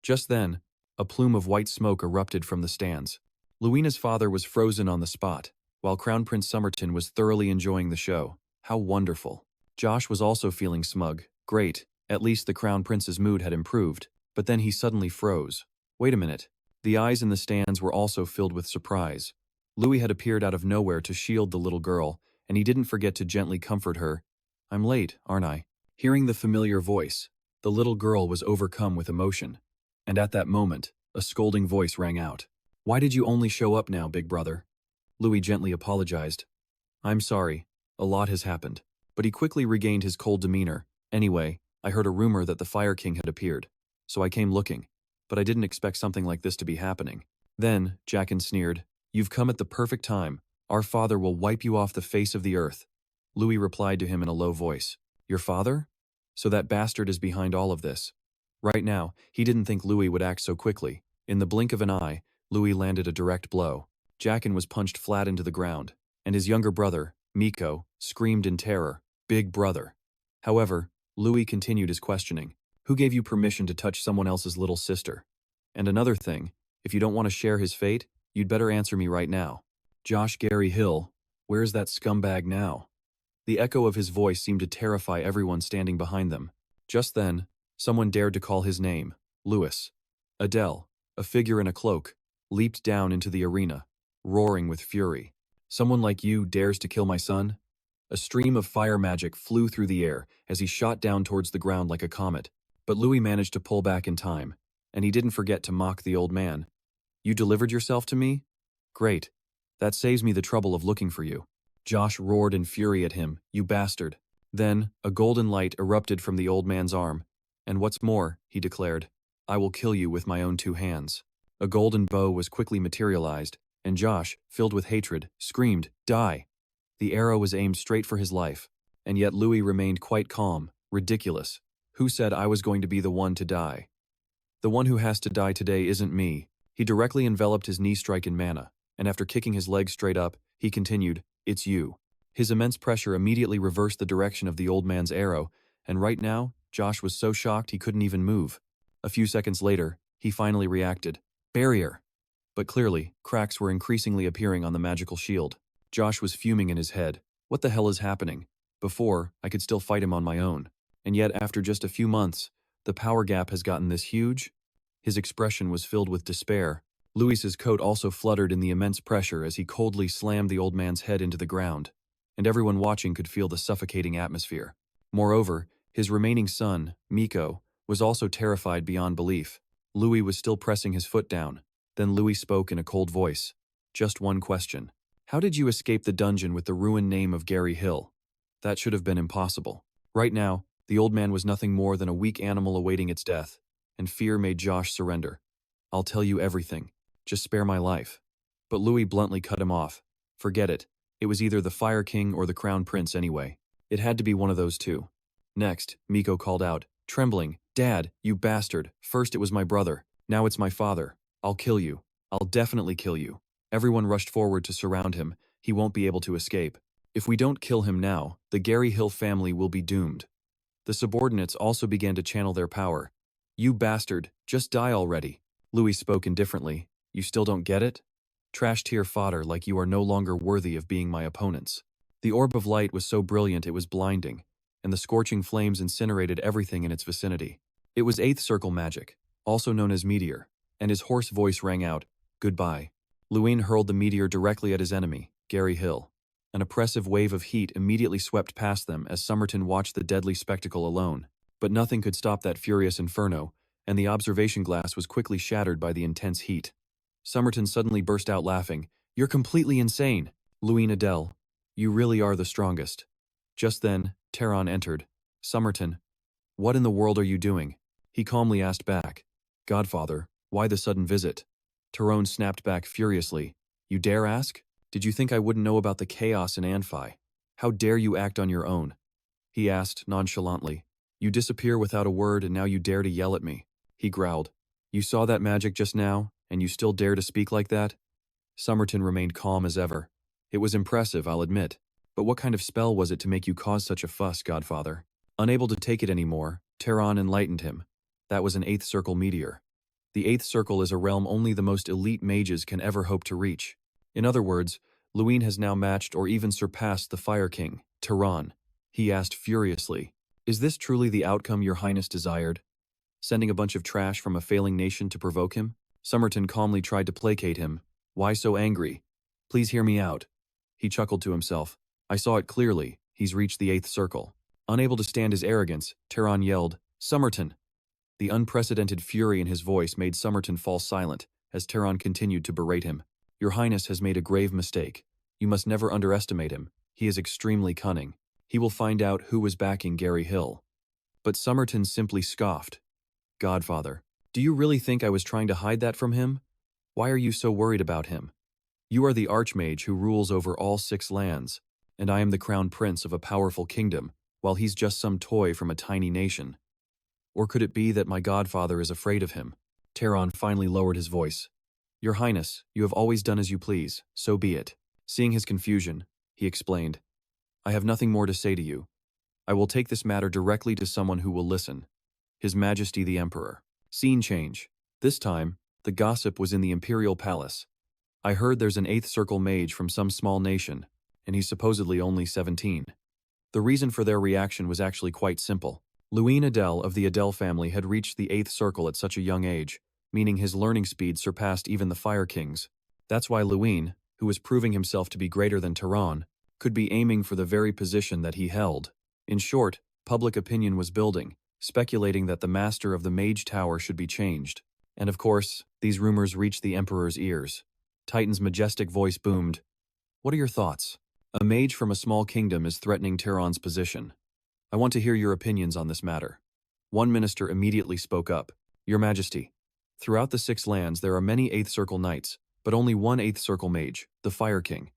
Just then, a plume of white smoke erupted from the stands. Luina's father was frozen on the spot, while Crown Prince Somerton was thoroughly enjoying the show. How wonderful. Josh was also feeling smug. Great, at least the Crown Prince's mood had improved. But then he suddenly froze. Wait a minute. The eyes in the stands were also filled with surprise. Louis had appeared out of nowhere to shield the little girl, and he didn't forget to gently comfort her. I'm late, aren't I? Hearing the familiar voice, the little girl was overcome with emotion. And at that moment, a scolding voice rang out. Why did you only show up now, big brother? Louis gently apologized. I'm sorry. A lot has happened. But he quickly regained his cold demeanor. Anyway, I heard a rumor that the Fire King had appeared. So I came looking. But I didn't expect something like this to be happening. Then, Jaqen sneered, You've come at the perfect time. Our father will wipe you off the face of the earth. Louis replied to him in a low voice. Your father? So that bastard is behind all of this. Right now, he didn't think Louis would act so quickly. In the blink of an eye, Louis landed a direct blow. Jaqen was punched flat into the ground, and his younger brother, Miko, screamed in terror, Big brother. However, Louis continued his questioning. Who gave you permission to touch someone else's little sister? And another thing, if you don't want to share his fate, you'd better answer me right now. Josh Gary Hill, where's that scumbag now? The echo of his voice seemed to terrify everyone standing behind them. Just then, someone dared to call his name, Lewis. Adele, a figure in a cloak, leaped down into the arena, roaring with fury. Someone like you dares to kill my son? A stream of fire magic flew through the air as he shot down towards the ground like a comet. But Louis managed to pull back in time, and he didn't forget to mock the old man. You delivered yourself to me? Great. That saves me the trouble of looking for you. Josh roared in fury at him, You bastard. Then, a golden light erupted from the old man's arm. And what's more, he declared, I will kill you with my own 2 hands. A golden bow was quickly materialized, and Josh, filled with hatred, screamed, Die! The arrow was aimed straight for his life, and yet Louis remained quite calm. Ridiculous. Who said I was going to be the one to die? The one who has to die today isn't me. He directly enveloped his knee strike in mana, and after kicking his leg straight up, he continued, It's you. His immense pressure immediately reversed the direction of the old man's arrow, and right now, Josh was so shocked he couldn't even move. A few seconds later, he finally reacted. Barrier! But clearly, cracks were increasingly appearing on the magical shield. Josh was fuming in his head. What the hell is happening? Before, I could still fight him on my own. And yet, after just a few months, the power gap has gotten this huge? His expression was filled with despair. Louis's coat also fluttered in the immense pressure as he coldly slammed the old man's head into the ground, and everyone watching could feel the suffocating atmosphere. Moreover, his remaining son, Miko, was also terrified beyond belief. Louis was still pressing his foot down. Then Louis spoke in a cold voice. Just one question. How did you escape the dungeon with the ruined name of Gary Hill? That should have been impossible. Right now, the old man was nothing more than a weak animal awaiting its death, and fear made Josh surrender. I'll tell you everything. Just spare my life. But Louis bluntly cut him off. Forget it. It was either the Fire King or the Crown Prince anyway. It had to be one of those two. Next, Miko called out, trembling, Dad, you bastard. First it was my brother. Now it's my father. I'll kill you. I'll definitely kill you. Everyone rushed forward to surround him. He won't be able to escape. If we don't kill him now, the Gary Hill family will be doomed. The subordinates also began to channel their power. You bastard, just die already. Louis spoke indifferently. You still don't get it? Trash tier fodder like you are no longer worthy of being my opponents. The orb of light was so brilliant it was blinding, and the scorching flames incinerated everything in its vicinity. It was 8th circle magic, also known as meteor, and his hoarse voice rang out, goodbye. Luin hurled the meteor directly at his enemy, Gary Hill. An oppressive wave of heat immediately swept past them as Somerton watched the deadly spectacle alone. But nothing could stop that furious inferno, and the observation glass was quickly shattered by the intense heat. Somerton suddenly burst out laughing. You're completely insane. Luin, Adele, you really are the strongest. Just then, Terron entered. Somerton, what in the world are you doing? He calmly asked back. Godfather, why the sudden visit? Terron snapped back furiously. You dare ask? Did you think I wouldn't know about the chaos in Anphi? How dare you act on your own? He asked nonchalantly. You disappear without a word and now you dare to yell at me. He growled. You saw that magic just now, and you still dare to speak like that? Somerton remained calm as ever. It was impressive, I'll admit. But what kind of spell was it to make you cause such a fuss, Godfather? Unable to take it anymore, Terron enlightened him. That was an 8th circle meteor. The 8th circle is a realm only the most elite mages can ever hope to reach. In other words, Luin has now matched or even surpassed the Fire King, Terron. He asked furiously, is this truly the outcome your highness desired? Sending a bunch of trash from a failing nation to provoke him? Somerton calmly tried to placate him. Why so angry? Please hear me out. He chuckled to himself. I saw it clearly. He's reached the 8th circle. Unable to stand his arrogance, Terron yelled, Somerton! The unprecedented fury in his voice made Somerton fall silent as Terron continued to berate him. Your Highness has made a grave mistake. You must never underestimate him. He is extremely cunning. He will find out who was backing Gary Hill. But Somerton simply scoffed. Godfather, do you really think I was trying to hide that from him? Why are you so worried about him? You are the Archmage who rules over all 6 lands, and I am the Crown Prince of a powerful kingdom, while he's just some toy from a tiny nation. Or could it be that my godfather is afraid of him? Terron finally lowered his voice. Your Highness, you have always done as you please, so be it. Seeing his confusion, he explained. I have nothing more to say to you. I will take this matter directly to someone who will listen. His Majesty the Emperor. Scene change. This time, the gossip was in the Imperial Palace. I heard there's an 8th circle mage from some small nation, and he's supposedly only 17. The reason for their reaction was actually quite simple. Luin Adele of the Adele family had reached the 8th circle at such a young age, meaning his learning speed surpassed even the Fire Kings. That's why Luin, who was proving himself to be greater than Terron, could be aiming for the very position that he held. In short, public opinion was building, speculating that the master of the Mage Tower should be changed. And of course, these rumors reached the Emperor's ears. Titan's majestic voice boomed. What are your thoughts? A mage from a small kingdom is threatening Terron's position. I want to hear your opinions on this matter. One minister immediately spoke up. Your Majesty, throughout the 6 lands there are many 8th circle knights, but only one 8th circle mage, the Fire King.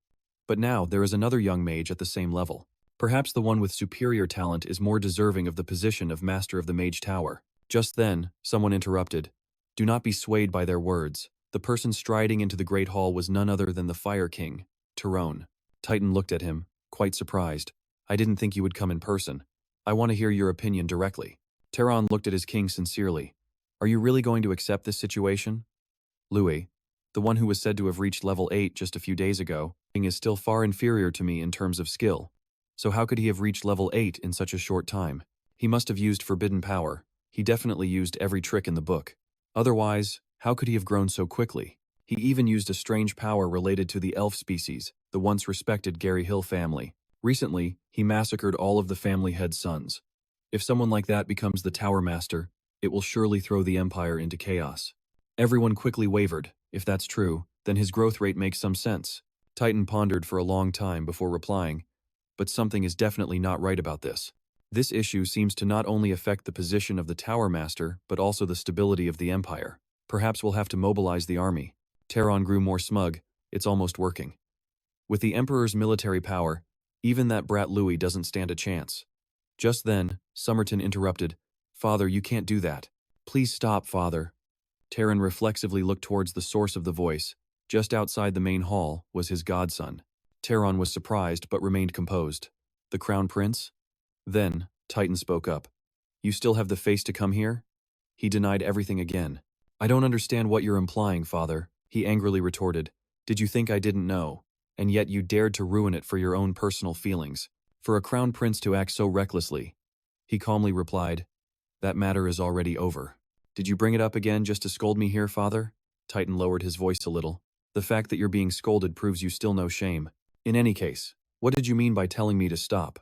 But now there is another young mage at the same level. Perhaps the one with superior talent is more deserving of the position of Master of the Mage Tower. Just then, someone interrupted. Do not be swayed by their words. The person striding into the Great Hall was none other than the Fire King, Terron. Titan looked at him, quite surprised. I didn't think you would come in person. I want to hear your opinion directly. Terron looked at his king sincerely. Are you really going to accept this situation? Louis, the one who was said to have reached level 8 just a few days ago, is still far inferior to me in terms of skill. So how could he have reached level 8 in such a short time? He must have used forbidden power. He definitely used every trick in the book. Otherwise, how could he have grown so quickly? He even used a strange power related to the elf species, the once respected Gary Hill family. Recently, he massacred all of the family head's sons. If someone like that becomes the Tower Master, it will surely throw the Empire into chaos. Everyone quickly wavered. If that's true, Then his growth rate makes some sense. Titan pondered for a long time before replying, but something is definitely not right about this. This issue seems to not only affect the position of the Tower Master, but also the stability of the Empire. Perhaps we'll have to mobilize the army. Terron grew more smug. It's almost working. With the Emperor's military power, even that brat Louis doesn't stand a chance. Just then, Somerton interrupted. Father, you can't do that. Please stop, Father. Terron reflexively looked towards the source of the voice. Just outside the main hall was his godson. Terron was surprised but remained composed. The Crown Prince? Then, Titan spoke up. You still have the face to come here? He denied everything again. I don't understand what you're implying, Father, he angrily retorted. Did you think I didn't know? And yet you dared to ruin it for your own personal feelings. For a Crown Prince to act so recklessly. He calmly replied, that matter is already over. Did you bring it up again just to scold me here, Father? Titan lowered his voice a little. The fact that you're being scolded proves you still know shame. In any case, what did you mean by telling me to stop?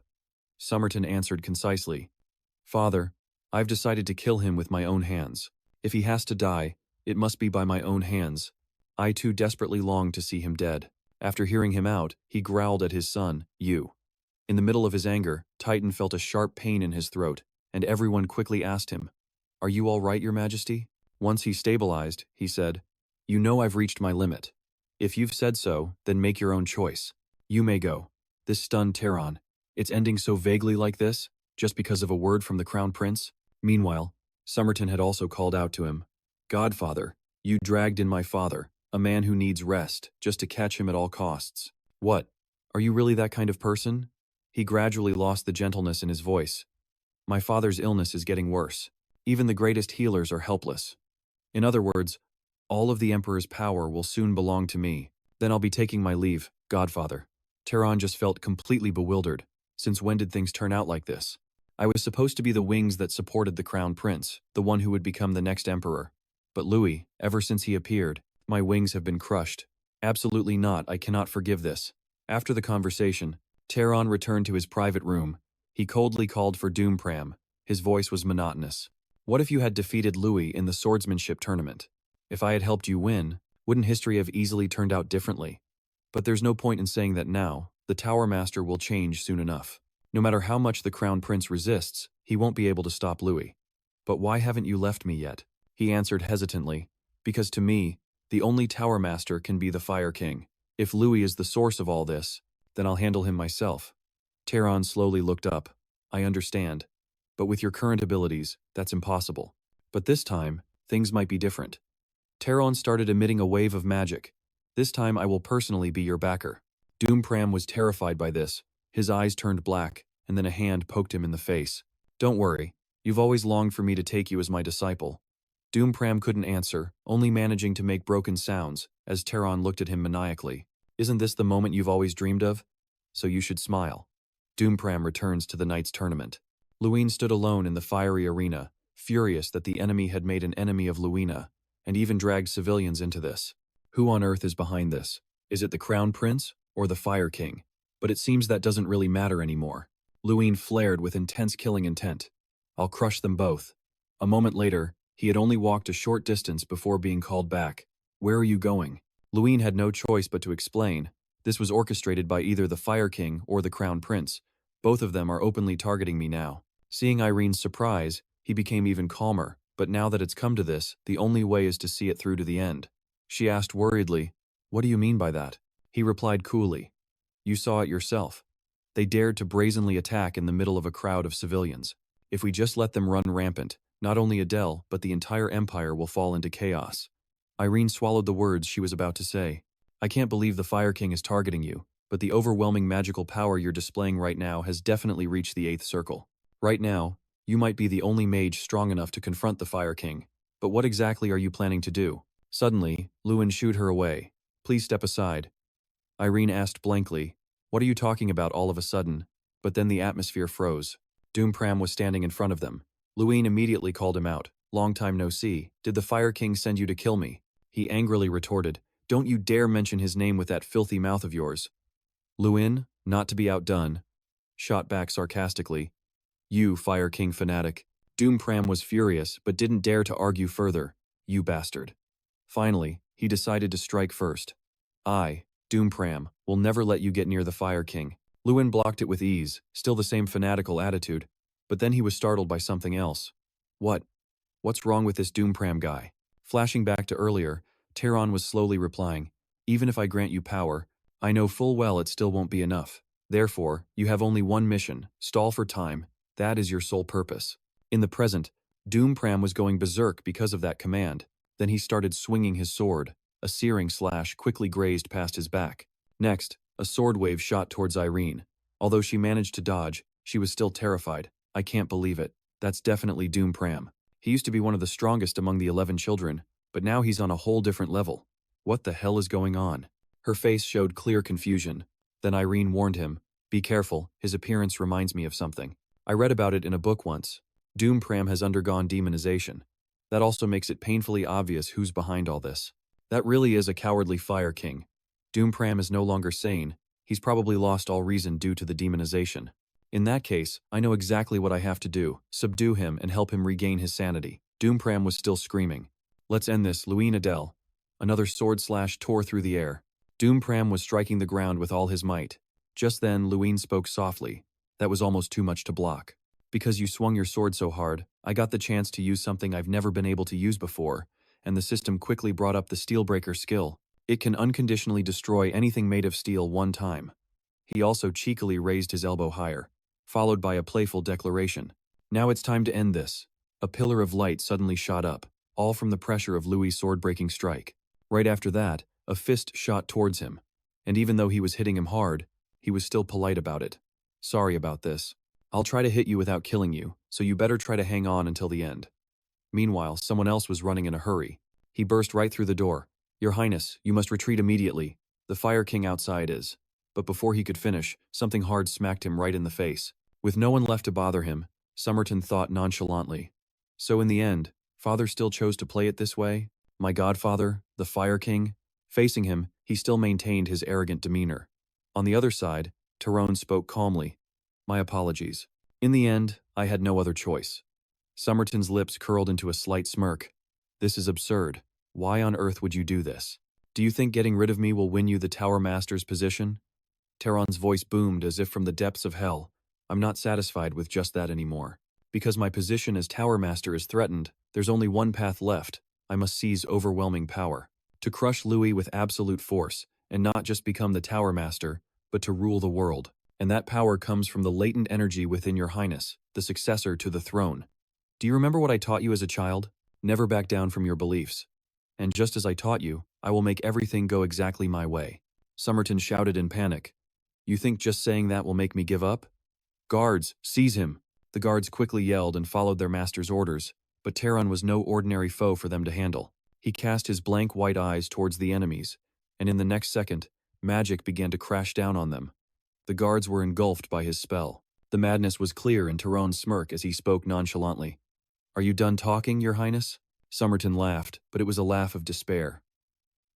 Somerton answered concisely. Father, I've decided to kill him with my own hands. If he has to die, it must be by my own hands. I too desperately long to see him dead. After hearing him out, he growled at his son, you. In the middle of his anger, Titan felt a sharp pain in his throat, and everyone quickly asked him, Are you all right, Your Majesty? Once he stabilized, he said, You know I've reached my limit. If you've said so, then make your own choice. You may go. This stunned Terron. It's ending so vaguely like this, just because of a word from the Crown Prince? Meanwhile, Somerton had also called out to him, Godfather, you dragged in my father, a man who needs rest, just to catch him at all costs. What? Are you really that kind of person? He gradually lost the gentleness in his voice. My father's illness is getting worse. Even the greatest healers are helpless. In other words, all of the Emperor's power will soon belong to me. Then I'll be taking my leave, Godfather. Terron just felt completely bewildered. Since when did things turn out like this? I was supposed to be the wings that supported the Crown Prince, the one who would become the next Emperor. But Louis, ever since he appeared, my wings have been crushed. Absolutely not, I cannot forgive this. After the conversation, Terron returned to his private room. He coldly called for Pram. His voice was monotonous. What if you had defeated Louis in the swordsmanship tournament? If I had helped you win, wouldn't history have easily turned out differently? But there's no point in saying that now. The Tower Master will change soon enough. No matter how much the Crown Prince resists, he won't be able to stop Louis. But why haven't you left me yet? He answered hesitantly. Because to me, the only Tower Master can be the Fire King. If Louis is the source of all this, then I'll handle him myself. Terron slowly looked up. I understand. But with your current abilities, that's impossible. But this time, things might be different. Terron started emitting a wave of magic. This time I will personally be your backer. Pram was terrified by this. His eyes turned black, and then a hand poked him in the face. Don't worry. You've always longed for me to take you as my disciple. Pram couldn't answer, only managing to make broken sounds, as Terron looked at him maniacally. Isn't this the moment you've always dreamed of? So you should smile. Pram returns to the night's tournament. Luin stood alone in the fiery arena, furious that the enemy had made an enemy of Luina, and even dragged civilians into this. Who on earth is behind this? Is it the Crown Prince? Or the Fire King? But it seems that doesn't really matter anymore. Luin flared with intense killing intent. I'll crush them both. A moment later, he had only walked a short distance before being called back. Where are you going? Luin had no choice but to explain. This was orchestrated by either the Fire King or the Crown Prince. Both of them are openly targeting me now. Seeing Irene's surprise, he became even calmer, but now that it's come to this, the only way is to see it through to the end. She asked worriedly, What do you mean by that? He replied coolly, You saw it yourself. They dared to brazenly attack in the middle of a crowd of civilians. If we just let them run rampant, not only Adele, but the entire empire will fall into chaos. Irene swallowed the words she was about to say. I can't believe the Fire King is targeting you, but the overwhelming magical power you're displaying right now has definitely reached the 8th circle. Right now, you might be the only mage strong enough to confront the Fire King, but what exactly are you planning to do? Suddenly, Luin shooed her away. Please step aside. Irene asked blankly, What are you talking about all of a sudden? But then the atmosphere froze. Pram was standing in front of them. Luin immediately called him out. Long time no see. Did the Fire King send you to kill me? He angrily retorted. Don't you dare mention his name with that filthy mouth of yours. Luin, not to be outdone, shot back sarcastically. You, Fire King fanatic. Pram was furious, but didn't dare to argue further. You bastard. Finally, He decided to strike first. I, Pram, will never let you get near the Fire King. Luin blocked it with ease, still the same fanatical attitude, but then he was startled by something else. What? What's wrong with this Pram guy? Flashing back to earlier, Terron was slowly replying, even if I grant you power, I know full well it still won't be enough. Therefore, you have only one mission, stall for time, that is your sole purpose. In the present, Pram was going berserk because of that command. Then he started swinging his sword. A searing slash quickly grazed past his back. Next, a sword wave shot towards Irene. Although she managed to dodge, she was still terrified. I can't believe it. That's definitely Pram. He used to be one of the strongest among the 11 children, but now he's on a whole different level. What the hell is going on? Her face showed clear confusion. Then Irene warned him, be careful, his appearance reminds me of something. I read about it in a book once. Pram has undergone demonization. That also makes it painfully obvious who's behind all this. That really is a cowardly Fire King. Pram is no longer sane. He's probably lost all reason due to the demonization. In that case, I know exactly what I have to do, subdue him and help him regain his sanity. Pram was still screaming. Let's end this, Luin Adele. Another sword slash tore through the air. Pram was striking the ground with all his might. Just then, Luin spoke softly. That was almost too much to block. Because you swung your sword so hard, I got the chance to use something I've never been able to use before, and the system quickly brought up the Steelbreaker skill. It can unconditionally destroy anything made of steel one time. He also cheekily raised his elbow higher, followed by a playful declaration. Now it's time to end this. A pillar of light suddenly shot up, all from the pressure of Louis' sword-breaking strike. Right after that, a fist shot towards him, and even though he was hitting him hard, he was still polite about it. Sorry about this. I'll try to hit you without killing you, so you better try to hang on until the end. Meanwhile, someone else was running in a hurry. He burst right through the door. Your Highness, you must retreat immediately. The Fire King outside is. But before he could finish, something hard smacked him right in the face. With no one left to bother him, Somerton thought nonchalantly. So in the end, Father still chose to play it this way? My godfather, the Fire King? Facing him, he still maintained his arrogant demeanor. On the other side, Terron spoke calmly. My apologies. In the end, I had no other choice. Somerton's lips curled into a slight smirk. This is absurd. Why on earth would you do this? Do you think getting rid of me will win you the Tower Master's position? Terron's voice boomed as if from the depths of hell. I'm not satisfied with just that anymore. Because my position as Tower Master is threatened, there's only one path left. I must seize overwhelming power. To crush Louis with absolute force, and not just become the Tower Master, but to rule the world. And that power comes from the latent energy within your Highness, the successor to the throne. Do you remember what I taught you as a child? Never back down from your beliefs. And just as I taught you, I will make everything go exactly my way. Somerton shouted in panic. You think just saying that will make me give up? Guards, seize him! The guards quickly yelled and followed their master's orders, but Terron was no ordinary foe for them to handle. He cast his blank white eyes towards the enemies, and in the next second, magic began to crash down on them. The guards were engulfed by his spell. The madness was clear in Terron's smirk as he spoke nonchalantly. Are you done talking, Your Highness? Somerton laughed, but it was a laugh of despair.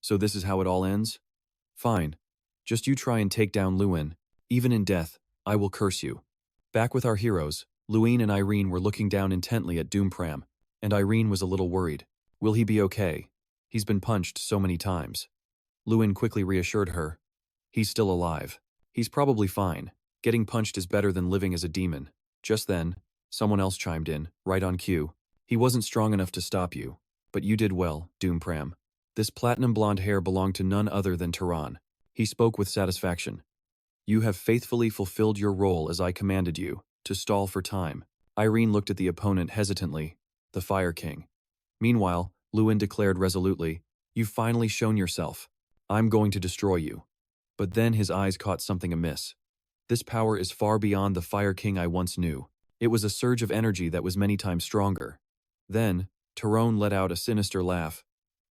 So this is how it all ends? Fine. Just you try and take down Luin. Even in death, I will curse you. Back with our heroes, Luin and Irene were looking down intently at Pram, and Irene was a little worried. Will he be okay? He's been punched so many times. Luin quickly reassured her. He's still alive. He's probably fine. Getting punched is better than living as a demon. Just then, someone else chimed in, right on cue. He wasn't strong enough to stop you, but you did well, Pram. This platinum blonde hair belonged to none other than Terron. He spoke with satisfaction. You have faithfully fulfilled your role as I commanded you, to stall for time. Irene looked at the opponent hesitantly, the Fire King. Meanwhile, Luin declared resolutely, You've finally shown yourself. I'm going to destroy you. But then his eyes caught something amiss. This power is far beyond the Fire King I once knew. It was a surge of energy that was many times stronger. Then, Terron let out a sinister laugh.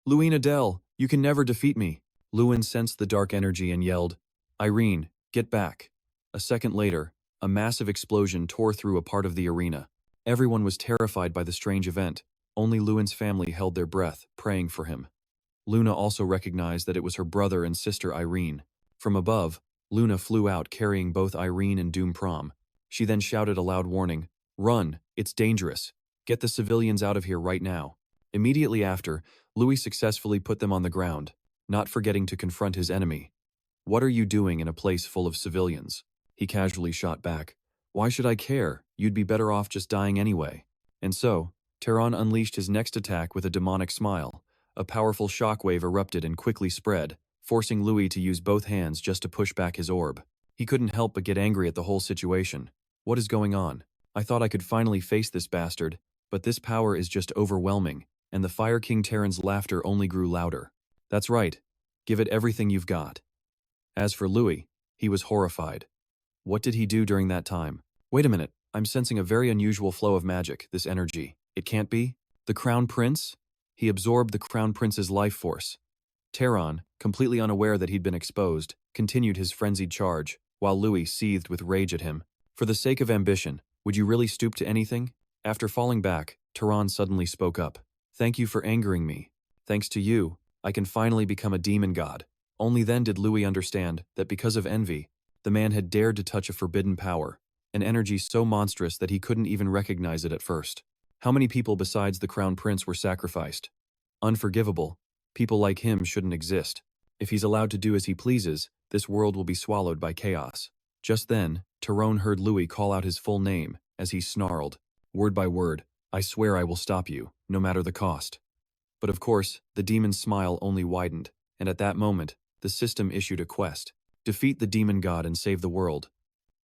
Luin Adele, you can never defeat me. Luin sensed the dark energy and yelled, Irene, get back. A second later, a massive explosion tore through a part of the arena. Everyone was terrified by the strange event. Only Luin's family held their breath, praying for him. Luna also recognized that it was her brother and sister Irene. From above, Luna flew out carrying both Irene and Pram. She then shouted a loud warning, Run, it's dangerous. Get the civilians out of here right now. Immediately after, Louis successfully put them on the ground, not forgetting to confront his enemy. "What are you doing in a place full of civilians?" He casually shot back. "Why should I care? You'd be better off just dying anyway." And so, Terron unleashed his next attack with a demonic smile. A powerful shockwave erupted and quickly spread, forcing Louis to use both hands just to push back his orb. He couldn't help but get angry at the whole situation. What is going on? I thought I could finally face this bastard, but this power is just overwhelming, and the Fire King Terron's laughter only grew louder. "That's right. Give it everything you've got." As for Louis, he was horrified. What did he do during that time? Wait a minute, I'm sensing a very unusual flow of magic, this energy. It can't be? The Crown Prince? He absorbed the Crown Prince's life force. Terron, completely unaware that he'd been exposed, continued his frenzied charge, while Louis seethed with rage at him. "For the sake of ambition, would you really stoop to anything?" After falling back, Terron suddenly spoke up. "Thank you for angering me. Thanks to you, I can finally become a demon god." Only then did Louis understand that because of envy, the man had dared to touch a forbidden power, an energy so monstrous that he couldn't even recognize it at first. How many people besides the Crown Prince were sacrificed? Unforgivable. People like him shouldn't exist. If he's allowed to do as he pleases, this world will be swallowed by chaos. Just then, Terron heard Louis call out his full name as he snarled, word by word, "I swear I will stop you, no matter the cost." But of course, the demon's smile only widened, and at that moment, the system issued a quest: defeat the demon god and save the world.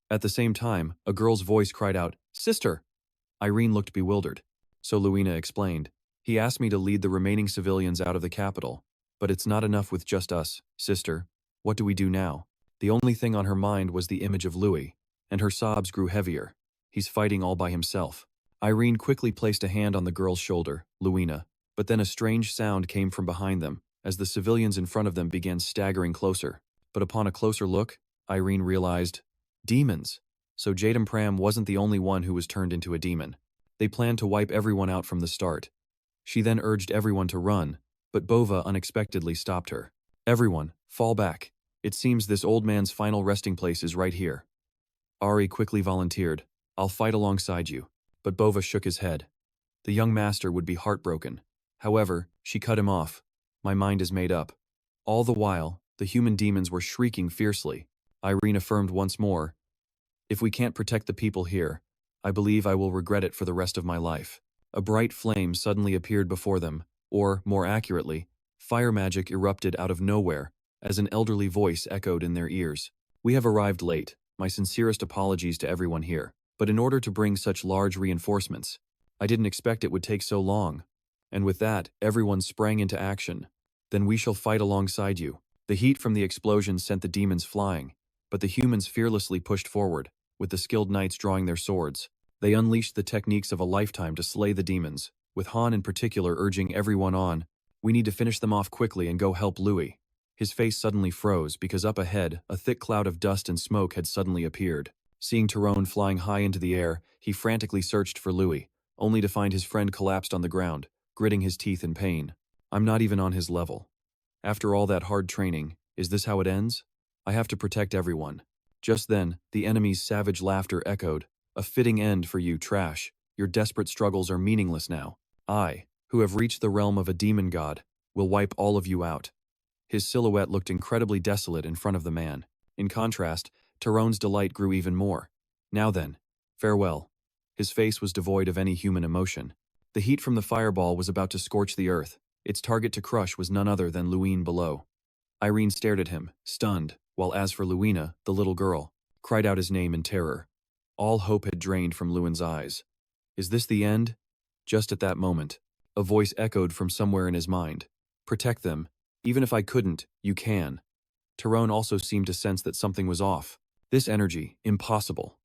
At the same time, a girl's voice cried out, "Sister!" Irene looked bewildered. So Luina explained, "He asked me to lead the remaining civilians out of the capital. But it's not enough with just us, sister. What do we do now?" The only thing on her mind was the image of Louis, and her sobs grew heavier. He's fighting all by himself. Irene quickly placed a hand on the girl's shoulder, Luina, but then a strange sound came from behind them, as the civilians in front of them began staggering closer. But upon a closer look, Irene realized, demons. So Jade and Pram wasn't the only one who was turned into a demon. They planned to wipe everyone out from the start. She then urged everyone to run, but Bova unexpectedly stopped her. "Everyone, fall back. It seems this old man's final resting place is right here." Ari quickly volunteered, "I'll fight alongside you." But Bova shook his head. The young master would be heartbroken. However, she cut him off. "My mind is made up." All the while, the human demons were shrieking fiercely. Irene affirmed once more, "If we can't protect the people here, I believe I will regret it for the rest of my life." A bright flame suddenly appeared before them, or, more accurately, fire magic erupted out of nowhere, as an elderly voice echoed in their ears. "We have arrived late. My sincerest apologies to everyone here. But in order to bring such large reinforcements, I didn't expect it would take so long." And with that, everyone sprang into action. "Then we shall fight alongside you." The heat from the explosion sent the demons flying, but the humans fearlessly pushed forward, with the skilled knights drawing their swords. They unleashed the techniques of a lifetime to slay the demons, with Han in particular urging everyone on, "We need to finish them off quickly and go help Louis." His face suddenly froze because up ahead, a thick cloud of dust and smoke had suddenly appeared. Seeing Terron flying high into the air, he frantically searched for Louis, only to find his friend collapsed on the ground, gritting his teeth in pain. "I'm not even on his level. After all that hard training, is this how it ends? I have to protect everyone." Just then, the enemy's savage laughter echoed, "A fitting end for you, trash. Your desperate struggles are meaningless now. I, who have reached the realm of a demon god, will wipe all of you out." His silhouette looked incredibly desolate in front of the man. In contrast, Terron's delight grew even more. "Now then, farewell." His face was devoid of any human emotion. The heat from the fireball was about to scorch the earth. Its target to crush was none other than Luin below. Irene stared at him, stunned, while as for Luina, the little girl, cried out his name in terror. All hope had drained from Luin's eyes. "Is this the end?" Just at that moment, a voice echoed from somewhere in his mind. "Protect them. Even if I couldn't, you can." Terron also seemed to sense that something was off. This energy, impossible.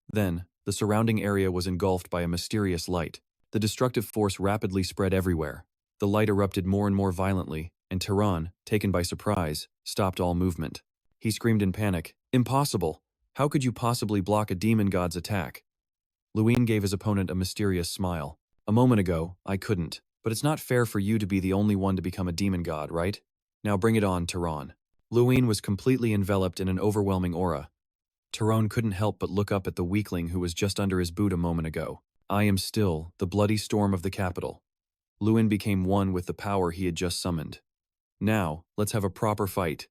Then, the surrounding area was engulfed by a mysterious light. The destructive force rapidly spread everywhere. The light erupted more and more violently, and Terron, taken by surprise, stopped all movement. He screamed in panic, "Impossible! How could you possibly block a demon god's attack?" Luin gave his opponent a mysterious smile. "A moment ago, I couldn't. But it's not fair for you to be the only one to become a demon god, right? Now bring it on, Terron." Luin was completely enveloped in an overwhelming aura. Terron couldn't help but look up at the weakling who was just under his boot a moment ago. "I am still the bloody storm of the capital." Luin became one with the power he had just summoned. Now, let's have a proper fight.